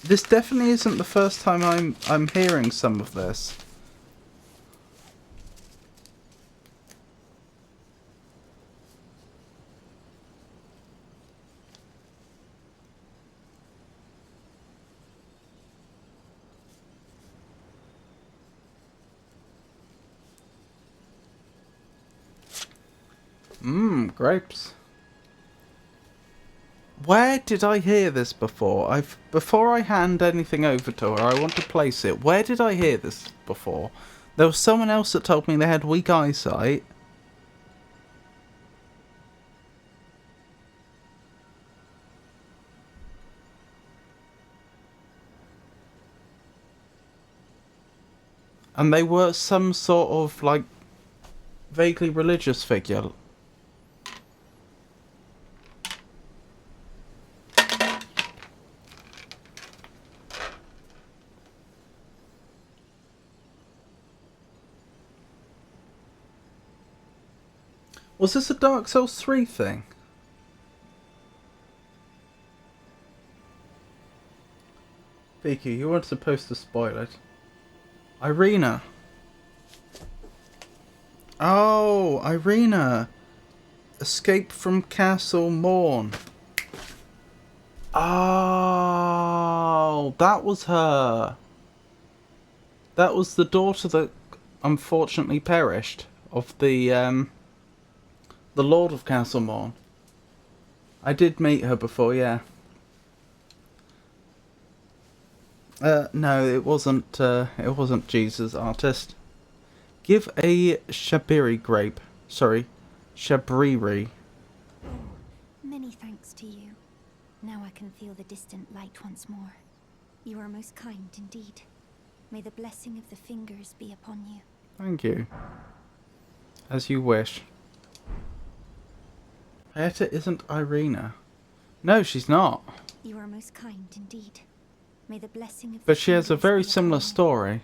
This definitely isn't the first time I'm hearing some of this. Grapes. Where did I hear this before? Before I hand anything over to her, I want to place it. Where did I hear this before? There was someone else that told me they had weak eyesight. And they were some sort of, like, vaguely religious figure. Was this a Dark Souls 3 thing? Vicky, you weren't supposed to spoil it. Irina. Oh, Irina. Escape from Castle Morn. Oh, that was her. That was the daughter that unfortunately perished of the Lord of Castle Morn. I did meet her before, yeah. No, it wasn't Jesus Artist. Give a Shabriri grape. Sorry, Shabriri. Oh, many thanks to you. Now I can feel the distant light once more. You are most kind indeed. May the blessing of the fingers be upon you. Thank you. As you wish. Hayata isn't Irina. No, she's not. You are most kind indeed. May the blessing of But she has a very similar story.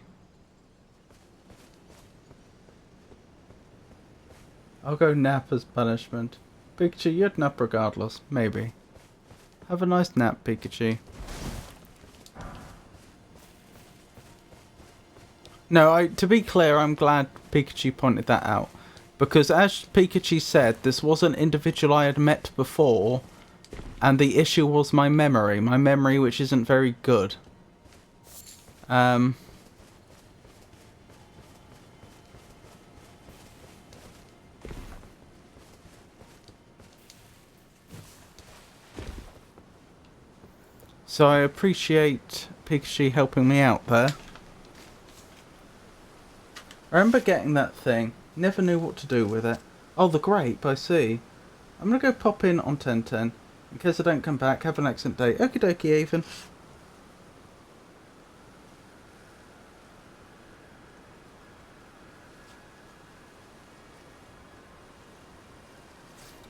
I'll go nap as punishment. Pikachu, you'd nap regardless. Maybe. Have a nice nap, Pikachu. No, to be clear, I'm glad Pikachu pointed that out. Because as Pikachu said, this was an individual I had met before. And the issue was my memory. My memory, which isn't very good. So I appreciate Pikachu helping me out there. I remember getting that thing. Never knew what to do with it. Oh, the grape, I see. I'm going to go pop in on 1010. In case I don't come back, have an excellent day. Okie dokie, Avon.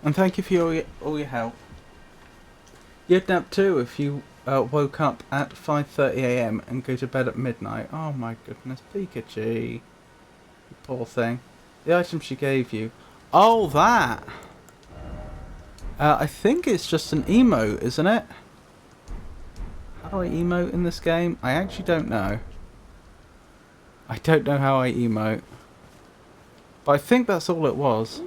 And thank you for all your help. You'd nap too if you woke up at 5:30 AM and go to bed at midnight. Oh my goodness, Pikachu. You poor thing. The item she gave you. Oh, that! I think it's just an emote, isn't it? How do I emote in this game? I actually don't know. I don't know how I emote. But I think that's all it was.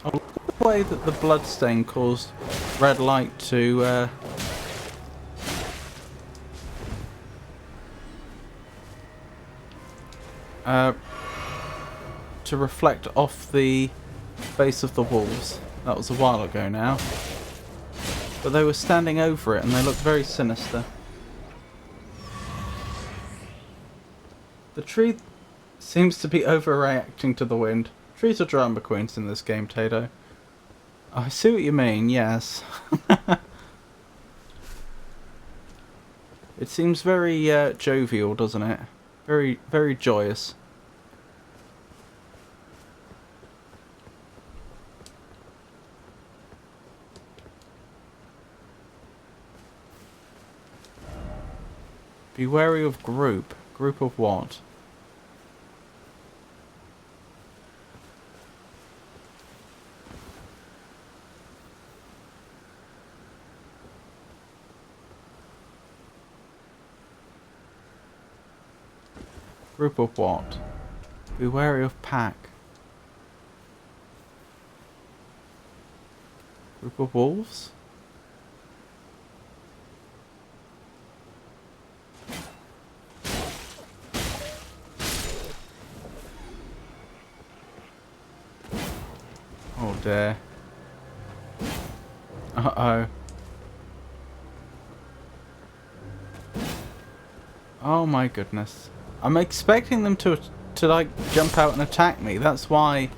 I like the way that the bloodstain caused red light to reflect off the base of the walls. That was a while ago now. But they were standing over it and they looked very sinister. The tree seems to be overreacting to the wind. Trees are drama queens in this game, Tato. I see what you mean, yes. It seems very jovial, doesn't it? Very, very joyous. Be wary of group. Group of what? Group of what? Be wary of pack. Group of wolves? Oh dear. Uh-oh. Oh my goodness. I'm expecting them to like jump out and attack me. That's why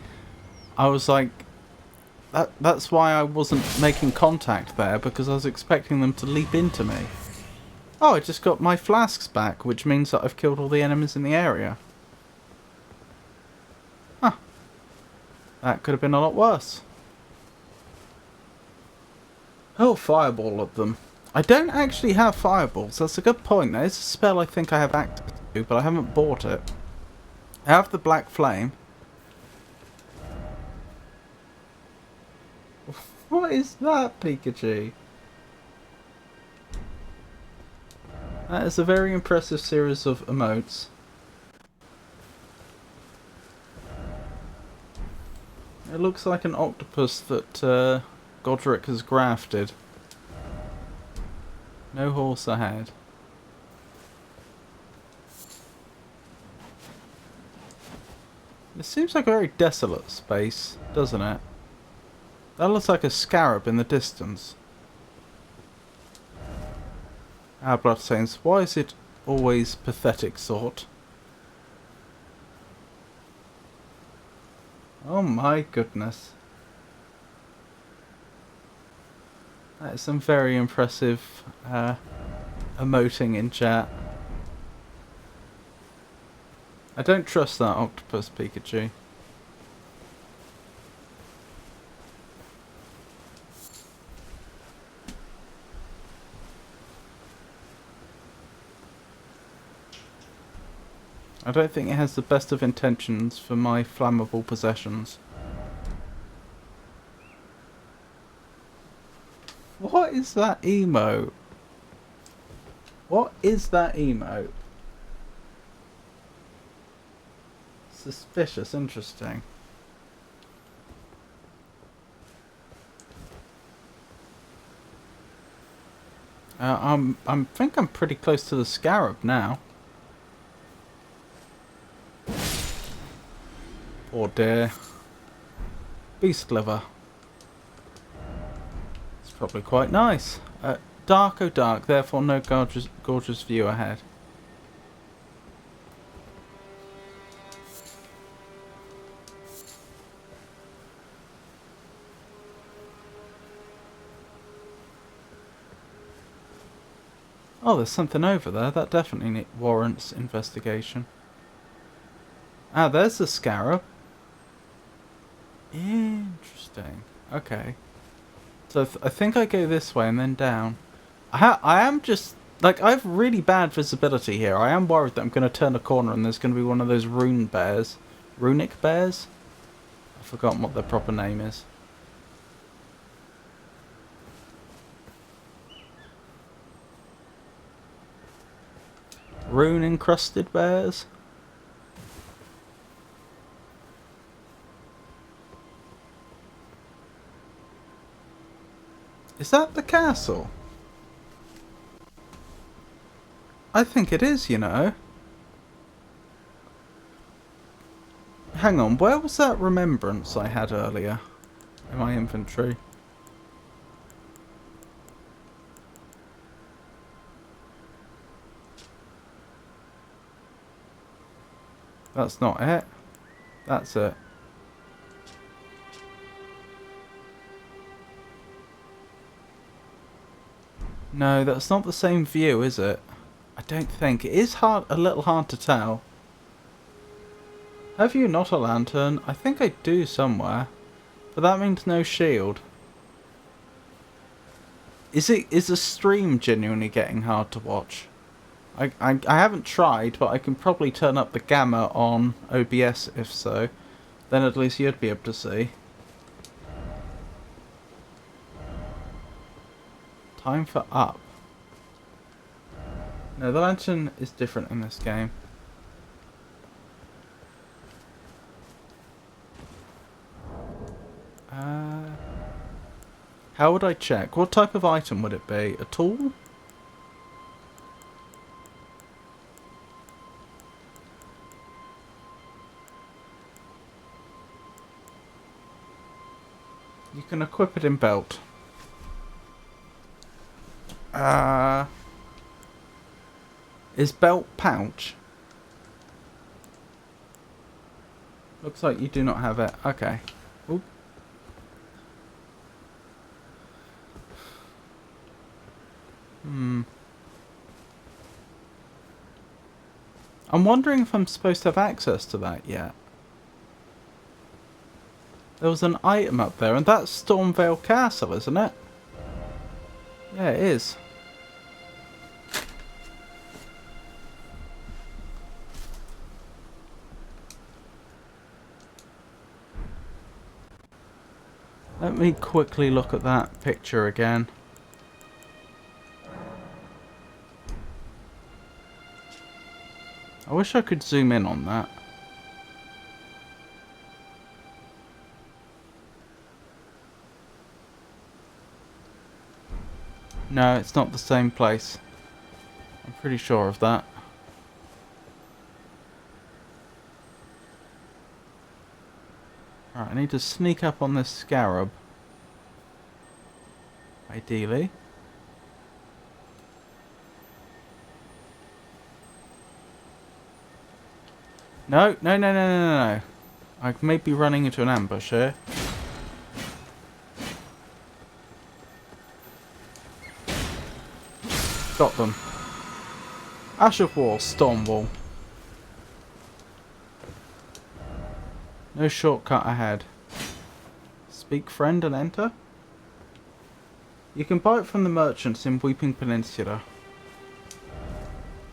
I was like that's why I wasn't making contact there, because I was expecting them to leap into me. Oh, I just got my flasks back, which means that I've killed all the enemies in the area. Huh. That could have been a lot worse. Oh, fireball at them. I don't actually have fireballs. That's a good point. That is a spell I think I have access to, but I haven't bought it. I have the black flame. What is that, Pikachu? That is a very impressive series of emotes. It looks like an octopus that Godrick has grafted. No horse ahead. It seems like a very desolate space, doesn't it? That looks like a scarab in the distance. Our bloodstains. Why is it always pathetic sort? Oh my goodness. That is some very impressive emoting in chat. I don't trust that octopus, Pikachu. I don't think it has the best of intentions for my flammable possessions. What is that emote? What is that emote? Suspicious, interesting. I think I'm pretty close to the scarab now. Oh dear. Beast liver. It's probably quite nice. Dark, oh dark, therefore no gorgeous view ahead. Oh, there's something over there. That definitely warrants investigation. Ah, there's the scarab. Interesting. Okay. So I think I go this way and then down. I am just... Like, I have really bad visibility here. I am worried that I'm going to turn a corner and there's going to be one of those rune bears. Runic bears? I've forgotten what their proper name is. Rune encrusted bears? Is that the castle? I think it is, you know. Hang on, where was that remembrance I had earlier in my inventory? That's not it. That's it. No, that's not the same view, is it? I don't think. It is a little hard to tell. Have you not a lantern? I think I do somewhere. But that means no shield. Is the stream genuinely getting hard to watch? I haven't tried, but I can probably turn up the gamma on OBS if so. Then at least you'd be able to see. Time for up. No, the lantern is different in this game. How would I check? What type of item would it be? A tool? You can equip it in belt. Is belt pouch? Looks like you do not have it. Okay. Oop. I'm wondering if I'm supposed to have access to that yet. There was an item up there, and that's Stormvale Castle, isn't it? Yeah, it is. Let me quickly look at that picture again. I wish I could zoom in on that. No, it's not the same place. I'm pretty sure of that. Alright, I need to sneak up on this scarab. Ideally. No, no, no, no, no, no. I may be running into an ambush here. Got them. Ash of War, Stormwall. No shortcut ahead. Speak friend and enter. You can buy it from the merchants in Weeping Peninsula.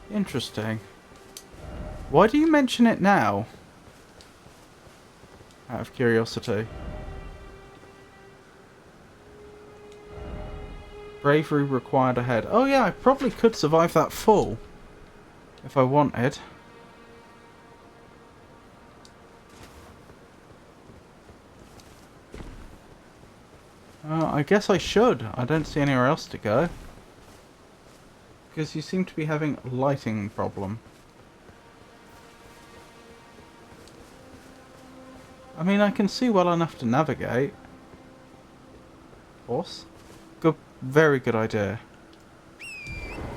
Interesting. Why do you mention it now? Out of curiosity. Bravery required ahead. Oh yeah, I probably could survive that fall. If I wanted. I guess I should. I don't see anywhere else to go. Because you seem to be having a lighting problem. I mean, I can see well enough to navigate. Horse? Good, very good idea.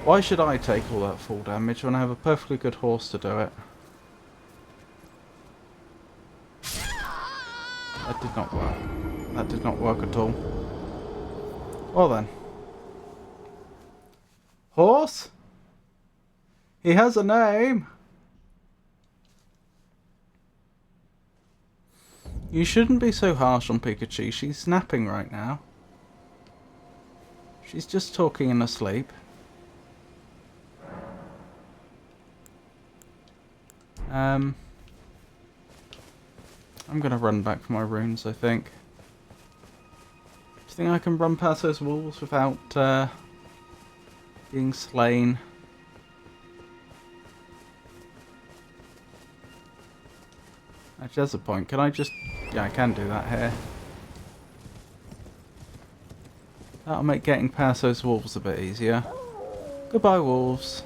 Why should I take all that fall damage when I have a perfectly good horse to do it? That did not work. That did not work at all. Well then. Horse? He has a name! You shouldn't be so harsh on Pikachu. She's napping right now. She's just talking in her sleep. I'm gonna run back for my runes, I think. Do you think I can run past those walls without being slain? Actually, that's a point. Can I just... Yeah, I can do that here. That'll make getting past those wolves a bit easier. Goodbye, wolves.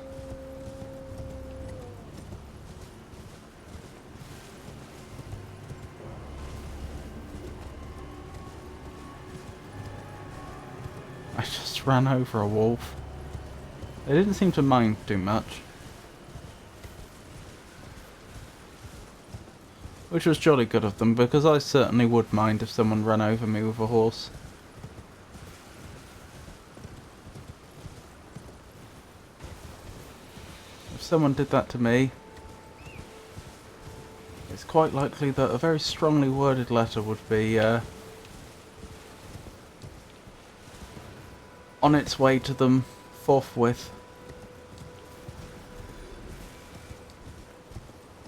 I just ran over a wolf. They didn't seem to mind too much. Which was jolly good of them, because I certainly would mind if someone ran over me with a horse. If someone did that to me, it's quite likely that a very strongly worded letter would be on its way to them forthwith.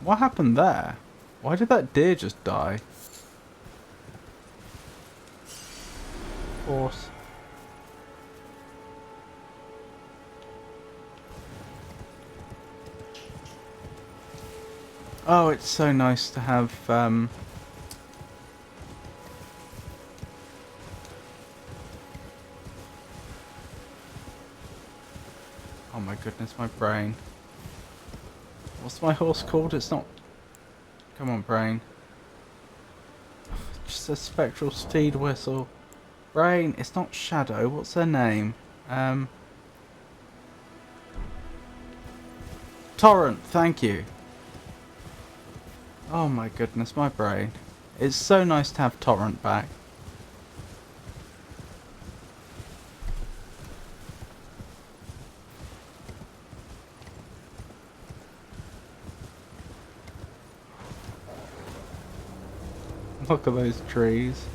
What happened there? Why did that deer just die? Horse. Oh, it's so nice to have oh my goodness, my brain. What's my horse called? It's not... Come on, brain. Just a spectral steed whistle. Brain, it's not Shadow. What's their name? Torrent, thank you. Oh my goodness, my brain. It's so nice to have Torrent back. Look at those trees.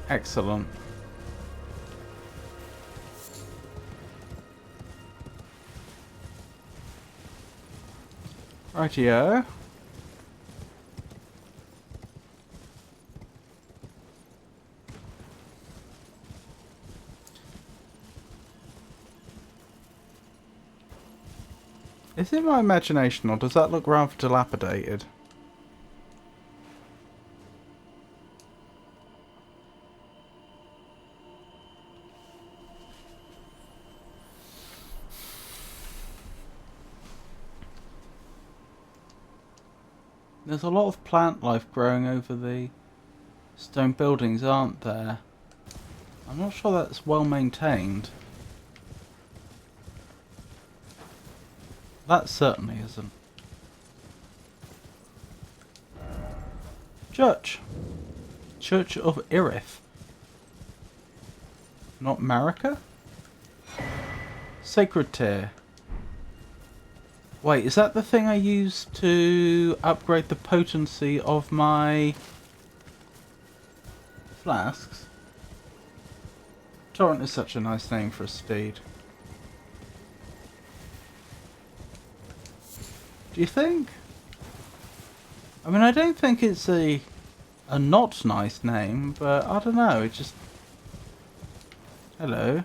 Excellent. Rightio. Is it my imagination, or does that look rather dilapidated? There's a lot of plant life growing over the stone buildings, aren't there? I'm not sure that's well maintained. That certainly isn't. Church. Church of Irith. Not Marika? Sacred Tear. Wait, is that the thing I used to upgrade the potency of my flasks? Torrent is such a nice name for a steed. Do you think? I mean, I don't think it's a not nice name, but I don't know, it just... Hello.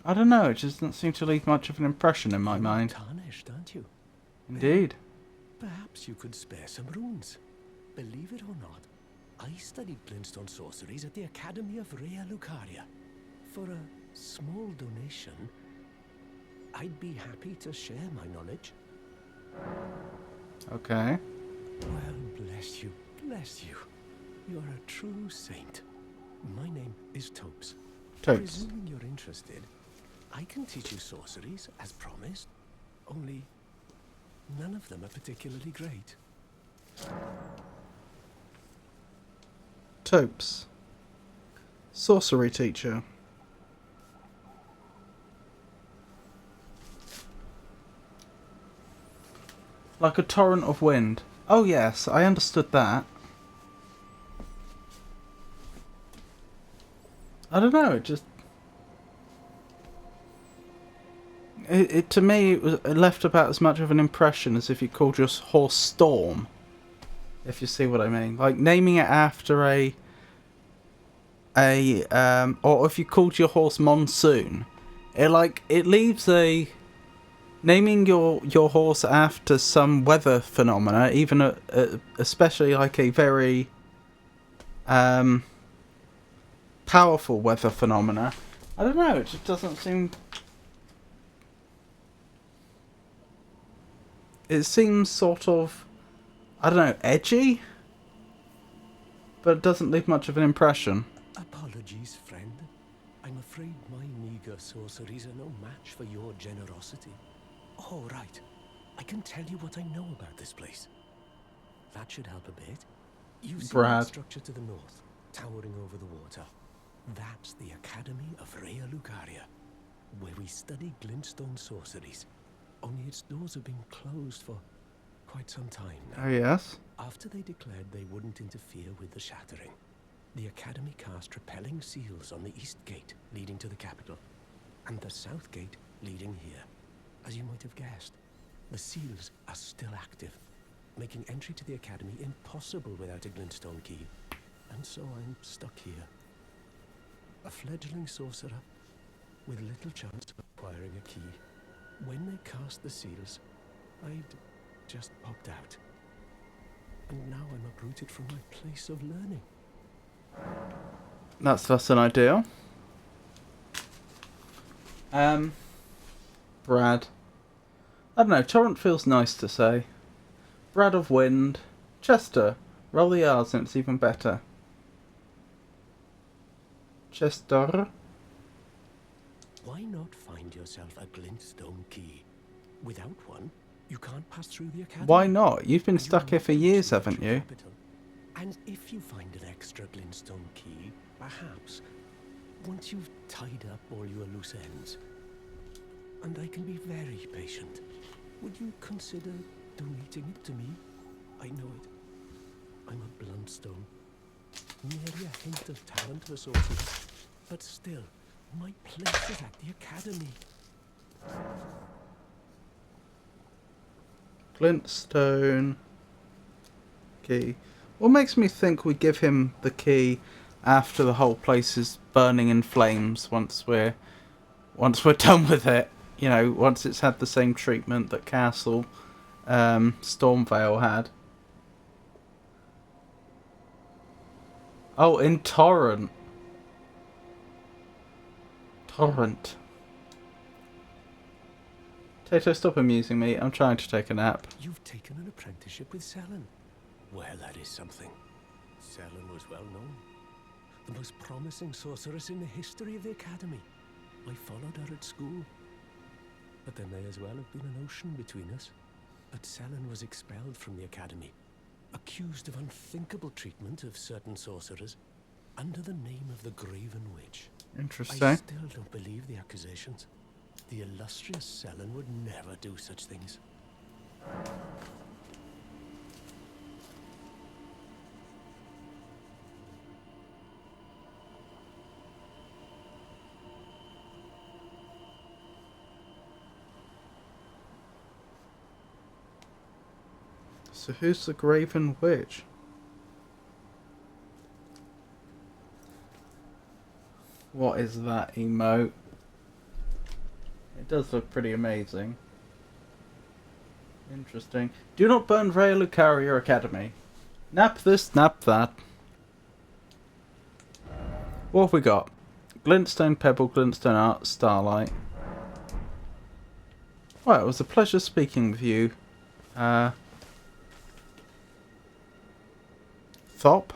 I don't know, it just doesn't seem to leave much of an impression in my mind. Tarnished, aren't you? Indeed. Perhaps you could spare some runes. Believe it or not, I studied glintstone sorceries at the Academy of Rea Lucaria. For a small donation, I'd be happy to share my knowledge. Okay. Well, bless you, bless you. You're a true saint. My name is Topes. Topes. Presuming you're interested, I can teach you sorceries, as promised. Only, none of them are particularly great. Topes. Sorcery teacher. Like a torrent of wind. Oh yes, I understood that. I don't know, it just... It to me, it left about as much of an impression as if you called your horse Storm. If you see what I mean. Like, naming it after or if you called your horse Monsoon. It leaves a... Naming your horse after some weather phenomena, even especially like a very powerful weather phenomena, I don't know, it just doesn't seem... It seems sort of, I don't know, edgy? But it doesn't leave much of an impression. Apologies, friend. I'm afraid my meager sorceries are no match for your generosity. Oh, right. I can tell you what I know about this place. That should help a bit. You see that structure to the north, towering over the water. That's the Academy of Rea Lucaria, where we study glintstone sorceries. Only its doors have been closed for quite some time now. Oh, yes? After they declared they wouldn't interfere with the shattering, the Academy cast repelling seals on the east gate leading to the capital, and the south gate leading here. As you might have guessed, the seals are still active, making entry to the Academy impossible without a glintstone key. And so I'm stuck here. A fledgling sorcerer with little chance of acquiring a key. When they cast the seals, I'd just popped out. And now I'm uprooted from my place of learning. That's less than ideal. Brad. I don't know, Torrent feels nice to say. Brad of Wind. Chester. Roll the R's and it's even better. Chester. Why not find yourself a glintstone key? Without one, you can't pass through the Academy. Why not? You've been stuck here for years, haven't you? And if you find an extra glintstone key, perhaps, once you've tied up all your loose ends, and I can be very patient, would you consider donating it to me? I know it. I'm a bluntstone. Merely a hint of talent for sorcery. But still, my place is at the Academy. Glintstone key. What makes me think we give him the key after the whole place is burning in flames once we're done with it? You know, once it's had the same treatment that Castle Stormvale had. Oh, in Torrent. Torrent. Tato, stop amusing me. I'm trying to take a nap. You've taken an apprenticeship with Selen. Well, that is something. Selen was well known. The most promising sorceress in the history of the Academy. I followed her at school. But there may as well have been an ocean between us. But Selen was expelled from the Academy, accused of unthinkable treatment of certain sorcerers, under the name of the Graven Witch. Interesting. I still don't believe the accusations. The illustrious Sellen would never do such things. So who's the Graven Witch? What is that emote? It does look pretty amazing. Interesting. Do not burn Rhea Lucaria Academy. Nap this, nap that. What have we got? Glintstone Pebble, Glintstone Art, Starlight. Well, it was a pleasure speaking with you. Thop?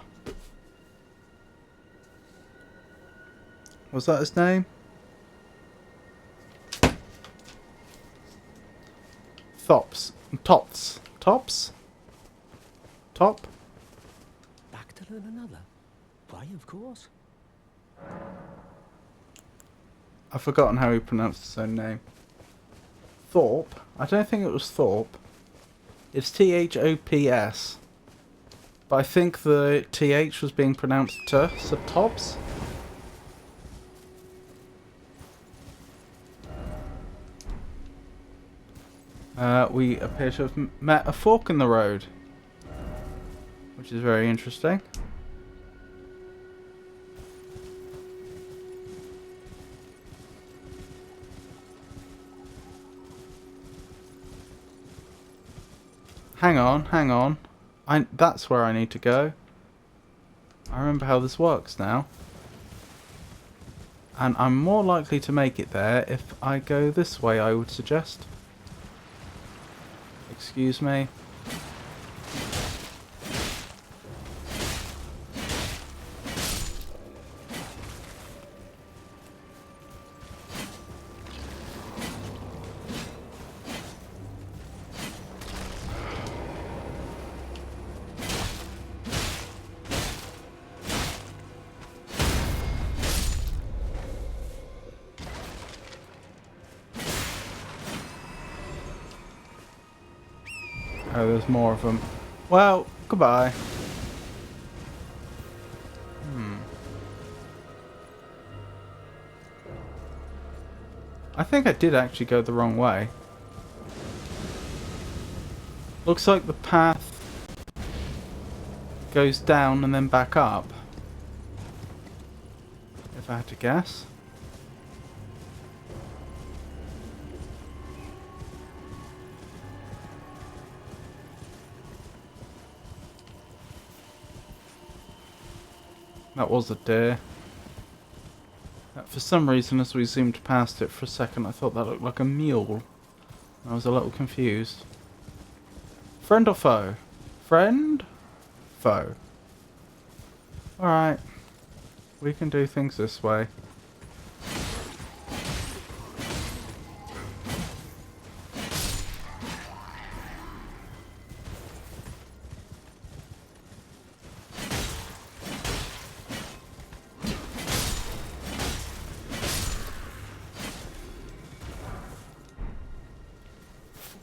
Was that his name? Thops. Tots. Tops? Top? Back to learn another? Why, of course. I've forgotten how he pronounced his own name. Thorpe? I don't think it was Thorpe. It's Thops. But I think the TH was being pronounced T, so Tops? We appear to have met a fork in the road, which is very interesting. Hang on. That's where I need to go. I remember how this works now. And I'm more likely to make it there if I go this way, I would suggest. Excuse me. Oh, there's more of them. Well, goodbye. I think I did actually go the wrong way. Looks like the path goes down and then back up. If I had to guess. That was a deer. For some reason, as we zoomed past it for a second, I thought that looked like a mule. I was a little confused. Friend or foe? Friend? Foe. Alright. We can do things this way.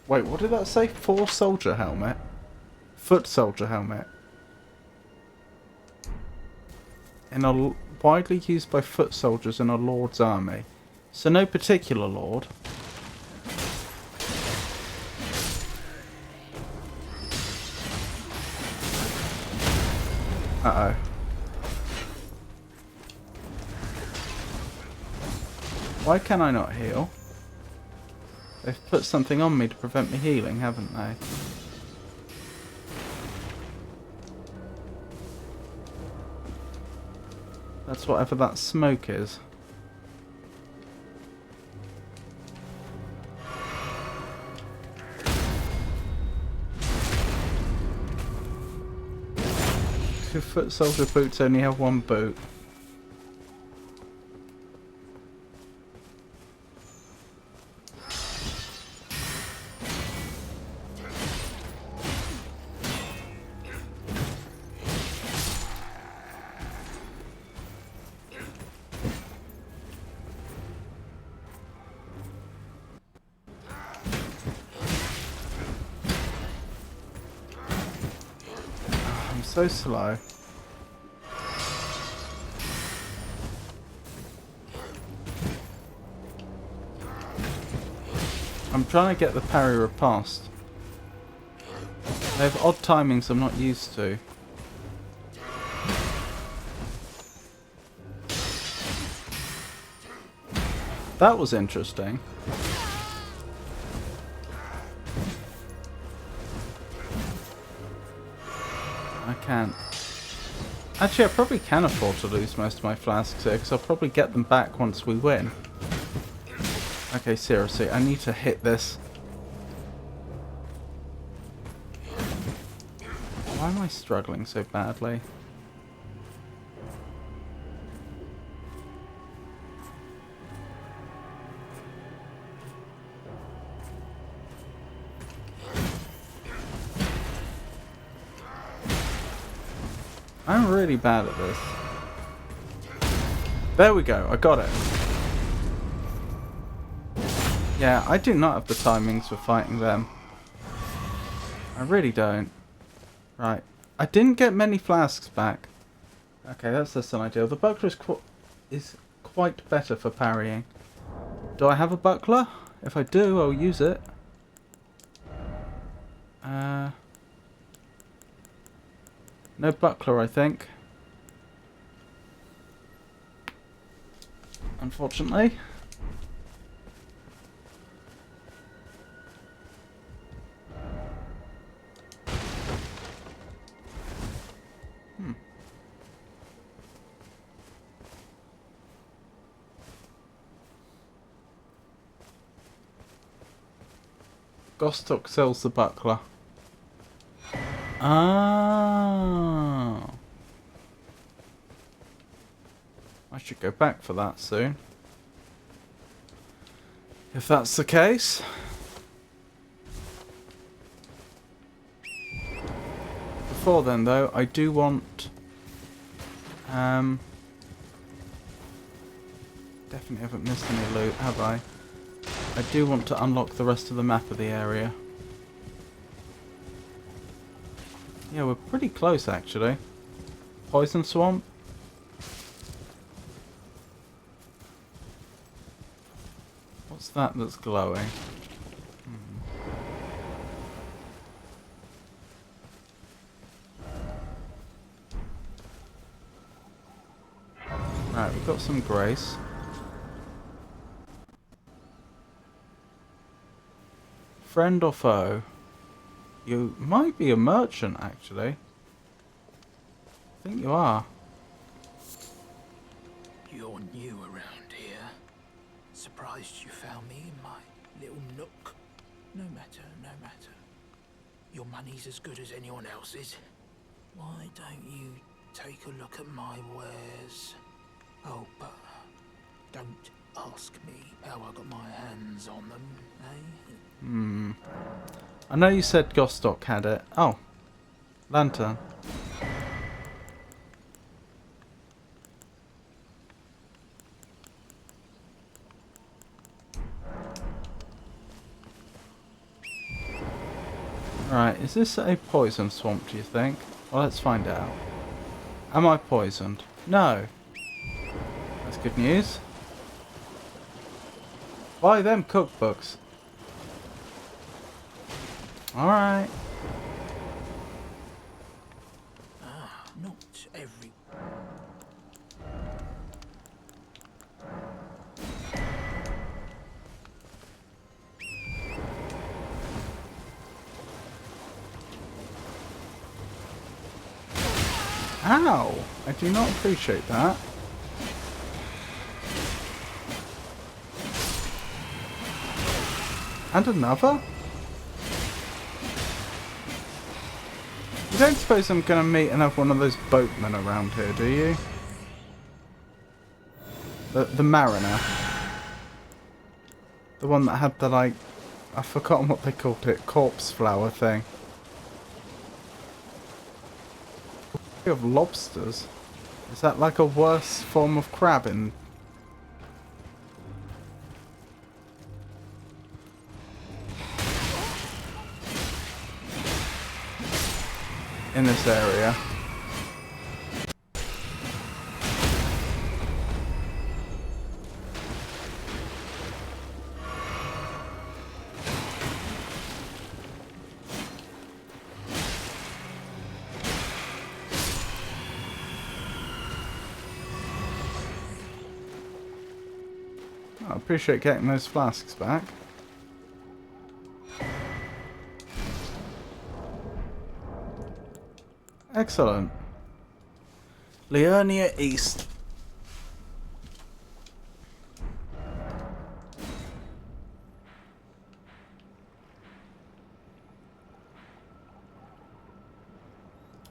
Wait, what did that say? Soldier helmet? Foot soldier helmet. Widely used by foot soldiers in a lord's army. So no particular lord. Uh-oh. Why can I not heal? They've put something on me to prevent me healing, haven't they? That's whatever that smoke is. Two foot soldier boots only have one boot. so slow. I'm trying to get the parry riposte. They have odd timings I'm not used to. That was interesting. I can't. Actually, I probably can afford to lose most of my flasks here, because I'll probably get them back once we win. Okay, seriously, I need to hit this. Why am I struggling so badly? I'm really bad at this. There we go, I got it. Yeah, I do not have the timings for fighting them. I really don't. Right. I didn't get many flasks back. Okay, that's less than ideal. The buckler is quite better for parrying. Do I have a buckler? If I do, I'll use it. No buckler, I think. Unfortunately. Gostock sells the buckler. Ah. I should go back for that soon. If that's the case. Before then, though, I do want... definitely haven't missed any loot, have I? I do want to unlock the rest of the map of the area. Yeah, we're pretty close, actually. Poison Swamp. What's that that's glowing? Right, we've got some grace. Friend or foe? You might be a merchant, actually. I think you are. You're new around here. Surprised you found me in my little nook. No matter, no matter. Your money's as good as anyone else's. Why don't you take a look at my wares? Oh, but don't ask me how I got my hands on them, eh? I know you said Gostock had it. Oh. Lantern. Right, is this a poison swamp, do you think? Well, let's find out. Am I poisoned? No. That's good news. Buy them cookbooks. Alright. Ah, not every... Ow! I do not appreciate that. And another? You don't suppose I'm going to meet another one of those boatmen around here, do you? The mariner. The one that had the, like... I've forgotten what they called it. Corpse flower thing. Of lobsters. Is that like a worse form of crab in this area? I appreciate getting those flasks back. Excellent. Liurnia East.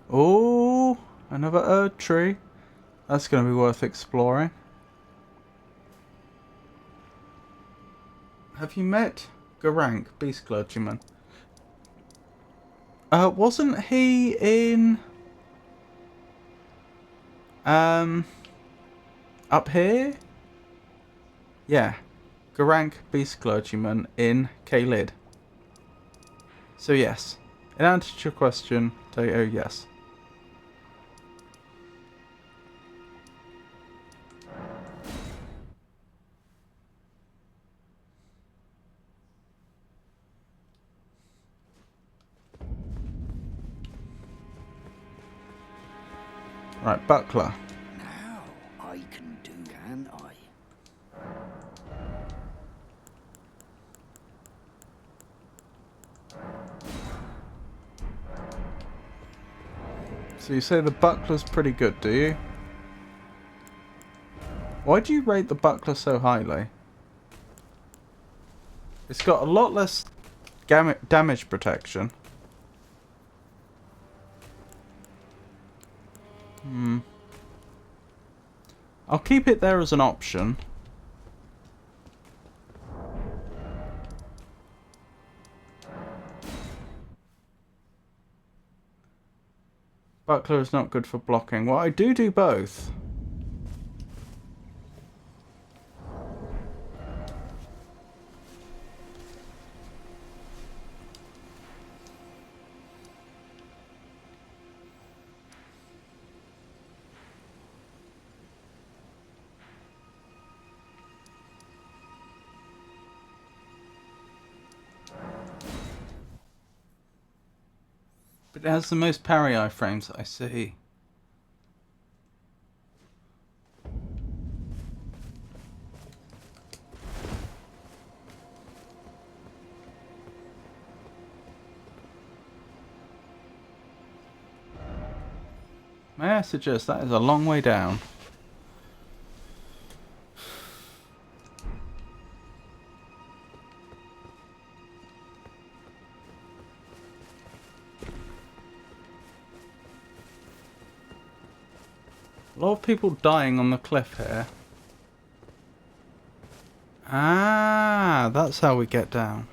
Oh, another Erd tree. That's going to be worth exploring. Have you met Garank, Beast Clergyman? Wasn't he in... up here? Yeah. Garank, Beast Clergyman in Caelid. So yes. In answer to your question, Tato, yes. Right, Buckler. Now I can do, can I? So you say the Buckler's pretty good, do you? Why do you rate the Buckler so highly? It's got a lot less damage protection. I'll keep it there as an option. Buckler is not good for blocking. Well, I do both. But it has the most parry iframes, I see. May I suggest that is a long way down? A lot of people dying on the cliff here. Ah, that's how we get down.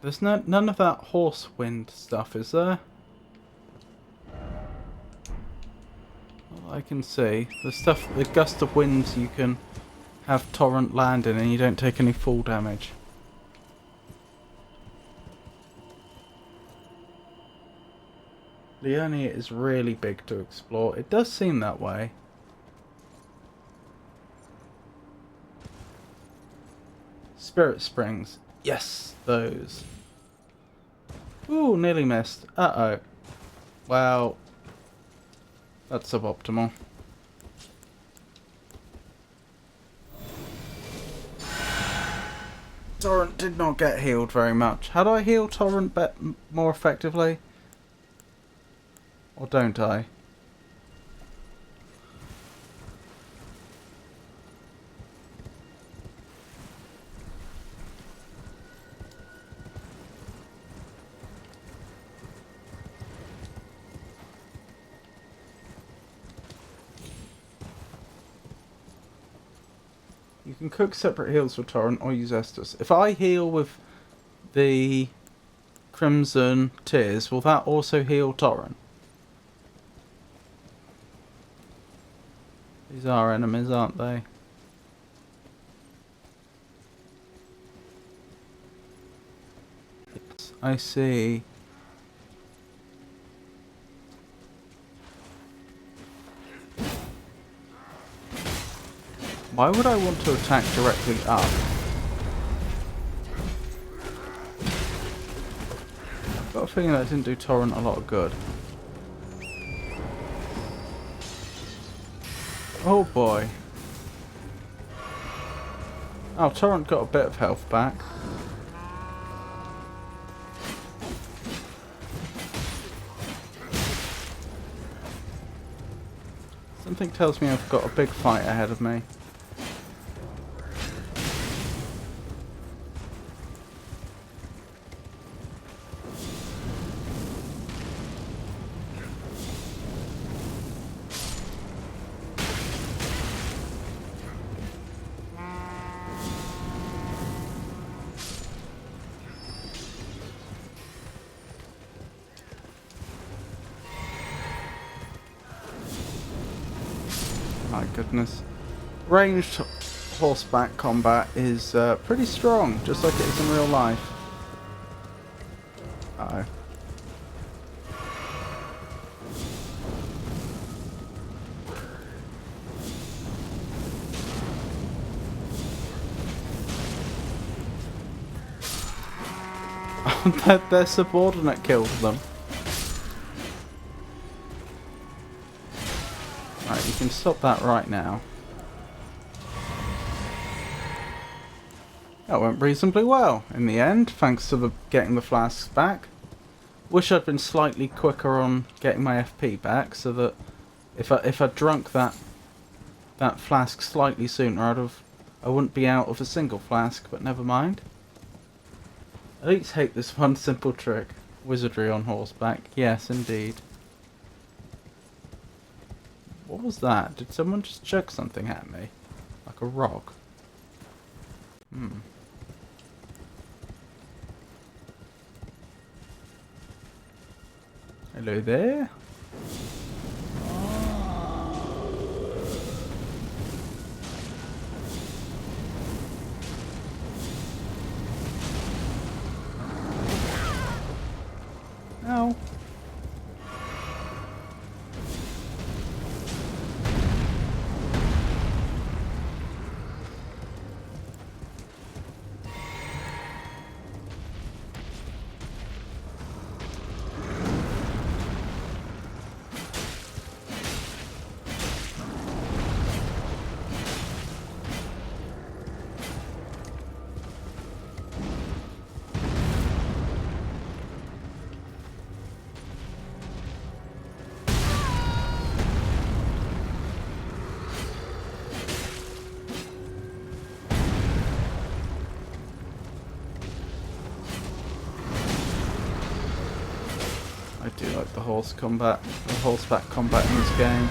There's none of that horse wind stuff, is there? All I can see. The gust of winds you can have torrent land in and you don't take any fall damage. Liurnia is really big to explore. It does seem that way. Spirit Springs. Yes, those. Ooh, nearly missed. Uh-oh. Well, that's suboptimal. Torrent did not get healed very much. How do I heal Torrent more effectively? Or don't I? You can cook separate heals for Torrent or use Estus. If I heal with the Crimson Tears, will that also heal Torrent? These are enemies, aren't they? Yes, I see. Why would I want to attack directly up? I've got a feeling that didn't do Torrent a lot of good. Oh boy. Oh, Torrent got a bit of health back. Something tells me I've got a big fight ahead of me. My goodness. Ranged horseback combat is pretty strong, just like it is in real life. Uh-oh. Their subordinate killed them. Right, you can stop that right now. That went reasonably well in the end, thanks to getting the flasks back. Wish I'd been slightly quicker on getting my FP back, so that if I'd drunk that flask slightly sooner, I wouldn't be out of a single flask. But never mind. Elites hate this one simple trick: wizardry on horseback. Yes, indeed. What was that? Did someone just chuck something at me? Like a rock? Hello there? Ow. I do like the horseback combat in this game.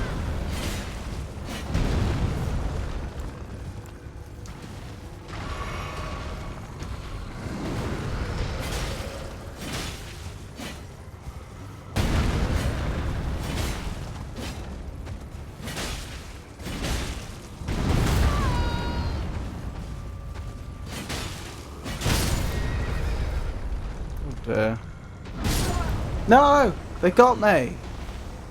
Oh dear. No! They got me!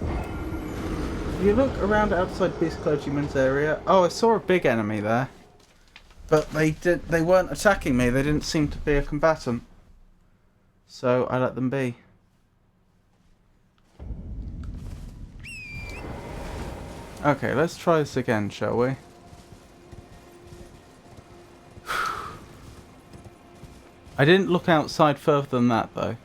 If you look around outside Beast Clergyman's area... Oh, I saw a big enemy there. But they weren't attacking me. They didn't seem to be a combatant. So I let them be. Okay, let's try this again, shall we? I didn't look outside further than that, though.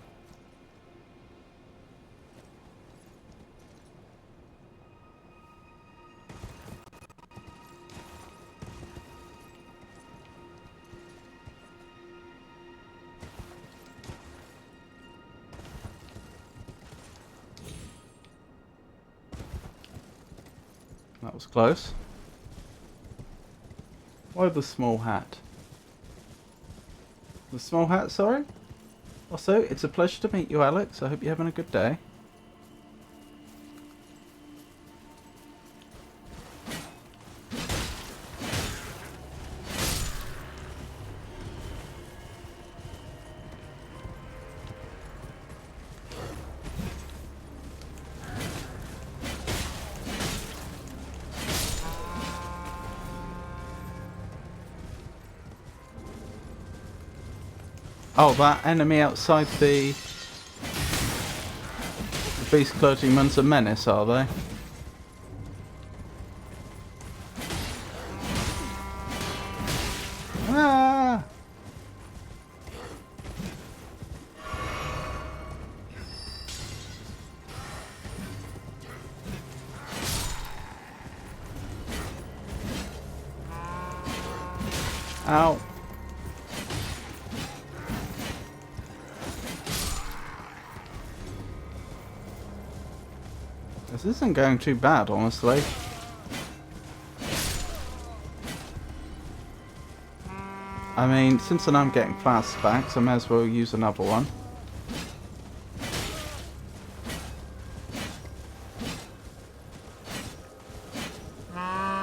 That was close. Why the small hat? The small hat, sorry? Also, it's a pleasure to meet you, Alex. I hope you're having a good day. Oh, that enemy outside the Beast Clergyman's a menace, are they? Ow. This isn't going too bad, honestly. I mean, since I know I'm getting flashbacks, I may as well use another one.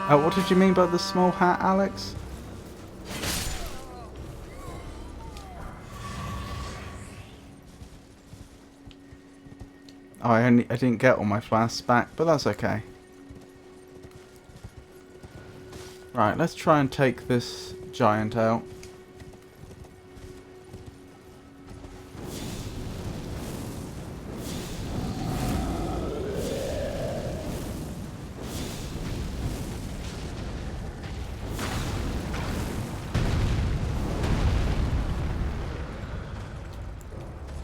What did you mean by the small hat, Alex? Oh, I didn't get all my flasks back, but that's okay. Right, let's try and take this giant out.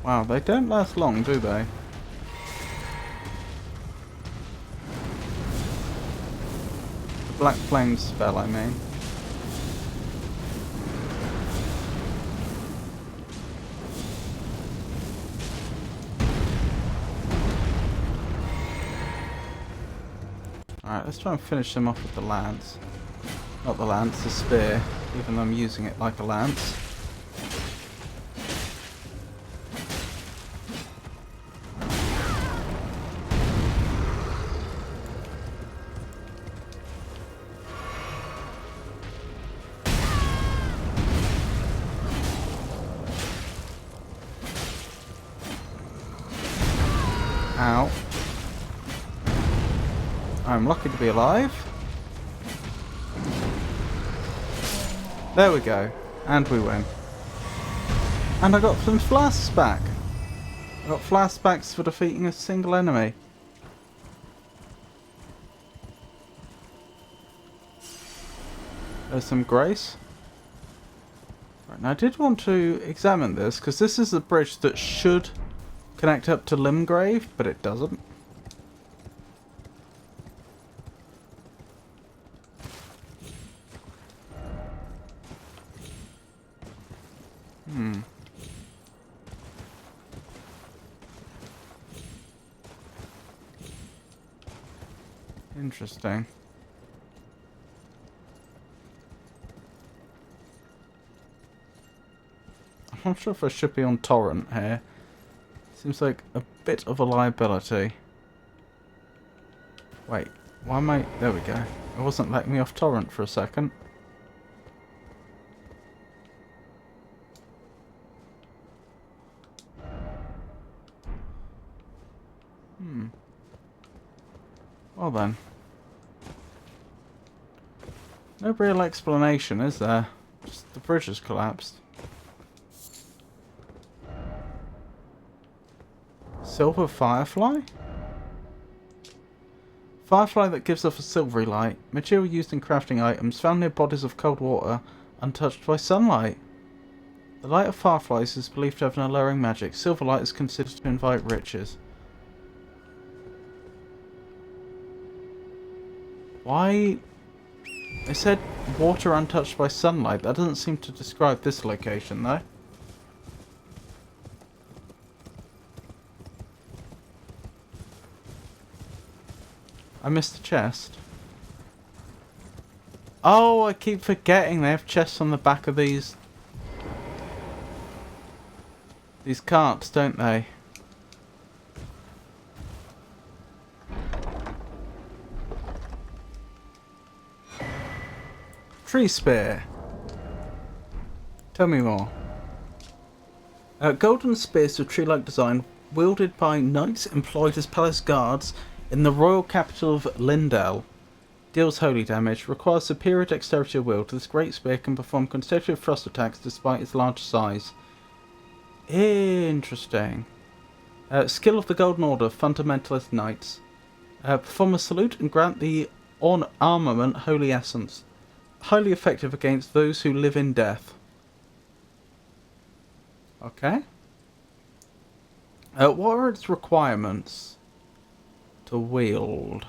Wow, they don't last long, do they? The Black Flame spell, I mean. Alright, let's try and finish them off with the lance. Not the lance, the spear, even though I'm using it like a lance. Ow. I'm lucky to be alive. There we go. And we win. And I got some flasks back. I got flashbacks for defeating a single enemy. There's some grace. Right, now I did want to examine this, because this is the bridge that should connect up to Limgrave, but it doesn't. Interesting. I'm not sure if I should be on torrent here. Seems like a bit of a liability. Wait, why am I... There we go. It wasn't letting me off torrent for a second. Well then. No real explanation, is there? Just the bridge has collapsed. Silver Firefly? Firefly that gives off a silvery light. Material used in crafting items found near bodies of cold water, untouched by sunlight. The light of fireflies is believed to have an alluring magic. Silver light is considered to invite riches. Why? It said water untouched by sunlight. That doesn't seem to describe this location, though. I missed the chest. Oh, I keep forgetting they have chests on the back of these carts, don't they? Tree spear. Tell me more. Golden spears of tree-like design, wielded by knights employed as palace guards in the royal capital of Lindell. Deals holy damage. Requires superior dexterity of wield. This great spear can perform consecutive thrust attacks despite its large size. Interesting. Skill of the Golden Order, Fundamentalist Knights. Perform a salute and grant the armament Holy Essence. Highly effective against those who live in death. Okay. What are its requirements to wield?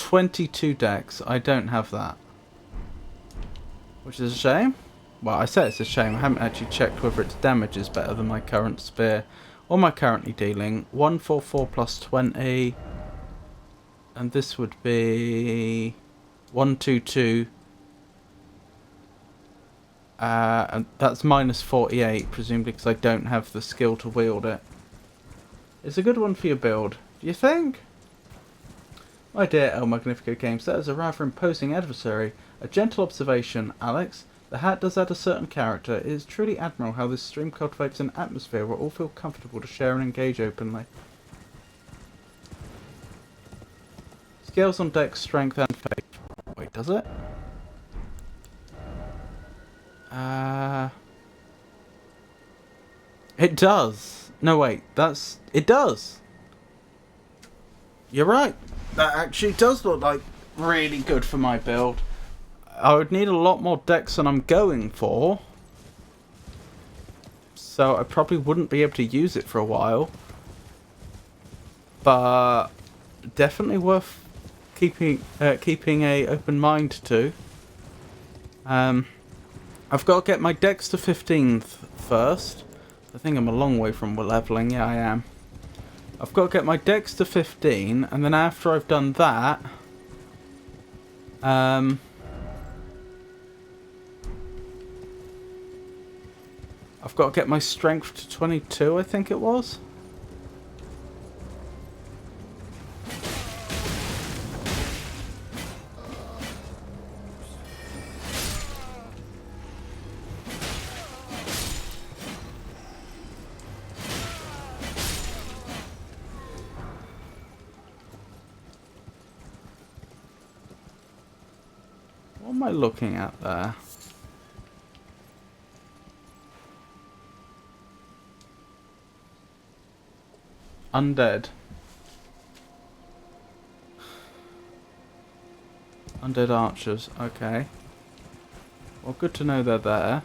22 dex. I don't have that. Which is a shame. Well, I say it's a shame. I haven't actually checked whether its damage is better than my current spear. Or my currently dealing. 144 plus 20. And this would be 122. And that's minus 48, presumably because I don't have the skill to wield it. It's a good one for your build, do you think? My dear El Magnifico Games, that is a rather imposing adversary. A gentle observation, Alex. The hat does add a certain character. It is truly admirable how this stream cultivates an atmosphere where all feel comfortable to share and engage openly. Scales on dex, strength and faith. Wait, does it? It does. No, wait. It does. You're right. That actually does look like really good for my build. I would need a lot more dex than I'm going for. So I probably wouldn't be able to use it for a while. But definitely worth keeping a open mind to. I've got to get my dex to 15th first. I think I'm a long way from leveling. Yeah, I am. I've got to get my dex to 15, and then after I've done that, I've got to get my strength to 22, I think it was. What am I looking at there? Undead. Undead archers, okay. Well, good to know they're there.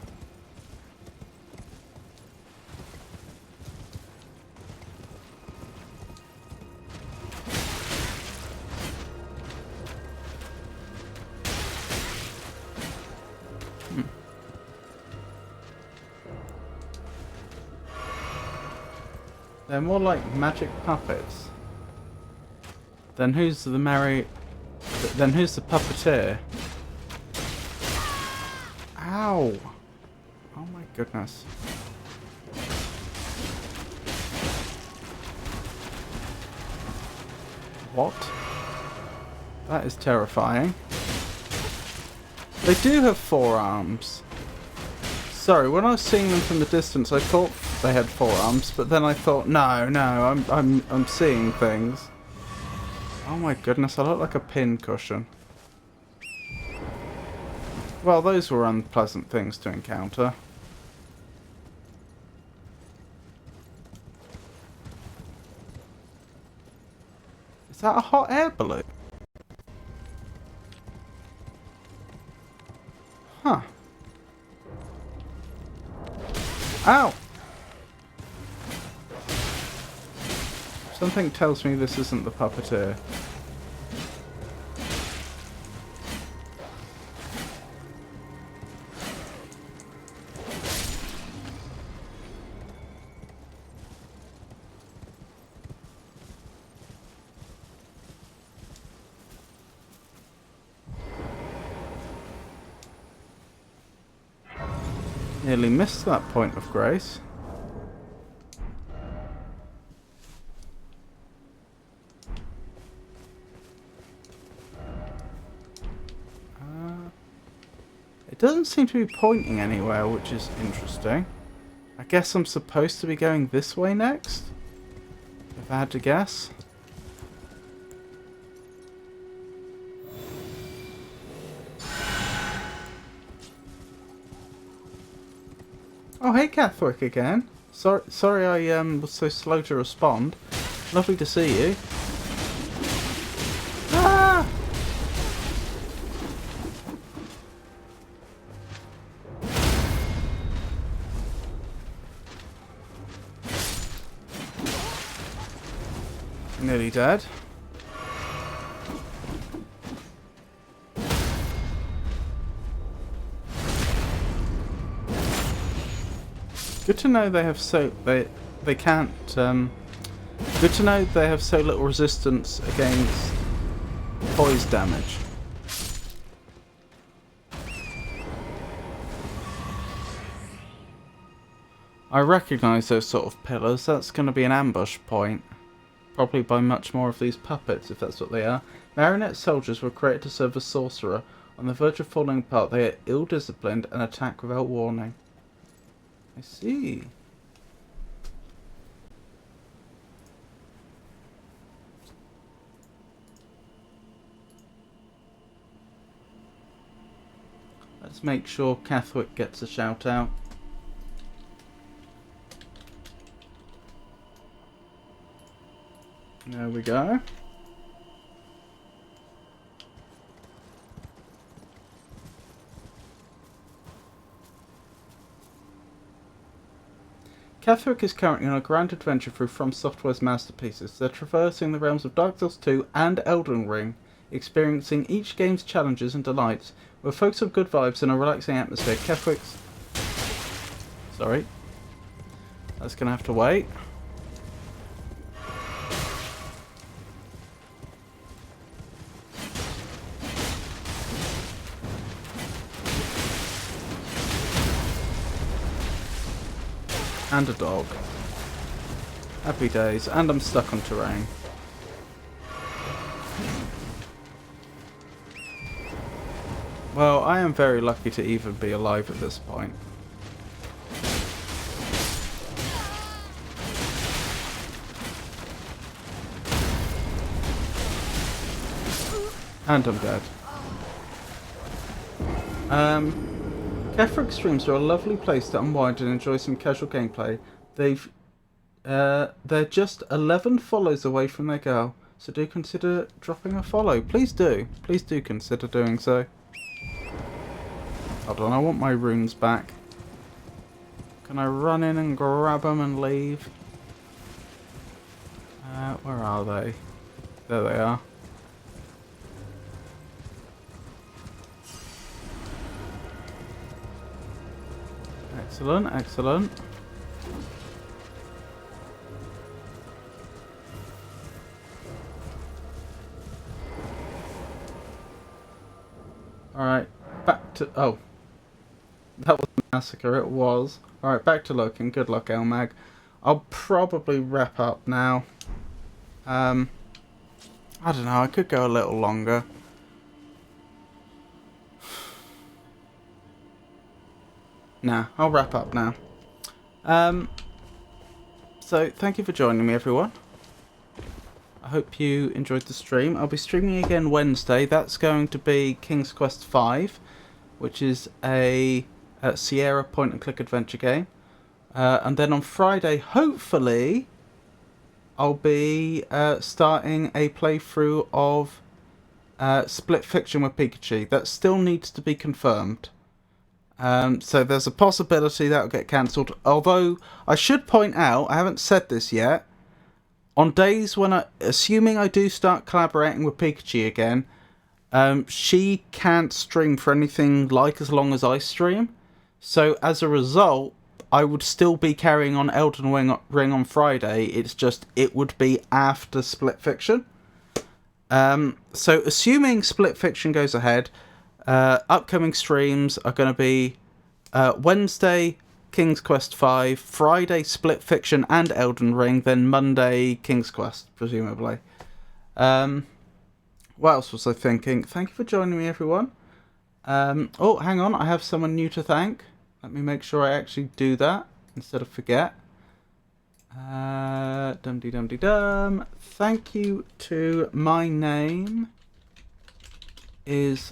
They're more like magic puppets. Then who's the Then who's the puppeteer? Ow! Oh my goodness. What? That is terrifying. They do have forearms. Sorry, when I was seeing them from the distance, I thought they had forearms, but then I thought, no, I'm seeing things. Oh my goodness, I look like a pin cushion. Well, those were unpleasant things to encounter. Is that a hot air balloon? Huh. Ow! Something tells me this isn't the puppeteer. Nearly missed that point of grace. It doesn't seem to be pointing anywhere, which is interesting. I guess I'm supposed to be going this way next? If I had to guess. Oh, hey Catholic again. Sorry I was so slow to respond. Lovely to see you. Ah! Nearly dead. Good to know they have so they can't. Good to know they have so little resistance against poise damage. I recognise those sort of pillars. That's going to be an ambush point. Probably by much more of these puppets, if that's what they are. Marionette soldiers were created to serve a sorcerer. On the verge of falling apart, they are ill-disciplined and attack without warning. I see. Let's make sure Cathwick gets a shout out. There we go. Cathwick is currently on a grand adventure through From Software's masterpieces. They're traversing the realms of Dark Souls 2 and Elden Ring, experiencing each game's challenges and delights. With folks of good vibes and a relaxing atmosphere, Cathwick's... Sorry. That's going to have to wait. And a dog. Happy days. And I'm stuck on terrain. Well, I am very lucky to even be alive at this point. And I'm dead. Catholic streams are a lovely place to unwind and enjoy some casual gameplay. They're just 11 follows away from their goal, so do consider dropping a follow. Please do. Please do consider doing so. Hold on, I want my runes back. Can I run in and grab them and leave? Where are they? There they are. Excellent, excellent. Alright, back to... Oh. That was a massacre, it was. Alright, back to looking. Good luck, Elmag. I'll probably wrap up now. I don't know, I could go a little longer. Nah, I'll wrap up now. So, thank you for joining me, everyone. I hope you enjoyed the stream. I'll be streaming again Wednesday. That's going to be King's Quest V, which is a Sierra point-and-click adventure game. And then on Friday, hopefully, I'll be starting a playthrough of Split Fiction with Pikachu. That still needs to be confirmed. So there's a possibility that will get cancelled. Although, I should point out, I haven't said this yet, on days when assuming I do start collaborating with Pikachu again, she can't stream for anything like as long as I stream. So as a result, I would still be carrying on Elden Ring on Friday. It's just, it would be after Split Fiction. So assuming Split Fiction goes ahead, upcoming streams are going to be Wednesday, King's Quest V, Friday, Split Fiction and Elden Ring, then Monday, King's Quest, presumably. What else was I thinking? Thank you for joining me, everyone. Oh, hang on, I have someone new to thank. Let me make sure I actually do that, instead of forget. Dum-de-dum-de-dum. Thank you to my name is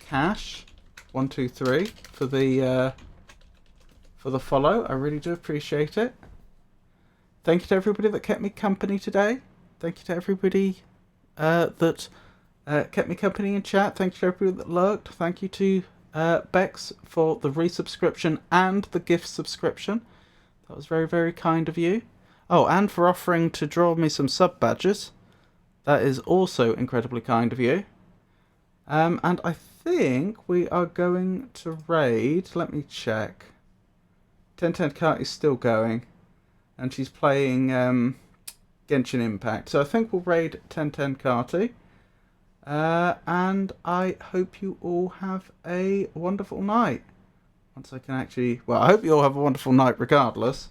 Cash123 for the follow. I really do appreciate it. Thank you to everybody that kept me company today. Thank you to everybody that kept me company in chat. Thank you to everybody that lurked. Thank you to Bex for the resubscription and the gift subscription. That was very, very kind of you. Oh, and for offering to draw me some sub badges. That is also incredibly kind of you. And I think we are going to raid, let me check, 1010 Kart is still going, and she's playing Genshin Impact. So I think we'll raid 1010 Karty. And I hope you all have a wonderful night. Once I can actually... Well, I hope you all have a wonderful night regardless.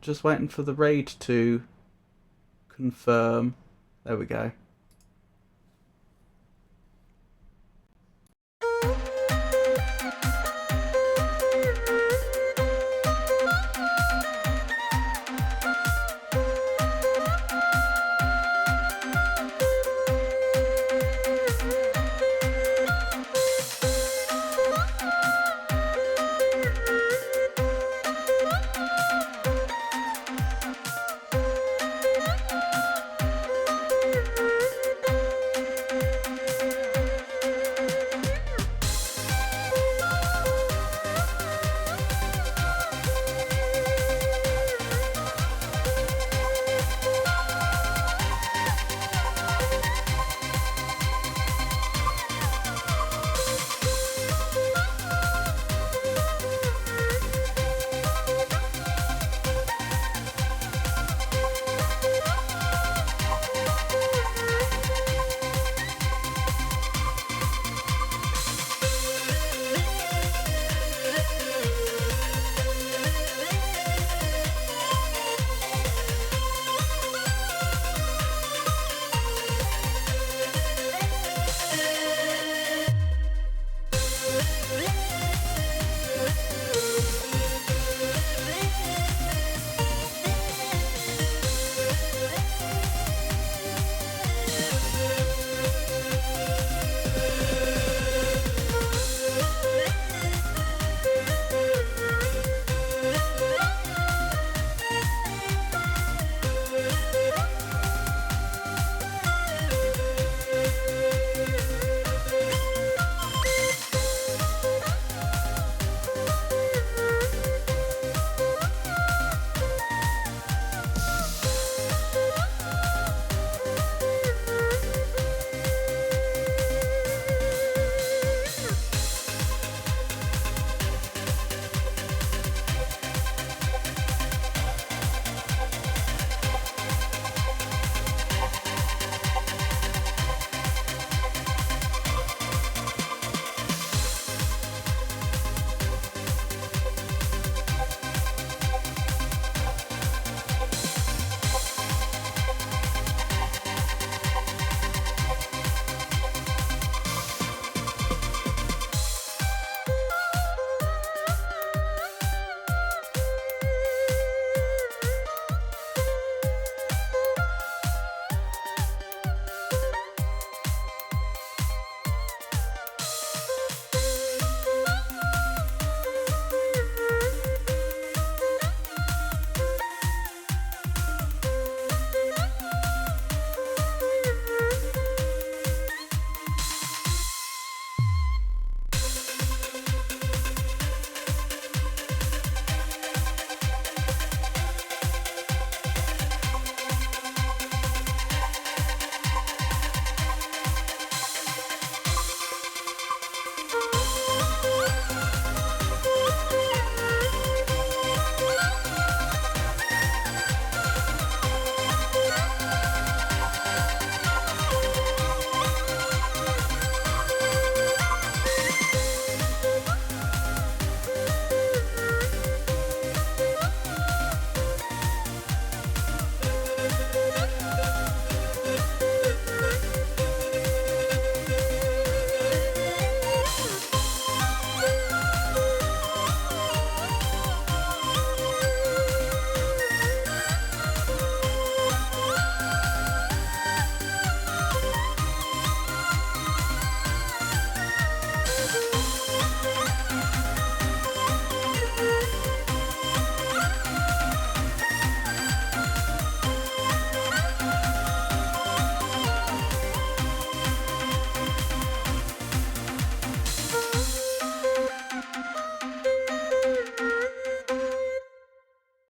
Just waiting for the raid to confirm. There we go.